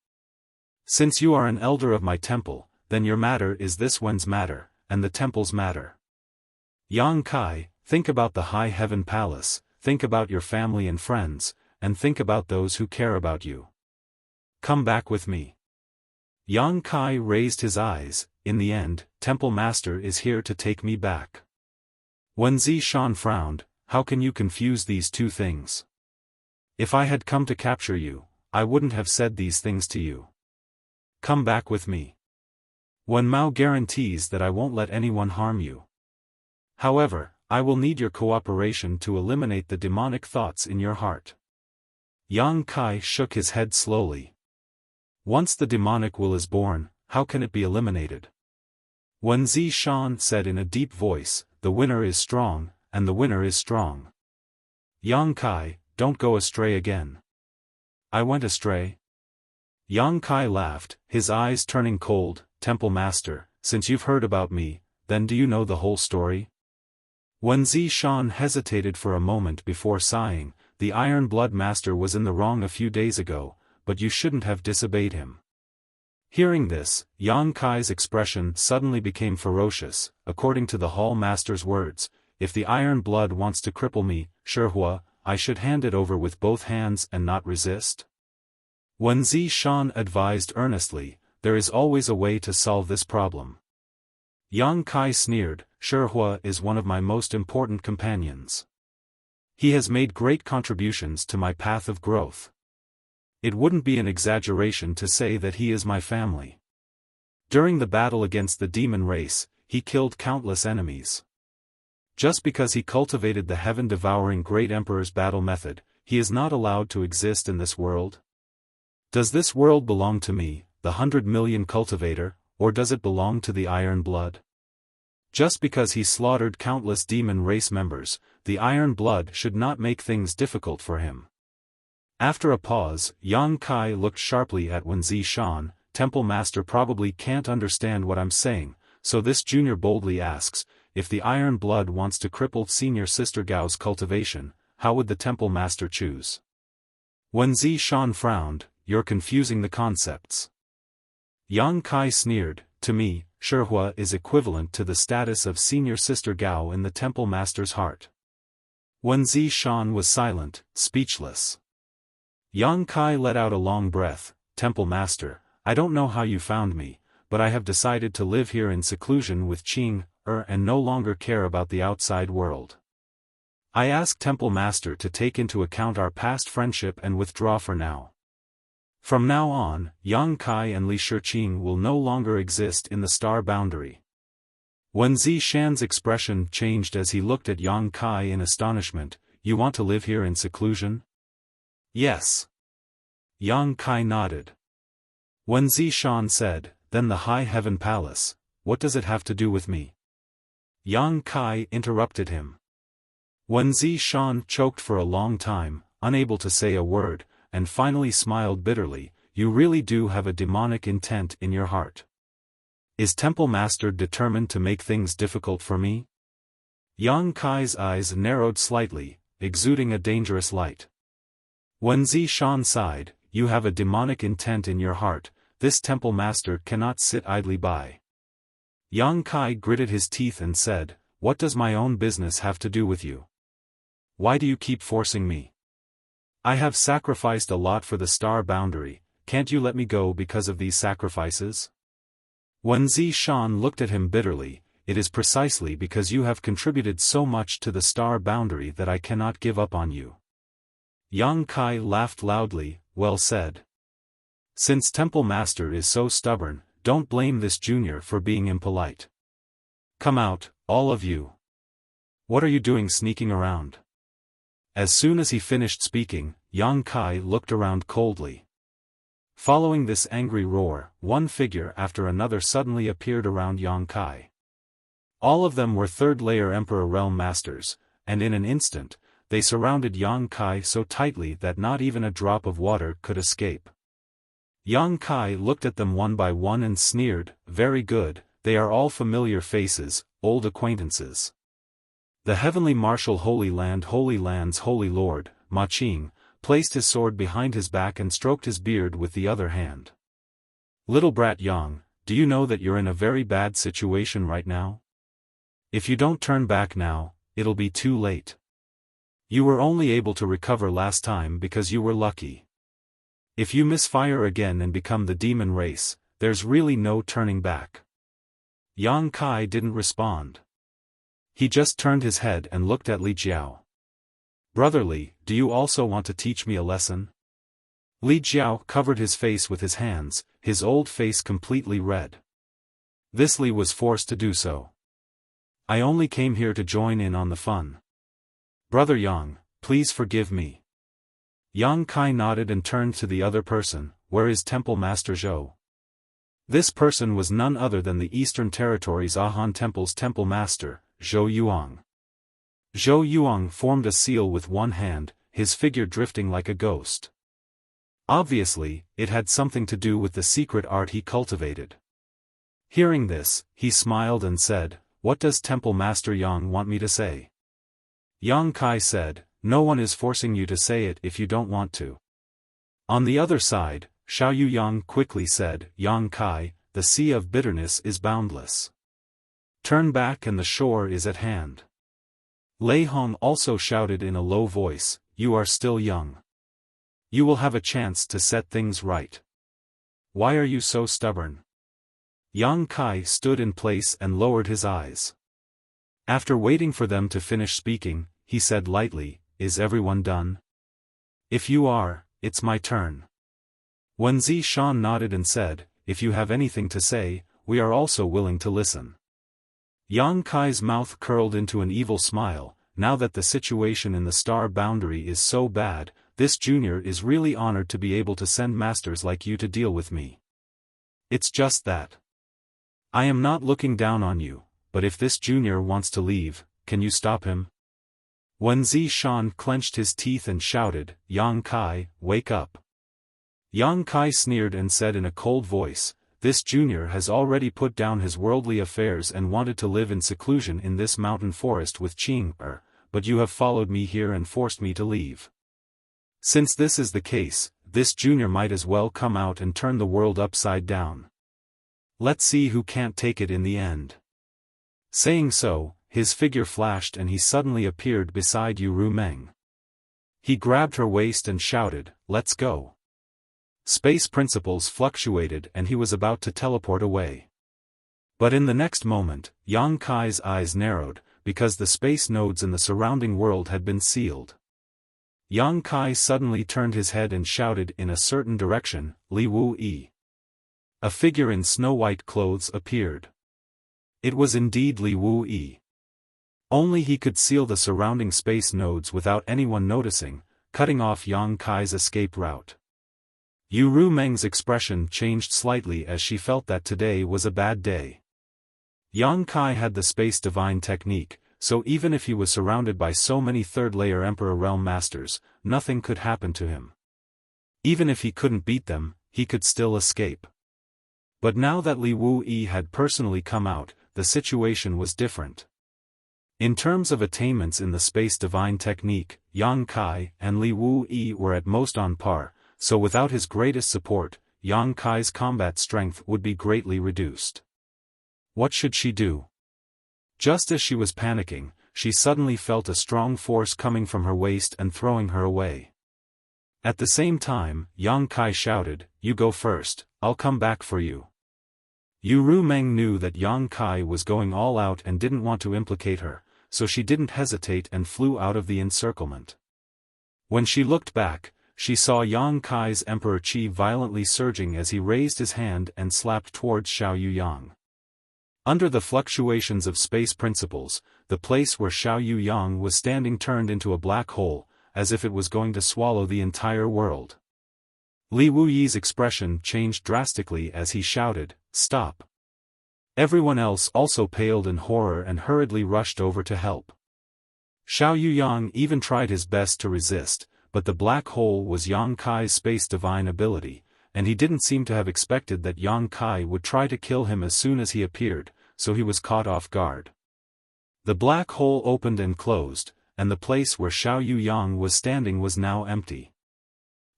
Since you are an elder of my temple, then your matter is this one's matter, and the temple's matter. Yang Kai, think about the High Heaven Palace, think about your family and friends, and think about those who care about you. Come back with me." Yang Kai raised his eyes, "In the end, Temple Master is here to take me back." Wuxia frowned, "How can you confuse these two things? If I had come to capture you, I wouldn't have said these things to you. Come back with me. Wen Mao guarantees that I won't let anyone harm you. However, I will need your cooperation to eliminate the demonic thoughts in your heart." Yang Kai shook his head slowly. "Once the demonic will is born, how can it be eliminated?" Wuxia said in a deep voice, "The winner is strong, and the winner is strong. Yang Kai, don't go astray again." "I went astray?" Yang Kai laughed, his eyes turning cold. "Temple Master, since you've heard about me, then do you know the whole story?" Wuxia hesitated for a moment before sighing, "The Iron Blood Master was in the wrong a few days ago, but you shouldn't have disobeyed him." Hearing this, Yang Kai's expression suddenly became ferocious. "According to the Hall Master's words, if the Iron Blood wants to cripple me, Shihua, I should hand it over with both hands and not resist?" Wuxia advised earnestly, "There is always a way to solve this problem." Yang Kai sneered, "Shihua is one of my most important companions. He has made great contributions to my path of growth. It wouldn't be an exaggeration to say that he is my family. During the battle against the demon race, he killed countless enemies. Just because he cultivated the heaven-devouring Great Emperor's battle method, he is not allowed to exist in this world? Does this world belong to me, the 100 million cultivator, or does it belong to the Iron Blood? Just because he slaughtered countless demon race members, the Iron Blood should not make things difficult for him. After a pause, Yang Kai looked sharply at Wuxia. Temple Master probably can't understand what I'm saying, so this junior boldly asks, if the Iron Blood wants to cripple Senior Sister Gao's cultivation, how would the Temple Master choose? Wuxia frowned, you're confusing the concepts. Yang Kai sneered, to me, Shihua is equivalent to the status of Senior Sister Gao in the Temple Master's heart. Wuxia was silent, speechless. Yang Kai let out a long breath, Temple Master, I don't know how you found me, but I have decided to live here in seclusion with Qing, and no longer care about the outside world. I ask Temple Master to take into account our past friendship and withdraw for now. From now on, Yang Kai and Li Shiqing will no longer exist in the star boundary. Wuxia's expression changed as he looked at Yang Kai in astonishment, you want to live here in seclusion? Yes. Yang Kai nodded. Wuxia said, then the High Heaven Palace, what does it have to do with me? Yang Kai interrupted him. Wuxia choked for a long time, unable to say a word, and finally smiled bitterly, you really do have a demonic intent in your heart. Is Temple Master determined to make things difficult for me? Yang Kai's eyes narrowed slightly, exuding a dangerous light. Wuxia sighed, you have a demonic intent in your heart, this Temple Master cannot sit idly by. Yang Kai gritted his teeth and said, what does my own business have to do with you? Why do you keep forcing me? I have sacrificed a lot for the star boundary, can't you let me go because of these sacrifices? Wuxia looked at him bitterly, it is precisely because you have contributed so much to the star boundary that I cannot give up on you. Yang Kai laughed loudly, well said. Since Temple Master is so stubborn, don't blame this junior for being impolite. Come out, all of you. What are you doing sneaking around? As soon as he finished speaking, Yang Kai looked around coldly. Following this angry roar, one figure after another suddenly appeared around Yang Kai. All of them were third-layer Emperor Realm Masters, and in an instant, they surrounded Yang Kai so tightly that not even a drop of water could escape. Yang Kai looked at them one by one and sneered, very good, they are all familiar faces, old acquaintances. The Heavenly Marshal Holy Land Holy Land's Holy Lord, Ma Qing, placed his sword behind his back and stroked his beard with the other hand. Little brat Yang, do you know that you're in a very bad situation right now? If you don't turn back now, it'll be too late. You were only able to recover last time because you were lucky. If you misfire again and become the demon race, there's really no turning back. Yang Kai didn't respond. He just turned his head and looked at Li Jiao. Brotherly, do you also want to teach me a lesson? Li Jiao covered his face with his hands, his old face completely red. This Li was forced to do so. I only came here to join in on the fun. Brother Yang, please forgive me. Yang Kai nodded and turned to the other person, where is Temple Master Zhou? This person was none other than the Eastern Territories Ahan Temple's Temple Master, Zhou Yuang. Zhou Yuang formed a seal with one hand, his figure drifting like a ghost. Obviously, it had something to do with the secret art he cultivated. Hearing this, he smiled and said, what does Temple Master Yang want me to say? Yang Kai said, no one is forcing you to say it if you don't want to. On the other side, Xiao Yang quickly said, Yang Kai, the sea of bitterness is boundless. Turn back and the shore is at hand. Lei Hong also shouted in a low voice, you are still young. You will have a chance to set things right. Why are you so stubborn? Yang Kai stood in place and lowered his eyes. After waiting for them to finish speaking, he said lightly, is everyone done? If you are, it's my turn. When Xiaofan nodded and said, "If you have anything to say, we are also willing to listen." Yang Kai's mouth curled into an evil smile. Now that the situation in the star boundary is so bad, this junior is really honored to be able to send masters like you to deal with me. It's just that I am not looking down on you, but if this junior wants to leave, can you stop him? When Xiaofan clenched his teeth and shouted, "Yang Kai, wake up." Yang Kai sneered and said in a cold voice, "This junior has already put down his worldly affairs and wanted to live in seclusion in this mountain forest with Qing, but you have followed me here and forced me to leave. Since this is the case, this junior might as well come out and turn the world upside down. Let's see who can't take it in the end." Saying so, his figure flashed and he suddenly appeared beside Yu Rumeng. He grabbed her waist and shouted, "Let's go." Space principles fluctuated and he was about to teleport away. But in the next moment, Yang Kai's eyes narrowed, because the space nodes in the surrounding world had been sealed. Yang Kai suddenly turned his head and shouted in a certain direction, "Li Wu Yi." A figure in snow-white clothes appeared. It was indeed Li Wu Yi. Only he could seal the surrounding space nodes without anyone noticing, cutting off Yang Kai's escape route. Yu Rumeng's expression changed slightly as she felt that today was a bad day. Yang Kai had the space divine technique, so even if he was surrounded by so many third-layer Emperor Realm Masters, nothing could happen to him. Even if he couldn't beat them, he could still escape. But now that Li Wu Yi had personally come out, the situation was different. In terms of attainments in the space divine technique, Yang Kai and Li Wu Yi were at most on par, so without his greatest support, Yang Kai's combat strength would be greatly reduced. What should she do? Just as she was panicking, she suddenly felt a strong force coming from her waist and throwing her away. At the same time, Yang Kai shouted, "You go first, I'll come back for you." Yu Rumeng knew that Yang Kai was going all out and didn't want to implicate her, so she didn't hesitate and flew out of the encirclement. When she looked back, she saw Yang Kai's Emperor Qi violently surging as he raised his hand and slapped towards Xiao Yuyang. Under the fluctuations of space principles, the place where Xiao Yuyang was standing turned into a black hole, as if it was going to swallow the entire world. Li Wu Yi's expression changed drastically as he shouted, "Stop!" Everyone else also paled in horror and hurriedly rushed over to help. Xiao Yuyang even tried his best to resist, but the black hole was Yang Kai's space divine ability, and he didn't seem to have expected that Yang Kai would try to kill him as soon as he appeared, so he was caught off guard. The black hole opened and closed, and the place where Xiao Yuyang was standing was now empty.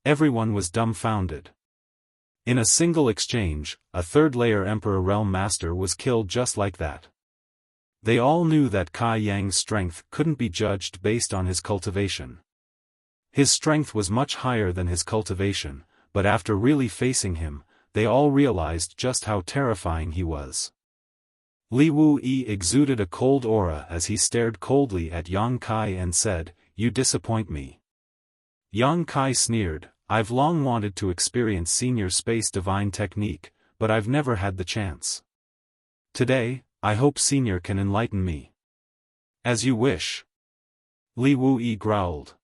Everyone was dumbfounded. In a single exchange, a third-layer Emperor Realm Master was killed just like that. They all knew that Kai Yang's strength couldn't be judged based on his cultivation. His strength was much higher than his cultivation, but after really facing him, they all realized just how terrifying he was. Li Wu Yi exuded a cold aura as he stared coldly at Yang Kai and said, "You disappoint me." Yang Kai sneered, "I've long wanted to experience senior space divine technique, but I've never had the chance. Today, I hope senior can enlighten me." "As you wish." Li Wu Yi growled.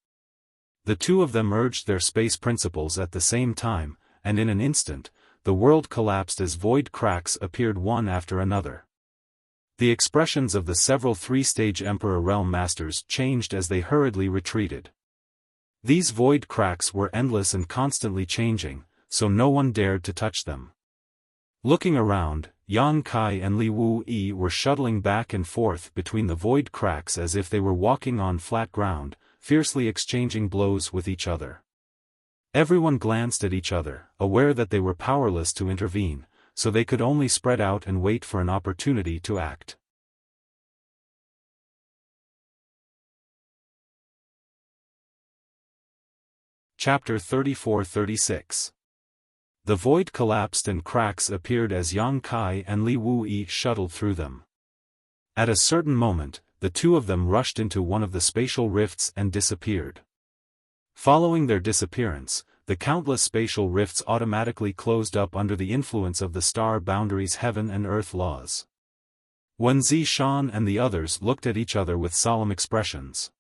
The two of them urged their space principles at the same time, and in an instant, the world collapsed as void cracks appeared one after another. The expressions of the several three-stage Emperor Realm Masters changed as they hurriedly retreated. These void cracks were endless and constantly changing, so no one dared to touch them. Looking around, Yang Kai and Li Wu Yi were shuttling back and forth between the void cracks as if they were walking on flat ground, fiercely exchanging blows with each other. Everyone glanced at each other, aware that they were powerless to intervene, so they could only spread out and wait for an opportunity to act. Chapter 34-36. The void collapsed and cracks appeared as Yang Kai and Li Wu Yi shuttled through them. At a certain moment, the two of them rushed into one of the spatial rifts and disappeared. Following their disappearance, the countless spatial rifts automatically closed up under the influence of the star boundaries' heaven and earth laws. Wen Zishan and the others looked at each other with solemn expressions.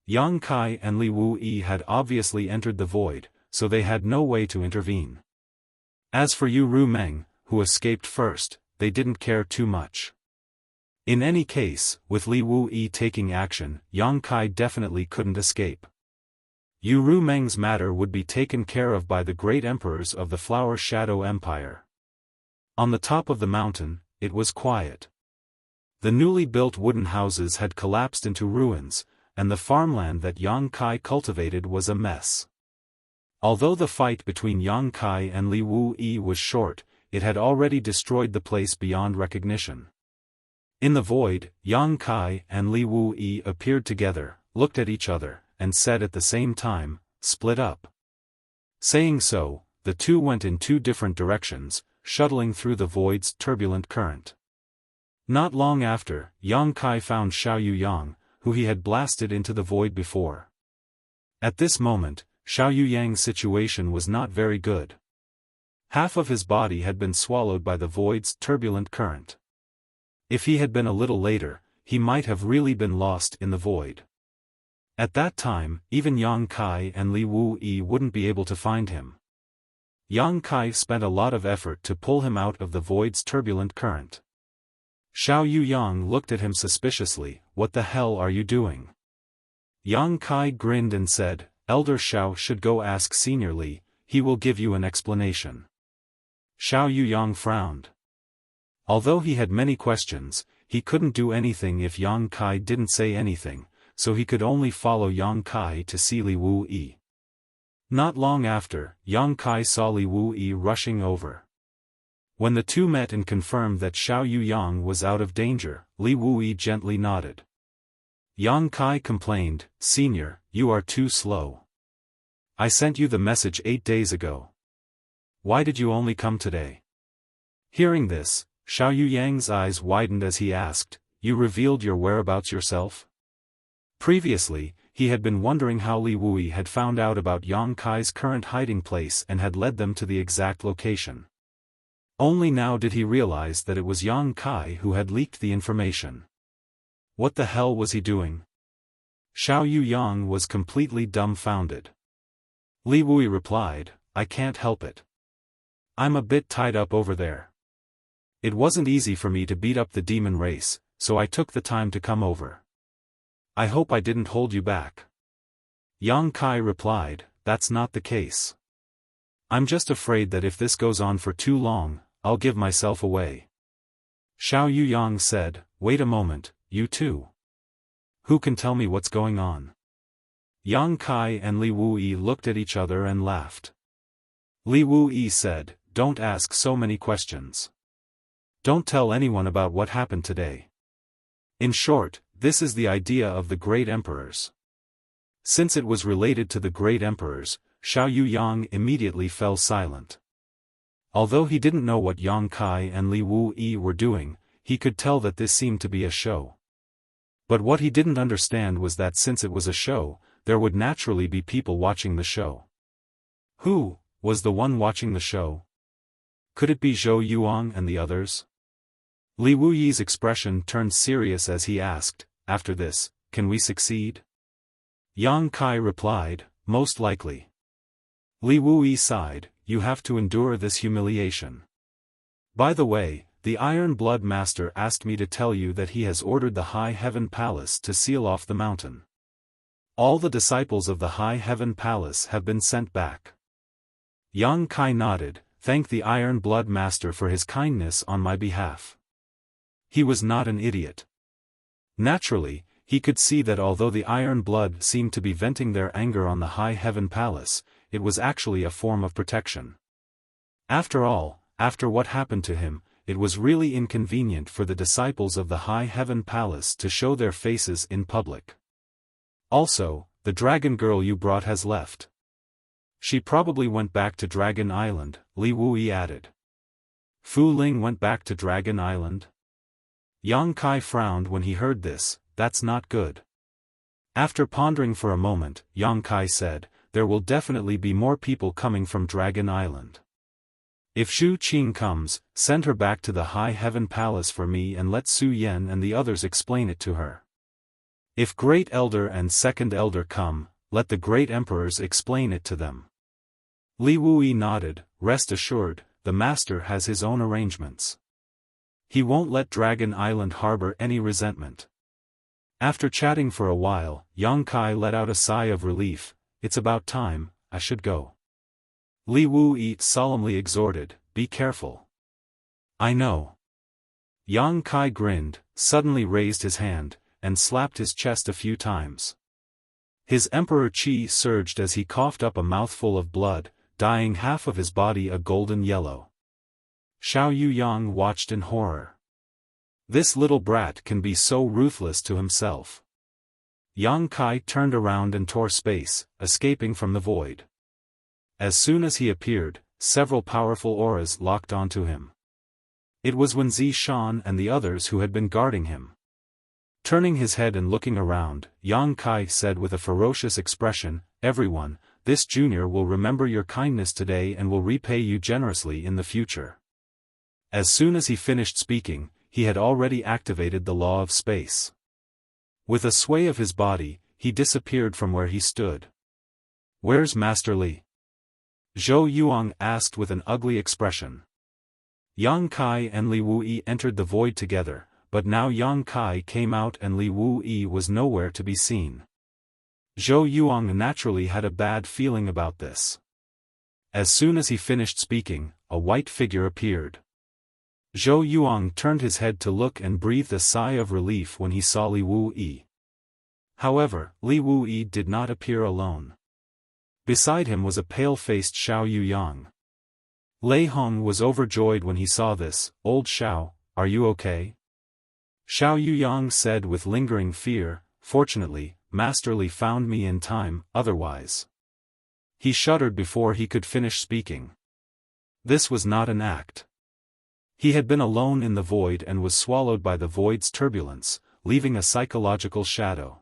Yang Kai and Li Wuyi had obviously entered the void, so they had no way to intervene. As for Yu Ru Meng, who escaped first, they didn't care too much. In any case, with Li Wuyi taking action, Yang Kai definitely couldn't escape. Yu Ru Meng's matter would be taken care of by the great emperors of the Flower Shadow Empire. On the top of the mountain, it was quiet. The newly built wooden houses had collapsed into ruins, and the farmland that Yang Kai cultivated was a mess. Although the fight between Yang Kai and Li Wuyi was short, it had already destroyed the place beyond recognition. In the void, Yang Kai and Li Wuyi appeared together, looked at each other, and said at the same time, "Split up." Saying so, the two went in two different directions, shuttling through the void's turbulent current. Not long after, Yang Kai found Xiao Yuyang, who he had blasted into the void before. At this moment, Xiao Yuyang's situation was not very good. Half of his body had been swallowed by the void's turbulent current. If he had been a little later, he might have really been lost in the void. At that time, even Yang Kai and Li Wuyi wouldn't be able to find him. Yang Kai spent a lot of effort to pull him out of the void's turbulent current. Xiao Yuyang looked at him suspiciously. "What the hell are you doing?" Yang Kai grinned and said, "Elder Xiao should go ask Senior Li, he will give you an explanation." Xiao Yuyang frowned. Although he had many questions, he couldn't do anything if Yang Kai didn't say anything, so he could only follow Yang Kai to see Li Wuyi. Not long after, Yang Kai saw Li Wuyi rushing over. When the two met and confirmed that Xiao Yuyang was out of danger, Li Wuyi gently nodded. Yang Kai complained, "Senior, you are too slow. I sent you the message 8 days ago. Why did you only come today?" Hearing this, Xiao Yuyang's eyes widened as he asked, "You revealed your whereabouts yourself?" Previously, he had been wondering how Li Wuyi had found out about Yang Kai's current hiding place and had led them to the exact location. Only now did he realize that it was Yang Kai who had leaked the information. What the hell was he doing? Xiao Yuyang was completely dumbfounded. Li Wuyi replied, "I can't help it. I'm a bit tied up over there. It wasn't easy for me to beat up the demon race, so I took the time to come over. I hope I didn't hold you back." Yang Kai replied, "That's not the case. I'm just afraid that if this goes on for too long, I'll give myself away." Xiao Yuyang said, "Wait a moment, you too. Who can tell me what's going on?" Yang Kai and Li Wuyi looked at each other and laughed. Li Wuyi said, "Don't ask so many questions. Don't tell anyone about what happened today. In short, this is the idea of the great emperors." Since it was related to the great emperors, Xiao Yuyang immediately fell silent. Although he didn't know what Yang Kai and Li Wuyi were doing, he could tell that this seemed to be a show. But what he didn't understand was that since it was a show, there would naturally be people watching the show. Who was the one watching the show? Could it be Zhou Yuang and the others? Li Wuyi's expression turned serious as he asked, "After this, can we succeed?" Yang Kai replied, "Most likely." Li Wuyi sighed, "You have to endure this humiliation. By the way, the Iron Blood Master asked me to tell you that he has ordered the High Heaven Palace to seal off the mountain. All the disciples of the High Heaven Palace have been sent back." Yang Kai nodded, "Thank the Iron Blood Master for his kindness on my behalf." He was not an idiot. Naturally, he could see that although the Iron Blood seemed to be venting their anger on the High Heaven Palace, it was actually a form of protection. After all, after what happened to him, it was really inconvenient for the disciples of the High Heaven Palace to show their faces in public. Also, the dragon girl you brought has left. She probably went back to Dragon Island, Li Wuyi added. Fu Ling went back to Dragon Island? Yang Kai frowned when he heard this. That's not good. After pondering for a moment, Yang Kai said, there will definitely be more people coming from Dragon Island. If Xu Qing comes, send her back to the High Heaven Palace for me and let Su Yan and the others explain it to her. If Great Elder and Second Elder come, let the Great Emperors explain it to them. Li Wuyi nodded. Rest assured, the master has his own arrangements. He won't let Dragon Island harbor any resentment. After chatting for a while, Yang Kai let out a sigh of relief. It's about time, I should go. Li Wuyi solemnly exhorted, be careful. I know. Yang Kai grinned, suddenly raised his hand, and slapped his chest a few times. His emperor qi surged as he coughed up a mouthful of blood, dyeing half of his body a golden yellow. Xiao Yuyang watched in horror. This little brat can be so ruthless to himself. Yang Kai turned around and tore space, escaping from the void. As soon as he appeared, several powerful auras locked onto him. It was Wen Zishan and the others who had been guarding him. Turning his head and looking around, Yang Kai said with a ferocious expression, everyone, this junior will remember your kindness today and will repay you generously in the future. As soon as he finished speaking, he had already activated the law of space. With a sway of his body, he disappeared from where he stood. Where's Master Li? Zhou Yuang asked with an ugly expression. Yang Kai and Li Wuyi entered the void together, but now Yang Kai came out and Li Wuyi was nowhere to be seen. Zhou Yuang naturally had a bad feeling about this. As soon as he finished speaking, a white figure appeared. Zhou Yuang turned his head to look and breathed a sigh of relief when he saw Li Wuyi. However, Li Wuyi did not appear alone. Beside him was a pale-faced Xiao Yuyang. Lei Hong was overjoyed when he saw this. Old Xiao, are you okay? Xiao Yuyang said with lingering fear, fortunately, Master Li found me in time, otherwise. He shuddered before he could finish speaking. This was not an act. He had been alone in the void and was swallowed by the void's turbulence, leaving a psychological shadow.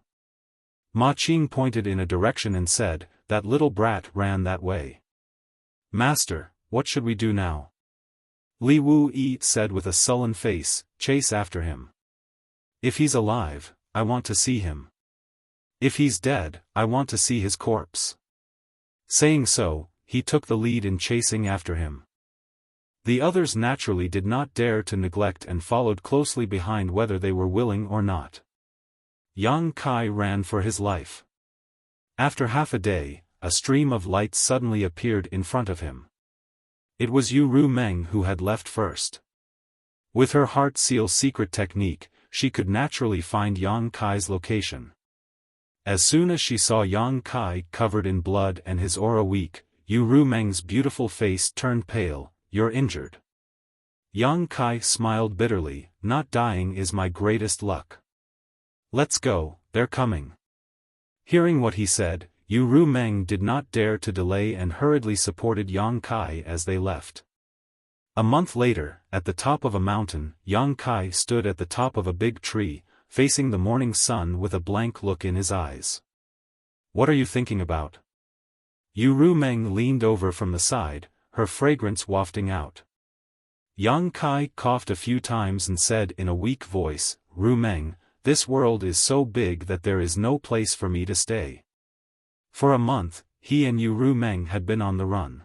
Ma Qing pointed in a direction and said, that little brat ran that way. Master, what should we do now? Li Wuyi said with a sullen face, chase after him. If he's alive, I want to see him. If he's dead, I want to see his corpse. Saying so, he took the lead in chasing after him. The others naturally did not dare to neglect and followed closely behind whether they were willing or not. Yang Kai ran for his life. After half a day, a stream of light suddenly appeared in front of him. It was Yu Ru Meng who had left first. With her heart seal secret technique, she could naturally find Yang Kai's location. As soon as she saw Yang Kai covered in blood and his aura weak, Yu Ru Meng's beautiful face turned pale. You're injured. Yang Kai smiled bitterly, not dying is my greatest luck. Let's go, they're coming. Hearing what he said, Yu Ru Meng did not dare to delay and hurriedly supported Yang Kai as they left. A month later, at the top of a mountain, Yang Kai stood at the top of a big tree, facing the morning sun with a blank look in his eyes. What are you thinking about? Yu Ru Meng leaned over from the side, her fragrance wafting out. Yang Kai coughed a few times and said in a weak voice, Ru Meng, this world is so big that there is no place for me to stay. For a month, he and Yu Ru Meng had been on the run.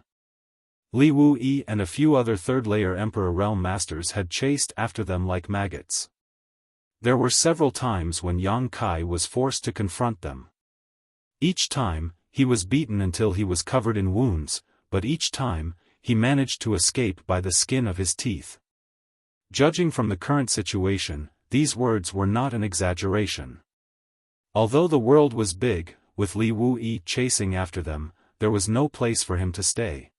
Li Wuyi and a few other third-layer Emperor Realm Masters had chased after them like maggots. There were several times when Yang Kai was forced to confront them. Each time, he was beaten until he was covered in wounds, but each time, he managed to escape by the skin of his teeth. Judging from the current situation, these words were not an exaggeration. Although the world was big, with Li Wuyi chasing after them, there was no place for him to stay.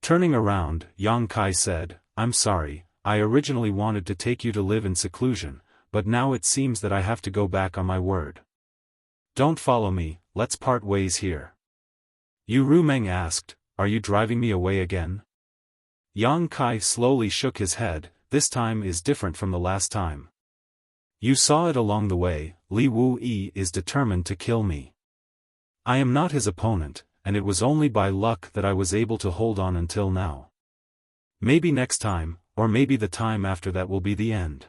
Turning around, Yang Kai said, I'm sorry, I originally wanted to take you to live in seclusion, but now it seems that I have to go back on my word. Don't follow me, let's part ways here. Yu Ru Meng asked, are you driving me away again? Yang Kai slowly shook his head, this time is different from the last time. You saw it along the way, Li Wuyi is determined to kill me. I am not his opponent, and it was only by luck that I was able to hold on until now. Maybe next time, or maybe the time after that will be the end.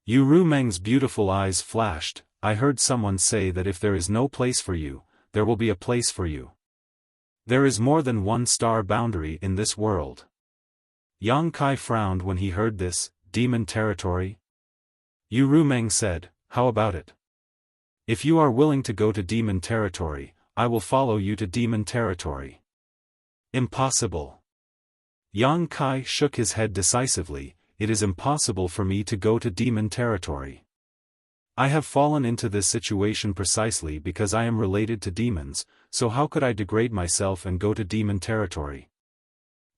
Yu Rumeng's beautiful eyes flashed. I heard someone say that if there is no place for you, there will be a place for you. There is more than one star boundary in this world. Yang Kai frowned when he heard this. Demon territory? Yu Rumeng said, how about it? If you are willing to go to demon territory, I will follow you to demon territory. Impossible. Yang Kai shook his head decisively. It is impossible for me to go to demon territory. I have fallen into this situation precisely because I am related to demons, so how could I degrade myself and go to demon territory?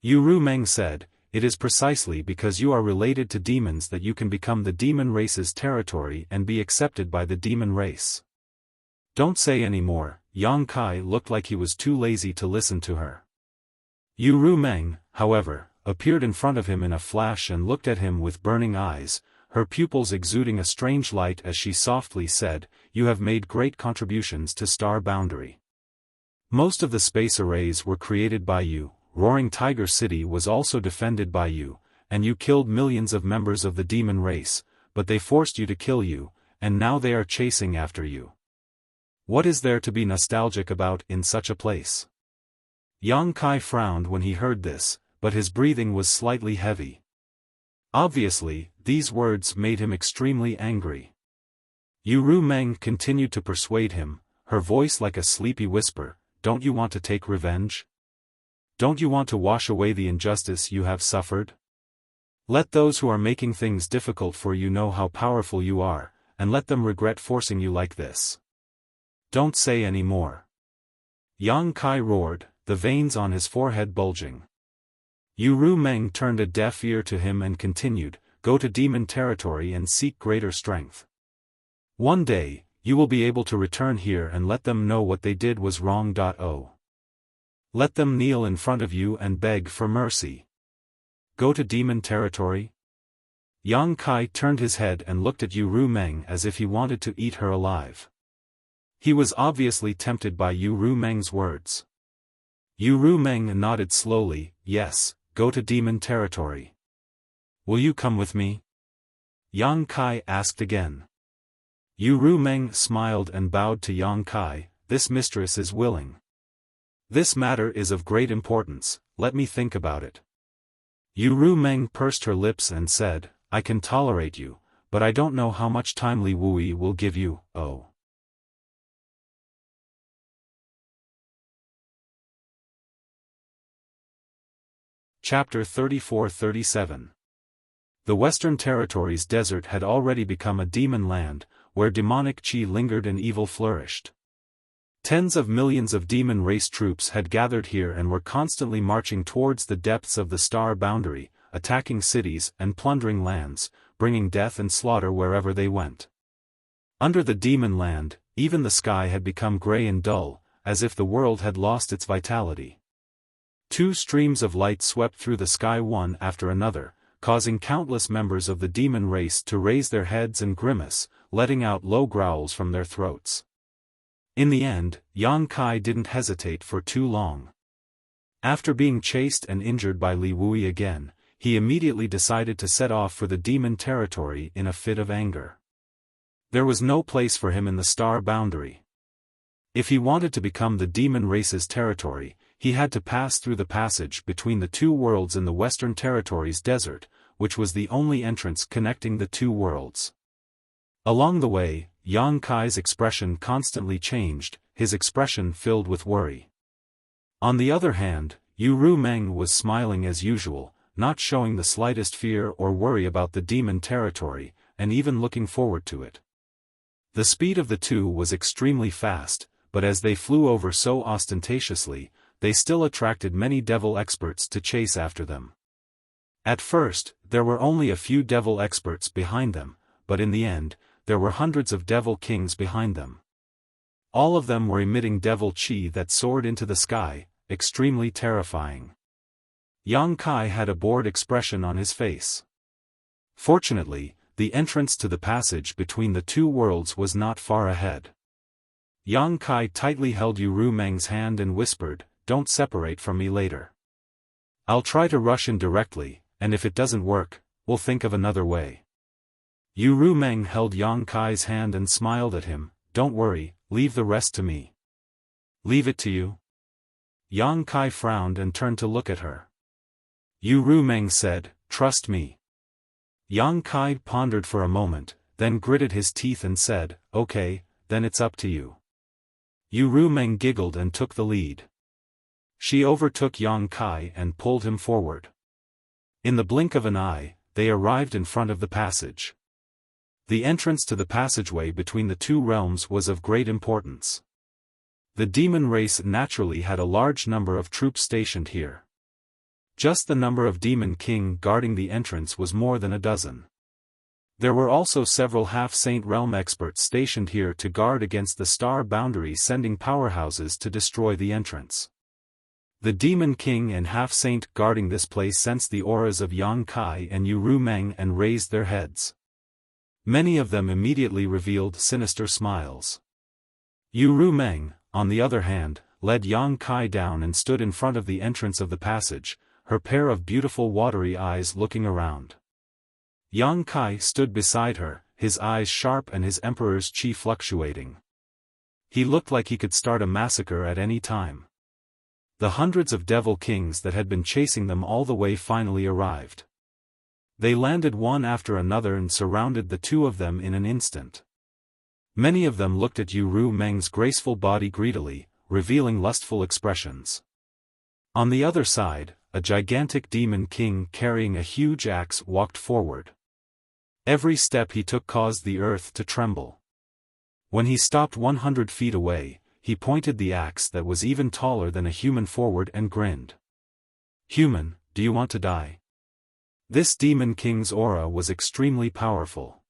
Yu Rumeng said, it is precisely because you are related to demons that you can become the demon race's territory and be accepted by the demon race. Don't say any more. Yang Kai looked like he was too lazy to listen to her. Yu Rumeng, however, appeared in front of him in a flash and looked at him with burning eyes, her pupils exuding a strange light as she softly said, you have made great contributions to Star Boundary. Most of the space arrays were created by you, Roaring Tiger City was also defended by you, and you killed millions of members of the demon race, but they forced you to kill you, and now they are chasing after you. What is there to be nostalgic about in such a place? Yang Kai frowned when he heard this, but his breathing was slightly heavy. Obviously, these words made him extremely angry. Yu Rumeng continued to persuade him, her voice like a sleepy whisper, don't you want to take revenge? Don't you want to wash away the injustice you have suffered? Let those who are making things difficult for you know how powerful you are, and let them regret forcing you like this. Don't say any more. Yang Kai roared, the veins on his forehead bulging. Yu Rumeng turned a deaf ear to him and continued, go to demon territory and seek greater strength. One day, you will be able to return here and let them know what they did was wrong. Let them kneel in front of you and beg for mercy. Go to demon territory? Yang Kai turned his head and looked at Yu Rumeng as if he wanted to eat her alive. He was obviously tempted by Yu Rumeng's words. Yu Rumeng nodded slowly, yes, go to demon territory. Will you come with me? Yang Kai asked again. Yu Rumeng smiled and bowed to Yang Kai, this mistress is willing. This matter is of great importance, let me think about it. Yu Rumeng pursed her lips and said, I can tolerate you, but I don't know how much time Li Wui will give you, oh. Chapter 34-37. The Western Territories desert had already become a demon land, where demonic chi lingered and evil flourished. Tens of millions of demon race troops had gathered here and were constantly marching towards the depths of the Star Boundary, attacking cities and plundering lands, bringing death and slaughter wherever they went. Under the demon land, even the sky had become gray and dull, as if the world had lost its vitality. Two streams of light swept through the sky one after another, causing countless members of the demon race to raise their heads and grimace, letting out low growls from their throats. In the end, Yang Kai didn't hesitate for too long. After being chased and injured by Li Wui again, he immediately decided to set off for the demon territory in a fit of anger. There was no place for him in the Star Boundary. If he wanted to become the demon race's territory, he had to pass through the passage between the two worlds in the Western Territories desert, which was the only entrance connecting the two worlds. Along the way, Yang Kai's expression constantly changed, his expression filled with worry. On the other hand, Yu Rumeng was smiling as usual, not showing the slightest fear or worry about the demon territory, and even looking forward to it. The speed of the two was extremely fast, but as they flew over so ostentatiously, they still attracted many devil experts to chase after them. At first, there were only a few devil experts behind them, but in the end, there were hundreds of devil kings behind them. All of them were emitting devil chi that soared into the sky, extremely terrifying. Yang Kai had a bored expression on his face. Fortunately, the entrance to the passage between the two worlds was not far ahead. Yang Kai tightly held Yu Rumeng's hand and whispered, "Don't separate from me later. I'll try to rush in directly, and if it doesn't work, we'll think of another way." Yu Rumeng held Yang Kai's hand and smiled at him, "Don't worry, leave the rest to me." "Leave it to you?" Yang Kai frowned and turned to look at her. Yu Rumeng said, "Trust me." Yang Kai pondered for a moment, then gritted his teeth and said, "Okay, then it's up to you." Yu Rumeng giggled and took the lead. She overtook Yang Kai and pulled him forward. In the blink of an eye, they arrived in front of the passage. The entrance to the passageway between the two realms was of great importance. The demon race naturally had a large number of troops stationed here. Just the number of Demon King guarding the entrance was more than a dozen. There were also several half-saint realm experts stationed here to guard against the star boundary, sending powerhouses to destroy the entrance. The Demon King and half-saint guarding this place sensed the auras of Yang Kai and Yu Rumeng and raised their heads. Many of them immediately revealed sinister smiles. Yu Rumeng, on the other hand, led Yang Kai down and stood in front of the entrance of the passage, her pair of beautiful watery eyes looking around. Yang Kai stood beside her, his eyes sharp and his emperor's chi fluctuating. He looked like he could start a massacre at any time. The hundreds of devil kings that had been chasing them all the way finally arrived. They landed one after another and surrounded the two of them in an instant. Many of them looked at Yu Rumeng's graceful body greedily, revealing lustful expressions. On the other side, a gigantic demon king carrying a huge axe walked forward. Every step he took caused the earth to tremble. When he stopped 100 feet away, he pointed the axe that was even taller than a human forward and grinned. "Human, do you want to die?" This demon king's aura was extremely powerful.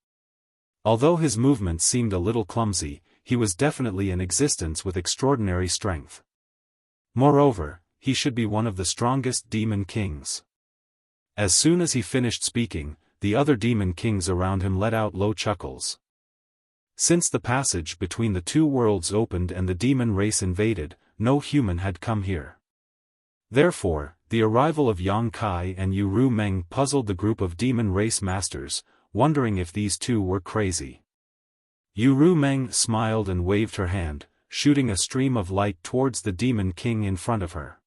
Although his movements seemed a little clumsy, he was definitely in existence with extraordinary strength. Moreover, he should be one of the strongest demon kings. As soon as he finished speaking, the other demon kings around him let out low chuckles. Since the passage between the two worlds opened and the demon race invaded, no human had come here. Therefore, the arrival of Yang Kai and Yu Rumeng puzzled the group of demon race masters, wondering if these two were crazy. Yu Rumeng smiled and waved her hand, shooting a stream of light towards the demon king in front of her.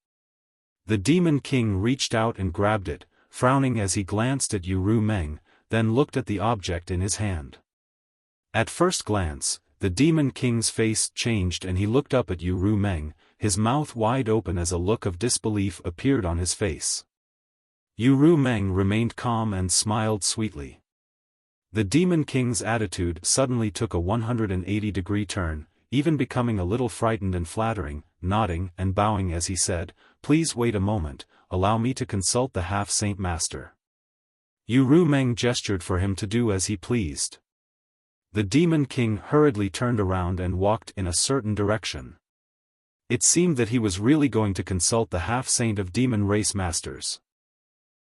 The demon king reached out and grabbed it, frowning as he glanced at Yu Rumeng, then looked at the object in his hand. At first glance, the demon king's face changed and he looked up at Yu Rumeng, his mouth wide open as a look of disbelief appeared on his face. Yu Rumeng remained calm and smiled sweetly. The demon king's attitude suddenly took a 180-degree turn, even becoming a little frightened and flattering, nodding and bowing as he said, "Please wait a moment, allow me to consult the half-saint master." Yu Rumeng gestured for him to do as he pleased. The demon king hurriedly turned around and walked in a certain direction. It seemed that he was really going to consult the half-saint of demon race masters.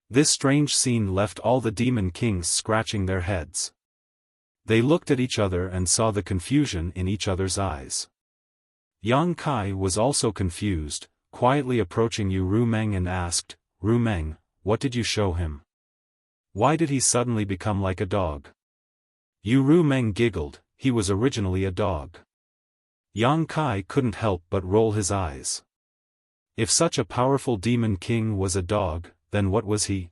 This strange scene left all the demon kings scratching their heads. They looked at each other and saw the confusion in each other's eyes. Yang Kai was also confused, quietly approaching Yu Rumeng and asked, "Rumeng, what did you show him? Why did he suddenly become like a dog?" Yu Rumeng giggled, "He was originally a dog." Yang Kai couldn't help but roll his eyes. If such a powerful demon king was a dog, then what was he?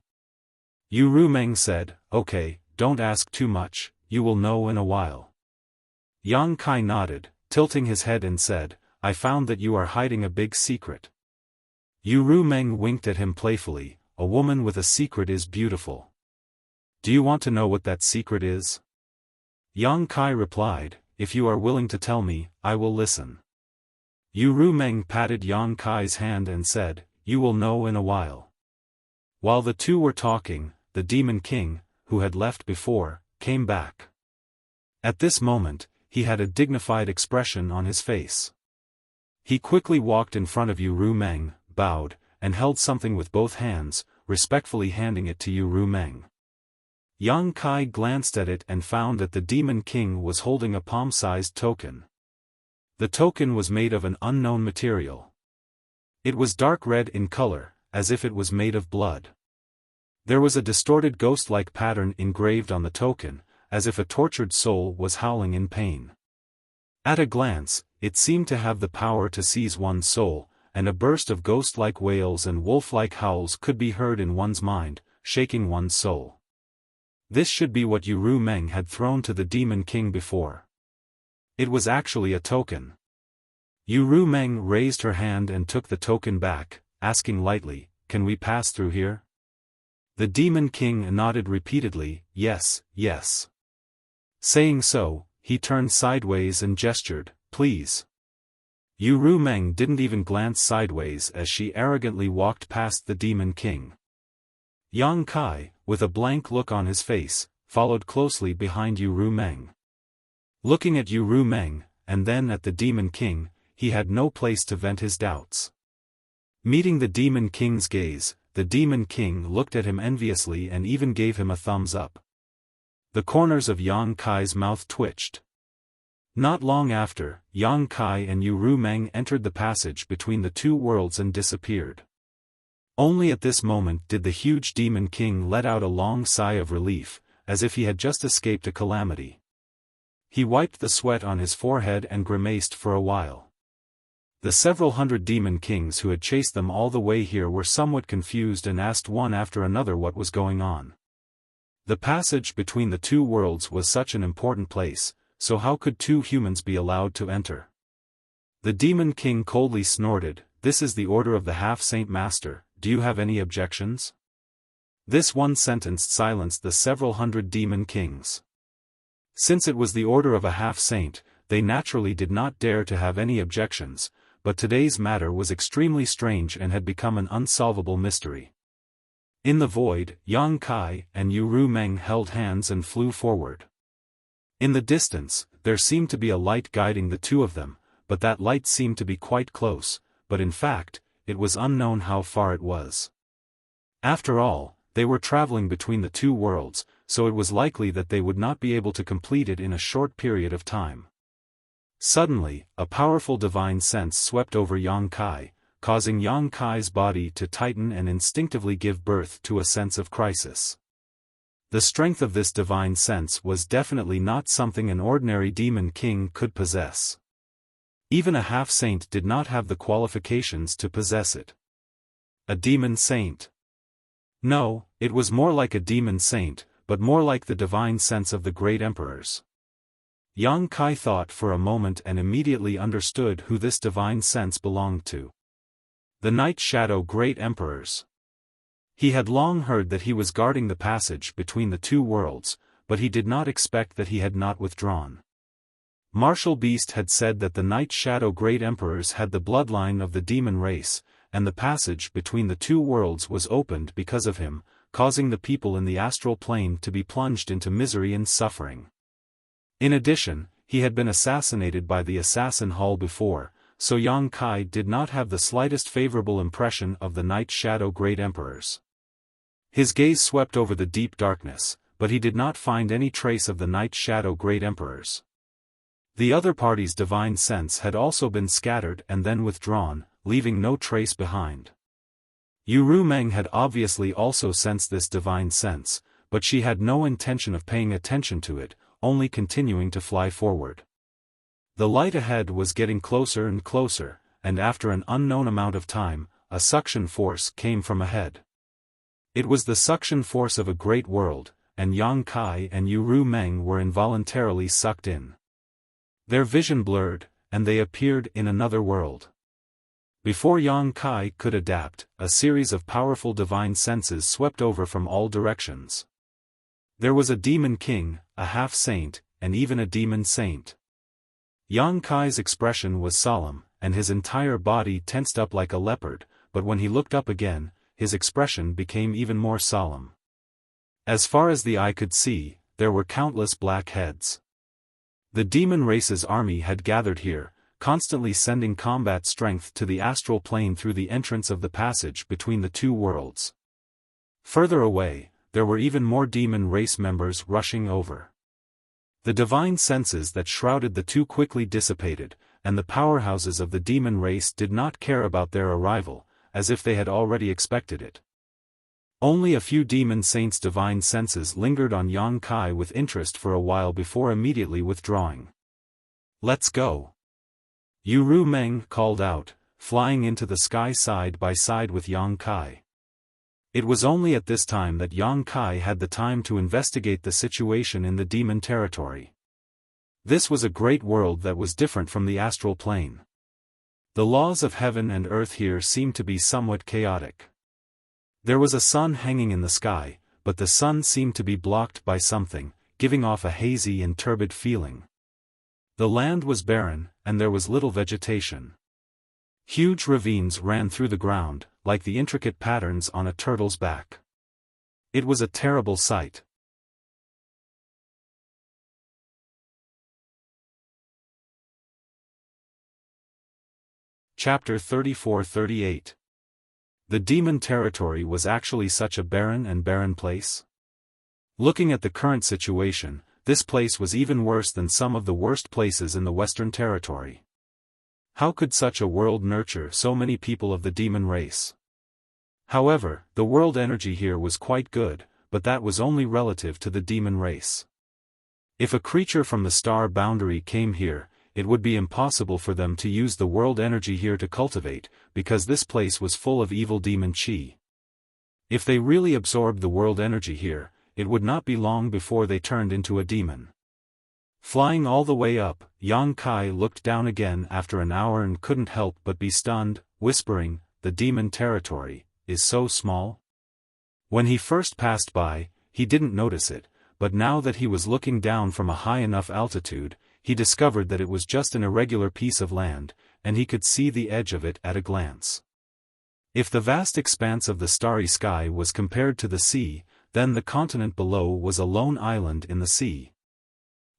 Yu Rumeng said, "Okay, don't ask too much, you will know in a while." Yang Kai nodded, tilting his head and said, "I found that you are hiding a big secret." Yu Rumeng winked at him playfully, "A woman with a secret is beautiful. Do you want to know what that secret is?" Yang Kai replied, "If you are willing to tell me, I will listen." Yu Rumeng patted Yang Kai's hand and said, "You will know in a while." While the two were talking, the demon king, who had left before, came back. At this moment, he had a dignified expression on his face. He quickly walked in front of Yu Rumeng, bowed, and held something with both hands, respectfully handing it to Yu Rumeng. Yang Kai glanced at it and found that the demon king was holding a palm-sized token. The token was made of an unknown material. It was dark red in color, as if it was made of blood. There was a distorted ghost-like pattern engraved on the token, as if a tortured soul was howling in pain. At a glance, it seemed to have the power to seize one's soul, and a burst of ghost-like wails and wolf-like howls could be heard in one's mind, shaking one's soul. This should be what Yu Meng had thrown to the Demon King before. It was actually a token. Yu Meng raised her hand and took the token back, asking lightly, "Can we pass through here?" The Demon King nodded repeatedly, "Yes, yes." Saying so, he turned sideways and gestured, "Please." Yu Meng didn't even glance sideways as she arrogantly walked past the Demon King. Yang Kai, with a blank look on his face, followed closely behind Yu Meng. Looking at Yu Meng, and then at the Demon King, he had no place to vent his doubts. Meeting the Demon King's gaze, the Demon King looked at him enviously and even gave him a thumbs up. The corners of Yang Kai's mouth twitched. Not long after, Yang Kai and Yu Meng entered the passage between the two worlds and disappeared. Only at this moment did the huge Demon King let out a long sigh of relief, as if he had just escaped a calamity. He wiped the sweat on his forehead and grimaced for a while. The several hundred Demon Kings who had chased them all the way here were somewhat confused and asked one after another what was going on. The passage between the two worlds was such an important place, so how could two humans be allowed to enter? The Demon King coldly snorted, "This is the order of the half-saint master, do you have any objections?" This one sentence silenced the several hundred Demon Kings. Since it was the order of a half-saint, they naturally did not dare to have any objections, but today's matter was extremely strange and had become an unsolvable mystery. In the void, Yang Kai and Yu Meng held hands and flew forward. In the distance, there seemed to be a light guiding the two of them, but that light seemed to be quite close, but in fact, it was unknown how far it was. After all, they were traveling between the two worlds, so it was likely that they would not be able to complete it in a short period of time. Suddenly, a powerful divine sense swept over Yang Kai, causing Yang Kai's body to tighten and instinctively give birth to a sense of crisis. The strength of this divine sense was definitely not something an ordinary Demon King could possess. Even a half-saint did not have the qualifications to possess it. A demon saint? No, it was more like a demon saint, but more like the divine sense of the great emperors. Yang Kai thought for a moment and immediately understood who this divine sense belonged to. The Night Shadow Great Emperors. He had long heard that he was guarding the passage between the two worlds, but he did not expect that he had not withdrawn. Martial Beast had said that the Night Shadow Great Emperors had the bloodline of the demon race, and the passage between the two worlds was opened because of him, causing the people in the astral plane to be plunged into misery and suffering. In addition, he had been assassinated by the Assassin Hall before, so Yang Kai did not have the slightest favorable impression of the Night Shadow Great Emperors. His gaze swept over the deep darkness, but he did not find any trace of the Night Shadow Great Emperors. The other party's divine sense had also been scattered and then withdrawn, leaving no trace behind. Yu Meng had obviously also sensed this divine sense, but she had no intention of paying attention to it, only continuing to fly forward. The light ahead was getting closer and closer, and after an unknown amount of time, a suction force came from ahead. It was the suction force of a great world, and Yang Kai and Yu Meng were involuntarily sucked in. Their vision blurred, and they appeared in another world. Before Yang Kai could adapt, a series of powerful divine senses swept over from all directions. There was a demon king, a half-saint, and even a demon saint. Yang Kai's expression was solemn, and his entire body tensed up like a leopard, but when he looked up again, his expression became even more solemn. As far as the eye could see, there were countless black heads. The demon race's army had gathered here, constantly sending combat strength to the astral plane through the entrance of the passage between the two worlds. Further away, there were even more demon race members rushing over. The divine senses that shrouded the two quickly dissipated, and the powerhouses of the demon race did not care about their arrival, as if they had already expected it. Only a few demon saints' divine senses lingered on Yang Kai with interest for a while before immediately withdrawing. "Let's go!" Yu Ru Meng called out, flying into the sky side by side with Yang Kai. It was only at this time that Yang Kai had the time to investigate the situation in the demon territory. This was a great world that was different from the astral plane. The laws of heaven and earth here seemed to be somewhat chaotic. There was a sun hanging in the sky, but the sun seemed to be blocked by something, giving off a hazy and turbid feeling. The land was barren, and there was little vegetation. Huge ravines ran through the ground, like the intricate patterns on a turtle's back. It was a terrible sight. Chapter 34-38. The demon territory was actually such a barren place? Looking at the current situation, this place was even worse than some of the worst places in the Western Territory. How could such a world nurture so many people of the demon race? However, the world energy here was quite good, but that was only relative to the demon race. If a creature from the star boundary came here, it would be impossible for them to use the world energy here to cultivate, because this place was full of evil demon chi. If they really absorbed the world energy here, it would not be long before they turned into a demon. Flying all the way up, Yang Kai looked down again after an hour and couldn't help but be stunned, whispering, "The demon territory is so small?" When he first passed by, he didn't notice it, but now that he was looking down from a high enough altitude, he discovered that it was just an irregular piece of land, and he could see the edge of it at a glance. If the vast expanse of the starry sky was compared to the sea, then the continent below was a lone island in the sea.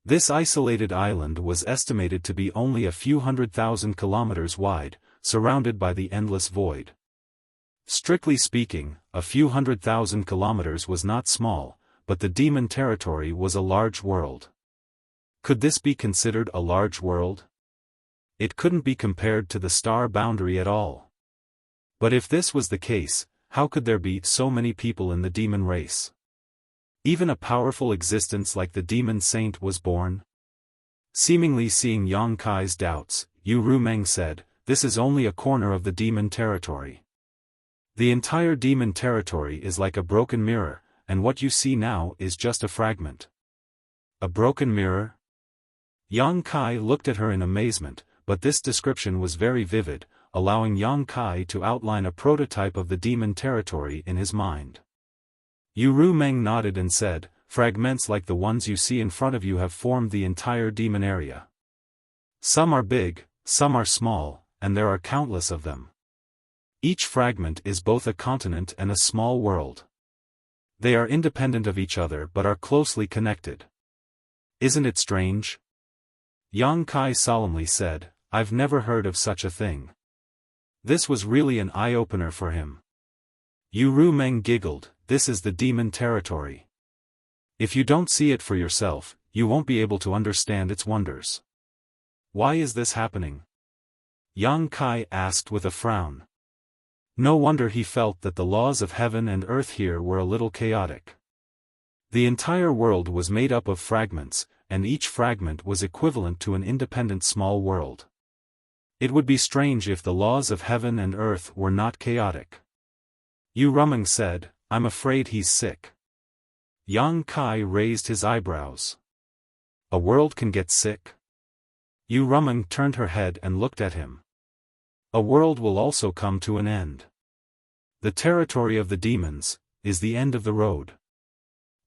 This isolated island was estimated to be only a few 100,000 kilometers wide, surrounded by the endless void. Strictly speaking, a few 100,000 kilometers was not small, but the demon territory was a large world. Could this be considered a large world? It couldn't be compared to the star boundary at all. But if this was the case, how could there be so many people in the demon race? Even a powerful existence like the demon saint was born? Seemingly seeing Yang Kai's doubts, Yu Ru Meng said, "This is only a corner of the demon territory. The entire demon territory is like a broken mirror, and what you see now is just a fragment." A broken mirror? Yang Kai looked at her in amazement, but this description was very vivid, allowing Yang Kai to outline a prototype of the demon territory in his mind. Yu Ru Meng nodded and said, "Fragments like the ones you see in front of you have formed the entire demon area. Some are big, some are small, and there are countless of them. Each fragment is both a continent and a small world. They are independent of each other but are closely connected. Isn't it strange?" Yang Kai solemnly said, "I've never heard of such a thing." This was really an eye-opener for him. Yu Ru Meng giggled, "This is the demon territory. If you don't see it for yourself, you won't be able to understand its wonders." "Why is this happening?" Yang Kai asked with a frown. No wonder he felt that the laws of heaven and earth here were a little chaotic. The entire world was made up of fragments, and each fragment was equivalent to an independent small world. It would be strange if the laws of heaven and earth were not chaotic. Yu Ru Meng said, "I'm afraid he's sick." Yang Kai raised his eyebrows. "A world can get sick?" Yu Ru Meng turned her head and looked at him. "A world will also come to an end. The territory of the demons is the end of the road."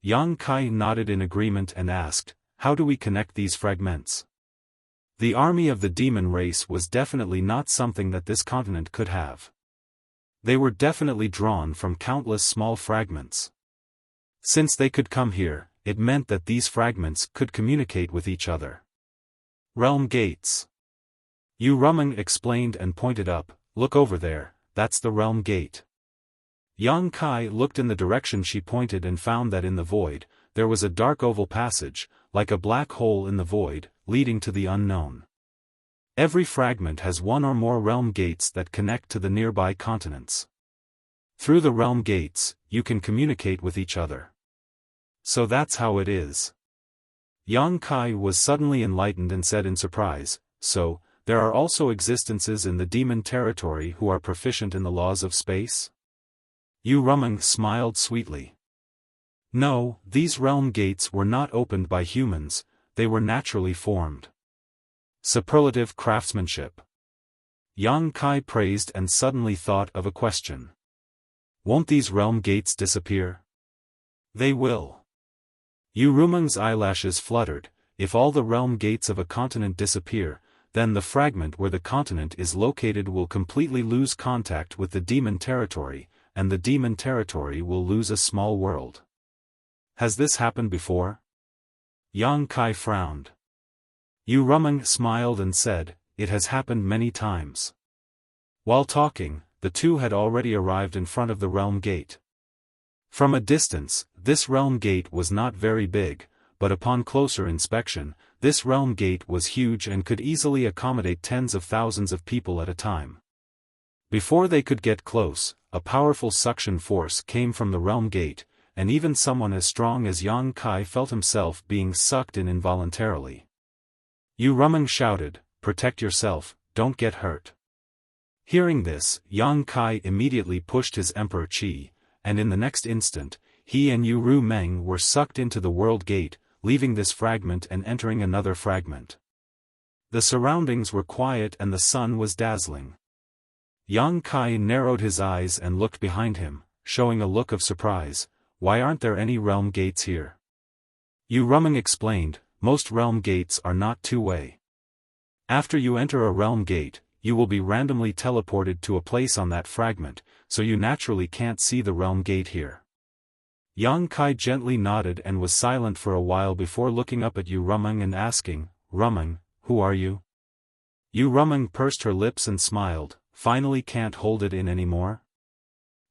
Yang Kai nodded in agreement and asked, "How do we connect these fragments?" The army of the demon race was definitely not something that this continent could have. They were definitely drawn from countless small fragments. Since they could come here, it meant that these fragments could communicate with each other. Realm gates. Yu Ru Meng explained and pointed up, "Look over there, that's the realm gate." Yang Kai looked in the direction she pointed and found that in the void, there was a dark oval passage, like a black hole in the void, leading to the unknown. Every fragment has one or more realm gates that connect to the nearby continents. Through the realm gates, you can communicate with each other. So that's how it is. Yang Kai was suddenly enlightened and said in surprise, so, there are also existences in the demon territory who are proficient in the laws of space? Yu Rumeng smiled sweetly. No, these realm gates were not opened by humans, they were naturally formed. Superlative craftsmanship. Yang Kai praised and suddenly thought of a question. Won't these realm gates disappear? They will. Yu Rumeng's eyelashes fluttered. If all the realm gates of a continent disappear, then the fragment where the continent is located will completely lose contact with the demon territory, and the demon territory will lose a small world. Has this happened before? Yang Kai frowned. Yu Rumeng smiled and said, it has happened many times. While talking, the two had already arrived in front of the realm gate. From a distance, this realm gate was not very big, but upon closer inspection, this realm gate was huge and could easily accommodate tens of thousands of people at a time. Before they could get close, a powerful suction force came from the realm gate, and even someone as strong as Yang Kai felt himself being sucked in involuntarily. Yu Rumeng shouted, "Protect yourself, don't get hurt." Hearing this, Yang Kai immediately pushed his Emperor Qi, and in the next instant, he and Yu Rumeng were sucked into the world gate, leaving this fragment and entering another fragment. The surroundings were quiet and the sun was dazzling. Yang Kai narrowed his eyes and looked behind him, showing a look of surprise. Why aren't there any realm gates here? Yu Rumeng explained, most realm gates are not two-way. After you enter a realm gate, you will be randomly teleported to a place on that fragment, so you naturally can't see the realm gate here. Yang Kai gently nodded and was silent for a while before looking up at Yu Rumeng and asking, "Rumeng, who are you?" Yu Rumeng pursed her lips and smiled, finally can't hold it in anymore.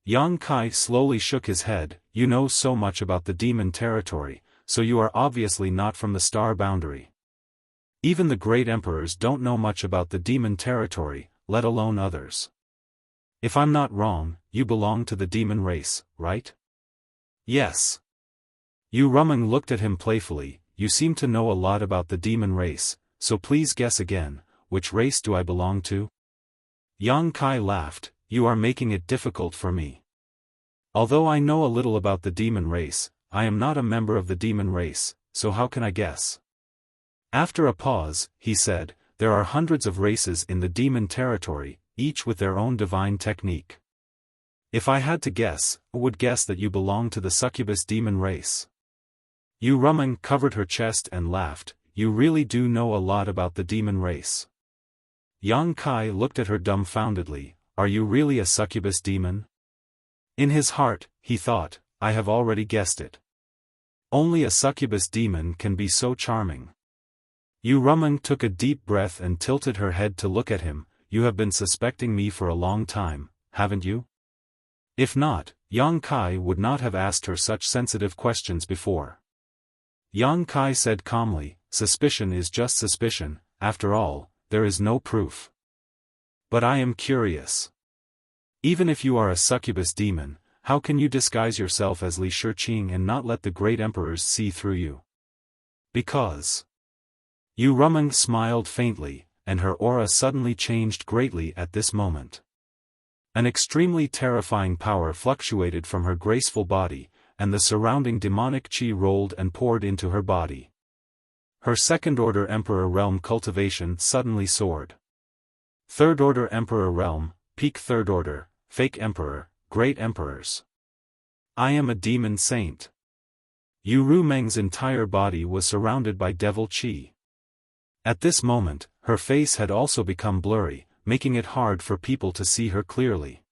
Yang Kai slowly shook his head, "You know so much about the demon territory, so you are obviously not from the star boundary. Even the great emperors don't know much about the demon territory, let alone others. If I'm not wrong, you belong to the demon race, right?" "Yes." Yu Rumeng looked at him playfully, "You seem to know a lot about the demon race, so please guess again, which race do I belong to?" Yang Kai laughed, "You are making it difficult for me. Although I know a little about the demon race, I am not a member of the demon race, so how can I guess?" After a pause, he said, "There are hundreds of races in the demon territory, each with their own divine technique. If I had to guess, I would guess that you belong to the succubus demon race." Yu Rumeng covered her chest and laughed, "You really do know a lot about the demon race." Yang Kai looked at her dumbfoundedly, "Are you really a succubus demon?" In his heart, he thought, "I have already guessed it. Only a succubus demon can be so charming." Yu Rumeng took a deep breath and tilted her head to look at him. "You have been suspecting me for a long time, haven't you?" If not, Yang Kai would not have asked her such sensitive questions before. Yang Kai said calmly, "Suspicion is just suspicion, after all, there is no proof. But I am curious. Even if you are a succubus demon, how can you disguise yourself as Li Shiqing and not let the great emperors see through you?" "Because..." Yu Rumeng smiled faintly, and her aura suddenly changed greatly at this moment. An extremely terrifying power fluctuated from her graceful body, and the surrounding demonic qi rolled and poured into her body. Her second-order Emperor realm cultivation suddenly soared. Third-order Emperor realm, peak third-order, fake emperor, great emperors. I am a demon saint. Yu Rumeng's entire body was surrounded by devil qi. At this moment, her face had also become blurry, making it hard for people to see her clearly.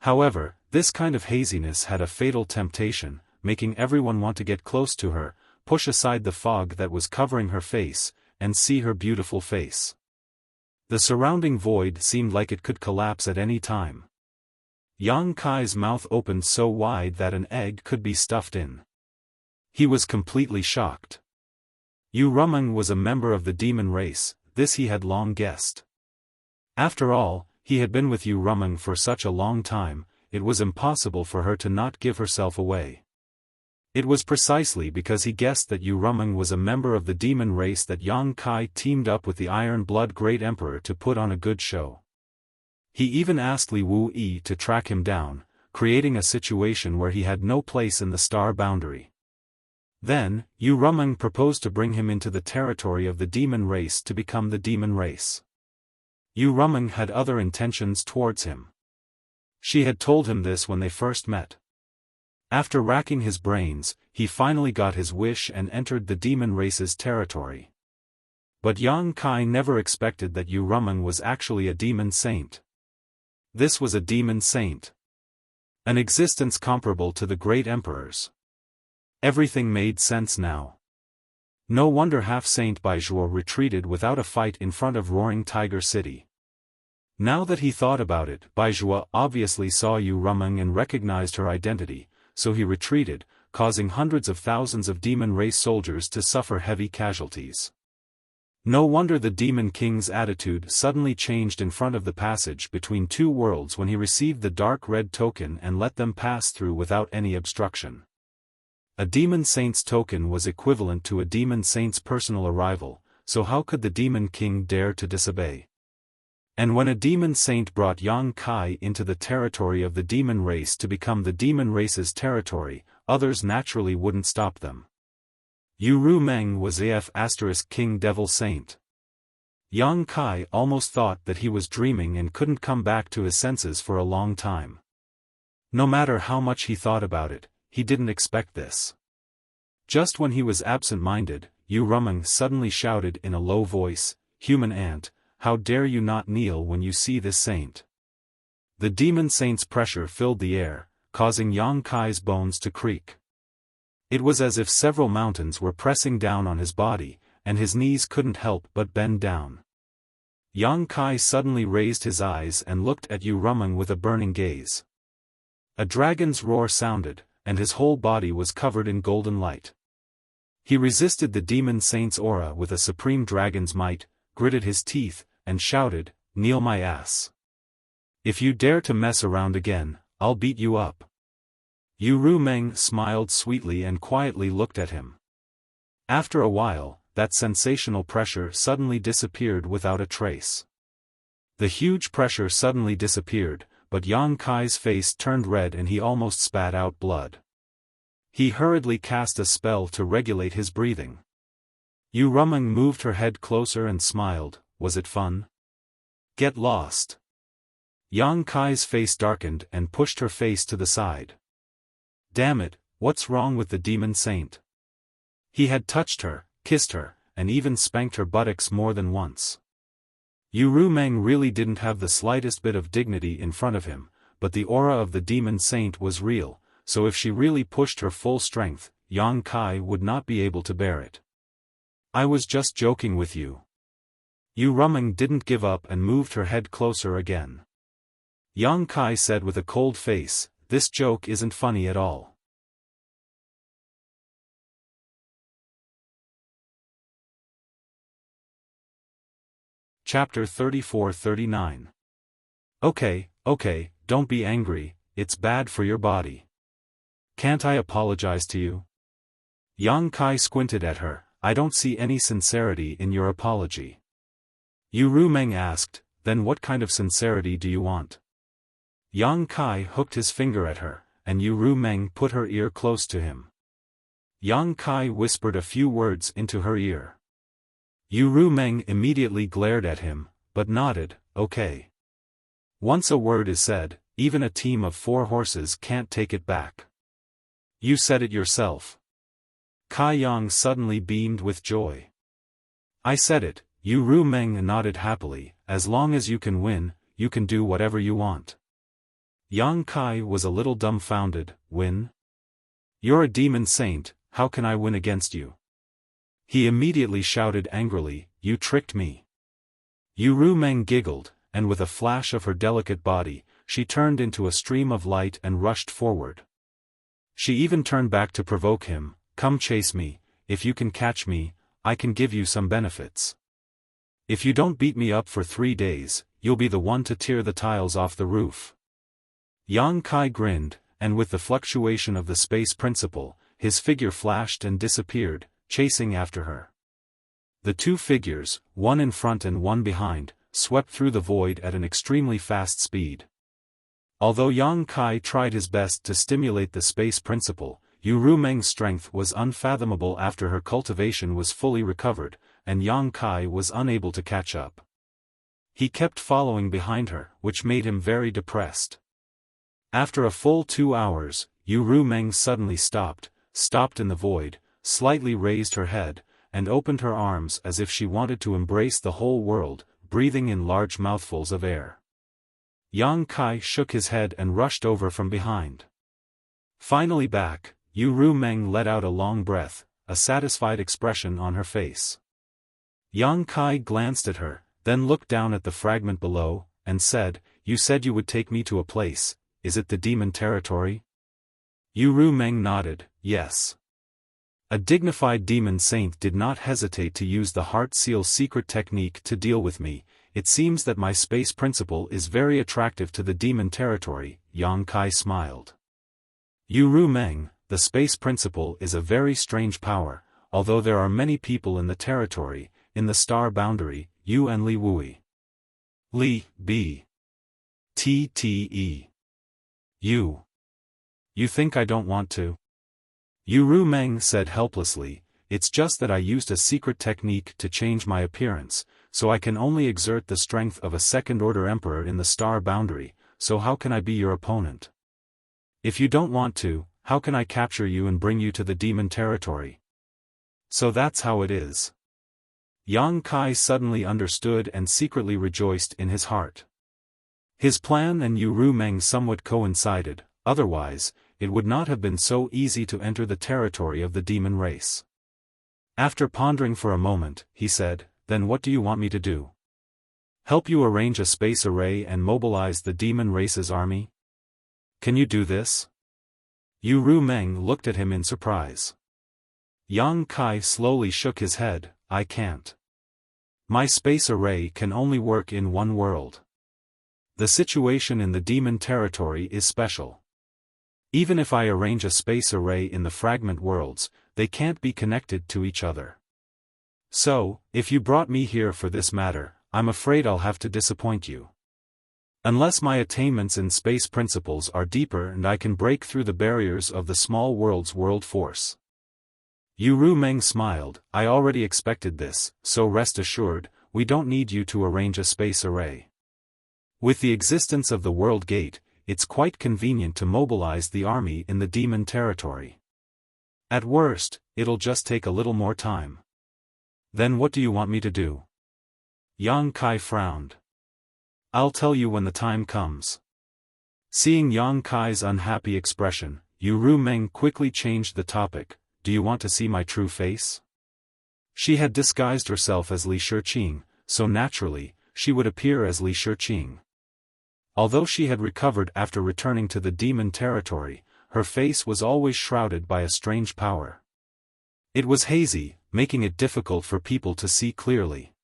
However, this kind of haziness had a fatal temptation, making everyone want to get close to her, push aside the fog that was covering her face, and see her beautiful face. The surrounding void seemed like it could collapse at any time. Yang Kai's mouth opened so wide that an egg could be stuffed in. He was completely shocked. Yu Rumeng was a member of the demon race, this he had long guessed. After all, he had been with Yu Rumeng for such a long time, it was impossible for her to not give herself away. It was precisely because he guessed that Yu Rumeng was a member of the demon race that Yang Kai teamed up with the Iron Blood Great Emperor to put on a good show. He even asked Li Wu Yi to track him down, creating a situation where he had no place in the star boundary. Then, Yu Rumeng proposed to bring him into the territory of the demon race to become the demon race. Yu Rumeng had other intentions towards him. She had told him this when they first met. After racking his brains, he finally got his wish and entered the demon race's territory. But Yang Kai never expected that Yu Rumeng was actually a demon saint. This was a demon saint. An existence comparable to the great emperor's. Everything made sense now. No wonder half-Saint Baizhuo retreated without a fight in front of Roaring Tiger City. Now that he thought about it, Baizhuo obviously saw Yu Rumeng and recognized her identity, so he retreated, causing hundreds of thousands of demon race soldiers to suffer heavy casualties. No wonder the Demon King's attitude suddenly changed in front of the passage between two worlds when he received the dark red token and let them pass through without any obstruction. A demon saint's token was equivalent to a demon saint's personal arrival, so how could the Demon King dare to disobey? And when a demon saint brought Yang Kai into the territory of the demon race to become the demon race's territory, others naturally wouldn't stop them. Yu Rumeng was AF King Devil Saint. Yang Kai almost thought that he was dreaming and couldn't come back to his senses for a long time. No matter how much he thought about it, he didn't expect this. Just when he was absent-minded, Yu Rumeng suddenly shouted in a low voice, "Human ant, how dare you not kneel when you see this saint?" The demon saint's pressure filled the air, causing Yang Kai's bones to creak. It was as if several mountains were pressing down on his body, and his knees couldn't help but bend down. Yang Kai suddenly raised his eyes and looked at Yu Rumeng with a burning gaze. A dragon's roar sounded, and his whole body was covered in golden light. He resisted the demon saint's aura with a supreme dragon's might, gritted his teeth, and shouted, "Kneel my ass. If you dare to mess around again, I'll beat you up." Yu Rumeng smiled sweetly and quietly looked at him. After a while, that sensational pressure suddenly disappeared without a trace. The huge pressure suddenly disappeared, but Yang Kai's face turned red and he almost spat out blood. He hurriedly cast a spell to regulate his breathing. Yu Rumeng moved her head closer and smiled. "Was it fun? Get lost." Yang Kai's face darkened and pushed her face to the side. Damn it, what's wrong with the demon saint? He had touched her, kissed her, and even spanked her buttocks more than once. Yu Rumeng really didn't have the slightest bit of dignity in front of him, but the aura of the demon saint was real, so if she really pushed her full strength, Yang Kai would not be able to bear it. "I was just joking with you." Yu Rumeng didn't give up and moved her head closer again. Yang Kai said with a cold face, "This joke isn't funny at all." Chapter 34-39. Okay, don't be angry, it's bad for your body. Can't I apologize to you?" Yang Kai squinted at her. "I don't see any sincerity in your apology." Yu Rumeng asked, "Then what kind of sincerity do you want?" Yang Kai hooked his finger at her, and Yu Rumeng put her ear close to him. Yang Kai whispered a few words into her ear. Yu Rumeng immediately glared at him, but nodded, "Okay." Once a word is said, even a team of 4 horses can't take it back. "You said it yourself." Kai Yang suddenly beamed with joy. "I said it," Yu Rumeng nodded happily, "as long as you can win, you can do whatever you want." Yang Kai was a little dumbfounded. "Win? You're a demon saint, how can I win against you?" He immediately shouted angrily, "You tricked me." Yu Rumeng giggled, and with a flash of her delicate body, she turned into a stream of light and rushed forward. She even turned back to provoke him, "Come chase me, if you can catch me, I can give you some benefits." If you don't beat me up for 3 days, you'll be the one to tear the tiles off the roof. Yang Kai grinned, and with the fluctuation of the space principle, his figure flashed and disappeared, chasing after her. The two figures, one in front and one behind, swept through the void at an extremely fast speed. Although Yang Kai tried his best to stimulate the space principle, Yu Rumeng's strength was unfathomable after her cultivation was fully recovered, and Yang Kai was unable to catch up. He kept following behind her, which made him very depressed. After a full 2 hours, Yu Rumeng suddenly stopped in the void, slightly raised her head, and opened her arms as if she wanted to embrace the whole world, breathing in large mouthfuls of air. Yang Kai shook his head and rushed over from behind. Finally back, Yu Rumeng let out a long breath, a satisfied expression on her face. Yang Kai glanced at her, then looked down at the fragment below, and said, "You said you would take me to a place, is it the demon territory?" Yu Rumeng nodded, "Yes." A dignified demon saint did not hesitate to use the heart seal secret technique to deal with me. It seems that my space principle is very attractive to the demon territory, Yang Kai smiled. Yu Rumeng, the space principle is a very strange power, although there are many people in the territory, in the star boundary, Yu and Li Wui. Li, B. Tte. You. You think I don't want to? Yu Rumeng said helplessly, "It's just that I used a secret technique to change my appearance, so I can only exert the strength of a second-order emperor in the star boundary, so how can I be your opponent? If you don't want to, how can I capture you and bring you to the demon territory? So that's how it is." Yang Kai suddenly understood and secretly rejoiced in his heart. His plan and Yu Rumeng somewhat coincided, otherwise, it would not have been so easy to enter the territory of the demon race. After pondering for a moment, he said, "Then what do you want me to do? Help you arrange a space array and mobilize the demon race's army? Can you do this?" Yu Rumeng looked at him in surprise. Yang Kai slowly shook his head, "I can't. My space array can only work in one world. The situation in the demon territory is special. Even if I arrange a space array in the fragment worlds, they can't be connected to each other. So, if you brought me here for this matter, I'm afraid I'll have to disappoint you. Unless my attainments in space principles are deeper and I can break through the barriers of the small world's world force." Yu Rumeng smiled, "I already expected this, so rest assured, we don't need you to arrange a space array. With the existence of the World Gate, it's quite convenient to mobilize the army in the demon territory. At worst, it'll just take a little more time." "Then what do you want me to do?" Yang Kai frowned. "I'll tell you when the time comes." Seeing Yang Kai's unhappy expression, Yu Rumeng quickly changed the topic, "Do you want to see my true face?" She had disguised herself as Li Shiqing, so naturally, she would appear as Li Shiqing. Although she had recovered after returning to the demon territory, her face was always shrouded by a strange power. It was hazy, making it difficult for people to see clearly.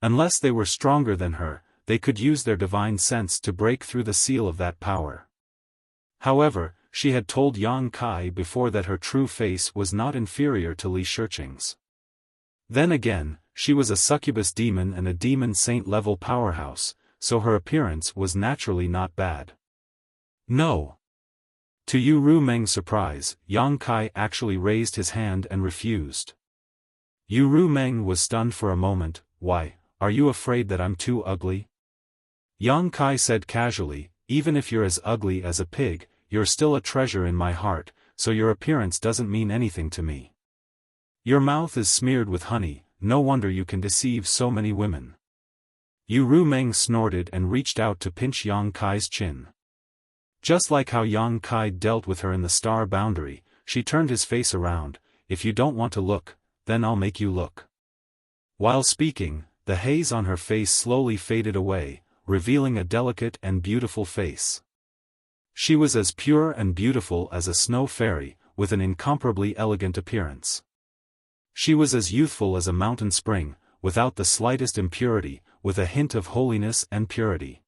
Unless they were stronger than her, they could use their divine sense to break through the seal of that power. However, she had told Yang Kai before that her true face was not inferior to Li Shiqing's. Then again, she was a succubus demon and a demon saint-level powerhouse, so her appearance was naturally not bad. No. To Yu Rumeng's surprise, Yang Kai actually raised his hand and refused. Yu Rumeng was stunned for a moment. "Why, are you afraid that I'm too ugly?" Yang Kai said casually, "Even if you're as ugly as a pig, you're still a treasure in my heart, so your appearance doesn't mean anything to me. Your mouth is smeared with honey, no wonder you can deceive so many women." Yu Rumeng snorted and reached out to pinch Yang Kai's chin. Just like how Yang Kai dealt with her in the star boundary, she turned his face around. "If you don't want to look, then I'll make you look." While speaking, the haze on her face slowly faded away, revealing a delicate and beautiful face. She was as pure and beautiful as a snow fairy, with an incomparably elegant appearance. She was as youthful as a mountain spring, without the slightest impurity, with a hint of holiness and purity.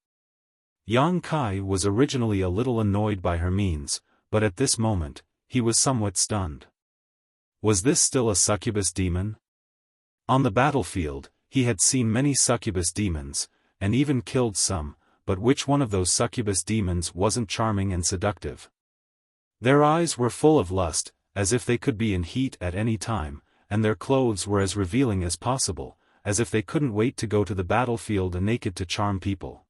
Yang Kai was originally a little annoyed by her means, but at this moment, he was somewhat stunned. Was this still a succubus demon? On the battlefield, he had seen many succubus demons, and even killed some, but which one of those succubus demons wasn't charming and seductive? Their eyes were full of lust, as if they could be in heat at any time, and their clothes were as revealing as possible, as if they couldn't wait to go to the battlefield naked to charm people.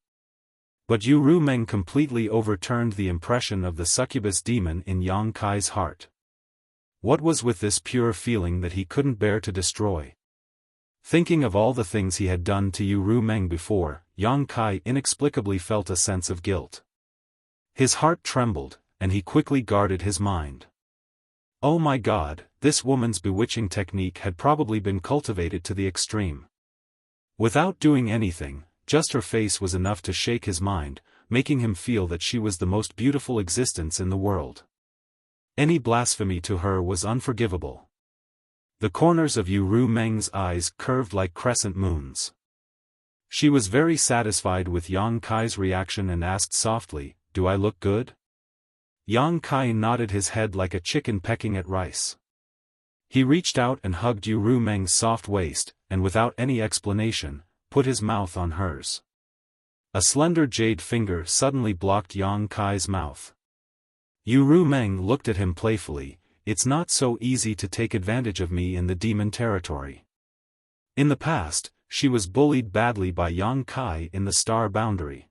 But Yu Rumeng completely overturned the impression of the succubus demon in Yang Kai's heart. What was with this pure feeling that he couldn't bear to destroy? Thinking of all the things he had done to Yu Rumeng before, Yang Kai inexplicably felt a sense of guilt. His heart trembled, and he quickly guarded his mind. Oh my God, this woman's bewitching technique had probably been cultivated to the extreme. Without doing anything, just her face was enough to shake his mind, making him feel that she was the most beautiful existence in the world. Any blasphemy to her was unforgivable. The corners of Yu Rumeng's eyes curved like crescent moons. She was very satisfied with Yang Kai's reaction and asked softly, "Do I look good?" Yang Kai nodded his head like a chicken pecking at rice. He reached out and hugged Yu Rumeng's soft waist, and without any explanation, put his mouth on hers. A slender jade finger suddenly blocked Yang Kai's mouth. Yu Rumeng looked at him playfully. It's not so easy to take advantage of me in the demon territory. In the past, she was bullied badly by Yang Kai in the star boundary.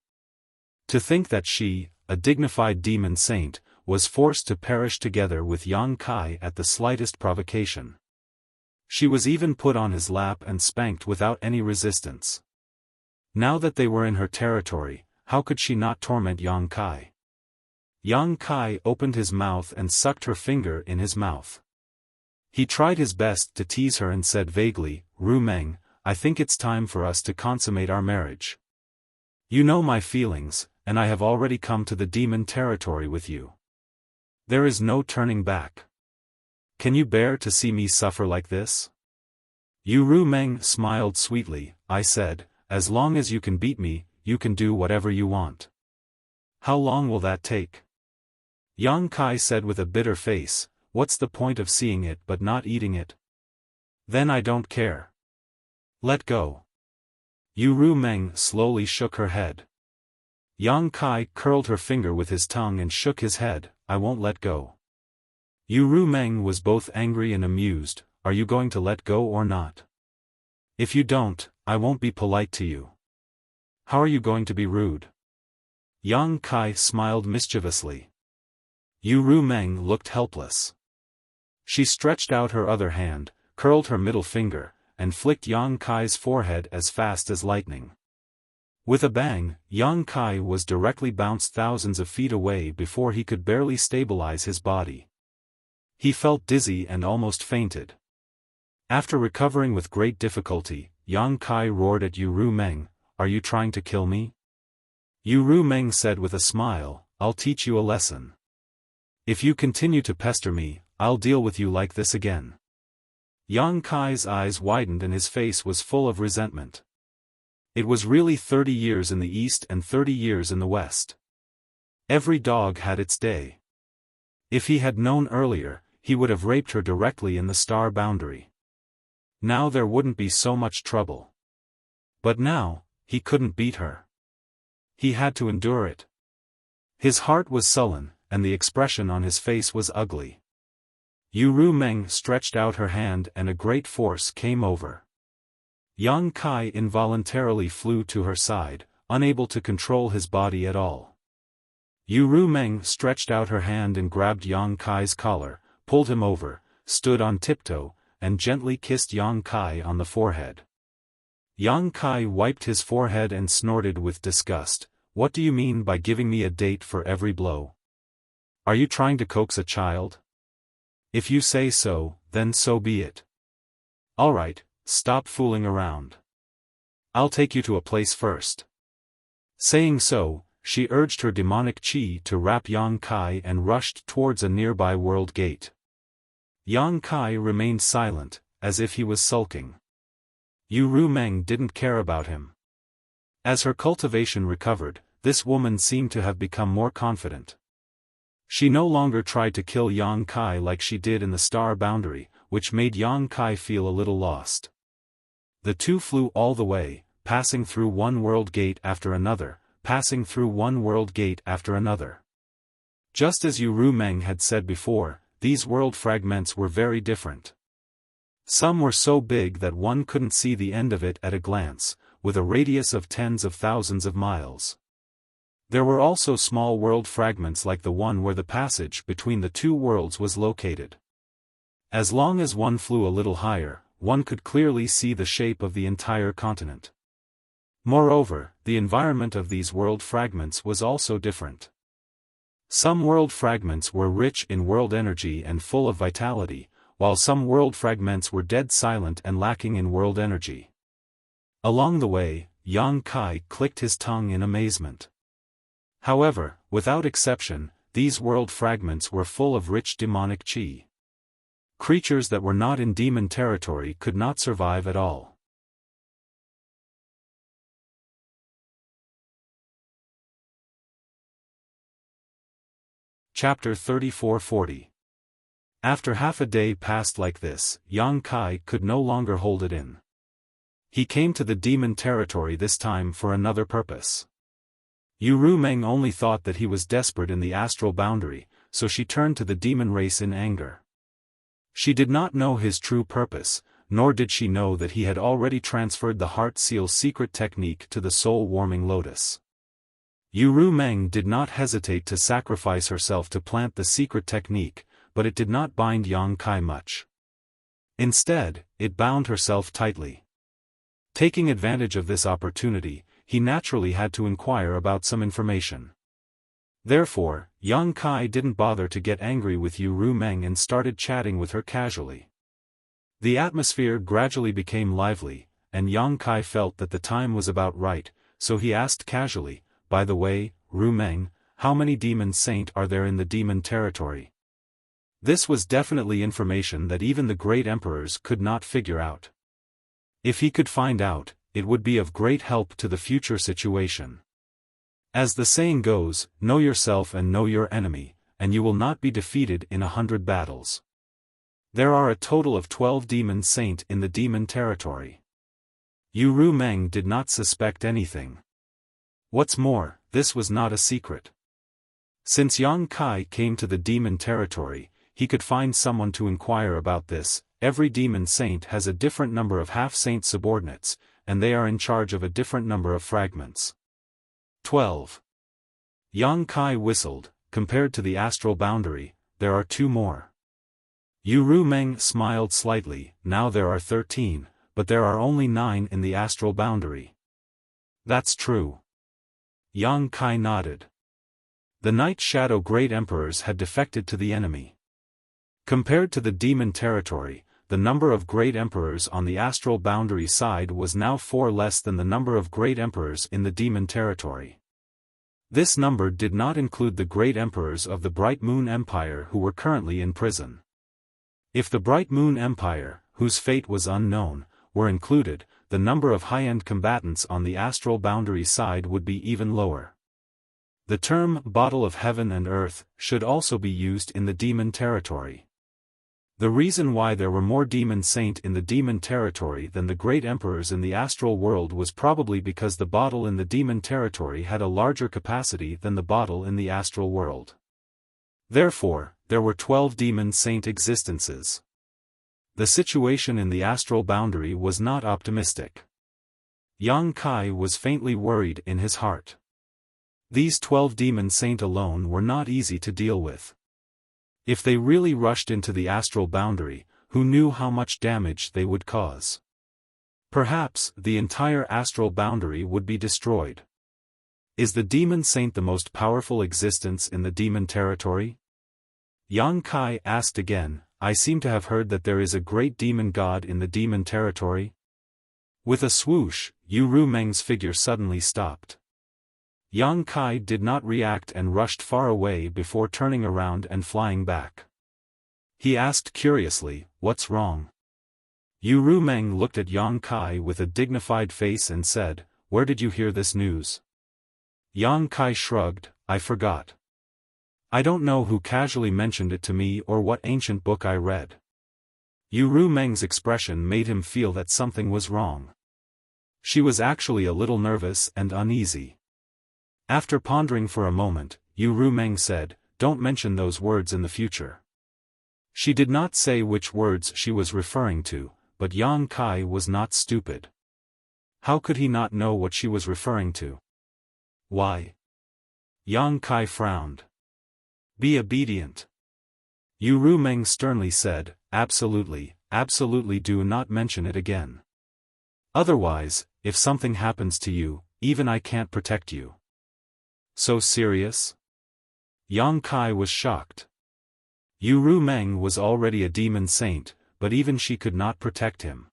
To think that she, a dignified demon saint, was forced to perish together with Yang Kai at the slightest provocation. She was even put on his lap and spanked without any resistance. Now that they were in her territory, how could she not torment Yang Kai? Yang Kai opened his mouth and sucked her finger in his mouth. He tried his best to tease her and said vaguely, "Rumeng, I think it's time for us to consummate our marriage. You know my feelings, and I have already come to the demon territory with you. There is no turning back. Can you bear to see me suffer like this?" Yu Rumeng smiled sweetly. "I said, as long as you can beat me, you can do whatever you want. How long will that take?" Yang Kai said with a bitter face, "What's the point of seeing it but not eating it? Then I don't care. Let go." Yu Rumeng slowly shook her head. Yang Kai curled her finger with his tongue and shook his head. "I won't let go." Yu Rumeng was both angry and amused. "Are you going to let go or not? If you don't, I won't be polite to you. How are you going to be rude?" Yang Kai smiled mischievously. Yu Rumeng looked helpless. She stretched out her other hand, curled her middle finger, and flicked Yang Kai's forehead as fast as lightning. With a bang, Yang Kai was directly bounced thousands of feet away before he could barely stabilize his body. He felt dizzy and almost fainted. After recovering with great difficulty, Yang Kai roared at Yu Rumeng, "Are you trying to kill me?" Yu Rumeng said with a smile, "I'll teach you a lesson. If you continue to pester me, I'll deal with you like this again." Yang Kai's eyes widened and his face was full of resentment. It was really 30 years in the east and 30 years in the west. Every dog had its day. If he had known earlier, he would have raped her directly in the star boundary. Now there wouldn't be so much trouble. But now, he couldn't beat her. He had to endure it. His heart was sullen, and the expression on his face was ugly. Yu Rumeng stretched out her hand and a great force came over. Yang Kai involuntarily flew to her side, unable to control his body at all. Yu Rumeng stretched out her hand and grabbed Yang Kai's collar, pulled him over, stood on tiptoe, and gently kissed Yang Kai on the forehead. Yang Kai wiped his forehead and snorted with disgust. "What do you mean by giving me a date for every blow? Are you trying to coax a child? If you say so, then so be it. All right, stop fooling around. I'll take you to a place first." Saying so, she urged her demonic chi to wrap Yang Kai and rushed towards a nearby world gate. Yang Kai remained silent, as if he was sulking. Yu Rumeng didn't care about him. As her cultivation recovered, this woman seemed to have become more confident. She no longer tried to kill Yang Kai like she did in the star boundary, which made Yang Kai feel a little lost. The two flew all the way, passing through one world gate after another, passing through one world gate after another. Just as Yu Rumeng had said before, these world fragments were very different. Some were so big that one couldn't see the end of it at a glance, with a radius of tens of thousands of miles. There were also small world fragments like the one where the passage between the two worlds was located. As long as one flew a little higher, one could clearly see the shape of the entire continent. Moreover, the environment of these world fragments was also different. Some world fragments were rich in world energy and full of vitality, while some world fragments were dead silent and lacking in world energy. Along the way, Yang Kai clicked his tongue in amazement. However, without exception, these world fragments were full of rich demonic qi. Creatures that were not in demon territory could not survive at all. Chapter 34-40. After half a day passed like this, Yang Kai could no longer hold it in. He came to the demon territory this time for another purpose. Yu Rumeng only thought that he was desperate in the astral boundary, so she turned to the demon race in anger. She did not know his true purpose, nor did she know that he had already transferred the heart seal secret technique to the soul-warming lotus. Yu Rumeng did not hesitate to sacrifice herself to plant the secret technique, but it did not bind Yang Kai much. Instead, it bound herself tightly. Taking advantage of this opportunity, he naturally had to inquire about some information. Therefore, Yang Kai didn't bother to get angry with Yu Rumeng and started chatting with her casually. The atmosphere gradually became lively, and Yang Kai felt that the time was about right, so he asked casually, "By the way, Rumeng, how many demon saint are there in the demon territory?" This was definitely information that even the great emperors could not figure out. If he could find out, it would be of great help to the future situation. As the saying goes, know yourself and know your enemy, and you will not be defeated in 100 battles. There are a total of 12 demon saint in the demon territory. Yu Rumeng did not suspect anything. What's more, this was not a secret. Since Yang Kai came to the demon territory, he could find someone to inquire about this. Every demon saint has a different number of half-saint subordinates, and they are in charge of a different number of fragments. 12. Yang Kai whistled. Compared to the astral boundary, there are 2 more. Yu Rumeng smiled slightly. Now there are 13, but there are only 9 in the astral boundary. That's true. Yang Kai nodded. The Night Shadow Great Emperors had defected to the enemy. Compared to the demon territory, the number of great emperors on the astral boundary side was now 4 less than the number of great emperors in the demon territory. This number did not include the great emperors of the Bright Moon Empire who were currently in prison. If the Bright Moon Empire, whose fate was unknown, were included, the number of high-end combatants on the astral boundary side would be even lower. The term Bottle of Heaven and Earth should also be used in the demon territory. The reason why there were more demon saint in the demon territory than the great emperors in the astral world was probably because the bottle in the demon territory had a larger capacity than the bottle in the astral world. Therefore, there were 12 demon saint existences. The situation in the astral boundary was not optimistic. Yang Kai was faintly worried in his heart. These 12 demon saint alone were not easy to deal with. If they really rushed into the astral boundary, who knew how much damage they would cause? Perhaps the entire astral boundary would be destroyed. Is the demon saint the most powerful existence in the demon territory? Yang Kai asked again. I seem to have heard that there is a great demon god in the demon territory. With a swoosh, Yu Rumeng's figure suddenly stopped. Yang Kai did not react and rushed far away before turning around and flying back. He asked curiously, "What's wrong?" Yu Rumeng looked at Yang Kai with a dignified face and said, "Where did you hear this news?" Yang Kai shrugged, "I forgot. I don't know who casually mentioned it to me or what ancient book I read." Yu Rumeng's expression made him feel that something was wrong. She was actually a little nervous and uneasy. After pondering for a moment, Yu Rumeng said, "Don't mention those words in the future." She did not say which words she was referring to, but Yang Kai was not stupid. How could he not know what she was referring to? Why? Yang Kai frowned. "Be obedient." Yu Rumeng sternly said, "Absolutely, absolutely do not mention it again. Otherwise, if something happens to you, even I can't protect you." "So serious?" Yang Kai was shocked. Yu Rumeng was already a demon saint, but even she could not protect him.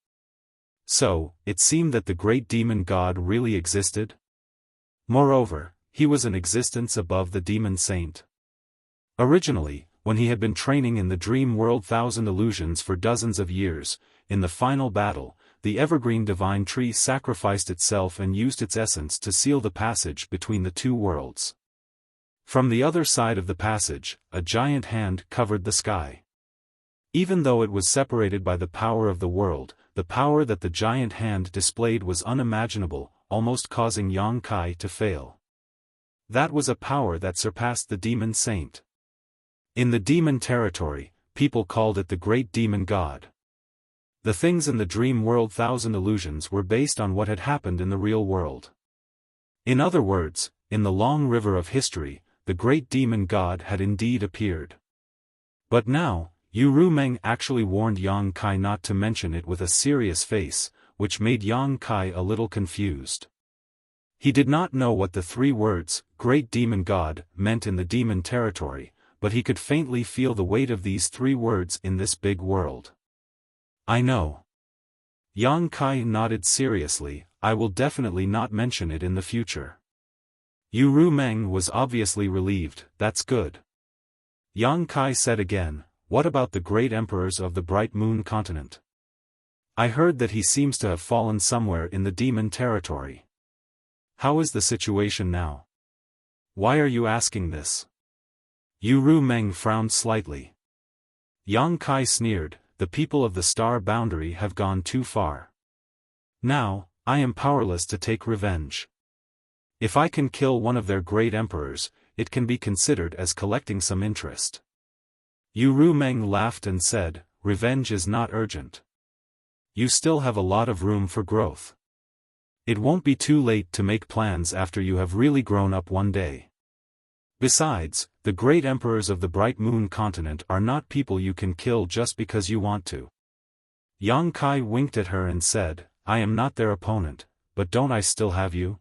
So, it seemed that the great demon god really existed? Moreover, he was an existence above the demon saint. Originally, when he had been training in the dream world Thousand Illusions for dozens of years, in the final battle, the evergreen divine tree sacrificed itself and used its essence to seal the passage between the two worlds. From the other side of the passage, a giant hand covered the sky. Even though it was separated by the power of the world, the power that the giant hand displayed was unimaginable, almost causing Yang Kai to fail. That was a power that surpassed the demon saint. In the demon territory, people called it the great demon god. The things in the dream world Thousand Illusions were based on what had happened in the real world. In other words, in the long river of history, the great demon god had indeed appeared. But now, Yu Rumeng actually warned Yang Kai not to mention it with a serious face, which made Yang Kai a little confused. He did not know what the three words, "Great Demon God," meant in the demon territory, but he could faintly feel the weight of these three words in this big world. "I know." Yang Kai nodded seriously, "I will definitely not mention it in the future." Yu Rumeng was obviously relieved. "That's good." Yang Kai said again, "What about the great emperors of the Bright Moon continent? I heard that he seems to have fallen somewhere in the demon territory. How is the situation now?" "Why are you asking this?" Yu Rumeng frowned slightly. Yang Kai sneered, "The people of the star boundary have gone too far. Now, I am powerless to take revenge. If I can kill one of their great emperors, it can be considered as collecting some interest." Yu Rumeng laughed and said, "Revenge is not urgent. You still have a lot of room for growth. It won't be too late to make plans after you have really grown up one day. Besides, the great emperors of the Bright Moon continent are not people you can kill just because you want to." Yang Kai winked at her and said, "I am not their opponent, but don't I still have you?"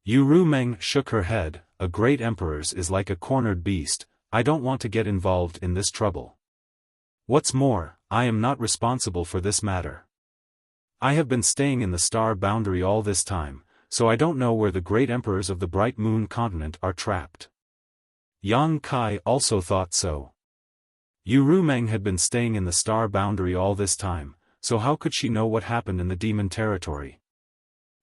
Yu Rumeng shook her head, "A great emperor's is like a cornered beast. I don't want to get involved in this trouble. What's more, I am not responsible for this matter. I have been staying in the star boundary all this time, so I don't know where the great emperors of the Bright Moon continent are trapped." Yang Kai also thought so. Yu Rumeng had been staying in the star boundary all this time, so how could she know what happened in the demon territory?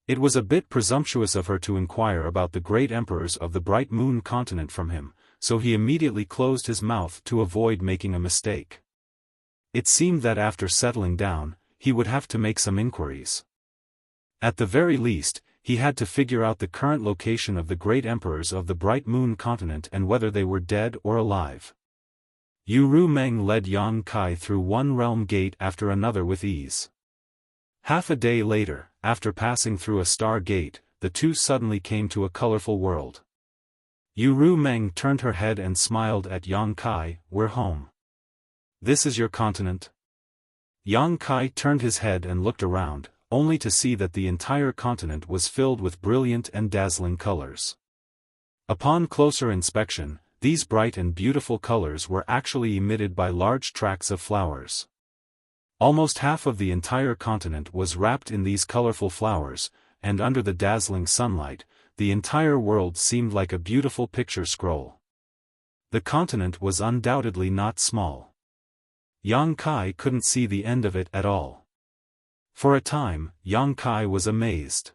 It was a bit presumptuous of her to inquire about the great emperors of the Bright Moon continent from him, so he immediately closed his mouth to avoid making a mistake. It seemed that after settling down, he would have to make some inquiries. At the very least, he had to figure out the current location of the great emperors of the Bright Moon continent and whether they were dead or alive. Yu Rumeng led Yang Kai through one realm gate after another with ease. Half a day later, after passing through a star gate, the two suddenly came to a colorful world. Yu Rumeng turned her head and smiled at Yang Kai, "We're home. This is your continent?" Yang Kai turned his head and looked around, only to see that the entire continent was filled with brilliant and dazzling colors. Upon closer inspection, these bright and beautiful colors were actually emitted by large tracts of flowers. Almost half of the entire continent was wrapped in these colorful flowers, and under the dazzling sunlight, the entire world seemed like a beautiful picture scroll. The continent was undoubtedly not small. Yang Kai couldn't see the end of it at all. For a time, Yang Kai was amazed.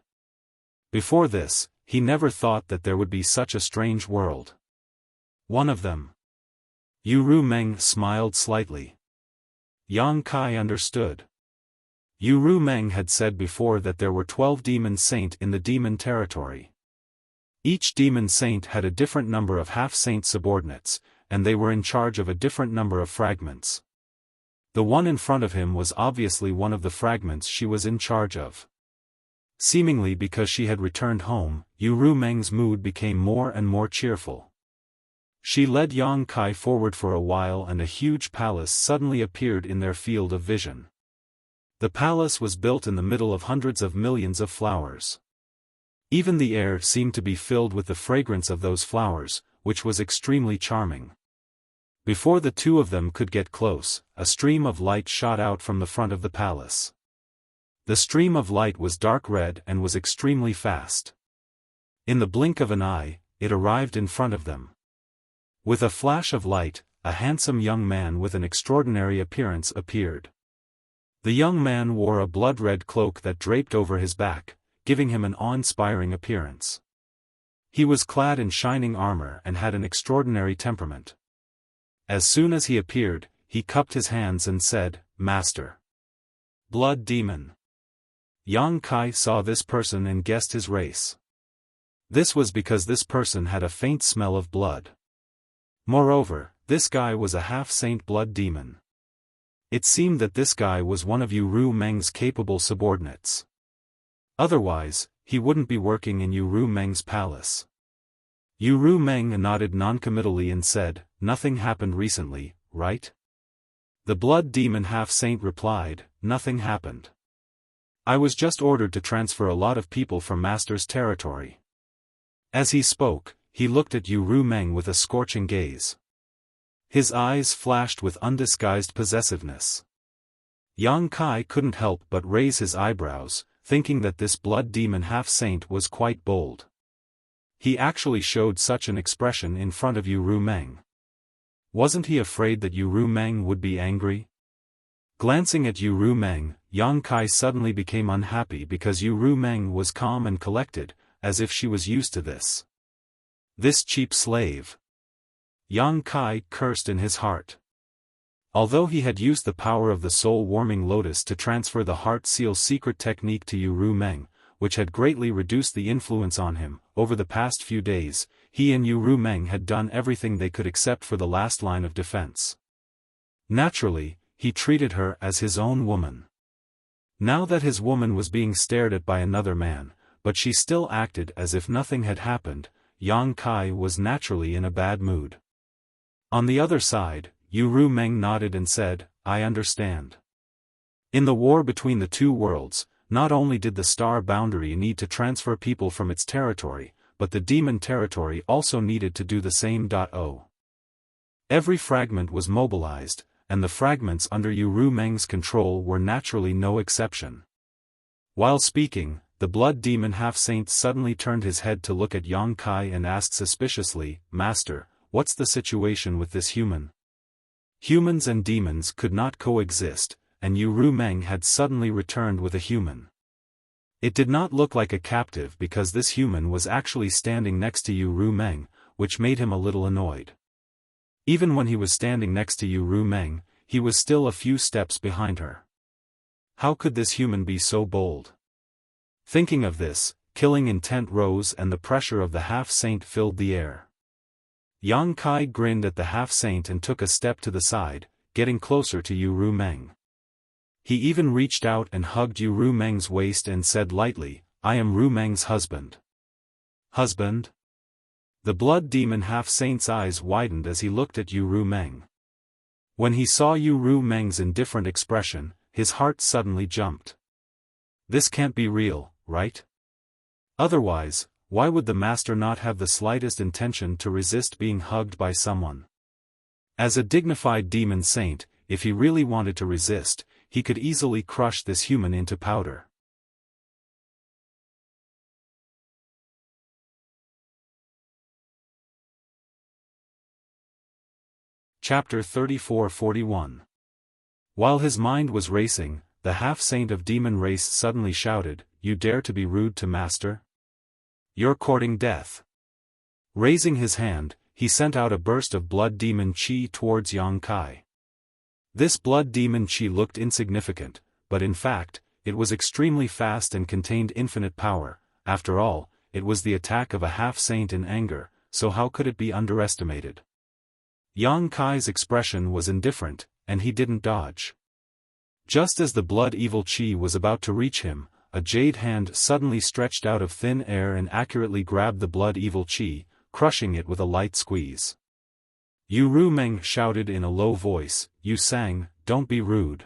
Before this, he never thought that there would be such a strange world. One of them. Yu Meng smiled slightly. Yang Kai understood. Yu Meng had said before that there were 12 demon saint in the demon territory. Each demon saint had a different number of half-saint subordinates, and they were in charge of a different number of fragments. The one in front of him was obviously one of the fragments she was in charge of. Seemingly because she had returned home, Yu Meng's mood became more and more cheerful. She led Yang Kai forward for a while and a huge palace suddenly appeared in their field of vision. The palace was built in the middle of hundreds of millions of flowers. Even the air seemed to be filled with the fragrance of those flowers, which was extremely charming. Before the two of them could get close, a stream of light shot out from the front of the palace. The stream of light was dark red and was extremely fast. In the blink of an eye, it arrived in front of them. With a flash of light, a handsome young man with an extraordinary appearance appeared. The young man wore a blood-red cloak that draped over his back, giving him an awe-inspiring appearance. He was clad in shining armor and had an extraordinary temperament. As soon as he appeared, he cupped his hands and said, "Master." Blood Demon. Yang Kai saw this person and guessed his race. This was because this person had a faint smell of blood. Moreover, this guy was a half-saint blood demon. It seemed that this guy was one of Yu Meng's capable subordinates. Otherwise, he wouldn't be working in Yu Meng's palace. Yu Meng nodded noncommittally and said, "Nothing happened recently, right?" The blood demon half-saint replied, "Nothing happened. I was just ordered to transfer a lot of people from Master's territory." As he spoke, he looked at Yu Meng with a scorching gaze. His eyes flashed with undisguised possessiveness. Yang Kai couldn't help but raise his eyebrows, thinking that this blood demon half-saint was quite bold. He actually showed such an expression in front of Yu Meng. Wasn't he afraid that Yu Meng would be angry? Glancing at Yu Meng, Yang Kai suddenly became unhappy because Yu Meng was calm and collected, as if she was used to this. This cheap slave. Yang Kai cursed in his heart. Although he had used the power of the soul-warming lotus to transfer the heart seal secret technique to Yu Meng, which had greatly reduced the influence on him, over the past few days, he and Yu Meng had done everything they could except for the last line of defense. Naturally, he treated her as his own woman. Now that his woman was being stared at by another man, but she still acted as if nothing had happened, Yang Kai was naturally in a bad mood. On the other side, Yu Meng nodded and said, "I understand." In the war between the two worlds, not only did the star boundary need to transfer people from its territory, but the demon territory also needed to do the same. Every fragment was mobilized, and the fragments under Yu Meng's control were naturally no exception. While speaking, the blood demon half-saint suddenly turned his head to look at Yang Kai and asked suspiciously, "Master, what's the situation with this human?" Humans and demons could not coexist, and Yu Meng had suddenly returned with a human. It did not look like a captive because this human was actually standing next to Yu Meng, which made him a little annoyed. Even when he was standing next to Yu Meng, he was still a few steps behind her. How could this human be so bold? Thinking of this, killing intent rose and the pressure of the half-saint filled the air. Yang Kai grinned at the half-saint and took a step to the side, getting closer to Yu Meng. He even reached out and hugged Yu Meng's waist and said lightly, "I am Ru Meng's husband." Husband? The blood demon half-saint's eyes widened as he looked at Yu Meng. When he saw Yu Meng's indifferent expression, his heart suddenly jumped. This can't be real, right? Otherwise, why would the master not have the slightest intention to resist being hugged by someone? As a dignified demon saint, if he really wanted to resist, he could easily crush this human into powder. Chapter 34-41. While his mind was racing, the half-saint of demon race suddenly shouted, "You dare to be rude to master? You're courting death." Raising his hand, he sent out a burst of blood demon chi towards Yang Kai. This blood demon chi looked insignificant, but in fact, it was extremely fast and contained infinite power. After all, it was the attack of a half-saint in anger, so how could it be underestimated? Yang Kai's expression was indifferent, and he didn't dodge. Just as the blood evil chi was about to reach him, a jade hand suddenly stretched out of thin air and accurately grabbed the blood evil chi, crushing it with a light squeeze. Yu Rumeng shouted in a low voice, "Yu Sang, don't be rude."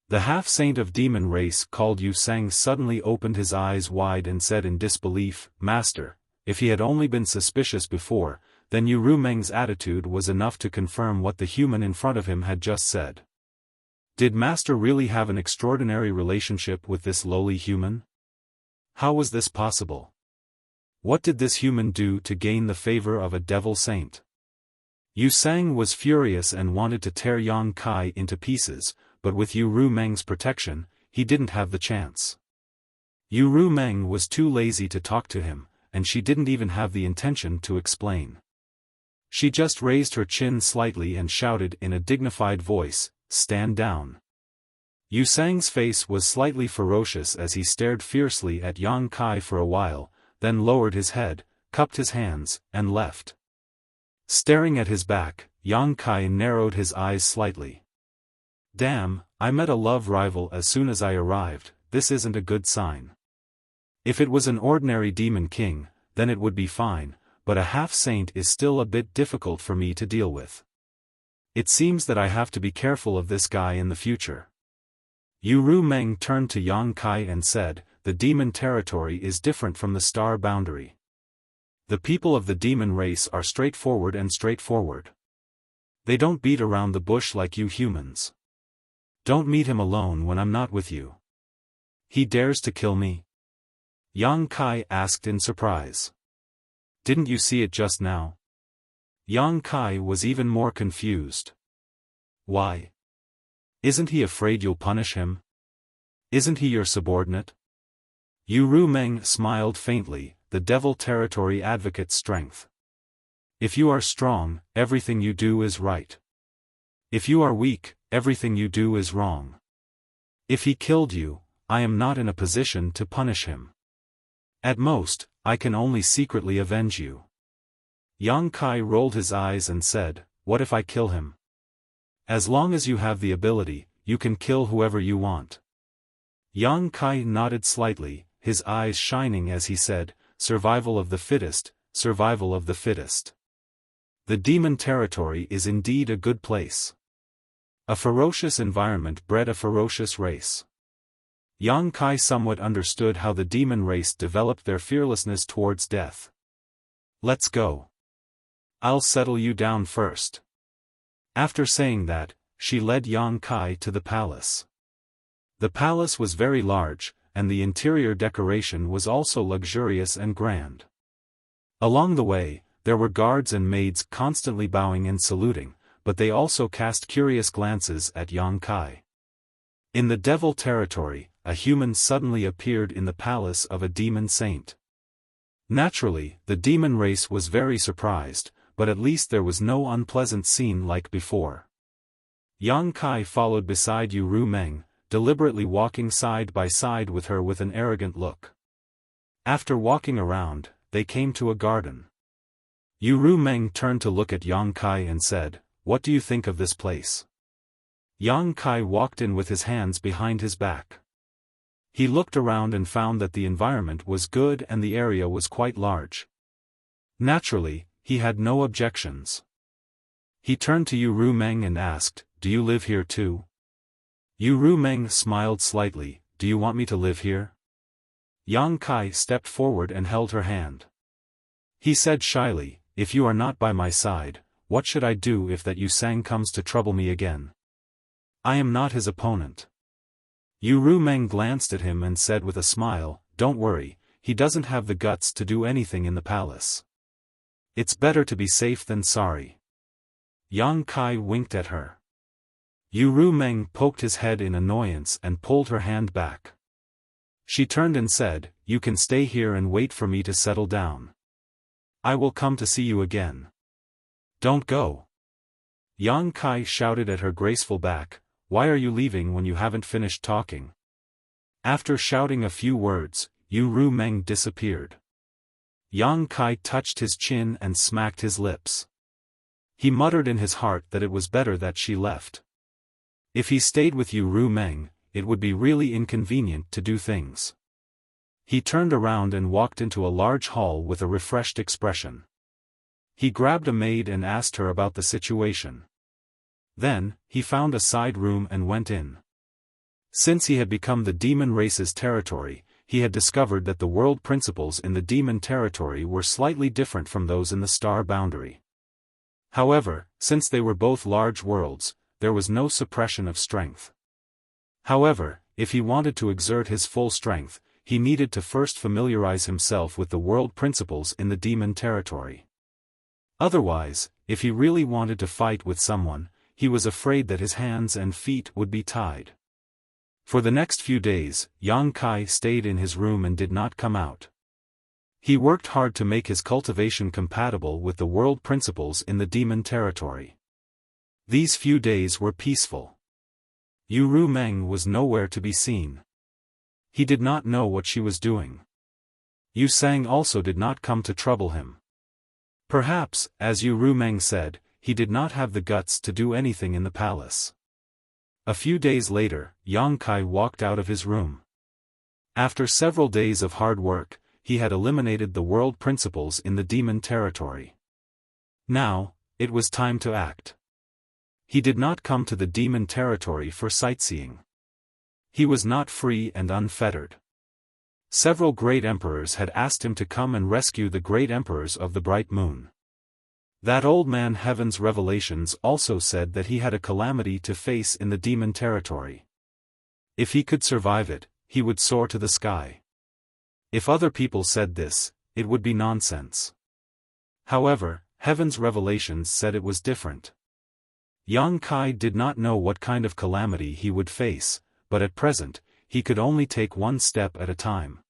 The half-saint of demon race called Yu Sang suddenly opened his eyes wide and said in disbelief, "Master." If he had only been suspicious before, then Yu Rumeng's attitude was enough to confirm what the human in front of him had just said. Did Master really have an extraordinary relationship with this lowly human? How was this possible? What did this human do to gain the favor of a devil saint? Yu Sang was furious and wanted to tear Yang Kai into pieces, but with Yu Rumeng's protection, he didn't have the chance. Yu Rumeng was too lazy to talk to him, and she didn't even have the intention to explain. She just raised her chin slightly and shouted in a dignified voice, "Stand down." Yu Sang's face was slightly ferocious as he stared fiercely at Yang Kai for a while, then lowered his head, cupped his hands, and left. Staring at his back, Yang Kai narrowed his eyes slightly. "Damn, I met a love rival as soon as I arrived. This isn't a good sign. If it was an ordinary demon king, then it would be fine, but a half-saint is still a bit difficult for me to deal with. It seems that I have to be careful of this guy in the future." Yu Rumeng turned to Yang Kai and said, "The demon territory is different from the star boundary. The people of the demon race are straightforward and straightforward. They don't beat around the bush like you humans. Don't meet him alone when I'm not with you." "He dares to kill me?" Yang Kai asked in surprise. "Didn't you see it just now?" Yang Kai was even more confused. "Why? Isn't he afraid you'll punish him? Isn't he your subordinate?" Yu Rumeng smiled faintly, the devil territory advocate's strength. "If you are strong, everything you do is right. If you are weak, everything you do is wrong. If he killed you, I am not in a position to punish him. At most, I can only secretly avenge you." Yang Kai rolled his eyes and said, "What if I kill him?" "As long as you have the ability, you can kill whoever you want." Yang Kai nodded slightly, his eyes shining as he said, "Survival of the fittest, survival of the fittest. The demon territory is indeed a good place. A ferocious environment bred a ferocious race." Yang Kai somewhat understood how the demon race developed their fearlessness towards death. "Let's go. I'll settle you down first." After saying that, she led Yang Kai to the palace. The palace was very large, and the interior decoration was also luxurious and grand. Along the way, there were guards and maids constantly bowing and saluting, but they also cast curious glances at Yang Kai. In the devil territory, a human suddenly appeared in the palace of a demon saint. Naturally, the demon race was very surprised, but at least there was no unpleasant scene like before. Yang Kai followed beside Yu Rumeng, deliberately walking side by side with her with an arrogant look. After walking around, they came to a garden. Yu Rumeng turned to look at Yang Kai and said, "What do you think of this place?" Yang Kai walked in with his hands behind his back. He looked around and found that the environment was good and the area was quite large. Naturally, he had no objections. He turned to Yu Rumeng and asked, "Do you live here too?" Yu Rumeng smiled slightly, "Do you want me to live here?" Yang Kai stepped forward and held her hand. He said shyly, "If you are not by my side, what should I do if that Yu Sang comes to trouble me again? I am not his opponent." Yu Rumeng glanced at him and said with a smile, "Don't worry, he doesn't have the guts to do anything in the palace. It's better to be safe than sorry." Yang Kai winked at her. Yu Meng poked his head in annoyance and pulled her hand back. She turned and said, "You can stay here and wait for me to settle down. I will come to see you again." "Don't go." Yang Kai shouted at her graceful back, "Why are you leaving when you haven't finished talking?" After shouting a few words, Yu Meng disappeared. Yang Kai touched his chin and smacked his lips. He muttered in his heart that it was better that she left. If he stayed with Yu Meng, it would be really inconvenient to do things. He turned around and walked into a large hall with a refreshed expression. He grabbed a maid and asked her about the situation. Then, he found a side room and went in. Since he had become the demon race's territory, he had discovered that the world principles in the demon territory were slightly different from those in the star boundary. However, since they were both large worlds, there was no suppression of strength. However, if he wanted to exert his full strength, he needed to first familiarize himself with the world principles in the demon territory. Otherwise, if he really wanted to fight with someone, he was afraid that his hands and feet would be tied. For the next few days, Yang Kai stayed in his room and did not come out. He worked hard to make his cultivation compatible with the world principles in the demon territory. These few days were peaceful. Yu Meng was nowhere to be seen. He did not know what she was doing. Yu Sang also did not come to trouble him. Perhaps, as Yu Meng said, he did not have the guts to do anything in the palace. A few days later, Yang Kai walked out of his room. After several days of hard work, he had eliminated the world principles in the demon territory. Now, it was time to act. He did not come to the demon territory for sightseeing. He was not free and unfettered. Several great emperors had asked him to come and rescue the great emperors of the bright moon. That old man Heaven's revelations also said that he had a calamity to face in the demon territory. If he could survive it, he would soar to the sky. If other people said this, it would be nonsense. However, Heaven's revelations said it was different. Yang Kai did not know what kind of calamity he would face, but at present, he could only take one step at a time.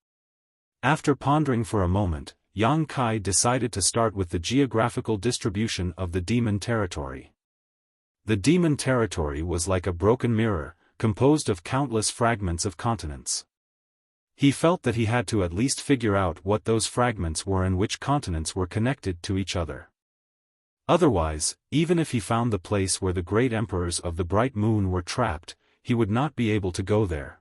After pondering for a moment, Yang Kai decided to start with the geographical distribution of the demon territory. The demon territory was like a broken mirror, composed of countless fragments of continents. He felt that he had to at least figure out what those fragments were and which continents were connected to each other. Otherwise, even if he found the place where the great emperors of the bright moon were trapped, he would not be able to go there.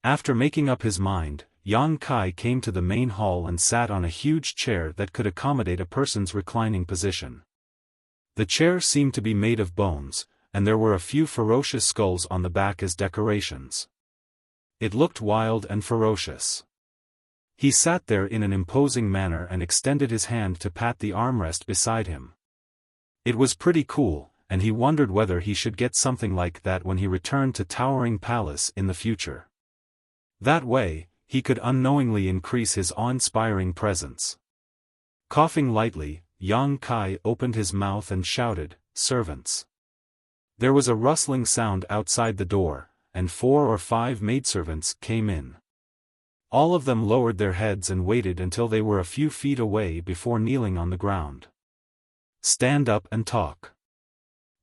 After making up his mind, Yang Kai came to the main hall and sat on a huge chair that could accommodate a person's reclining position. The chair seemed to be made of bones, and there were a few ferocious skulls on the back as decorations. It looked wild and ferocious. He sat there in an imposing manner and extended his hand to pat the armrest beside him. It was pretty cool, and he wondered whether he should get something like that when he returned to Towering Palace in the future. That way, he could unknowingly increase his awe-inspiring presence. Coughing lightly, Yang Kai opened his mouth and shouted, "Servants." There was a rustling sound outside the door, and 4 or 5 maidservants came in. All of them lowered their heads and waited until they were a few feet away before kneeling on the ground. "Stand up and talk."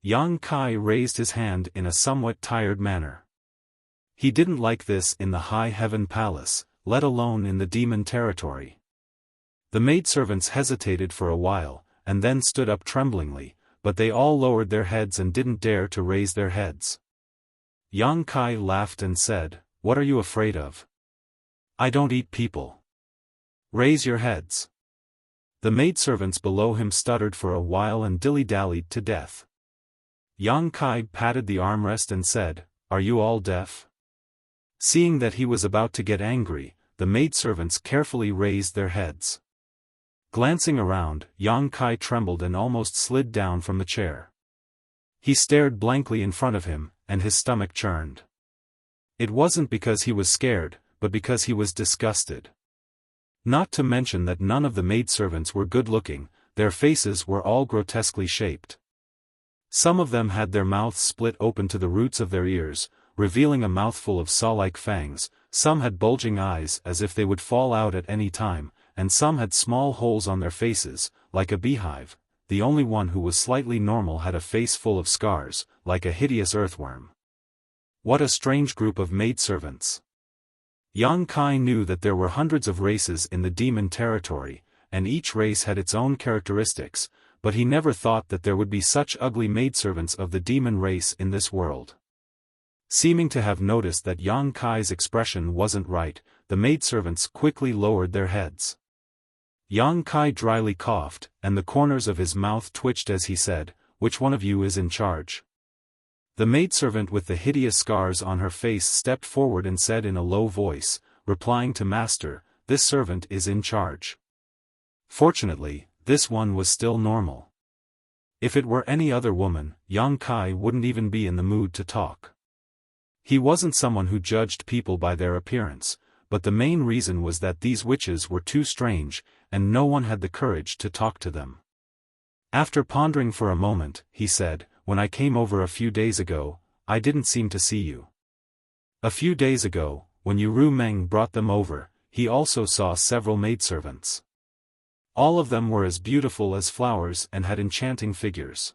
Yang Kai raised his hand in a somewhat tired manner. He didn't like this in the High Heaven Palace, let alone in the demon territory. The maidservants hesitated for a while, and then stood up tremblingly, but they all lowered their heads and didn't dare to raise their heads. Yang Kai laughed and said, "What are you afraid of? I don't eat people. Raise your heads." The maidservants below him stuttered for a while and dilly-dallied to death. Yang Kai patted the armrest and said, "Are you all deaf?" Seeing that he was about to get angry, the maidservants carefully raised their heads. Glancing around, Yang Kai trembled and almost slid down from the chair. He stared blankly in front of him, and his stomach churned. It wasn't because he was scared, but because he was disgusted. Not to mention that none of the maidservants were good-looking, their faces were all grotesquely shaped. Some of them had their mouths split open to the roots of their ears, revealing a mouthful of saw-like fangs, some had bulging eyes as if they would fall out at any time, and some had small holes on their faces, like a beehive. The only one who was slightly normal had a face full of scars, like a hideous earthworm. What a strange group of maidservants. Yang Kai knew that there were hundreds of races in the demon territory, and each race had its own characteristics, but he never thought that there would be such ugly maidservants of the demon race in this world. Seeming to have noticed that Yang Kai's expression wasn't right, the maidservants quickly lowered their heads. Yang Kai dryly coughed, and the corners of his mouth twitched as he said, "Which one of you is in charge?" The maidservant with the hideous scars on her face stepped forward and said in a low voice, replying to Master, "This servant is in charge." Fortunately, this one was still normal. If it were any other woman, Yang Kai wouldn't even be in the mood to talk. He wasn't someone who judged people by their appearance, but the main reason was that these witches were too strange, and no one had the courage to talk to them. After pondering for a moment, he said, "When I came over a few days ago, I didn't seem to see you. A few days ago, when Ru Meng brought them over, he also saw several maidservants. All of them were as beautiful as flowers and had enchanting figures.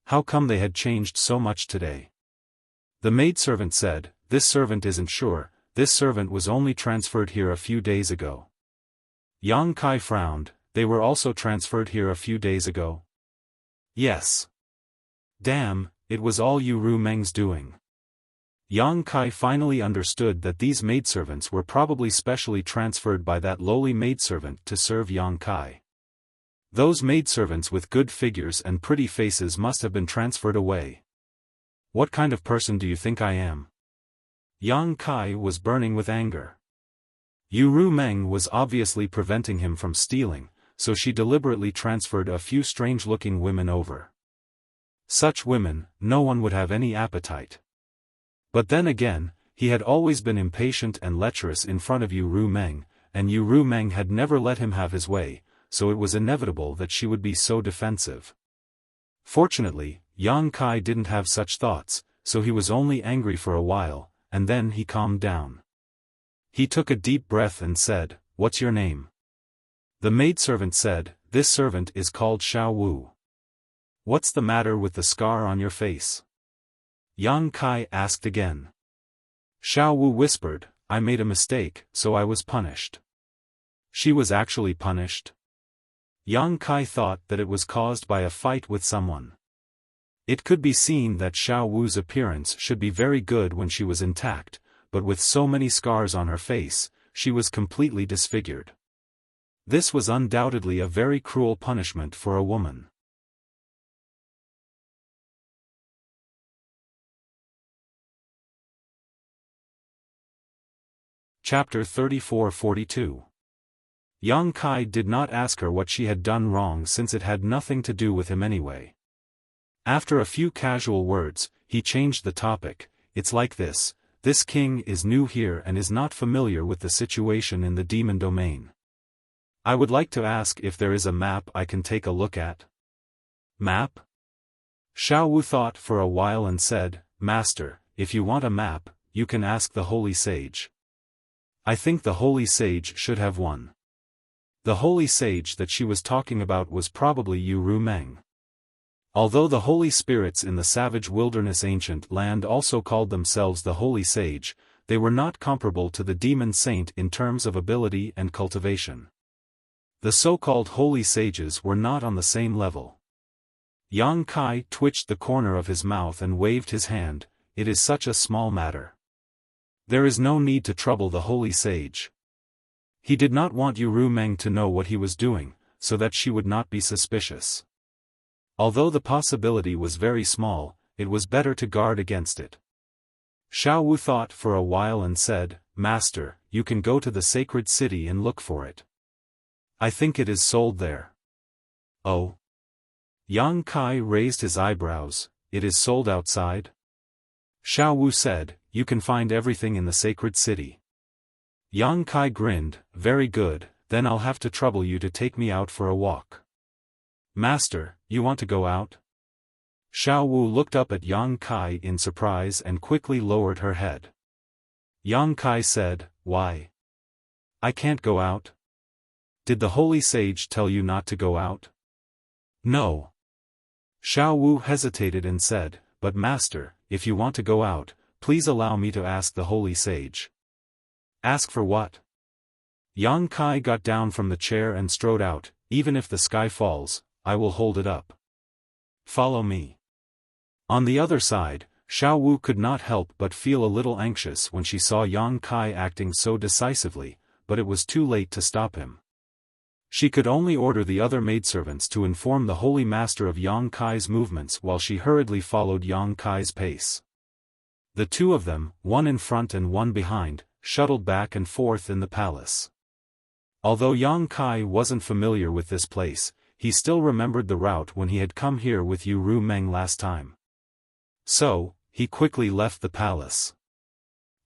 How come they had changed so much today?" The maidservant said, "This servant isn't sure, this servant was only transferred here a few days ago." Yang Kai frowned, "They were also transferred here a few days ago?" "Yes." "Damn, it was all Ru Meng's doing." Yang Kai finally understood that these maidservants were probably specially transferred by that lowly maidservant to serve Yang Kai. Those maidservants with good figures and pretty faces must have been transferred away. What kind of person do you think I am? Yang Kai was burning with anger. Ru Meng was obviously preventing him from stealing, so she deliberately transferred a few strange-looking women over. Such women, no one would have any appetite. But then again, he had always been impatient and lecherous in front of Ru Meng, and Ru Meng had never let him have his way, so it was inevitable that she would be so defensive. Fortunately, Yang Kai didn't have such thoughts, so he was only angry for a while, and then he calmed down. He took a deep breath and said, "What's your name?" The maidservant said, "This servant is called Xiao Wu." "What's the matter with the scar on your face?" Yang Kai asked again. Xiao Wu whispered, "I made a mistake, so I was punished." She was actually punished? Yang Kai thought that it was caused by a fight with someone. It could be seen that Xiao Wu's appearance should be very good when she was intact, but with so many scars on her face, she was completely disfigured. This was undoubtedly a very cruel punishment for a woman. Chapter 34-42. Yang Kai did not ask her what she had done wrong since it had nothing to do with him anyway. After a few casual words, he changed the topic. "It's like this king is new here and is not familiar with the situation in the demon domain. I would like to ask if there is a map I can take a look at." "Map?" Xiao Wu thought for a while and said, "Master, if you want a map, you can ask the Holy Sage. I think the Holy Sage should have one." The Holy Sage that she was talking about was probably Ru Meng. Although the holy spirits in the savage wilderness ancient land also called themselves the Holy Sage, they were not comparable to the demon saint in terms of ability and cultivation. The so-called Holy Sages were not on the same level. Yang Kai twitched the corner of his mouth and waved his hand, "It is such a small matter. There is no need to trouble the Holy Sage." He did not want Ru Meng to know what he was doing, so that she would not be suspicious. Although the possibility was very small, it was better to guard against it. Xiao Wu thought for a while and said, "Master, you can go to the sacred city and look for it. I think it is sold there." "Oh?" Yang Kai raised his eyebrows, "It is sold outside?" Xiao Wu said, "You can find everything in the sacred city." Yang Kai grinned, "Very good, then I'll have to trouble you to take me out for a walk." "Master, you want to go out?" Xiao Wu looked up at Yang Kai in surprise and quickly lowered her head. Yang Kai said, "Why? I can't go out? Did the holy sage tell you not to go out?" "No." Xiao Wu hesitated and said, "But master, if you want to go out, please allow me to ask the holy sage." "Ask for what?" Yang Kai got down from the chair and strode out. "Even if the sky falls, I will hold it up. Follow me." On the other side, Xiao Wu could not help but feel a little anxious when she saw Yang Kai acting so decisively, but it was too late to stop him. She could only order the other maidservants to inform the holy master of Yang Kai's movements while she hurriedly followed Yang Kai's pace. The two of them, one in front and one behind, shuttled back and forth in the palace. Although Yang Kai wasn't familiar with this place, he still remembered the route when he had come here with Yu Ru Meng last time. So, he quickly left the palace.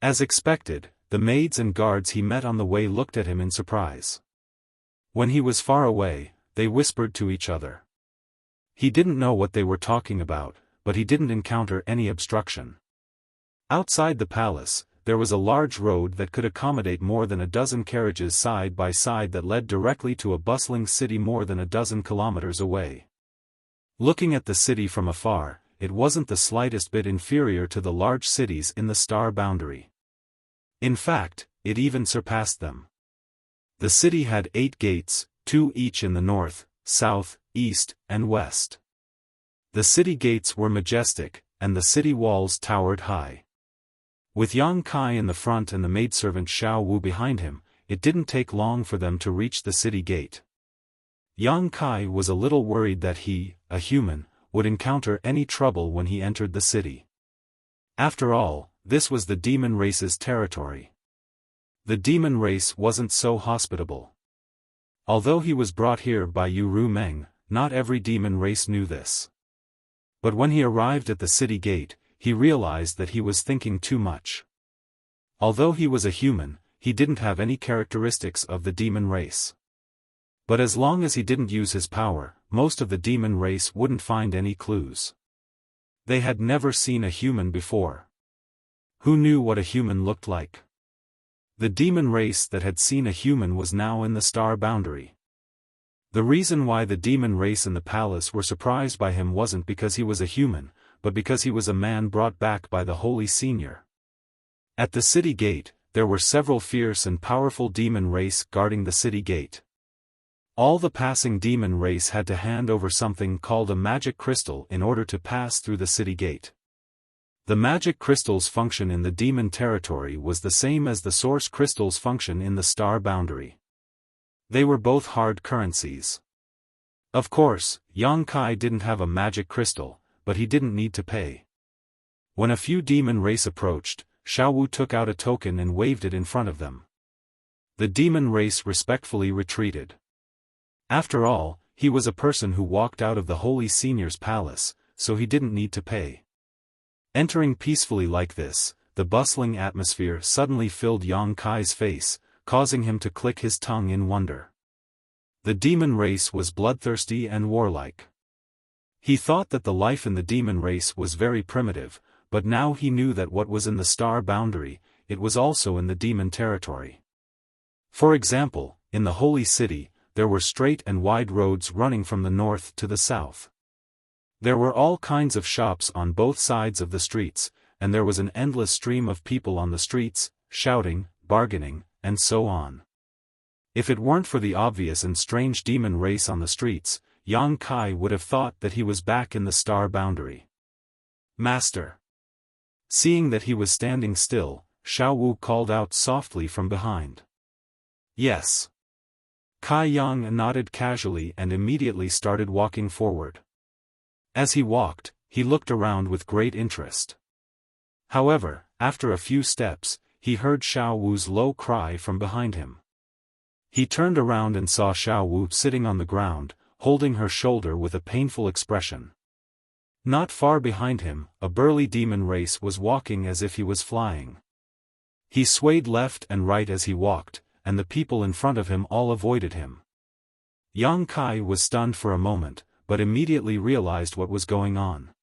As expected, the maids and guards he met on the way looked at him in surprise. When he was far away, they whispered to each other. He didn't know what they were talking about, but he didn't encounter any obstruction. Outside the palace, there was a large road that could accommodate more than a dozen carriages side by side that led directly to a bustling city more than a dozen kilometers away. Looking at the city from afar, it wasn't the slightest bit inferior to the large cities in the star boundary. In fact, it even surpassed them. The city had 8 gates, 2 each in the north, south, east, and west. The city gates were majestic, and the city walls towered high. With Yang Kai in the front and the maidservant Xiao Wu behind him, it didn't take long for them to reach the city gate. Yang Kai was a little worried that he, a human, would encounter any trouble when he entered the city. After all, this was the demon race's territory. The demon race wasn't so hospitable. Although he was brought here by Yu Ru Meng, not every demon race knew this. But when he arrived at the city gate, he realized that he was thinking too much. Although he was a human, he didn't have any characteristics of the demon race. But as long as he didn't use his power, most of the demon race wouldn't find any clues. They had never seen a human before. Who knew what a human looked like? The demon race that had seen a human was now in the star boundary. The reason why the demon race in the palace were surprised by him wasn't because he was a human, but because he was a man brought back by the Holy Senior. At the city gate, there were several fierce and powerful demon race guarding the city gate. All the passing demon race had to hand over something called a magic crystal in order to pass through the city gate. The magic crystal's function in the demon territory was the same as the source crystal's function in the star boundary. They were both hard currencies. Of course, Yang Kai didn't have a magic crystal, but he didn't need to pay. When a few demon race approached, Xiao Wu took out a token and waved it in front of them. The demon race respectfully retreated. After all, he was a person who walked out of the Holy Senior's palace, so he didn't need to pay. Entering peacefully like this, the bustling atmosphere suddenly filled Yang Kai's face, causing him to click his tongue in wonder. The demon race was bloodthirsty and warlike. He thought that the life in the demon race was very primitive, but now he knew that what was in the star boundary, it was also in the demon territory. For example, in the Holy City, there were straight and wide roads running from the north to the south. There were all kinds of shops on both sides of the streets, and there was an endless stream of people on the streets, shouting, bargaining, and so on. If it weren't for the obvious and strange demon race on the streets, Yang Kai would have thought that he was back in the star boundary. "Master!" Seeing that he was standing still, Xiao Wu called out softly from behind. "Yes." Kai Yang nodded casually and immediately started walking forward. As he walked, he looked around with great interest. However, after a few steps, he heard Xiao Wu's low cry from behind him. He turned around and saw Xiao Wu sitting on the ground, holding her shoulder with a painful expression. Not far behind him, a burly demon race was walking as if he was flying. He swayed left and right as he walked, and the people in front of him all avoided him. Yang Kai was stunned for a moment, but immediately realized what was going on.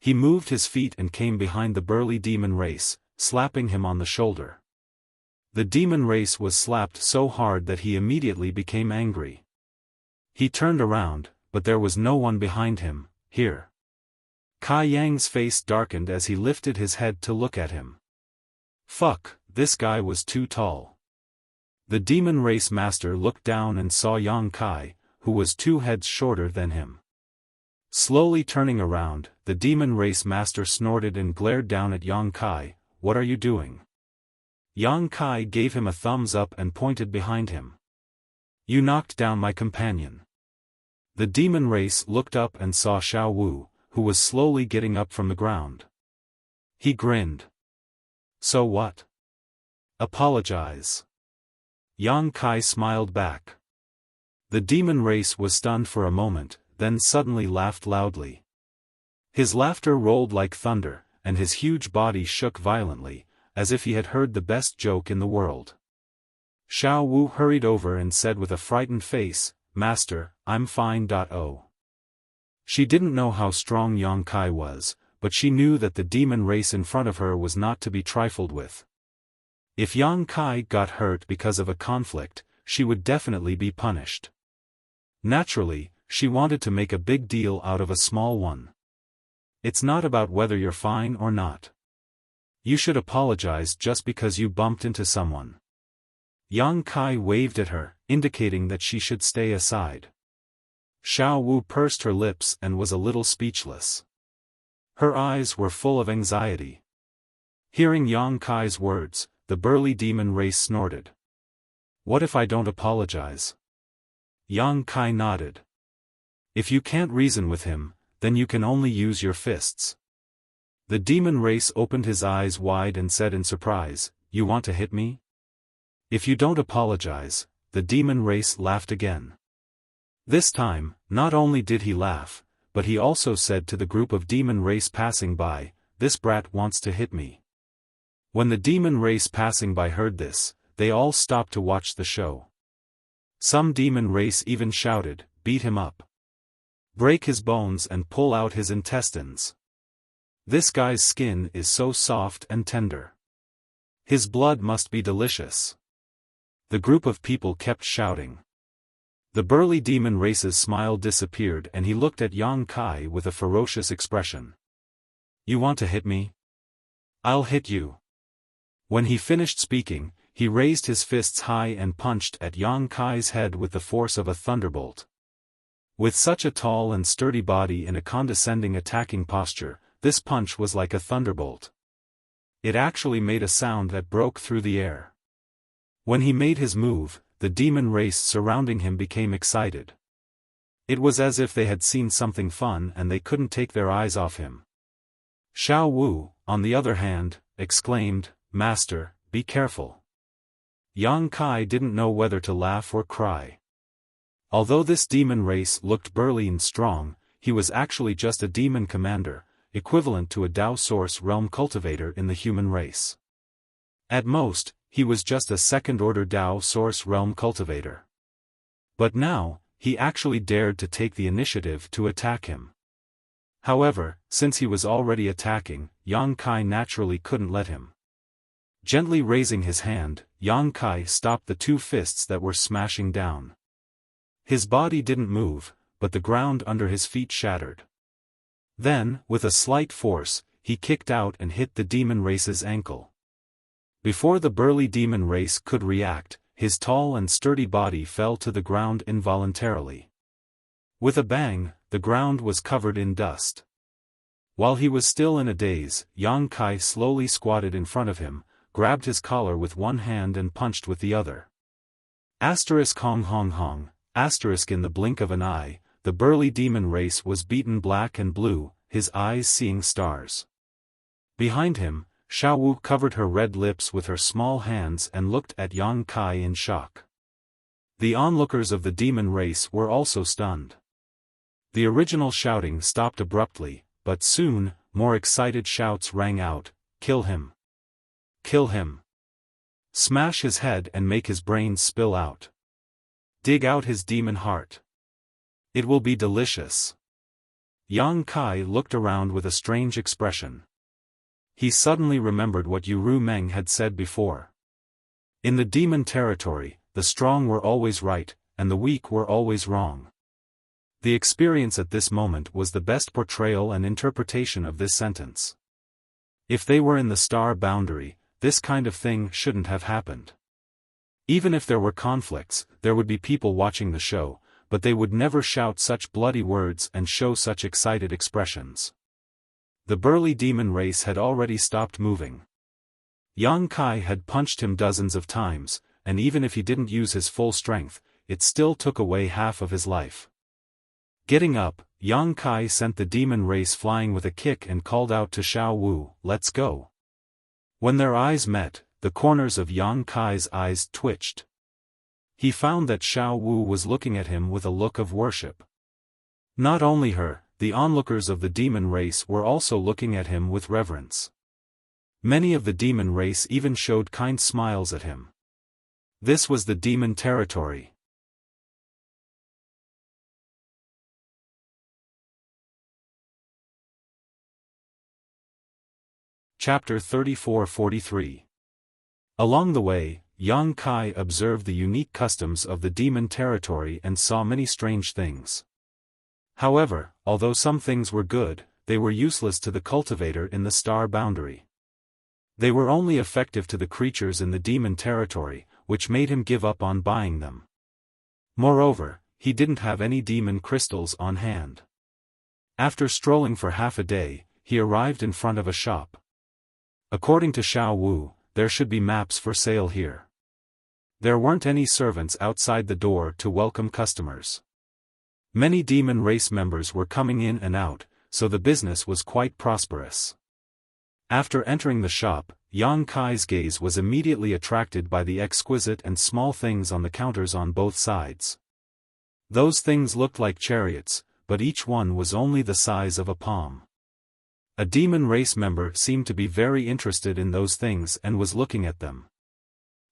He moved his feet and came behind the burly demon race, slapping him on the shoulder. The demon race was slapped so hard that he immediately became angry. He turned around, but there was no one behind him. Here. Kai Yang's face darkened as he lifted his head to look at him. Fuck, this guy was too tall. The demon race master looked down and saw Yang Kai, who was 2 heads shorter than him. Slowly turning around, the demon race master snorted and glared down at Yang Kai. What are you doing? Yang Kai gave him a thumbs up and pointed behind him. You knocked down my companion. The demon race looked up and saw Xiao Wu, who was slowly getting up from the ground. He grinned. So what? Apologize. Yang Kai smiled back. The demon race was stunned for a moment, then suddenly laughed loudly. His laughter rolled like thunder, and his huge body shook violently, as if he had heard the best joke in the world. Xiao Wu hurried over and said with a frightened face, Master, I'm fine. She didn't know how strong Yang Kai was, but she knew that the demon race in front of her was not to be trifled with. If Yang Kai got hurt because of a conflict, she would definitely be punished. Naturally, she wanted to make a big deal out of a small one. It's not about whether you're fine or not. You should apologize just because you bumped into someone. Yang Kai waved at her, indicating that she should stay aside. Xiao Wu pursed her lips and was a little speechless. Her eyes were full of anxiety. Hearing Yang Kai's words, the burly demon race snorted. What if I don't apologize? Yang Kai nodded. If you can't reason with him, then you can only use your fists. The demon race opened his eyes wide and said in surprise, You want to hit me? If you don't apologize, the demon race laughed again. This time, not only did he laugh, but he also said to the group of demon race passing by, This brat wants to hit me. When the demon race passing by heard this, they all stopped to watch the show. Some demon race even shouted, Beat him up. Break his bones and pull out his intestines. This guy's skin is so soft and tender. His blood must be delicious. The group of people kept shouting. The burly demon race's smile disappeared and he looked at Yang Kai with a ferocious expression. You want to hit me? I'll hit you. When he finished speaking, he raised his fists high and punched at Yang Kai's head with the force of a thunderbolt. With such a tall and sturdy body in a condescending attacking posture, this punch was like a thunderbolt. It actually made a sound that broke through the air. When he made his move, the demon race surrounding him became excited. It was as if they had seen something fun and they couldn't take their eyes off him. Xiao Wu, on the other hand, exclaimed, Master, be careful. Yang Kai didn't know whether to laugh or cry. Although this demon race looked burly and strong, he was actually just a demon commander, equivalent to a Dao Source realm cultivator in the human race. At most, he was just a second-order Dao Source realm cultivator. But now, he actually dared to take the initiative to attack him. However, since he was already attacking, Yang Kai naturally couldn't let him. Gently raising his hand, Yang Kai stopped the 2 fists that were smashing down. His body didn't move, but the ground under his feet shattered. Then, with a slight force, he kicked out and hit the demon race's ankle. Before the burly demon race could react, his tall and sturdy body fell to the ground involuntarily. With a bang, the ground was covered in dust. While he was still in a daze, Yang Kai slowly squatted in front of him, grabbed his collar with one hand and punched with the other. Hong hong hong. In the blink of an eye, the burly demon race was beaten black and blue, his eyes seeing stars. Behind him, Xiao Wu covered her red lips with her small hands and looked at Yang Kai in shock. The onlookers of the demon race were also stunned. The original shouting stopped abruptly, but soon, more excited shouts rang out, Kill him! Kill him! Smash his head and make his brains spill out. Dig out his demon heart. It will be delicious. Yang Kai looked around with a strange expression. He suddenly remembered what Yu Meng had said before. In the demon territory, the strong were always right, and the weak were always wrong. The experience at this moment was the best portrayal and interpretation of this sentence. If they were in the star boundary, this kind of thing shouldn't have happened. Even if there were conflicts, there would be people watching the show, but they would never shout such bloody words and show such excited expressions. The burly demon race had already stopped moving. Yang Kai had punched him dozens of times, and even if he didn't use his full strength, it still took away half of his life. Getting up, Yang Kai sent the demon race flying with a kick and called out to Xiao Wu, "Let's go." When their eyes met, the corners of Yang Kai's eyes twitched. He found that Xiao Wu was looking at him with a look of worship. Not only her, the onlookers of the demon race were also looking at him with reverence. Many of the demon race even showed kind smiles at him. This was the demon territory. Chapter 34-43. Along the way, Yang Kai observed the unique customs of the demon territory and saw many strange things. However, although some things were good, they were useless to the cultivator in the star boundary. They were only effective to the creatures in the demon territory, which made him give up on buying them. Moreover, he didn't have any demon crystals on hand. After strolling for half a day, he arrived in front of a shop. According to Xiao Wu, there should be maps for sale here. There weren't any servants outside the door to welcome customers. Many demon race members were coming in and out, so the business was quite prosperous. After entering the shop, Yang Kai's gaze was immediately attracted by the exquisite and small things on the counters on both sides. Those things looked like chariots, but each one was only the size of a palm. A demon race member seemed to be very interested in those things and was looking at them.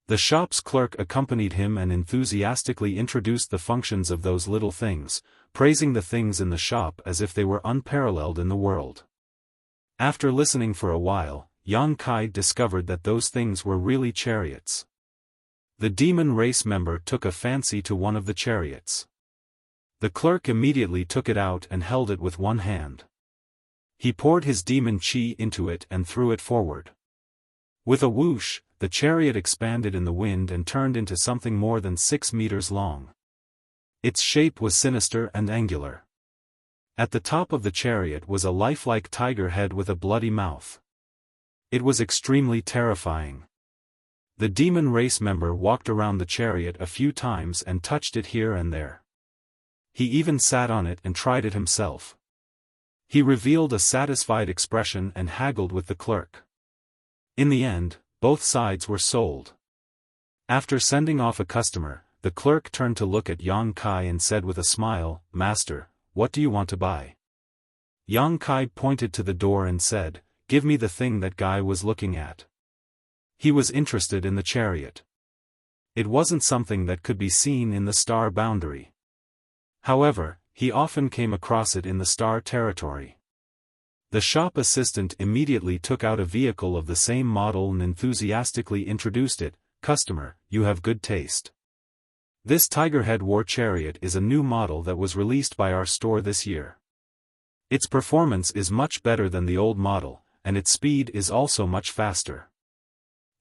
The shop's clerk accompanied him and enthusiastically introduced the functions of those little things, praising the things in the shop as if they were unparalleled in the world. After listening for a while, Yang Kai discovered that those things were really chariots. The demon race member took a fancy to one of the chariots. The clerk immediately took it out and held it with one hand. He poured his demon chi into it and threw it forward. With a whoosh, the chariot expanded in the wind and turned into something more than 6 meters long. Its shape was sinister and angular. At the top of the chariot was a lifelike tiger head with a bloody mouth. It was extremely terrifying. The demon race member walked around the chariot a few times and touched it here and there. He even sat on it and tried it himself. He revealed a satisfied expression and haggled with the clerk. In the end, both sides were sold. After sending off a customer, the clerk turned to look at Yang Kai and said with a smile, "Master, what do you want to buy?" Yang Kai pointed to the door and said, "Give me the thing that guy was looking at." He was interested in the chariot. It wasn't something that could be seen in the star boundary. However, he often came across it in the star territory. The shop assistant immediately took out a vehicle of the same model and enthusiastically introduced it, "Customer, you have good taste. This Tigerhead War Chariot is a new model that was released by our store this year. Its performance is much better than the old model, and its speed is also much faster.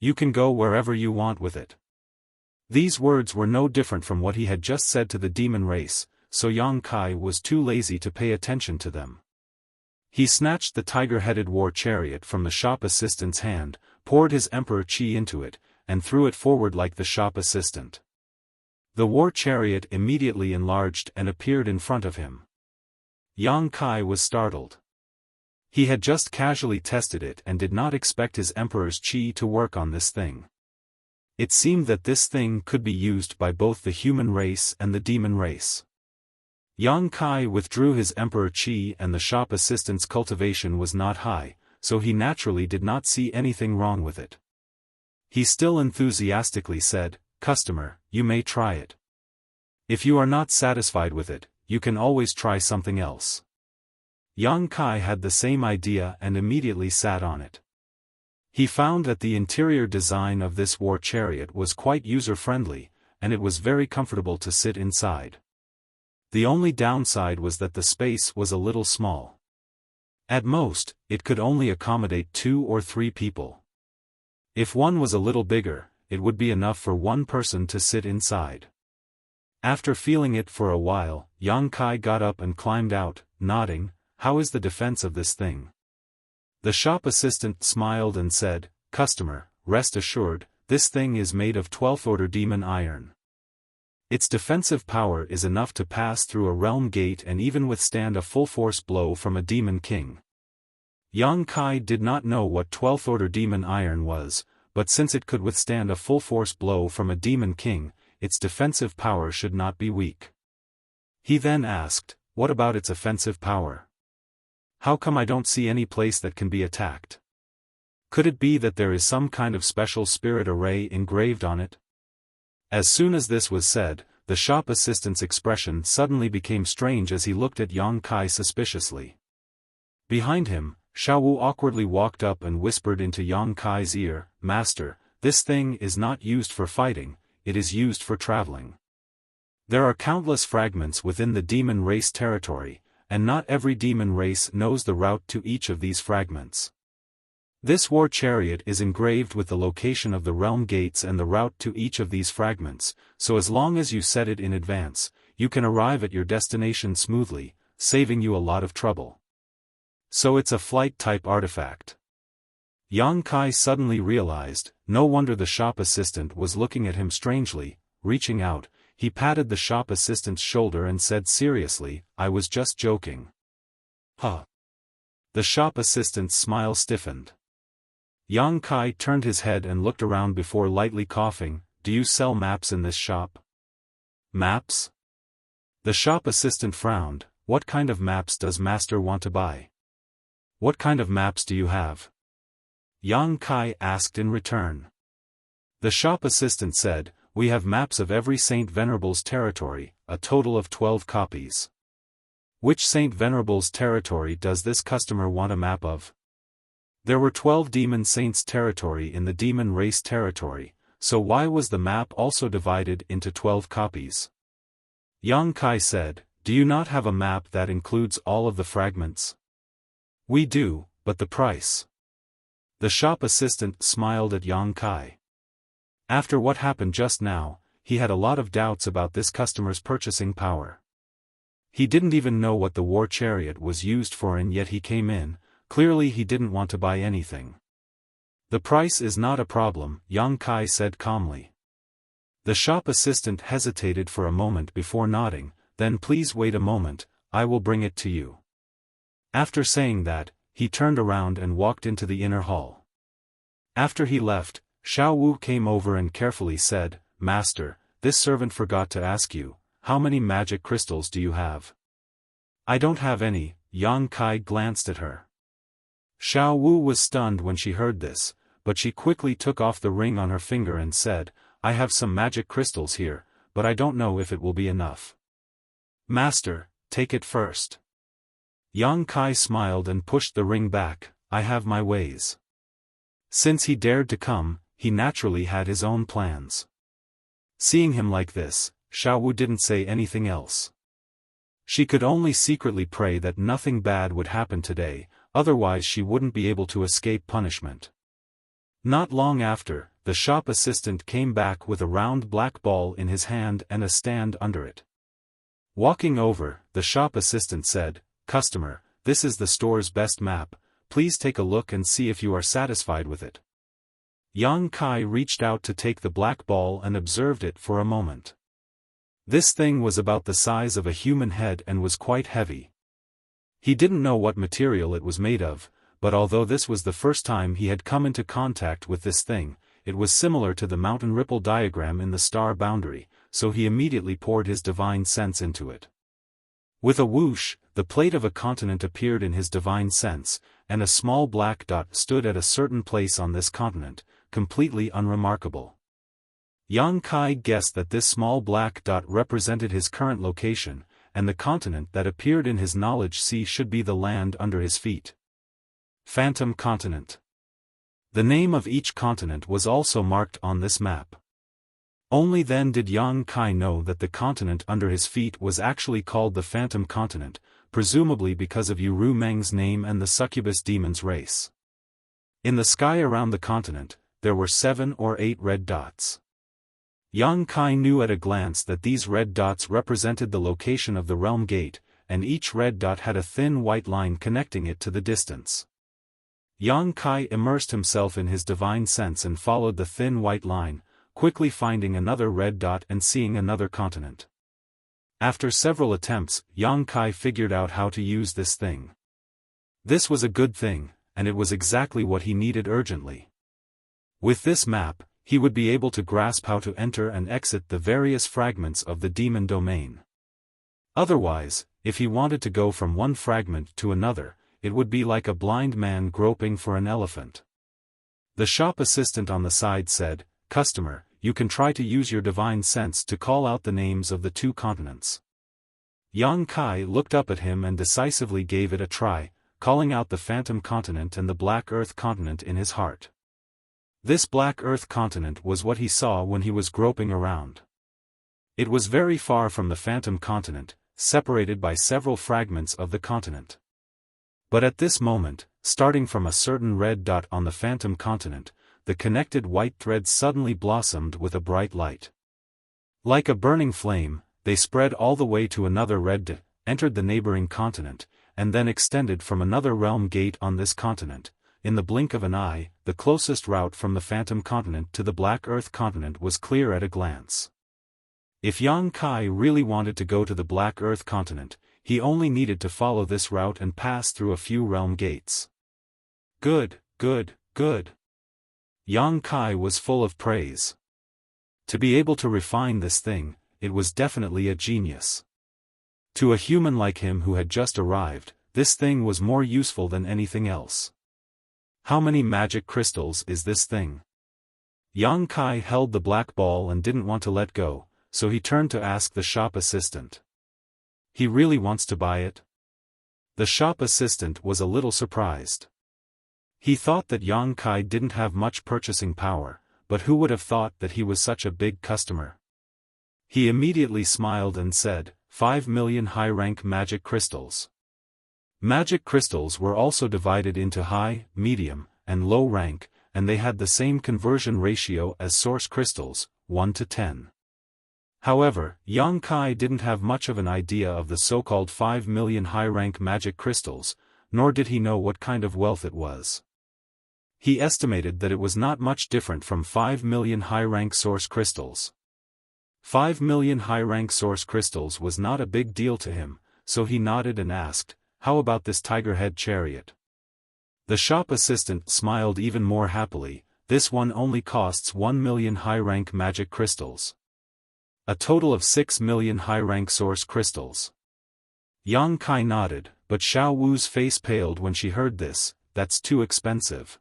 You can go wherever you want with it." These words were no different from what he had just said to the demon race, so Yang Kai was too lazy to pay attention to them. He snatched the tiger-headed war chariot from the shop assistant's hand, poured his emperor chi into it, and threw it forward like the shop assistant. The war chariot immediately enlarged and appeared in front of him. Yang Kai was startled. He had just casually tested it and did not expect his emperor's chi to work on this thing. It seemed that this thing could be used by both the human race and the demon race. Yang Kai withdrew his emperor chi and the shop assistant's cultivation was not high, so he naturally did not see anything wrong with it. He still enthusiastically said, "Customer, you may try it. If you are not satisfied with it, you can always try something else." Yang Kai had the same idea and immediately sat on it. He found that the interior design of this war chariot was quite user-friendly, and it was very comfortable to sit inside. The only downside was that the space was a little small. At most, it could only accommodate 2 or 3 people. If one was a little bigger, it would be enough for one person to sit inside. After feeling it for a while, Yang Kai got up and climbed out, nodding. "How is the defense of this thing?" The shop assistant smiled and said, "Customer, rest assured, this thing is made of 12th order demon iron. Its defensive power is enough to pass through a realm gate and even withstand a full-force blow from a demon king." Yang Kai did not know what 12th order demon iron was, but since it could withstand a full-force blow from a demon king, its defensive power should not be weak. He then asked, "What about its offensive power? How come I don't see any place that can be attacked? Could it be that there is some kind of special spirit array engraved on it?" As soon as this was said, the shop assistant's expression suddenly became strange as he looked at Yang Kai suspiciously. Behind him, Xiaowu awkwardly walked up and whispered into Yang Kai's ear, "Master, this thing is not used for fighting, it is used for traveling. There are countless fragments within the demon race territory, and not every demon race knows the route to each of these fragments. This war chariot is engraved with the location of the realm gates and the route to each of these fragments, so as long as you set it in advance, you can arrive at your destination smoothly, saving you a lot of trouble. So it's a flight-type artifact." Yang Kai suddenly realized, no wonder the shop assistant was looking at him strangely. Reaching out, he patted the shop assistant's shoulder and said seriously, "I was just joking." "Huh." The shop assistant's smile stiffened. Yang Kai turned his head and looked around before lightly coughing. "Do you sell maps in this shop?" "Maps?" The shop assistant frowned. "What kind of maps does Master want to buy? What kind of maps do you have?" Yang Kai asked in return. The shop assistant said, "We have maps of every Saint Venerable's territory, a total of 12 copies. Which Saint Venerable's territory does this customer want a map of?" There were 12 demon saints' territory in the demon race territory, so why was the map also divided into 12 copies? Yang Kai said, "Do you not have a map that includes all of the fragments?" "We do, but the price?" The shop assistant smiled at Yang Kai. After what happened just now, he had a lot of doubts about this customer's purchasing power. He didn't even know what the war chariot was used for, and yet he came in. Clearly he didn't want to buy anything. "The price is not a problem," Yang Kai said calmly. The shop assistant hesitated for a moment before nodding, then "Please wait a moment, I will bring it to you." After saying that, he turned around and walked into the inner hall. After he left, Xiaowu came over and carefully said, "Master, this servant forgot to ask you, how many magic crystals do you have?" "I don't have any." Yang Kai glanced at her. Xiaowu was stunned when she heard this, but she quickly took off the ring on her finger and said, "I have some magic crystals here, but I don't know if it will be enough." "Master, take it first." Yang Kai smiled and pushed the ring back. "I have my ways." Since he dared to come, he naturally had his own plans. Seeing him like this, Xiaowu didn't say anything else. She could only secretly pray that nothing bad would happen today, otherwise she wouldn't be able to escape punishment. Not long after, the shop assistant came back with a round black ball in his hand and a stand under it. Walking over, the shop assistant said, "Customer, this is the store's best map, please take a look and see if you are satisfied with it." Yang Kai reached out to take the black ball and observed it for a moment. This thing was about the size of a human head and was quite heavy. He didn't know what material it was made of, but although this was the first time he had come into contact with this thing, it was similar to the mountain ripple diagram in the star boundary, so he immediately poured his divine sense into it. With a whoosh, the plate of a continent appeared in his divine sense, and a small black dot stood at a certain place on this continent, completely unremarkable. Yang Kai guessed that this small black dot represented his current location, and the continent that appeared in his knowledge sea should be the land under his feet. Phantom Continent. The name of each continent was also marked on this map. Only then did Yang Kai know that the continent under his feet was actually called the Phantom Continent, presumably because of Uru Meng's name and the succubus demon's race. In the sky around the continent, there were 7 or 8 red dots. Yang Kai knew at a glance that these red dots represented the location of the realm gate, and each red dot had a thin white line connecting it to the distance. Yang Kai immersed himself in his divine sense and followed the thin white line, quickly finding another red dot and seeing another continent. After several attempts, Yang Kai figured out how to use this thing. This was a good thing, and it was exactly what he needed urgently. With this map, he would be able to grasp how to enter and exit the various fragments of the demon domain. Otherwise, if he wanted to go from one fragment to another, it would be like a blind man groping for an elephant. The shop assistant on the side said, "Customer, you can try to use your divine sense to call out the names of the 2 continents." Yang Kai looked up at him and decisively gave it a try, calling out the Phantom Continent and the Black Earth Continent in his heart. This Black Earth Continent was what he saw when he was groping around. It was very far from the Phantom Continent, separated by several fragments of the continent. But at this moment, starting from a certain red dot on the Phantom Continent, the connected white threads suddenly blossomed with a bright light. Like a burning flame, they spread all the way to another red dot, entered the neighboring continent, and then extended from another realm gate on this continent. In the blink of an eye, the closest route from the Phantom Continent to the Black Earth Continent was clear at a glance. If Yang Kai really wanted to go to the Black Earth Continent, he only needed to follow this route and pass through a few realm gates. Good, good, good. Yang Kai was full of praise. To be able to refine this thing, it was definitely a genius. To a human like him who had just arrived, this thing was more useful than anything else. How many magic crystals is this thing? Yang Kai held the black ball and didn't want to let go, so he turned to ask the shop assistant. He really wants to buy it? The shop assistant was a little surprised. He thought that Yang Kai didn't have much purchasing power, but who would have thought that he was such a big customer? He immediately smiled and said, 5 million high-rank magic crystals. Magic crystals were also divided into high, medium, and low rank, and they had the same conversion ratio as source crystals, 1 to 10. However, Yang Kai didn't have much of an idea of the so-called 5 million high-rank magic crystals, nor did he know what kind of wealth it was. He estimated that it was not much different from 5 million high-rank source crystals. 5 million high-rank source crystals was not a big deal to him, so he nodded and asked, "How about this tiger-head chariot?" The shop assistant smiled even more happily. "This one only costs 1 million high-rank magic crystals. A total of 6 million high-rank source crystals." Yang Kai nodded, but Xiao Wu's face paled when she heard this. "That's too expensive."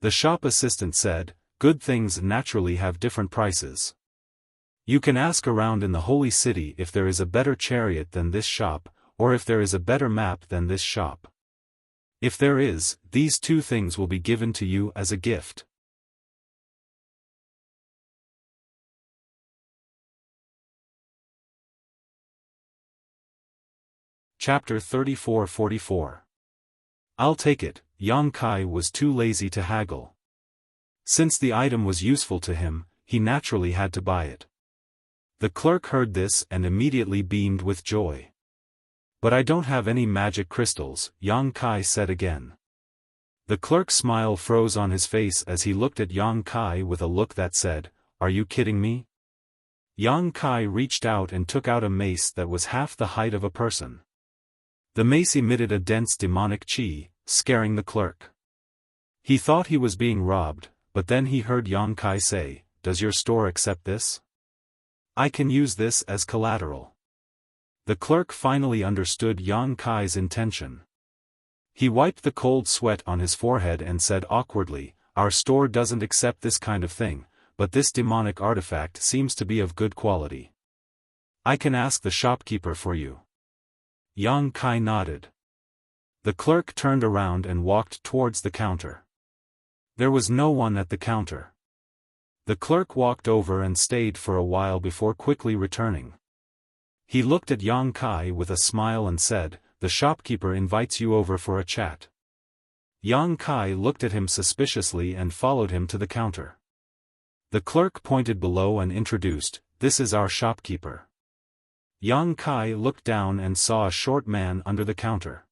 The shop assistant said, "Good things naturally have different prices. You can ask around in the holy city if there is a better chariot than this shop, or if there is a better map than this shop. If there is, these 2 things will be given to you as a gift." Chapter 34-44. "I'll take it." Yang Kai was too lazy to haggle. Since the item was useful to him, he naturally had to buy it. The clerk heard this and immediately beamed with joy. "But I don't have any magic crystals," Yang Kai said again. The clerk's smile froze on his face as he looked at Yang Kai with a look that said, "Are you kidding me?" Yang Kai reached out and took out a mace that was half the height of a person. The mace emitted a dense demonic chi, scaring the clerk. He thought he was being robbed, but then he heard Yang Kai say, "Does your store accept this? I can use this as collateral." The clerk finally understood Yang Kai's intention. He wiped the cold sweat on his forehead and said awkwardly, "Our store doesn't accept this kind of thing, but this demonic artifact seems to be of good quality. I can ask the shopkeeper for you. Yang Kai nodded. The clerk turned around and walked towards the counter. There was no one at the counter. The clerk walked over and stayed for a while before quickly returning. He looked at Yang Kai with a smile and said, "The shopkeeper invites you over for a chat." Yang Kai looked at him suspiciously and followed him to the counter. The clerk pointed below and introduced, "This is our shopkeeper." Yang Kai looked down and saw a short man under the counter.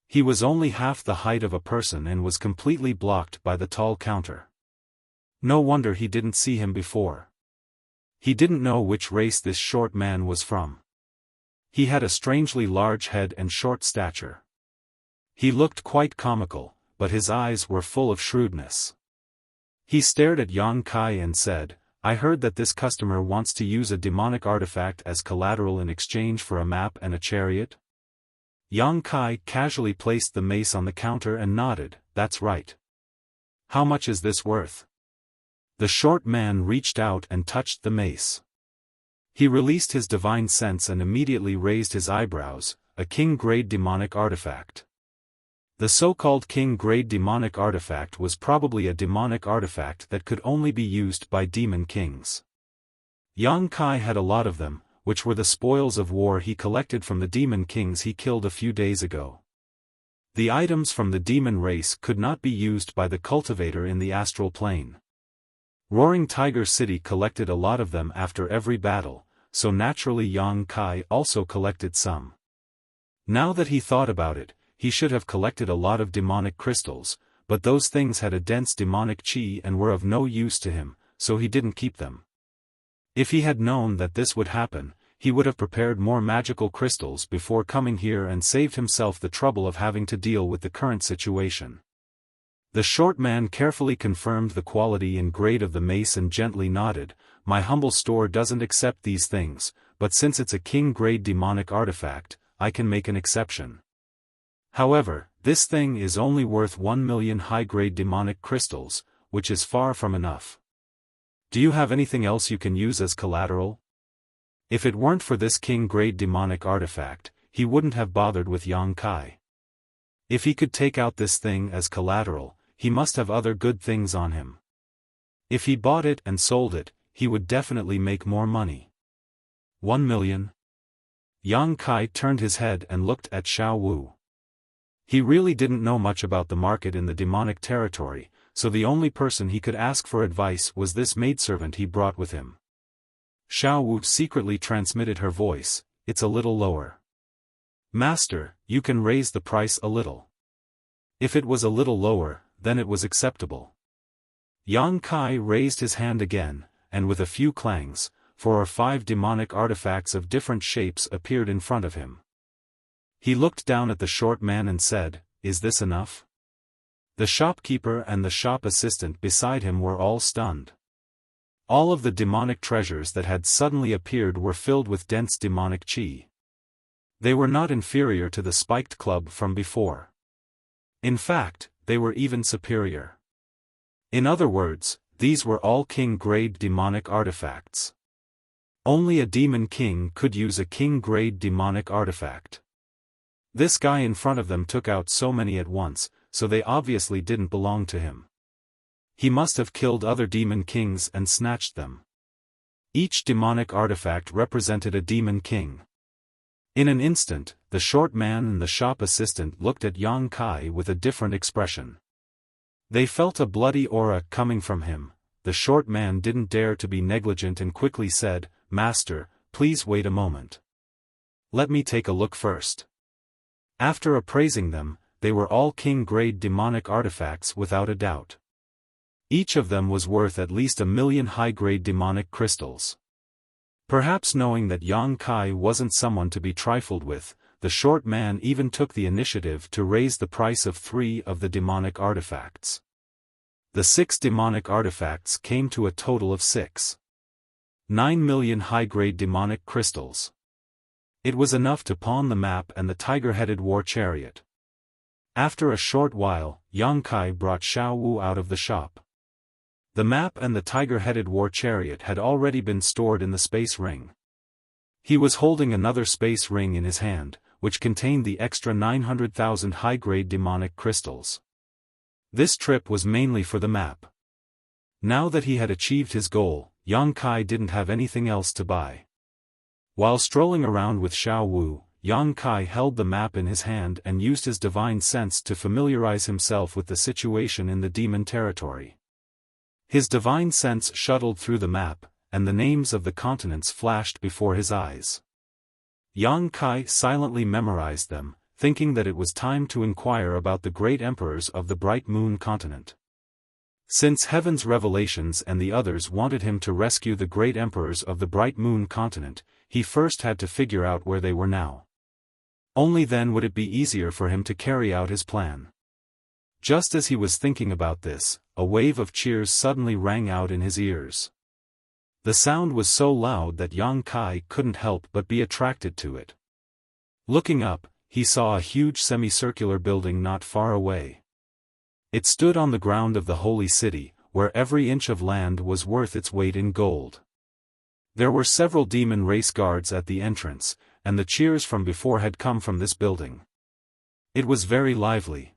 He was only half the height of a person and was completely blocked by the tall counter. No wonder he didn't see him before. He didn't know which race this short man was from. He had a strangely large head and short stature. He looked quite comical, but his eyes were full of shrewdness. He stared at Yang Kai and said, "I heard that this customer wants to use a demonic artifact as collateral in exchange for a map and a chariot?" Yang Kai casually placed the mace on the counter and nodded, "That's right. How much is this worth?" The short man reached out and touched the mace. He released his divine sense and immediately raised his eyebrows, "A king-grade demonic artifact." The so-called king-grade demonic artifact was probably a demonic artifact that could only be used by demon kings. Yang Kai had a lot of them, which were the spoils of war he collected from the demon kings he killed a few days ago. The items from the demon race could not be used by the cultivator in the astral plane. Roaring Tiger City collected a lot of them after every battle, so naturally Yang Kai also collected some. Now that he thought about it, he should have collected a lot of demonic crystals, but those things had a dense demonic chi and were of no use to him, so he didn't keep them. If he had known that this would happen, he would have prepared more magical crystals before coming here and saved himself the trouble of having to deal with the current situation. The short man carefully confirmed the quality and grade of the mace and gently nodded, "My humble store doesn't accept these things, but since it's a king-grade demonic artifact, I can make an exception. However, this thing is only worth 1 million high-grade demonic crystals, which is far from enough. Do you have anything else you can use as collateral?" If it weren't for this king-grade demonic artifact, he wouldn't have bothered with Yang Kai. If he could take out this thing as collateral, he must have other good things on him. If he bought it and sold it, he would definitely make more money. 1 million? Yang Kai turned his head and looked at Xiao Wu. He really didn't know much about the market in the demonic territory, so the only person he could ask for advice was this maidservant he brought with him. Xiao Wu secretly transmitted her voice, "It's a little lower. Master, you can raise the price a little." If it was a little lower, then it was acceptable. Yang Kai raised his hand again, and with a few clangs, 4 or 5 demonic artifacts of different shapes appeared in front of him. He looked down at the short man and said, "Is this enough?" The shopkeeper and the shop assistant beside him were all stunned. All of the demonic treasures that had suddenly appeared were filled with dense demonic chi. They were not inferior to the spiked club from before. In fact, they were even superior. In other words, these were all king-grade demonic artifacts. Only a demon king could use a king-grade demonic artifact. This guy in front of them took out so many at once, so they obviously didn't belong to him. He must have killed other demon kings and snatched them. Each demonic artifact represented a demon king. In an instant, the short man and the shop assistant looked at Yang Kai with a different expression. They felt a bloody aura coming from him. The short man didn't dare to be negligent and quickly said, "Master, please wait a moment. Let me take a look first." After appraising them, they were all king-grade demonic artifacts without a doubt. Each of them was worth at least 1 million high-grade demonic crystals. Perhaps knowing that Yang Kai wasn't someone to be trifled with, the short man even took the initiative to raise the price of 3 of the demonic artifacts. The 6 demonic artifacts came to a total of 6.9 million high-grade demonic crystals. It was enough to pawn the map and the tiger-headed war chariot. After a short while, Yang Kai brought Xiao Wu out of the shop. The map and the tiger-headed war chariot had already been stored in the space ring. He was holding another space ring in his hand, which contained the extra 900,000 high-grade demonic crystals. This trip was mainly for the map. Now that he had achieved his goal, Yang Kai didn't have anything else to buy. While strolling around with Xiao Wu, Yang Kai held the map in his hand and used his divine sense to familiarize himself with the situation in the demon territory. His divine sense shuttled through the map, and the names of the continents flashed before his eyes. Yang Kai silently memorized them, thinking that it was time to inquire about the great emperors of the Bright Moon continent. Since Heaven's Revelations and the others wanted him to rescue the great emperors of the Bright Moon continent, he first had to figure out where they were now. Only then would it be easier for him to carry out his plan. Just as he was thinking about this, a wave of cheers suddenly rang out in his ears. The sound was so loud that Yang Kai couldn't help but be attracted to it. Looking up, he saw a huge semicircular building not far away. It stood on the ground of the holy city, where every inch of land was worth its weight in gold. There were several demon race guards at the entrance, and the cheers from before had come from this building. It was very lively.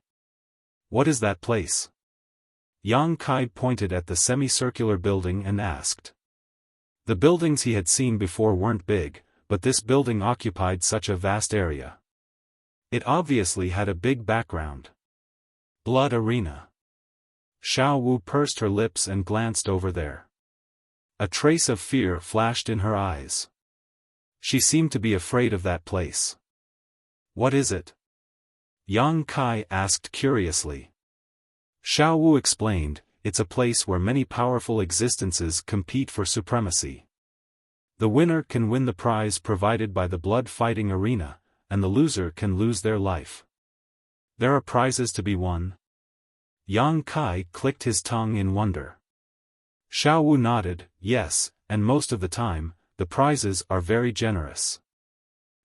"What is that place?" Yang Kai pointed at the semicircular building and asked. The buildings he had seen before weren't big, but this building occupied such a vast area. It obviously had a big background. Blood Arena. Xiao Wu pursed her lips and glanced over there. A trace of fear flashed in her eyes. She seemed to be afraid of that place. "What is it?" Yang Kai asked curiously. Xiao Wu explained, "It's a place where many powerful existences compete for supremacy. The winner can win the prize provided by the blood fighting arena, and the loser can lose their life." "There are prizes to be won?" Yang Kai clicked his tongue in wonder. Xiao Wu nodded, "Yes, and most of the time, the prizes are very generous."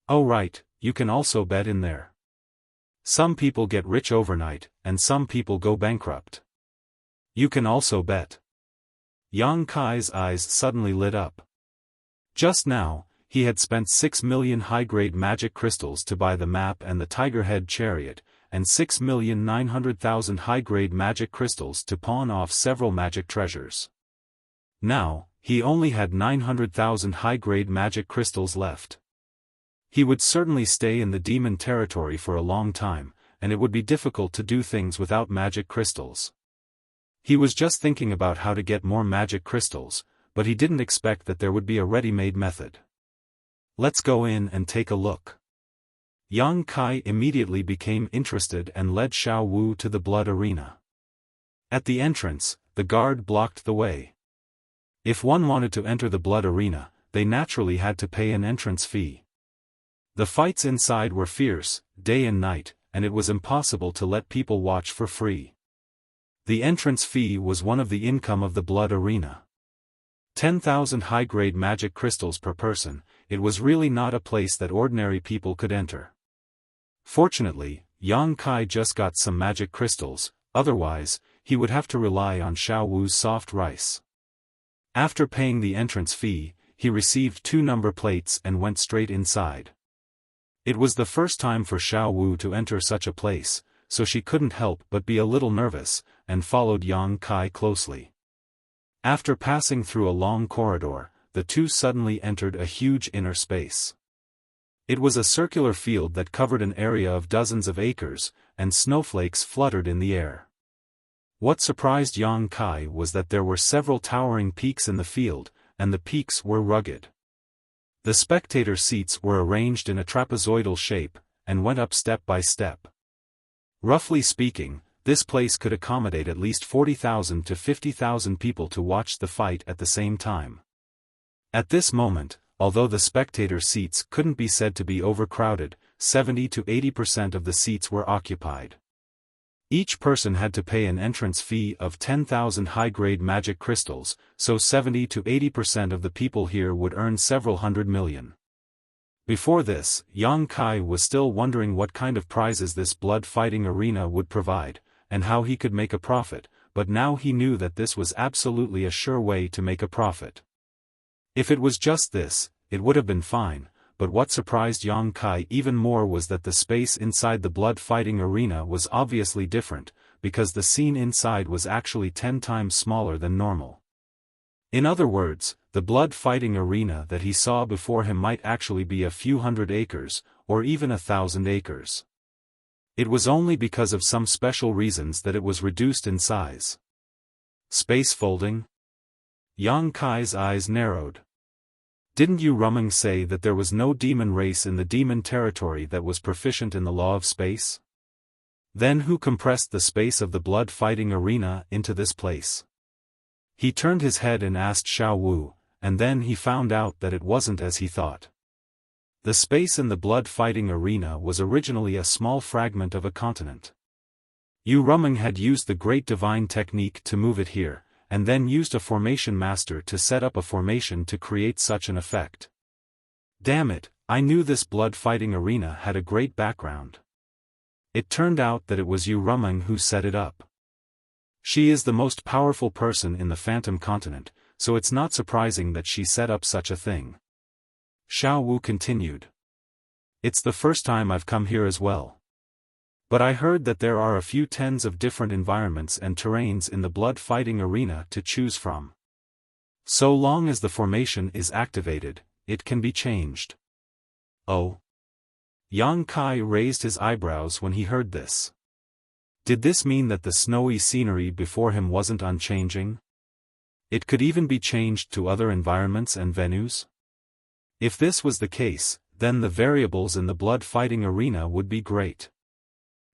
"Oh right, you can also bet in there. Some people get rich overnight, and some people go bankrupt. You can also bet." Yang Kai's eyes suddenly lit up. Just now, he had spent 6 million high-grade magic crystals to buy the map and the tiger head chariot, and 6,900,000 high-grade magic crystals to pawn off several magic treasures. Now, he only had 900,000 high-grade magic crystals left. He would certainly stay in the demon territory for a long time, and it would be difficult to do things without magic crystals. He was just thinking about how to get more magic crystals, but he didn't expect that there would be a ready-made method. "Let's go in and take a look." Yang Kai immediately became interested and led Xiao Wu to the blood arena. At the entrance, the guard blocked the way. If one wanted to enter the blood arena, they naturally had to pay an entrance fee. The fights inside were fierce, day and night, and it was impossible to let people watch for free. The entrance fee was one of the income of the blood arena. 10,000 high-grade magic crystals per person. It was really not a place that ordinary people could enter. Fortunately, Yang Kai just got some magic crystals, otherwise, he would have to rely on Xiao Wu's soft rice. After paying the entrance fee, he received 2 number plates and went straight inside. It was the first time for Xiao Wu to enter such a place, so she couldn't help but be a little nervous, and followed Yang Kai closely. After passing through a long corridor, the two suddenly entered a huge inner space. It was a circular field that covered an area of dozens of acres, and snowflakes fluttered in the air. What surprised Yang Kai was that there were several towering peaks in the field, and the peaks were rugged. The spectator seats were arranged in a trapezoidal shape, and went up step by step. Roughly speaking, this place could accommodate at least 40,000 to 50,000 people to watch the fight at the same time. At this moment, although the spectator seats couldn't be said to be overcrowded, 70 to 80% of the seats were occupied. Each person had to pay an entrance fee of 10,000 high-grade magic crystals, so 70 to 80% of the people here would earn several hundred million. Before this, Yang Kai was still wondering what kind of prizes this blood-fighting arena would provide, and how he could make a profit, but now he knew that this was absolutely a sure way to make a profit. If it was just this, it would have been fine, but what surprised Yang Kai even more was that the space inside the blood-fighting arena was obviously different, because the scene inside was actually 10 times smaller than normal. In other words, the blood-fighting arena that he saw before him might actually be a few hundred acres, or even 1,000 acres. It was only because of some special reasons that it was reduced in size. Space folding? Yang Kai's eyes narrowed. Didn't Yu Rumeng say that there was no demon race in the demon territory that was proficient in the law of space? Then who compressed the space of the blood-fighting arena into this place? He turned his head and asked Xiao Wu, and then he found out that it wasn't as he thought. The space in the blood-fighting arena was originally a small fragment of a continent. Yu Rumeng had used the great divine technique to move it here, and then used a formation master to set up a formation to create such an effect. Damn it, I knew this blood-fighting arena had a great background. It turned out that it was Yu Rumeng who set it up. She is the most powerful person in the Phantom Continent, so it's not surprising that she set up such a thing. Xiao Wu continued. It's the first time I've come here as well. But I heard that there are a few tens of different environments and terrains in the blood-fighting arena to choose from. So long as the formation is activated, it can be changed. Oh. Yang Kai raised his eyebrows when he heard this. Did this mean that the snowy scenery before him wasn't unchanging? It could even be changed to other environments and venues? If this was the case, then the variables in the blood-fighting arena would be great.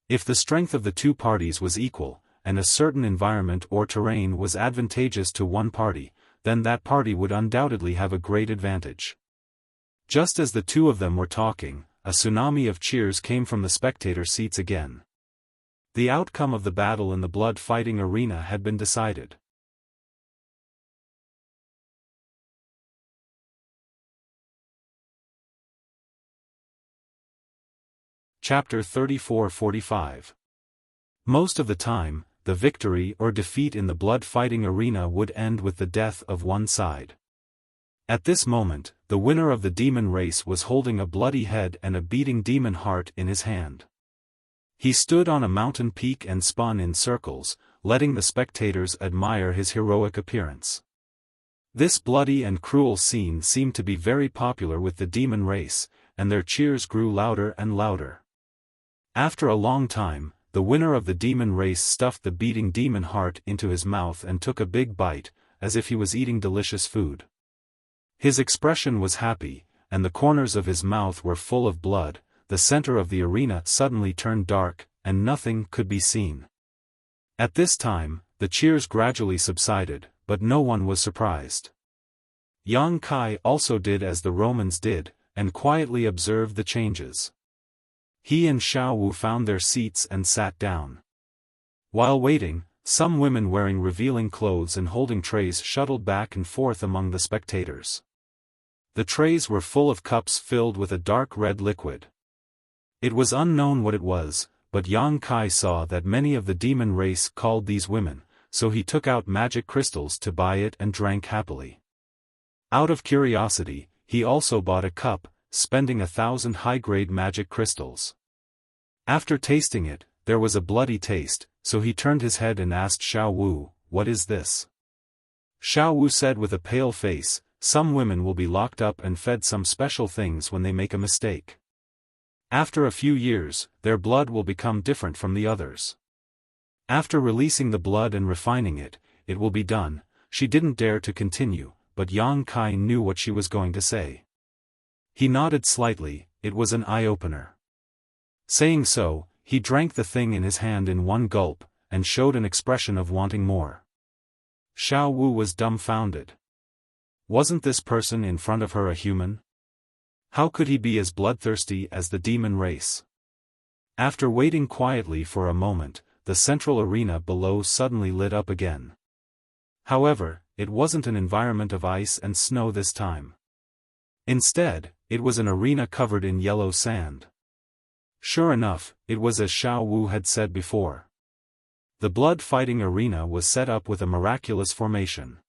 If the strength of the two parties was equal, and a certain environment or terrain was advantageous to one party, then that party would undoubtedly have a great advantage. Just as the two of them were talking, a tsunami of cheers came from the spectator seats again. The outcome of the battle in the blood-fighting arena had been decided. Chapter 34-45. Most of the time, the victory or defeat in the blood-fighting arena would end with the death of one side. At this moment, the winner of the demon race was holding a bloody head and a beating demon heart in his hand. He stood on a mountain peak and spun in circles, letting the spectators admire his heroic appearance. This bloody and cruel scene seemed to be very popular with the demon race, and their cheers grew louder and louder. After a long time, the winner of the demon race stuffed the beating demon heart into his mouth and took a big bite, as if he was eating delicious food. His expression was happy, and the corners of his mouth were full of blood. The center of the arena suddenly turned dark, and nothing could be seen. At this time, the cheers gradually subsided, but no one was surprised. Yang Kai also did as the Romans did, and quietly observed the changes. He and Xiao Wu found their seats and sat down. While waiting, some women wearing revealing clothes and holding trays shuttled back and forth among the spectators. The trays were full of cups filled with a dark red liquid. It was unknown what it was, but Yang Kai saw that many of the demon race called these women, so he took out magic crystals to buy it and drank happily. Out of curiosity, he also bought a cup, spending 1,000 high-grade magic crystals. After tasting it, there was a bloody taste, so he turned his head and asked Xiao Wu, "What is this?" Xiao Wu said with a pale face, "Some women will be locked up and fed some special things when they make a mistake. After a few years, their blood will become different from the others. After releasing the blood and refining it, it will be done." She didn't dare to continue, but Yang Kai knew what she was going to say. He nodded slightly. It was an eye-opener. Saying so, he drank the thing in his hand in one gulp, and showed an expression of wanting more. Xiao Wu was dumbfounded. Wasn't this person in front of her a human? How could he be as bloodthirsty as the demon race? After waiting quietly for a moment, the central arena below suddenly lit up again. However, it wasn't an environment of ice and snow this time. Instead, it was an arena covered in yellow sand. Sure enough, it was as Xiao Wu had said before. The blood-fighting arena was set up with a miraculous formation.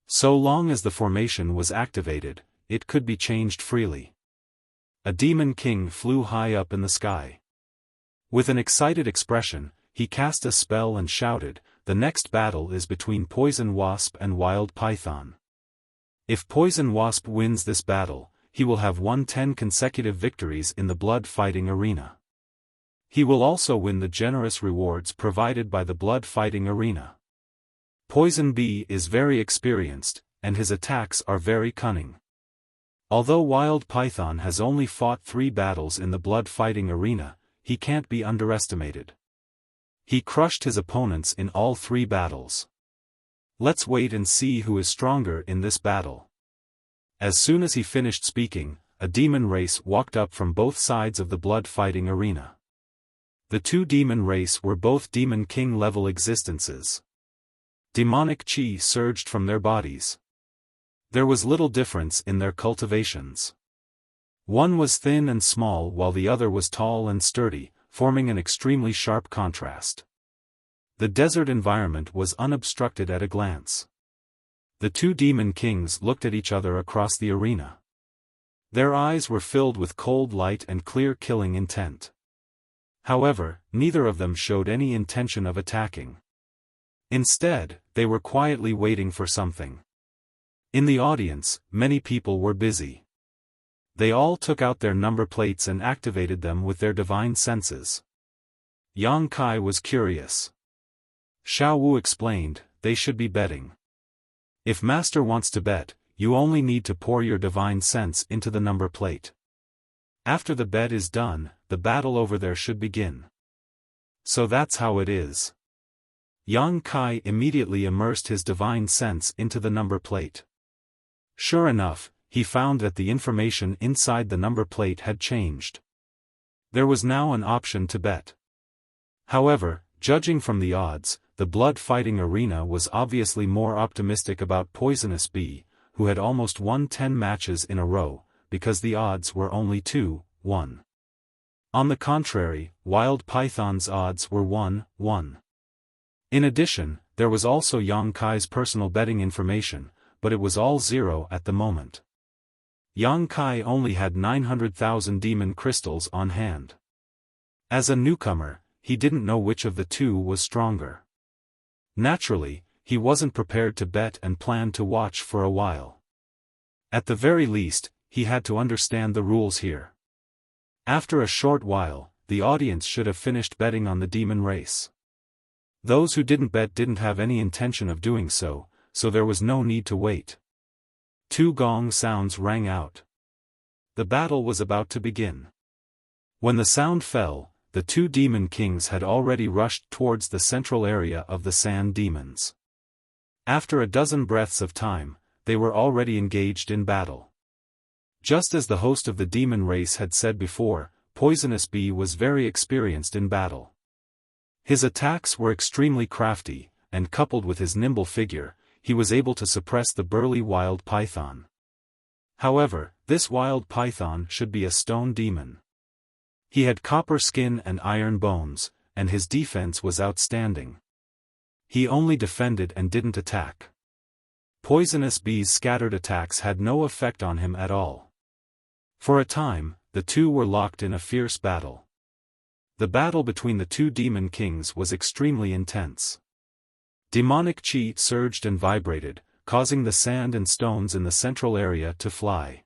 So long as the formation was activated, it could be changed freely. a demon king flew high up in the sky. With an excited expression, he cast a spell and shouted, "The next battle is between Poison Wasp and Wild Python. If Poison Wasp wins this battle, he will have won 10 consecutive victories in the blood-fighting arena. He will also win the generous rewards provided by the blood-fighting arena. Poison Bee is very experienced, and his attacks are very cunning. Although Wild Python has only fought 3 battles in the blood-fighting arena, he can't be underestimated. He crushed his opponents in all 3 battles. Let's wait and see who is stronger in this battle." As soon as he finished speaking, a demon race walked up from both sides of the blood-fighting arena. The 2 demon race were both Demon King-level existences. Demonic chi surged from their bodies. There was little difference in their cultivations. One was thin and small while the other was tall and sturdy, forming an extremely sharp contrast. The desert environment was unobstructed at a glance. The 2 demon kings looked at each other across the arena. Their eyes were filled with cold light and clear killing intent. However, neither of them showed any intention of attacking. Instead, they were quietly waiting for something. In the audience, many people were busy. They all took out their number plates and activated them with their divine senses. Yang Kai was curious. Xiao Wu explained, "They should be betting. If Master wants to bet, you only need to pour your divine sense into the number plate. After the bet is done, the battle over there should begin." So that's how it is. Yang Kai immediately immersed his divine sense into the number plate. Sure enough, he found that the information inside the number plate had changed. There was now an option to bet. However, judging from the odds, the blood-fighting arena was obviously more optimistic about Poisonous Bee, who had almost won 10 matches in a row, because the odds were only 2-1. On the contrary, Wild Python's odds were 1-1. In addition, there was also Yang Kai's personal betting information, but it was all 0 at the moment. Yang Kai only had 900,000 demon crystals on hand. As a newcomer, he didn't know which of the 2 was stronger. Naturally, he wasn't prepared to bet and planned to watch for a while. At the very least, he had to understand the rules here. After a short while, the audience should have finished betting on the demon race. Those who didn't bet didn't have any intention of doing so, so there was no need to wait. 2 gong sounds rang out. The battle was about to begin. When the sound fell, the 2 demon kings had already rushed towards the central area of the sand demons. After a dozen breaths of time, they were already engaged in battle. Just as the host of the demon race had said before, Poisonous Bee was very experienced in battle. His attacks were extremely crafty, and coupled with his nimble figure, he was able to suppress the burly wild python. However, this wild python should be a stone demon. He had copper skin and iron bones, and his defense was outstanding. He only defended and didn't attack. Poisonous Bee's scattered attacks had no effect on him at all. For a time, the 2 were locked in a fierce battle. The battle between the 2 demon kings was extremely intense. Demonic chi surged and vibrated, causing the sand and stones in the central area to fly.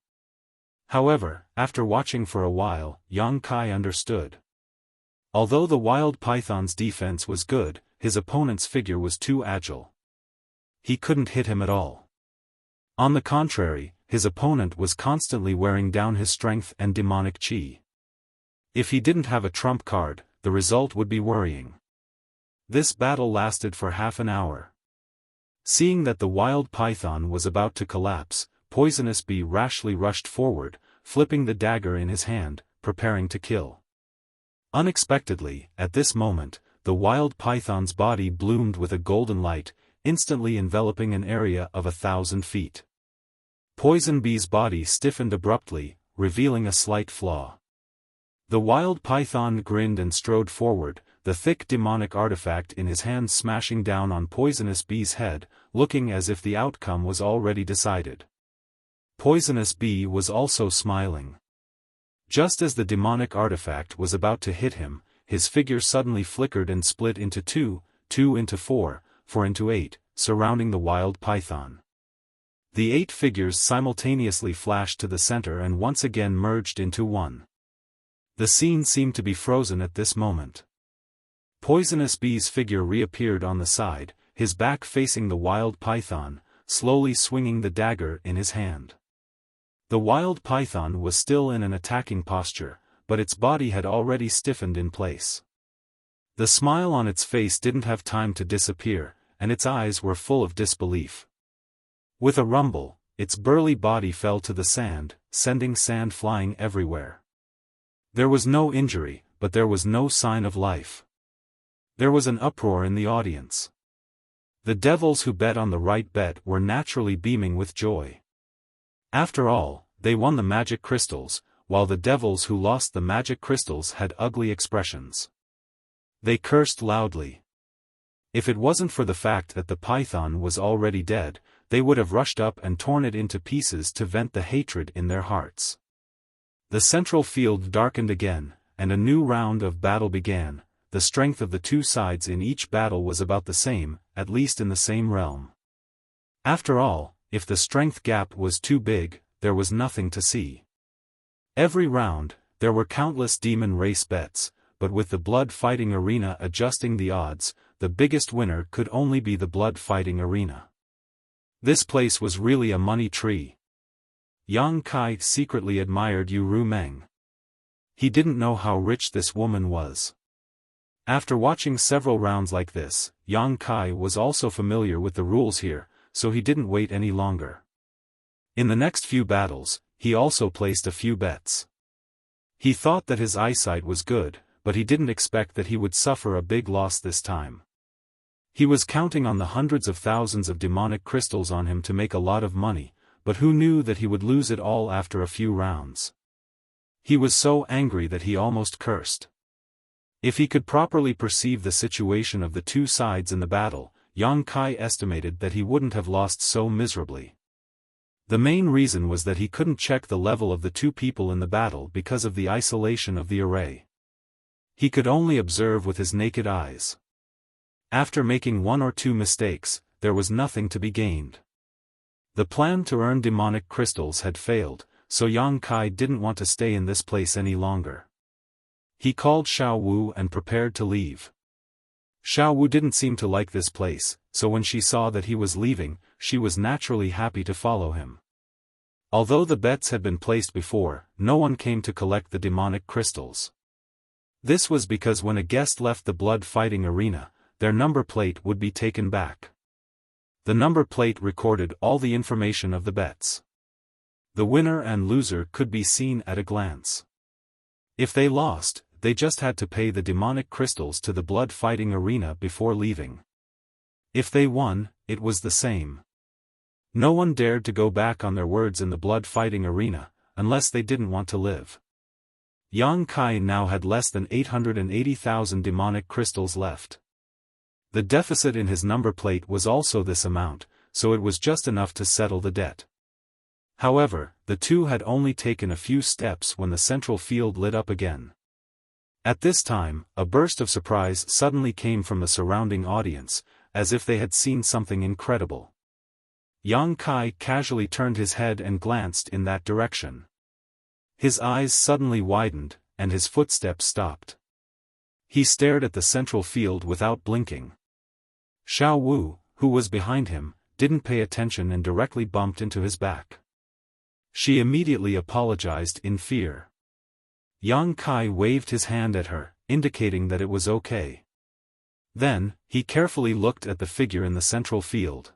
However, after watching for a while, Yang Kai understood. Although the wild python's defense was good, his opponent's figure was too agile. He couldn't hit him at all. On the contrary, his opponent was constantly wearing down his strength and demonic chi. If he didn't have a trump card, the result would be worrying. This battle lasted for half an hour. Seeing that the wild python was about to collapse, Poisonous Bee rashly rushed forward, flipping the dagger in his hand, preparing to kill. Unexpectedly, at this moment, the wild python's body bloomed with a golden light, instantly enveloping an area of 1,000 feet. Poison Bee's body stiffened abruptly, revealing a slight flaw. The wild python grinned and strode forward, the thick demonic artifact in his hand smashing down on Poisonous Bee's head, looking as if the outcome was already decided. Poisonous Bee was also smiling. Just as the demonic artifact was about to hit him, his figure suddenly flickered and split into two into four into 8, surrounding the wild python. The 8 figures simultaneously flashed to the center and once again merged into one. The scene seemed to be frozen at this moment. Poisonous Bee's figure reappeared on the side, his back facing the wild python, slowly swinging the dagger in his hand. The wild python was still in an attacking posture, but its body had already stiffened in place. The smile on its face didn't have time to disappear, and its eyes were full of disbelief. With a rumble, its burly body fell to the sand, sending sand flying everywhere. There was no injury, but there was no sign of life. There was an uproar in the audience. The devils who bet on the right bet were naturally beaming with joy. After all, they won the magic crystals, while the devils who lost the magic crystals had ugly expressions. They cursed loudly. If it wasn't for the fact that the python was already dead, they would have rushed up and torn it into pieces to vent the hatred in their hearts. The central field darkened again, and a new round of battle began. The strength of the two sides in each battle was about the same, at least in the same realm. After all, if the strength gap was too big, there was nothing to see. Every round, there were countless demon race bets, but with the blood fighting arena adjusting the odds, the biggest winner could only be the blood fighting arena. This place was really a money tree. Yang Kai secretly admired Yu Ru Meng. He didn't know how rich this woman was. After watching several rounds like this, Yang Kai was also familiar with the rules here, so he didn't wait any longer. In the next few battles, he also placed a few bets. He thought that his eyesight was good, but he didn't expect that he would suffer a big loss this time. He was counting on the hundreds of thousands of demonic crystals on him to make a lot of money, but who knew that he would lose it all after a few rounds? He was so angry that he almost cursed. If he could properly perceive the situation of the two sides in the battle, Yang Kai estimated that he wouldn't have lost so miserably. The main reason was that he couldn't check the level of the two people in the battle because of the isolation of the array. He could only observe with his naked eyes. After making one or two mistakes, there was nothing to be gained. The plan to earn demonic crystals had failed, so Yang Kai didn't want to stay in this place any longer. He called Xiao Wu and prepared to leave. Xiao Wu didn't seem to like this place, so when she saw that he was leaving, she was naturally happy to follow him. Although the bets had been placed before, no one came to collect the demonic crystals. This was because when a guest left the blood fighting arena, their number plate would be taken back. The number plate recorded all the information of the bets. The winner and loser could be seen at a glance. If they lost, they just had to pay the demonic crystals to the blood fighting arena before leaving. If they won, it was the same. No one dared to go back on their words in the blood fighting arena, unless they didn't want to live. Yang Kai now had less than 880,000 demonic crystals left. The deficit in his number plate was also this amount, so it was just enough to settle the debt. However, the two had only taken a few steps when the central field lit up again. At this time, a burst of surprise suddenly came from the surrounding audience, as if they had seen something incredible. Yang Kai casually turned his head and glanced in that direction. His eyes suddenly widened, and his footsteps stopped. He stared at the central field without blinking. Xiao Wu, who was behind him, didn't pay attention and directly bumped into his back. She immediately apologized in fear. Yang Kai waved his hand at her, indicating that it was okay. Then, he carefully looked at the figure in the central field.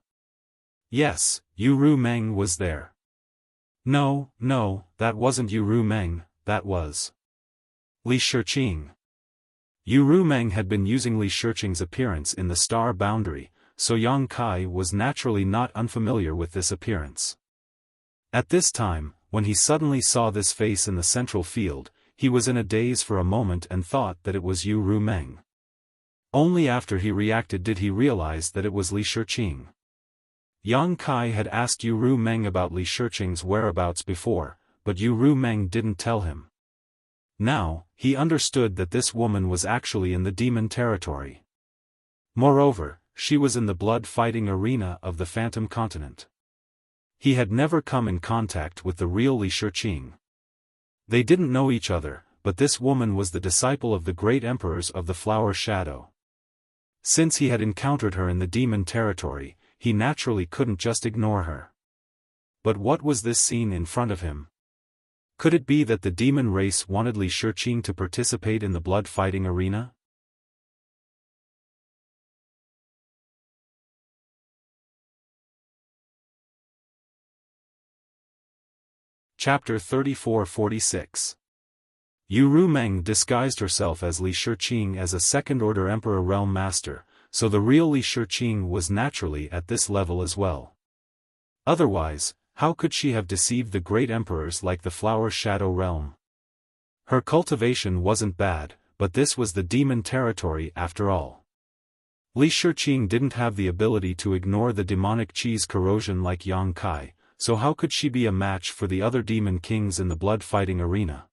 Yes, Yu Ru Meng was there. No, that wasn't Yu Ru Meng, that was Li Shiqing. Yu Ru Meng had been using Li Shiqing's appearance in the star boundary, so Yang Kai was naturally not unfamiliar with this appearance. At this time, when he suddenly saw this face in the central field, he was in a daze for a moment and thought that it was Yu Ru Meng. Only after he reacted did he realize that it was Li Shiqing. Yang Kai had asked Yu Ru Meng about Li Shiqing's whereabouts before, but Yu Ru Meng didn't tell him. Now, he understood that this woman was actually in the demon territory. Moreover, she was in the blood-fighting arena of the Phantom Continent. He had never come in contact with the real Li Shiqing. They didn't know each other, but this woman was the disciple of the great emperors of the Flower Shadow. Since he had encountered her in the demon territory, he naturally couldn't just ignore her. But what was this scene in front of him? Could it be that the demon race wanted Li Shiqing to participate in the blood-fighting arena? Chapter 34-46. Yu Rumeng disguised herself as Li Shiqing as a second-order Emperor Realm Master, so the real Li Shiqing was naturally at this level as well. Otherwise, how could she have deceived the great emperors like the Flower Shadow Realm? Her cultivation wasn't bad, but this was the demon territory after all. Li Shiqing didn't have the ability to ignore the demonic chi's corrosion like Yang Kai, so how could she be a match for the other demon kings in the blood-fighting arena?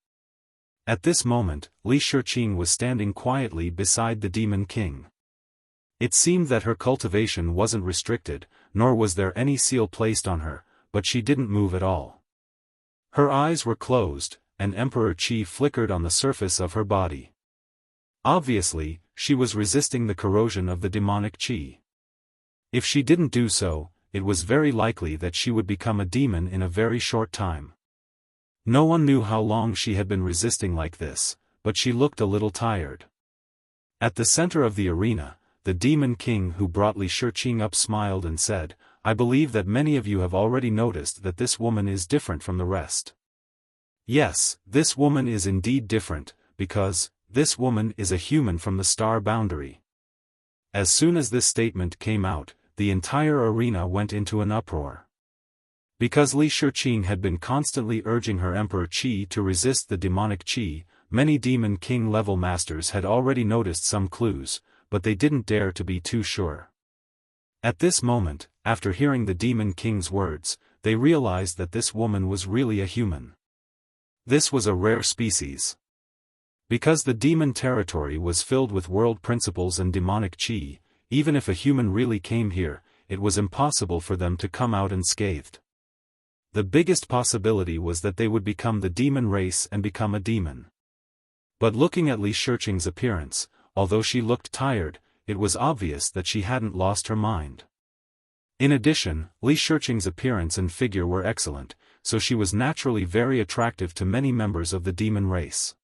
At this moment, Li Shiqing was standing quietly beside the demon king. It seemed that her cultivation wasn't restricted, nor was there any seal placed on her, but she didn't move at all. Her eyes were closed, and Emperor Qi flickered on the surface of her body. Obviously, she was resisting the corrosion of the demonic Qi. If she didn't do so, it was very likely that she would become a demon in a very short time. No one knew how long she had been resisting like this, but she looked a little tired. At the center of the arena, the demon king who brought Li Shiqing up smiled and said, "I believe that many of you have already noticed that this woman is different from the rest." Yes, this woman is indeed different, because this woman is a human from the star boundary. As soon as this statement came out, the entire arena went into an uproar. Because Li Shiqing had been constantly urging her Emperor Qi to resist the demonic Qi, many demon king level masters had already noticed some clues, but they didn't dare to be too sure. At this moment, after hearing the demon king's words, they realized that this woman was really a human. This was a rare species. Because the demon territory was filled with world principles and demonic Qi, even if a human really came here, it was impossible for them to come out unscathed. The biggest possibility was that they would become the demon race and become a demon. But looking at Li Shiqing's appearance, although she looked tired, it was obvious that she hadn't lost her mind. In addition, Li Shiqing's appearance and figure were excellent, so she was naturally very attractive to many members of the demon race.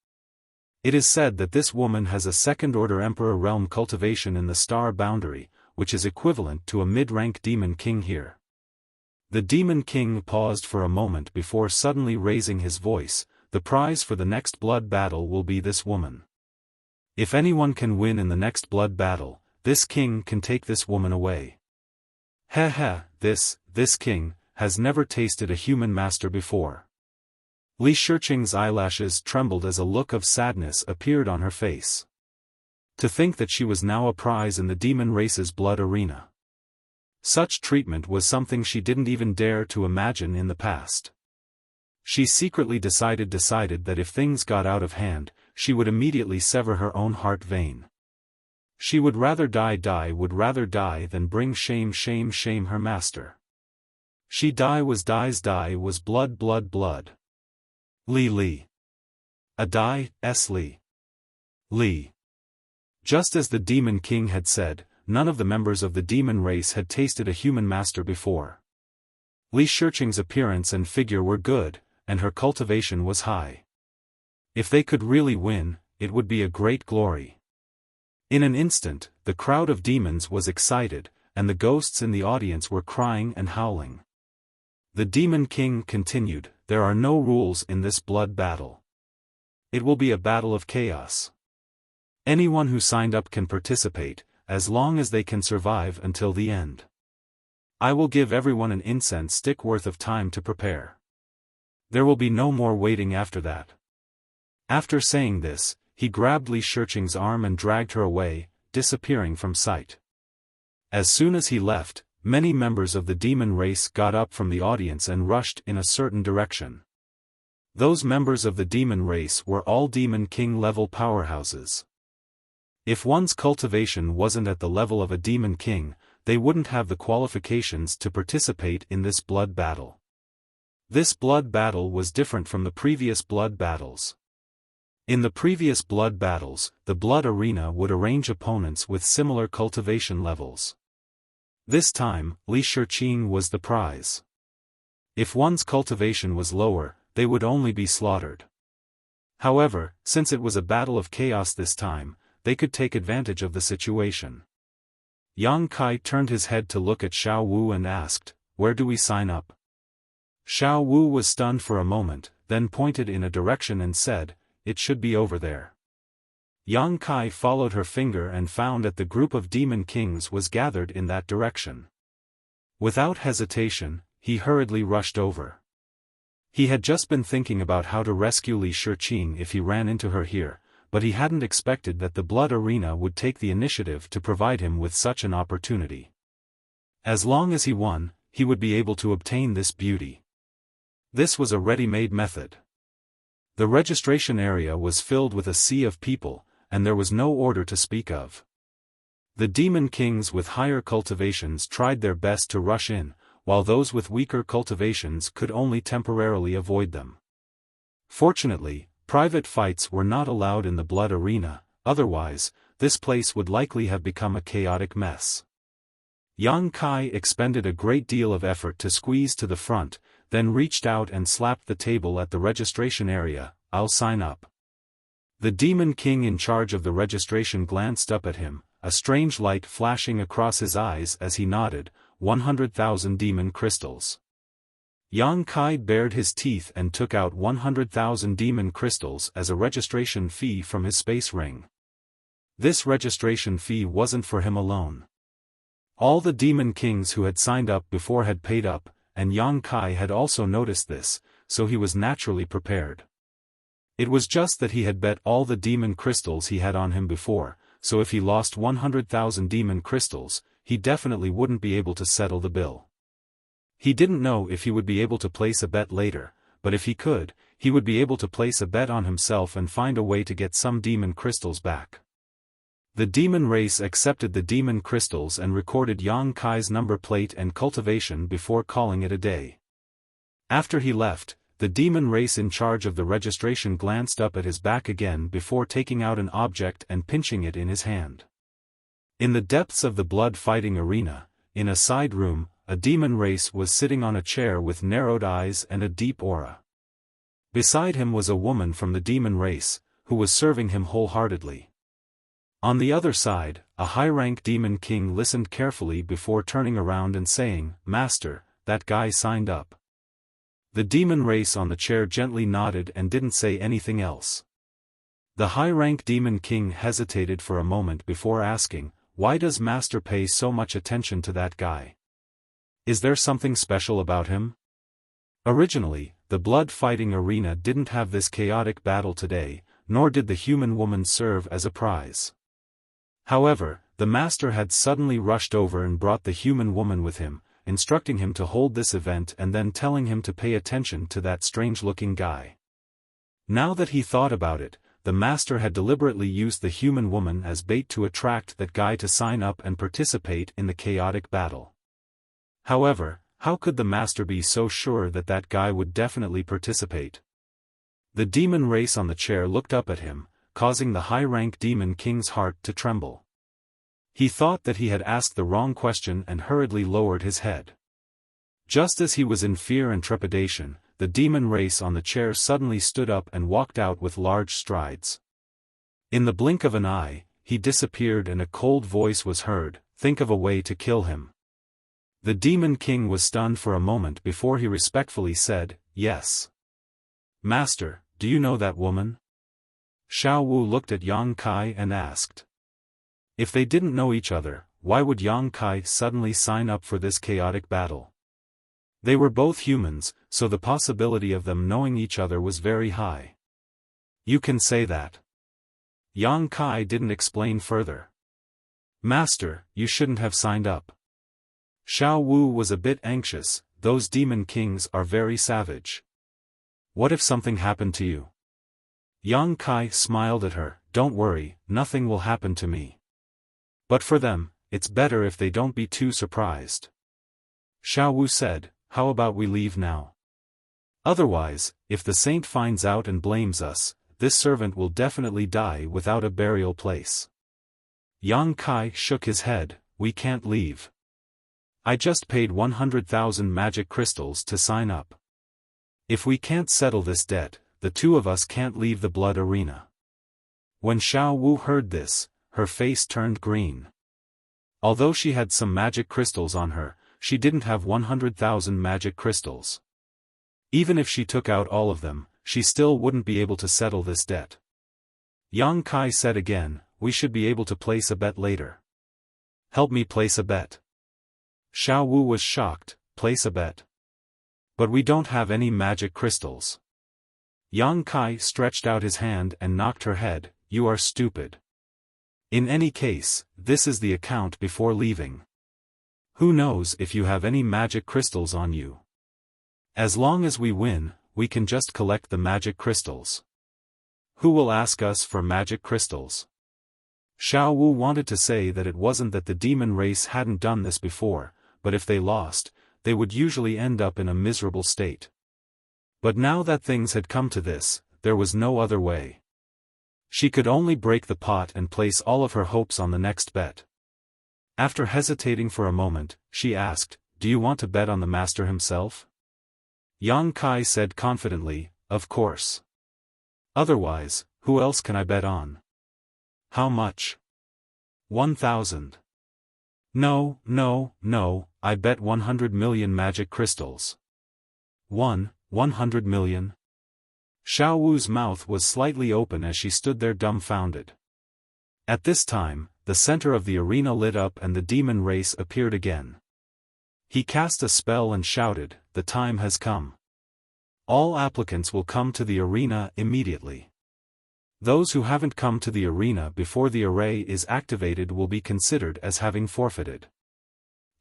It is said that this woman has a second-order Emperor realm cultivation in the star boundary, which is equivalent to a mid-rank demon king here. The demon king paused for a moment before suddenly raising his voice. "The prize for the next blood battle will be this woman. If anyone can win in the next blood battle, this king can take this woman away." This king has never tasted a human master before. Li Shiqing's eyelashes trembled as a look of sadness appeared on her face. To think that she was now a prize in the demon race's blood arena. Such treatment was something she didn't even dare to imagine in the past. She secretly decided that if things got out of hand, she would immediately sever her own heart vein. She would rather die than bring shame her master. She was blood. Li. A die, Li. Just as the demon king had said, none of the members of the demon race had tasted a human master before. Li Shiqing's appearance and figure were good, and her cultivation was high. If they could really win, it would be a great glory. In an instant, the crowd of demons was excited, and the ghosts in the audience were crying and howling. The demon king continued, "There are no rules in this blood battle. It will be a battle of chaos. Anyone who signed up can participate, as long as they can survive until the end. I will give everyone an incense stick worth of time to prepare. There will be no more waiting after that." After saying this, he grabbed Li Shiqing's arm and dragged her away, disappearing from sight. As soon as he left, many members of the demon race got up from the audience and rushed in a certain direction. Those members of the demon race were all Demon King level powerhouses. If one's cultivation wasn't at the level of a Demon King, they wouldn't have the qualifications to participate in this blood battle. This blood battle was different from the previous blood battles. In the previous blood battles, the blood arena would arrange opponents with similar cultivation levels. This time, Li Shiqing was the prize. If one's cultivation was lower, they would only be slaughtered. However, since it was a battle of chaos this time, they could take advantage of the situation. Yang Kai turned his head to look at Xiao Wu and asked, "Where do we sign up?" Xiao Wu was stunned for a moment, then pointed in a direction and said, "It should be over there." Yang Kai followed her finger and found that the group of Demon Kings was gathered in that direction. Without hesitation, he hurriedly rushed over. He had just been thinking about how to rescue Li Shiqing if he ran into her here, but he hadn't expected that the blood arena would take the initiative to provide him with such an opportunity. As long as he won, he would be able to obtain this beauty. This was a ready-made method. The registration area was filled with a sea of people, and there was no order to speak of. The Demon Kings with higher cultivations tried their best to rush in, while those with weaker cultivations could only temporarily avoid them. Fortunately, private fights were not allowed in the blood arena, otherwise, this place would likely have become a chaotic mess. Yang Kai expended a great deal of effort to squeeze to the front, then reached out and slapped the table at the registration area. "I'll sign up." The Demon King in charge of the registration glanced up at him, a strange light flashing across his eyes as he nodded, 100,000 demon crystals. Yang Kai bared his teeth and took out 100,000 demon crystals as a registration fee from his space ring. This registration fee wasn't for him alone. All the Demon Kings who had signed up before had paid up, and Yang Kai had also noticed this, so he was naturally prepared. It was just that he had bet all the demon crystals he had on him before, so if he lost 100,000 demon crystals, he definitely wouldn't be able to settle the bill. He didn't know if he would be able to place a bet later, but if he could, he would be able to place a bet on himself and find a way to get some demon crystals back. The demon race accepted the demon crystals and recorded Yang Kai's number plate and cultivation before calling it a day. After he left, the demon race in charge of the registration glanced up at his back again before taking out an object and pinching it in his hand. In the depths of the blood fighting arena, in a side room, a demon race was sitting on a chair with narrowed eyes and a deep aura. Beside him was a woman from the demon race, who was serving him wholeheartedly. On the other side, a high-rank Demon King listened carefully before turning around and saying, "Master, that guy signed up." The demon race on the chair gently nodded and didn't say anything else. The high-rank Demon King hesitated for a moment before asking, "Why does Master pay so much attention to that guy? Is there something special about him?" Originally, the blood-fighting arena didn't have this chaotic battle today, nor did the human woman serve as a prize. However, the master had suddenly rushed over and brought the human woman with him, instructing him to hold this event and then telling him to pay attention to that strange-looking guy. Now that he thought about it, the master had deliberately used the human woman as bait to attract that guy to sign up and participate in the chaotic battle. However, how could the master be so sure that that guy would definitely participate? The demon race on the chair looked up at him, causing the high-rank Demon King's heart to tremble. He thought that he had asked the wrong question and hurriedly lowered his head. Just as he was in fear and trepidation, the demon race on the chair suddenly stood up and walked out with large strides. In the blink of an eye, he disappeared and a cold voice was heard, "Think of a way to kill him." The Demon King was stunned for a moment before he respectfully said, "Yes. Master, do you know that woman?" Xiao Wu looked at Yang Kai and asked. If they didn't know each other, why would Yang Kai suddenly sign up for this chaotic battle? They were both humans, so the possibility of them knowing each other was very high. You can say that. Yang Kai didn't explain further. Master, you shouldn't have signed up. Xiao Wu was a bit anxious, those Demon Kings are very savage. What if something happened to you? Yang Kai smiled at her. Don't worry, nothing will happen to me. But for them, it's better if they don't be too surprised. Xiao Wu said, how about we leave now? Otherwise, if the saint finds out and blames us, this servant will definitely die without a burial place. Yang Kai shook his head, we can't leave. I just paid 100,000 magic crystals to sign up. If we can't settle this debt, the two of us can't leave the blood arena. When Xiao Wu heard this, her face turned green. Although she had some magic crystals on her, she didn't have 100,000 magic crystals. Even if she took out all of them, she still wouldn't be able to settle this debt. Yang Kai said again, we should be able to place a bet later. Help me place a bet. Xiao Wu was shocked, place a bet. But we don't have any magic crystals. Yang Kai stretched out his hand and knocked her head, you are stupid. In any case, this is the account before leaving. Who knows if you have any magic crystals on you? As long as we win, we can just collect the magic crystals. Who will ask us for magic crystals? Xiao Wu wanted to say that it wasn't that the demon race hadn't done this before, but if they lost, they would usually end up in a miserable state. But now that things had come to this, there was no other way. She could only break the pot and place all of her hopes on the next bet. After hesitating for a moment, she asked, do you want to bet on the master himself? Yang Kai said confidently, of course. Otherwise, who else can I bet on? How much? 1,000. No, I bet 100 million magic crystals. 100 million? Xiao Wu's mouth was slightly open as she stood there dumbfounded. At this time, the center of the arena lit up and the demon race appeared again. He cast a spell and shouted, the time has come. All applicants will come to the arena immediately. Those who haven't come to the arena before the array is activated will be considered as having forfeited.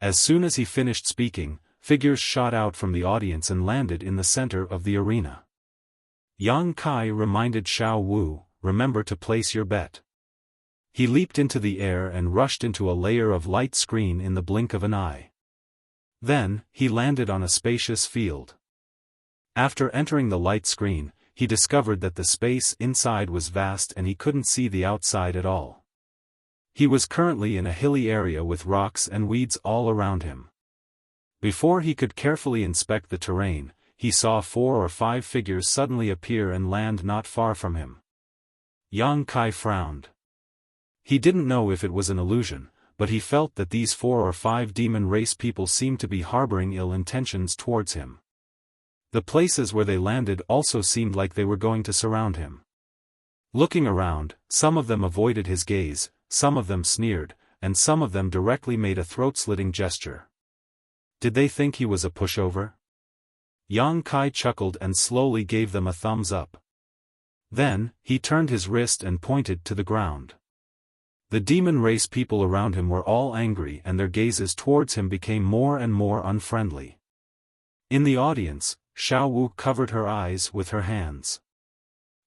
As soon as he finished speaking, figures shot out from the audience and landed in the center of the arena. Yang Kai reminded Xiao Wu, remember to place your bet. He leaped into the air and rushed into a layer of light screen in the blink of an eye. Then, he landed on a spacious field. After entering the light screen, he discovered that the space inside was vast and he couldn't see the outside at all. He was currently in a hilly area with rocks and weeds all around him. Before he could carefully inspect the terrain, he saw 4 or 5 figures suddenly appear and land not far from him. Yang Kai frowned. He didn't know if it was an illusion, but he felt that these 4 or 5 demon race people seemed to be harboring ill intentions towards him. The places where they landed also seemed like they were going to surround him. Looking around, some of them avoided his gaze, some of them sneered, and some of them directly made a throat-slitting gesture. Did they think he was a pushover? Yang Kai chuckled and slowly gave them a thumbs up. Then, he turned his wrist and pointed to the ground. The demon race people around him were all angry and their gazes towards him became more and more unfriendly. In the audience, Xiao Wu covered her eyes with her hands.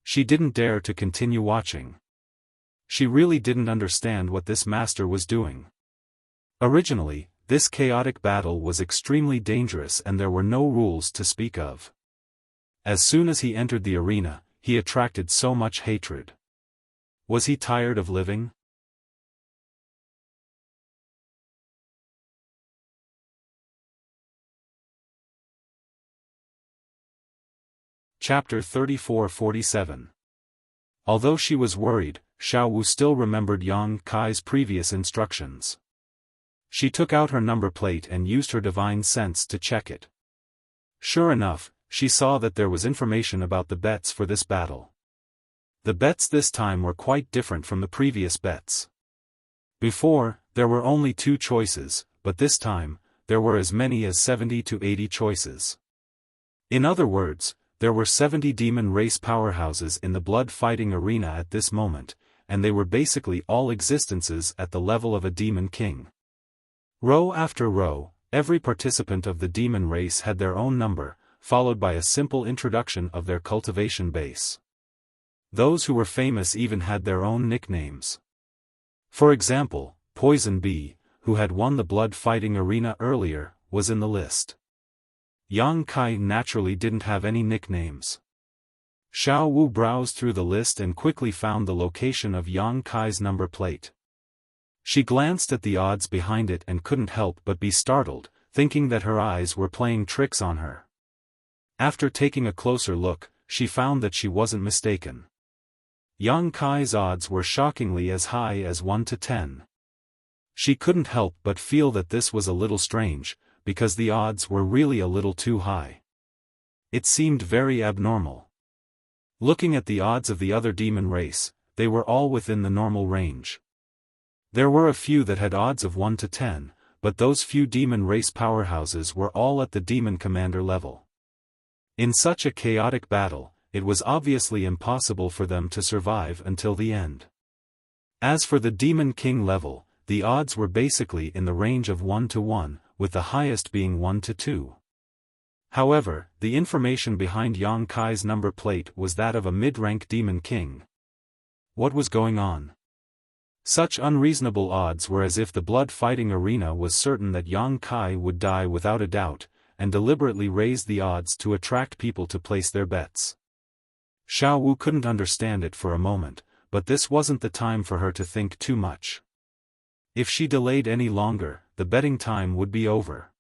She didn't dare to continue watching. She really didn't understand what this master was doing. Originally, this chaotic battle was extremely dangerous and there were no rules to speak of. As soon as he entered the arena, he attracted so much hatred. Was he tired of living? Chapter 34-47. Although she was worried, Xiao Wu still remembered Yang Kai's previous instructions. She took out her number plate and used her divine sense to check it. Sure enough, she saw that there was information about the bets for this battle. The bets this time were quite different from the previous bets. Before, there were only 2 choices, but this time, there were as many as 70 to 80 choices. In other words, there were 70 demon race powerhouses in the blood-fighting arena at this moment, and they were basically all existences at the level of a demon king. Row after row, every participant of the demon race had their own number, followed by a simple introduction of their cultivation base. Those who were famous even had their own nicknames. For example, Poison Bee, who had won the blood fighting arena earlier, was in the list. Yang Kai naturally didn't have any nicknames. Xiao Wu browsed through the list and quickly found the location of Yang Kai's number plate. She glanced at the odds behind it and couldn't help but be startled, thinking that her eyes were playing tricks on her. After taking a closer look, she found that she wasn't mistaken. Yang Kai's odds were shockingly as high as 1 to 10. She couldn't help but feel that this was a little strange, because the odds were really a little too high. It seemed very abnormal. Looking at the odds of the other demon race, they were all within the normal range. There were a few that had odds of 1 to 10, but those few demon race powerhouses were all at the demon commander level. In such a chaotic battle, it was obviously impossible for them to survive until the end. As for the demon king level, the odds were basically in the range of 1 to 1, with the highest being 1 to 2. However, the information behind Yang Kai's number plate was that of a mid-rank demon king. What was going on? Such unreasonable odds were as if the blood-fighting arena was certain that Yang Kai would die without a doubt, and deliberately raised the odds to attract people to place their bets. Xiao Wu couldn't understand it for a moment, but this wasn't the time for her to think too much. If she delayed any longer, the betting time would be over.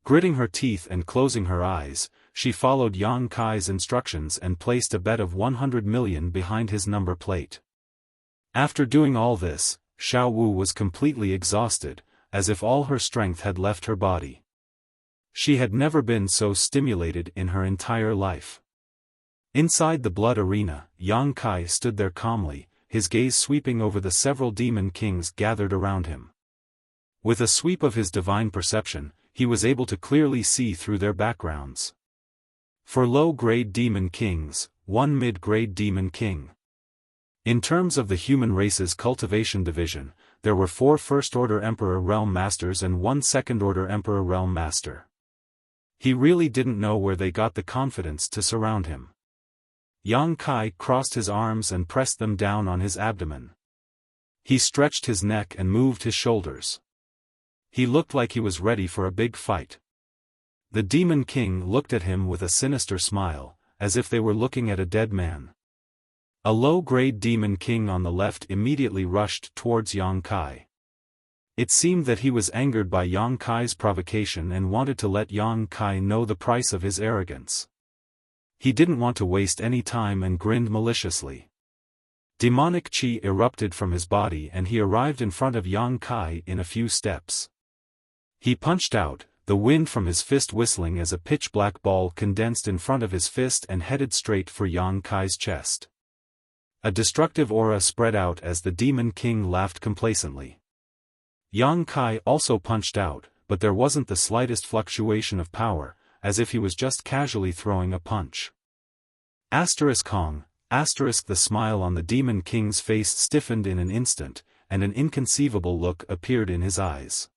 Gritting her teeth and closing her eyes, she followed Yang Kai's instructions and placed a bet of 100 million behind his number plate. After doing all this, Xiao Wu was completely exhausted, as if all her strength had left her body. She had never been so stimulated in her entire life. Inside the blood arena, Yang Kai stood there calmly, his gaze sweeping over the several demon kings gathered around him. With a sweep of his divine perception, he was able to clearly see through their backgrounds. 4 low-grade demon kings, 1 mid-grade demon king. In terms of the human race's cultivation division, there were 4 first-order Emperor Realm Masters and 1 second-order Emperor Realm Master. He really didn't know where they got the confidence to surround him. Yang Kai crossed his arms and pressed them down on his abdomen. He stretched his neck and moved his shoulders. He looked like he was ready for a big fight. The Demon King looked at him with a sinister smile, as if they were looking at a dead man. A low-grade Demon King on the left immediately rushed towards Yang Kai. It seemed that he was angered by Yang Kai's provocation and wanted to let Yang Kai know the price of his arrogance. He didn't want to waste any time and grinned maliciously. Demonic chi erupted from his body and he arrived in front of Yang Kai in a few steps. He punched out, the wind from his fist whistling as a pitch-black ball condensed in front of his fist and headed straight for Yang Kai's chest. A destructive aura spread out as the Demon King laughed complacently. Yang Kai also punched out, but there wasn't the slightest fluctuation of power, as if he was just casually throwing a punch. Kong, the smile on the Demon King's face stiffened in an instant, and an inconceivable look appeared in his eyes.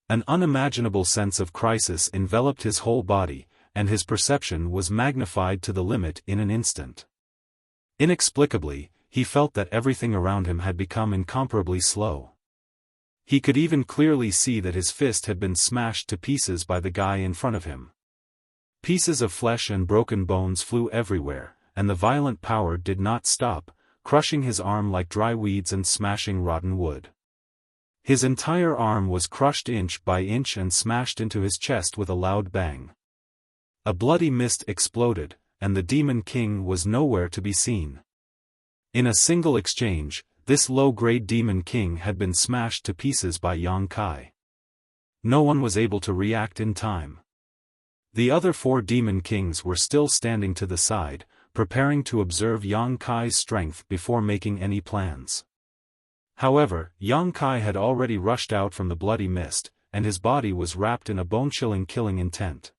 An unimaginable sense of crisis enveloped his whole body, and his perception was magnified to the limit in an instant. Inexplicably, he felt that everything around him had become incomparably slow. He could even clearly see that his fist had been smashed to pieces by the guy in front of him. Pieces of flesh and broken bones flew everywhere, and the violent power did not stop, crushing his arm like dry weeds and smashing rotten wood. His entire arm was crushed inch by inch and smashed into his chest with a loud bang. A bloody mist exploded, and the Demon King was nowhere to be seen. In a single exchange, this low-grade Demon King had been smashed to pieces by Yang Kai. No one was able to react in time. The other 4 Demon Kings were still standing to the side, preparing to observe Yang Kai's strength before making any plans. However, Yang Kai had already rushed out from the bloody mist, and his body was wrapped in a bone-chilling killing intent.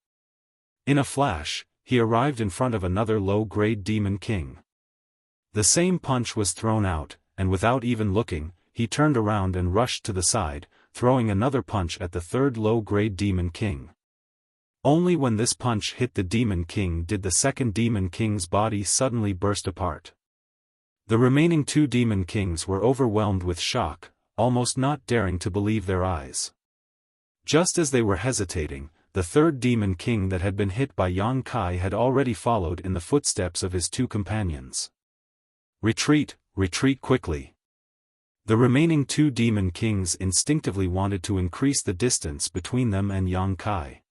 In a flash, he arrived in front of another low-grade Demon King. The same punch was thrown out, and without even looking, he turned around and rushed to the side, throwing another punch at the 3rd low-grade Demon King. Only when this punch hit the Demon King did the second Demon King's body suddenly burst apart. The remaining 2 Demon Kings were overwhelmed with shock, almost not daring to believe their eyes. Just as they were hesitating, the third Demon King that had been hit by Yang Kai had already followed in the footsteps of his 2 companions. Retreat, retreat quickly. The remaining 2 Demon Kings instinctively wanted to increase the distance between them and Yang Kai.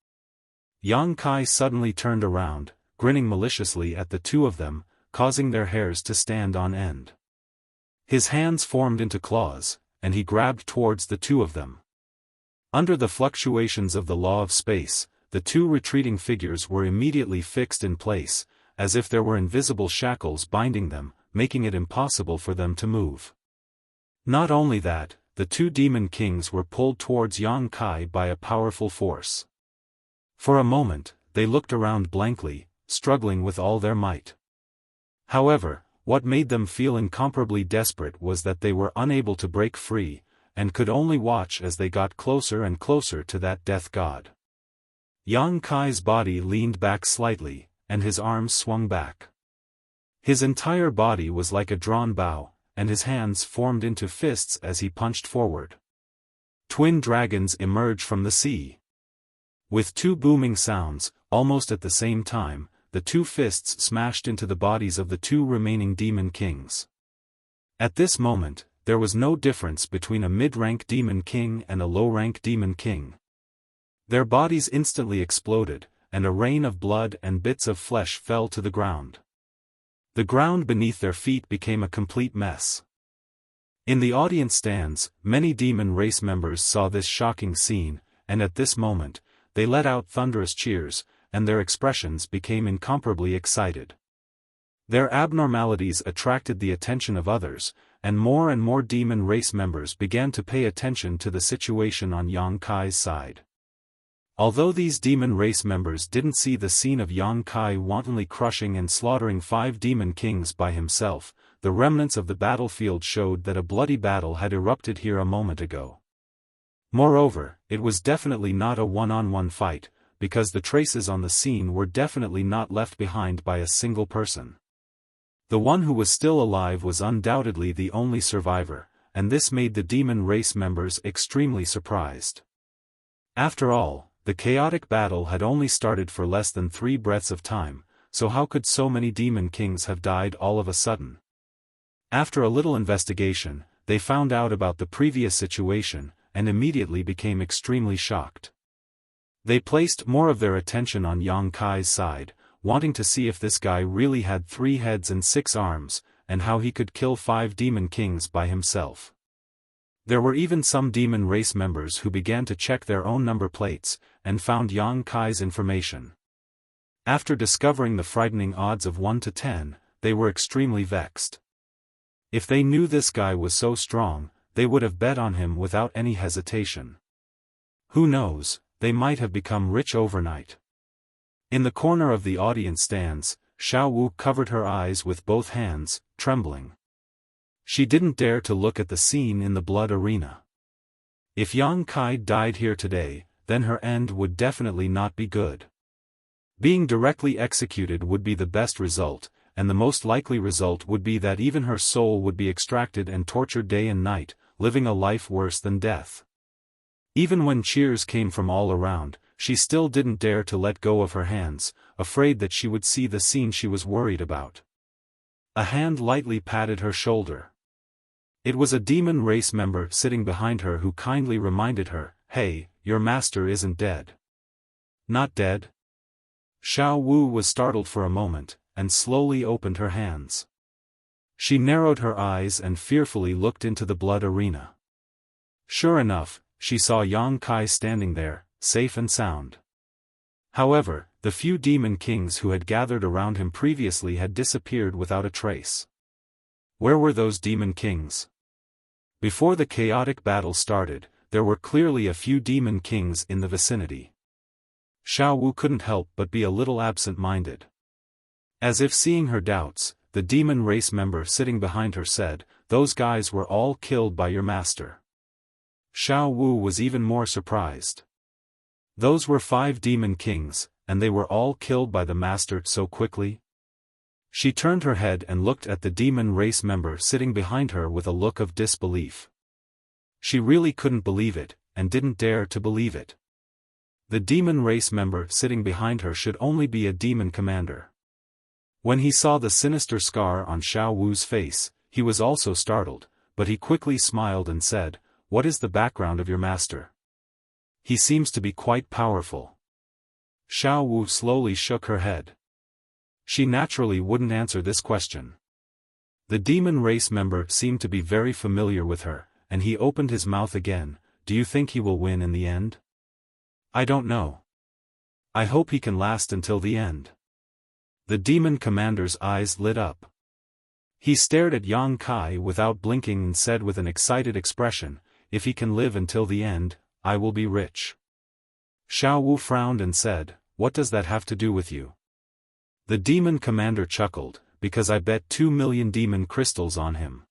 Yang Kai suddenly turned around, grinning maliciously at the 2 of them, causing their hairs to stand on end. His hands formed into claws, and he grabbed towards the 2 of them. Under the fluctuations of the law of space, the 2 retreating figures were immediately fixed in place, as if there were invisible shackles binding them, making it impossible for them to move. Not only that, the 2 Demon Kings were pulled towards Yang Kai by a powerful force. For a moment, they looked around blankly, struggling with all their might. However, what made them feel incomparably desperate was that they were unable to break free, and could only watch as they got closer and closer to that death god. Yang Kai's body leaned back slightly, and his arms swung back. His entire body was like a drawn bow, and his hands formed into fists as he punched forward. Twin dragons emerged from the sea. With 2 booming sounds, almost at the same time, the 2 fists smashed into the bodies of the 2 remaining Demon Kings. At this moment, there was no difference between a mid-rank Demon King and a low-rank Demon King. Their bodies instantly exploded, and a rain of blood and bits of flesh fell to the ground. The ground beneath their feet became a complete mess. In the audience stands, many demon race members saw this shocking scene, and at this moment, they let out thunderous cheers, and their expressions became incomparably excited. Their abnormalities attracted the attention of others, and more demon race members began to pay attention to the situation on Yang Kai's side. Although these demon race members didn't see the scene of Yang Kai wantonly crushing and slaughtering 5 Demon Kings by himself, the remnants of the battlefield showed that a bloody battle had erupted here a moment ago. Moreover, it was definitely not a one-on-one fight, because the traces on the scene were definitely not left behind by a single person. The one who was still alive was undoubtedly the only survivor, and this made the demon race members extremely surprised. After all, the chaotic battle had only started for less than 3 breaths of time, so how could so many Demon Kings have died all of a sudden? After a little investigation, they found out about the previous situation, and immediately became extremely shocked. They placed more of their attention on Yang Kai's side, wanting to see if this guy really had 3 heads and 6 arms, and how he could kill 5 Demon Kings by himself. There were even some demon race members who began to check their own number plates, and found Yang Kai's information. After discovering the frightening odds of 1 to 10, they were extremely vexed. If they knew this guy was so strong, they would have bet on him without any hesitation. Who knows, they might have become rich overnight. In the corner of the audience stands, Xiao Wu covered her eyes with both hands, trembling. She didn't dare to look at the scene in the blood arena. If Yang Kai died here today, then her end would definitely not be good. Being directly executed would be the best result, and the most likely result would be that even her soul would be extracted and tortured day and night, living a life worse than death. Even when cheers came from all around, she still didn't dare to let go of her hands, afraid that she would see the scene she was worried about. A hand lightly patted her shoulder. It was a demon race member sitting behind her who kindly reminded her, "Hey, your master isn't dead." "Not dead?" Xiao Wu was startled for a moment, and slowly opened her hands. She narrowed her eyes and fearfully looked into the blood arena. Sure enough, she saw Yang Kai standing there, safe and sound. However, the few Demon Kings who had gathered around him previously had disappeared without a trace. Where were those Demon Kings? Before the chaotic battle started, there were clearly a few Demon Kings in the vicinity. Xiao Wu couldn't help but be a little absent-minded. As if seeing her doubts, the demon race member sitting behind her said, "Those guys were all killed by your master." Xiao Wu was even more surprised. Those were 5 demon kings, and they were all killed by the master so quickly? She turned her head and looked at the demon race member sitting behind her with a look of disbelief. She really couldn't believe it, and didn't dare to believe it. The demon race member sitting behind her should only be a demon commander. When he saw the sinister scar on Xiao Wu's face, he was also startled, but he quickly smiled and said, "What is the background of your master? He seems to be quite powerful." Xiao Wu slowly shook her head. She naturally wouldn't answer this question. The demon race member seemed to be very familiar with her, and he opened his mouth again. "Do you think he will win in the end?" "I don't know. I hope he can last until the end." The demon commander's eyes lit up. He stared at Yang Kai without blinking and said with an excited expression, "If he can live until the end, I will be rich." Xiao Wu frowned and said, "What does that have to do with you?" The demon commander chuckled, "Because I bet 2 million demon crystals on him."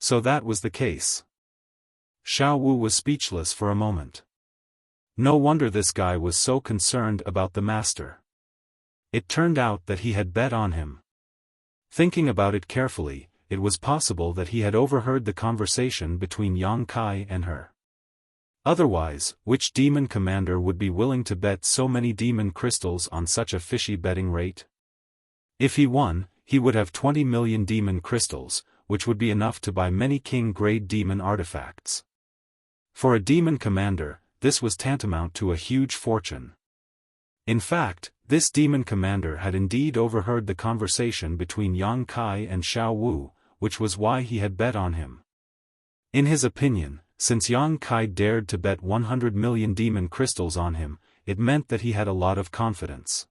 So that was the case. Xiao Wu was speechless for a moment. No wonder this guy was so concerned about the master. It turned out that he had bet on him. Thinking about it carefully, it was possible that he had overheard the conversation between Yang Kai and her. Otherwise, which demon commander would be willing to bet so many demon crystals on such a fishy betting rate? If he won, he would have 20 million demon crystals, which would be enough to buy many king-grade demon artifacts. For a demon commander, this was tantamount to a huge fortune. In fact, this demon commander had indeed overheard the conversation between Yang Kai and Xiao Wu, which was why he had bet on him. In his opinion, since Yang Kai dared to bet 100 million demon crystals on him, it meant that he had a lot of confidence.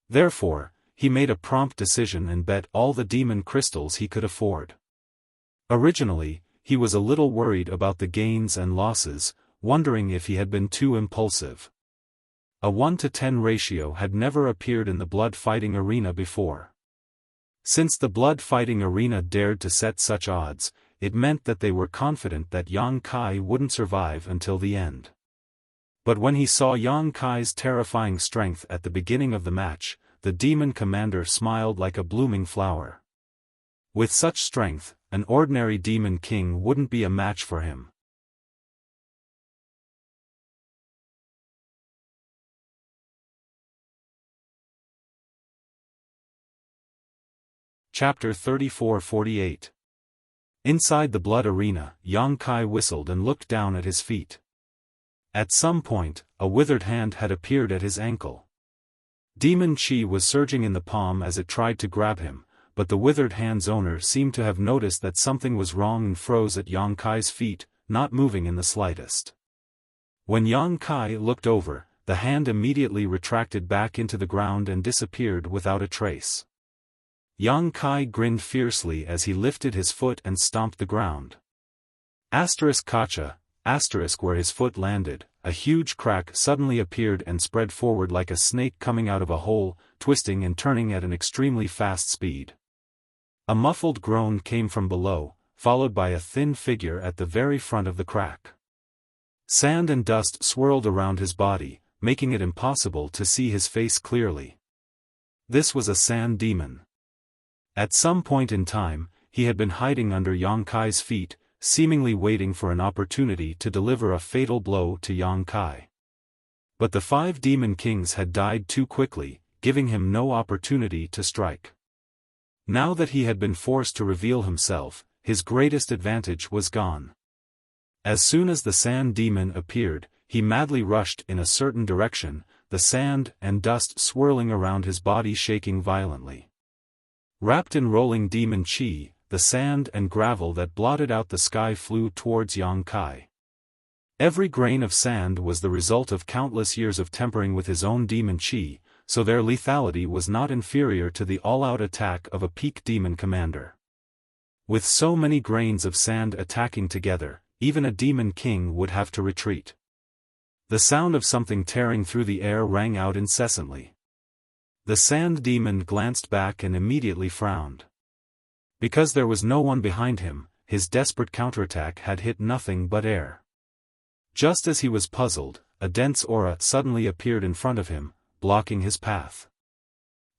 Therefore, he made a prompt decision and bet all the demon crystals he could afford. Originally, he was a little worried about the gains and losses, wondering if he had been too impulsive. A 1-to-10 ratio had never appeared in the blood fighting arena before. Since the blood fighting arena dared to set such odds, it meant that they were confident that Yang Kai wouldn't survive until the end. But when he saw Yang Kai's terrifying strength at the beginning of the match, the demon commander smiled like a blooming flower. With such strength, an ordinary demon king wouldn't be a match for him. Chapter 34-48. Inside the blood arena, Yang Kai whistled and looked down at his feet. At some point, a withered hand had appeared at his ankle. Demon Qi was surging in the palm as it tried to grab him, but the withered hand's owner seemed to have noticed that something was wrong and froze at Yang Kai's feet, not moving in the slightest. When Yang Kai looked over, the hand immediately retracted back into the ground and disappeared without a trace. Yang Kai grinned fiercely as he lifted his foot and stomped the ground. Kacha, where his foot landed, a huge crack suddenly appeared and spread forward like a snake coming out of a hole, twisting and turning at an extremely fast speed. A muffled groan came from below, followed by a thin figure at the very front of the crack. Sand and dust swirled around his body, making it impossible to see his face clearly. This was a sand demon. At some point in time, he had been hiding under Yang Kai's feet, seemingly waiting for an opportunity to deliver a fatal blow to Yang Kai. But the 5 demon kings had died too quickly, giving him no opportunity to strike. Now that he had been forced to reveal himself, his greatest advantage was gone. As soon as the sand demon appeared, he madly rushed in a certain direction, the sand and dust swirling around his body shaking violently. Wrapped in rolling demon Qi, the sand and gravel that blotted out the sky flew towards Yang Kai. Every grain of sand was the result of countless years of tempering with his own demon Qi, so their lethality was not inferior to the all-out attack of a peak demon commander. With so many grains of sand attacking together, even a demon king would have to retreat. The sound of something tearing through the air rang out incessantly. The sand demon glanced back and immediately frowned. Because there was no one behind him, his desperate counterattack had hit nothing but air. Just as he was puzzled, a dense aura suddenly appeared in front of him, blocking his path.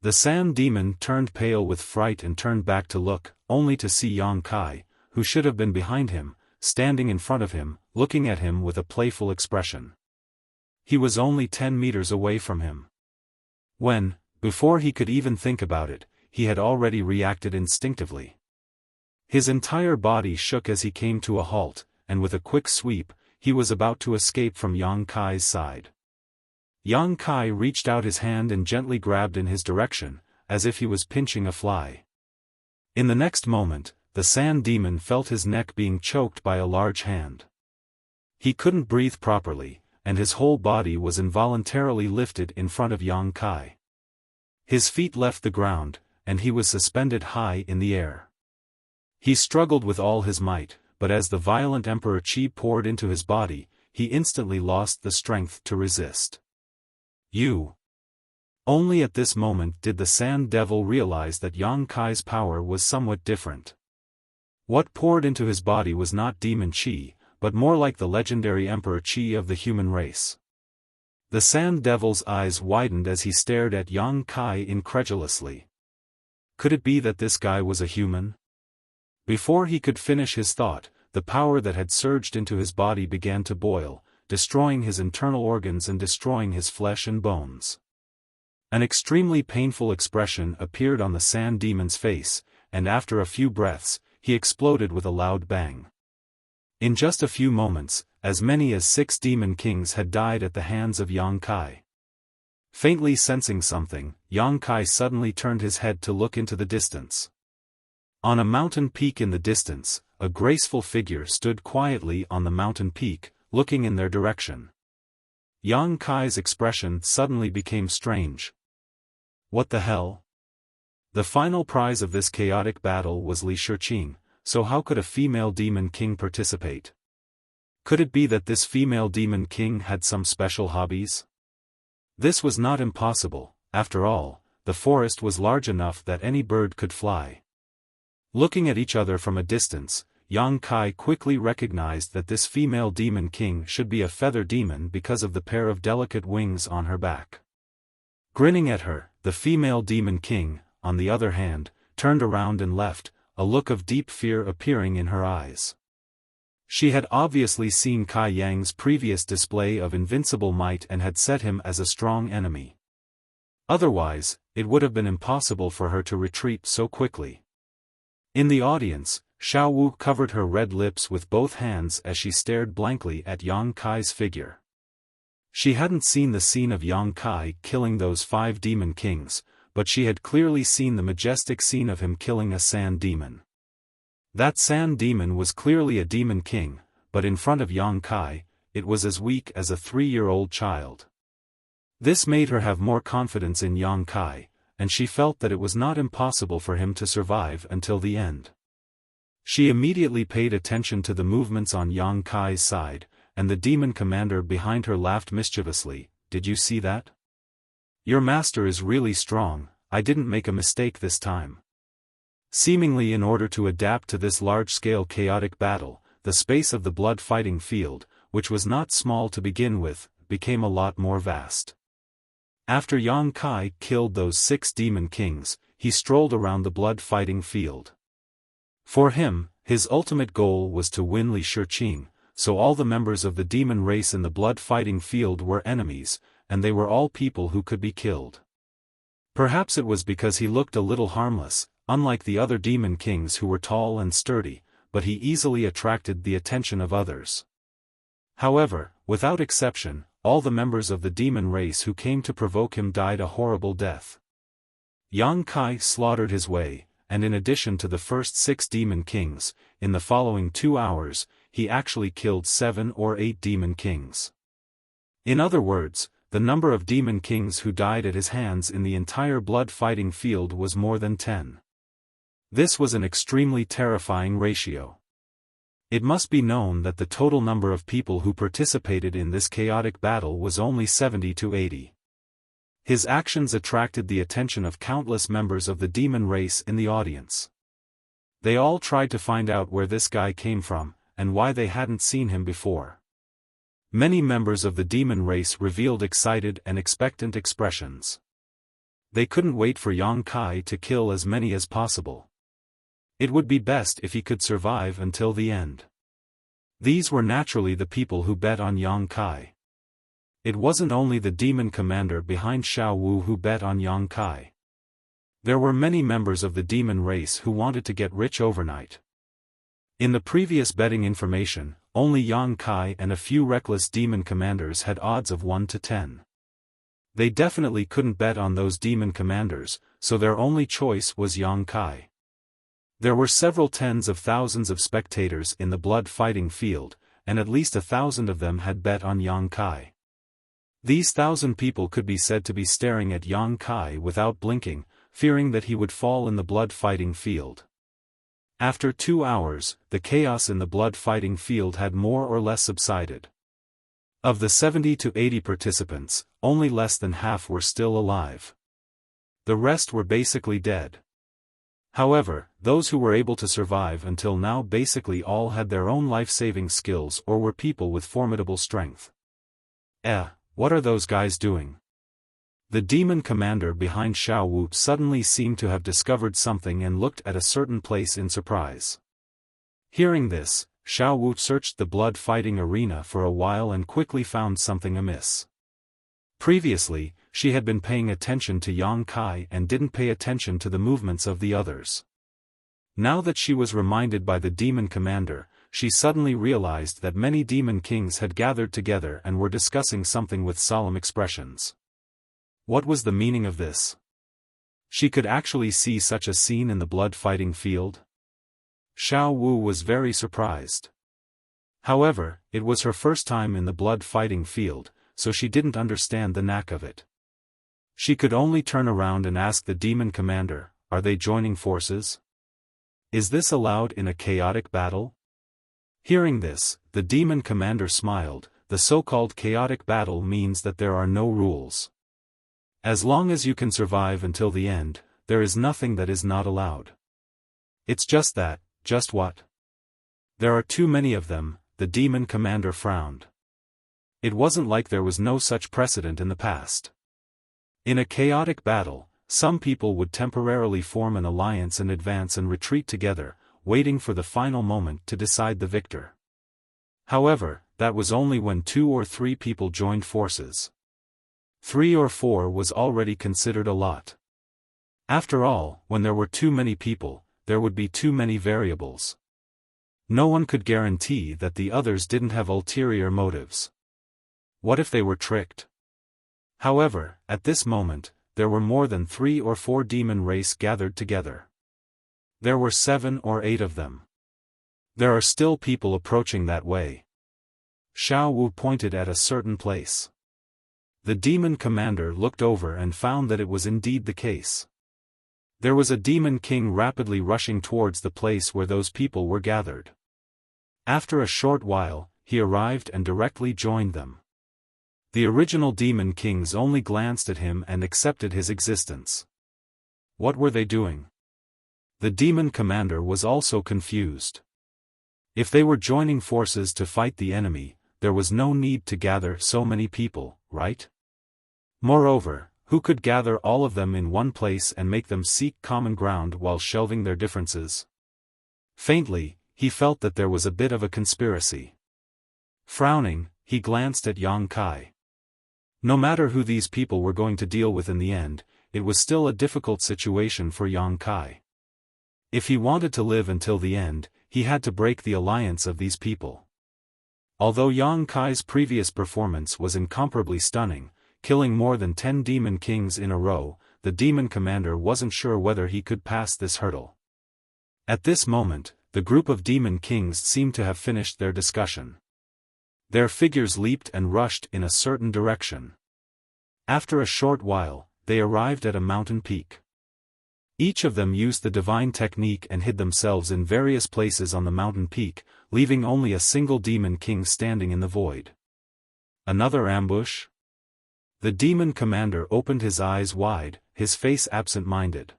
The sand demon turned pale with fright and turned back to look, only to see Yang Kai, who should have been behind him, standing in front of him, looking at him with a playful expression. He was only 10 meters away from him. When, before he could even think about it, he had already reacted instinctively. His entire body shook as he came to a halt, and with a quick sweep, he was about to escape from Yang Kai's side. Yang Kai reached out his hand and gently grabbed in his direction, as if he was pinching a fly. In the next moment, the sand demon felt his neck being choked by a large hand. He couldn't breathe properly, and his whole body was involuntarily lifted in front of Yang Kai. His feet left the ground, and he was suspended high in the air. He struggled with all his might, but as the violent Emperor Qi poured into his body, he instantly lost the strength to resist. Only at this moment did the Sand Devil realize that Yang Kai's power was somewhat different. What poured into his body was not Demon Qi, but more like the legendary Emperor Qi of the human race. The Sand Devil's eyes widened as he stared at Yang Kai incredulously. Could it be that this guy was a human? Before he could finish his thought, the power that had surged into his body began to boil, destroying his internal organs and destroying his flesh and bones. An extremely painful expression appeared on the sand demon's face, and after a few breaths, he exploded with a loud bang. In just a few moments, as many as 6 demon kings had died at the hands of Yang Kai. Faintly sensing something, Yang Kai suddenly turned his head to look into the distance. On a mountain peak in the distance, a graceful figure stood quietly on the mountain peak, looking in their direction. Yang Kai's expression suddenly became strange. What the hell? The final prize of this chaotic battle was Li Shiqing, so how could a female demon king participate? Could it be that this female demon king had some special hobbies? This was not impossible. After all, the forest was large enough that any bird could fly. Looking at each other from a distance, Yang Kai quickly recognized that this female demon king should be a feather demon because of the pair of delicate wings on her back. Grinning at her, the female demon king, on the other hand, turned around and left, a look of deep fear appearing in her eyes. She had obviously seen Kai Yang's previous display of invincible might and had set him as a strong enemy. Otherwise, it would have been impossible for her to retreat so quickly. In the audience, Xiao Wu covered her red lips with both hands as she stared blankly at Yang Kai's figure. She hadn't seen the scene of Yang Kai killing those 5 demon kings, but she had clearly seen the majestic scene of him killing a sand demon. That sand demon was clearly a demon king, but in front of Yang Kai, it was as weak as a 3-year-old child. This made her have more confidence in Yang Kai, and she felt that it was not impossible for him to survive until the end. She immediately paid attention to the movements on Yang Kai's side, and the demon commander behind her laughed mischievously. "Did you see that? Your master is really strong. I didn't make a mistake this time." Seemingly in order to adapt to this large-scale chaotic battle, the space of the blood-fighting field, which was not small to begin with, became a lot more vast. After Yang Kai killed those 6 demon kings, he strolled around the blood-fighting field. For him, his ultimate goal was to win Li Shiqing, so all the members of the demon race in the blood-fighting field were enemies, and they were all people who could be killed. Perhaps it was because he looked a little harmless, unlike the other demon kings who were tall and sturdy, but he easily attracted the attention of others. However, without exception, all the members of the demon race who came to provoke him died a horrible death. Yang Kai slaughtered his way, and in addition to the first 6 demon kings, in the following 2 hours, he actually killed 7 or 8 demon kings. In other words, the number of demon kings who died at his hands in the entire blood-fighting field was more than 10. This was an extremely terrifying ratio. It must be known that the total number of people who participated in this chaotic battle was only 70 to 80. His actions attracted the attention of countless members of the demon race in the audience. They all tried to find out where this guy came from, and why they hadn't seen him before. Many members of the demon race revealed excited and expectant expressions. They couldn't wait for Yang Kai to kill as many as possible. It would be best if he could survive until the end. These were naturally the people who bet on Yang Kai. It wasn't only the demon commander behind Xiao Wu who bet on Yang Kai. There were many members of the demon race who wanted to get rich overnight. In the previous betting information, only Yang Kai and a few reckless demon commanders had odds of 1 to 10. They definitely couldn't bet on those demon commanders, so their only choice was Yang Kai. There were several tens of thousands of spectators in the blood fighting field, and at least 1,000 of them had bet on Yang Kai. These 1,000 people could be said to be staring at Yang Kai without blinking, fearing that he would fall in the blood fighting field. After 2 hours, the chaos in the blood fighting field had more or less subsided. Of the 70 to 80 participants, only less than half were still alive. The rest were basically dead. However, those who were able to survive until now basically all had their own life-saving skills or were people with formidable strength. What are those guys doing? The demon commander behind Xiao Wu suddenly seemed to have discovered something and looked at a certain place in surprise. Hearing this, Xiao Wu searched the blood fighting arena for a while and quickly found something amiss. Previously, she had been paying attention to Yang Kai and didn't pay attention to the movements of the others. Now that she was reminded by the demon commander, she suddenly realized that many demon kings had gathered together and were discussing something with solemn expressions. What was the meaning of this? She could actually see such a scene in the blood fighting field? Xiao Wu was very surprised. However, it was her first time in the blood fighting field, so she didn't understand the knack of it. She could only turn around and ask the demon commander, "Are they joining forces? Is this allowed in a chaotic battle?" Hearing this, the demon commander smiled. The so-called chaotic battle means that there are no rules. As long as you can survive until the end, there is nothing that is not allowed. It's just that, just what? There are too many of them, the demon commander frowned. It wasn't like there was no such precedent in the past. In a chaotic battle, some people would temporarily form an alliance and advance and retreat together, waiting for the final moment to decide the victor. However, that was only when 2 or 3 people joined forces. 3 or 4 was already considered a lot. After all, when there were too many people, there would be too many variables. No one could guarantee that the others didn't have ulterior motives. What if they were tricked? However, at this moment, there were more than 3 or 4 demon race gathered together. There were 7 or 8 of them. There are still people approaching that way. Xiao Wu pointed at a certain place. The demon commander looked over and found that it was indeed the case. There was a demon king rapidly rushing towards the place where those people were gathered. After a short while, he arrived and directly joined them. The original demon kings only glanced at him and accepted his existence. What were they doing? The demon commander was also confused. If they were joining forces to fight the enemy, there was no need to gather so many people, right? Moreover, who could gather all of them in one place and make them seek common ground while shelving their differences? Faintly, he felt that there was a bit of a conspiracy. Frowning, he glanced at Yang Kai. No matter who these people were going to deal with in the end, it was still a difficult situation for Yang Kai. If he wanted to live until the end, he had to break the alliance of these people. Although Yang Kai's previous performance was incomparably stunning, killing more than 10 demon kings in a row, the demon commander wasn't sure whether he could pass this hurdle. At this moment, the group of demon kings seemed to have finished their discussion. Their figures leaped and rushed in a certain direction. After a short while, they arrived at a mountain peak. Each of them used the divine technique and hid themselves in various places on the mountain peak, leaving only a single demon king standing in the void. Another ambush? The demon commander opened his eyes wide, his face absent-minded.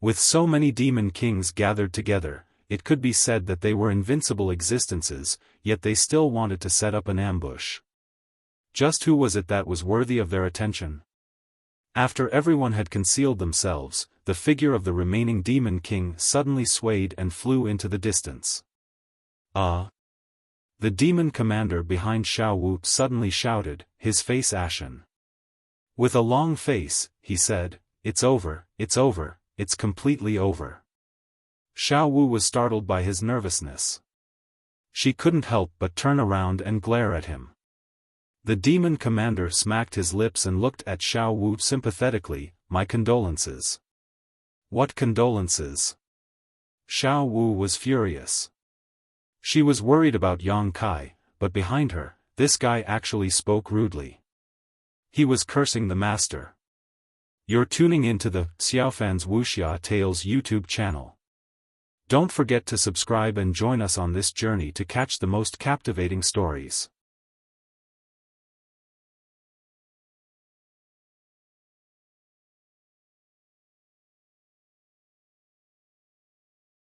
With so many demon kings gathered together, it could be said that they were invincible existences, yet they still wanted to set up an ambush. Just who was it that was worthy of their attention? After everyone had concealed themselves, the figure of the remaining Demon King suddenly swayed and flew into the distance. Ah! The demon commander behind Xiao Wu suddenly shouted, his face ashen. With a long face, he said, "It's over, it's completely over." Xiao Wu was startled by his nervousness. She couldn't help but turn around and glare at him. The demon commander smacked his lips and looked at Xiao Wu sympathetically, "My condolences." "What condolences?" Xiao Wu was furious. She was worried about Yang Kai, but behind her, this guy actually spoke rudely. He was cursing the master. You're tuning into the Xiaofan's Wuxia Tales YouTube channel. Don't forget to subscribe and join us on this journey to catch the most captivating stories.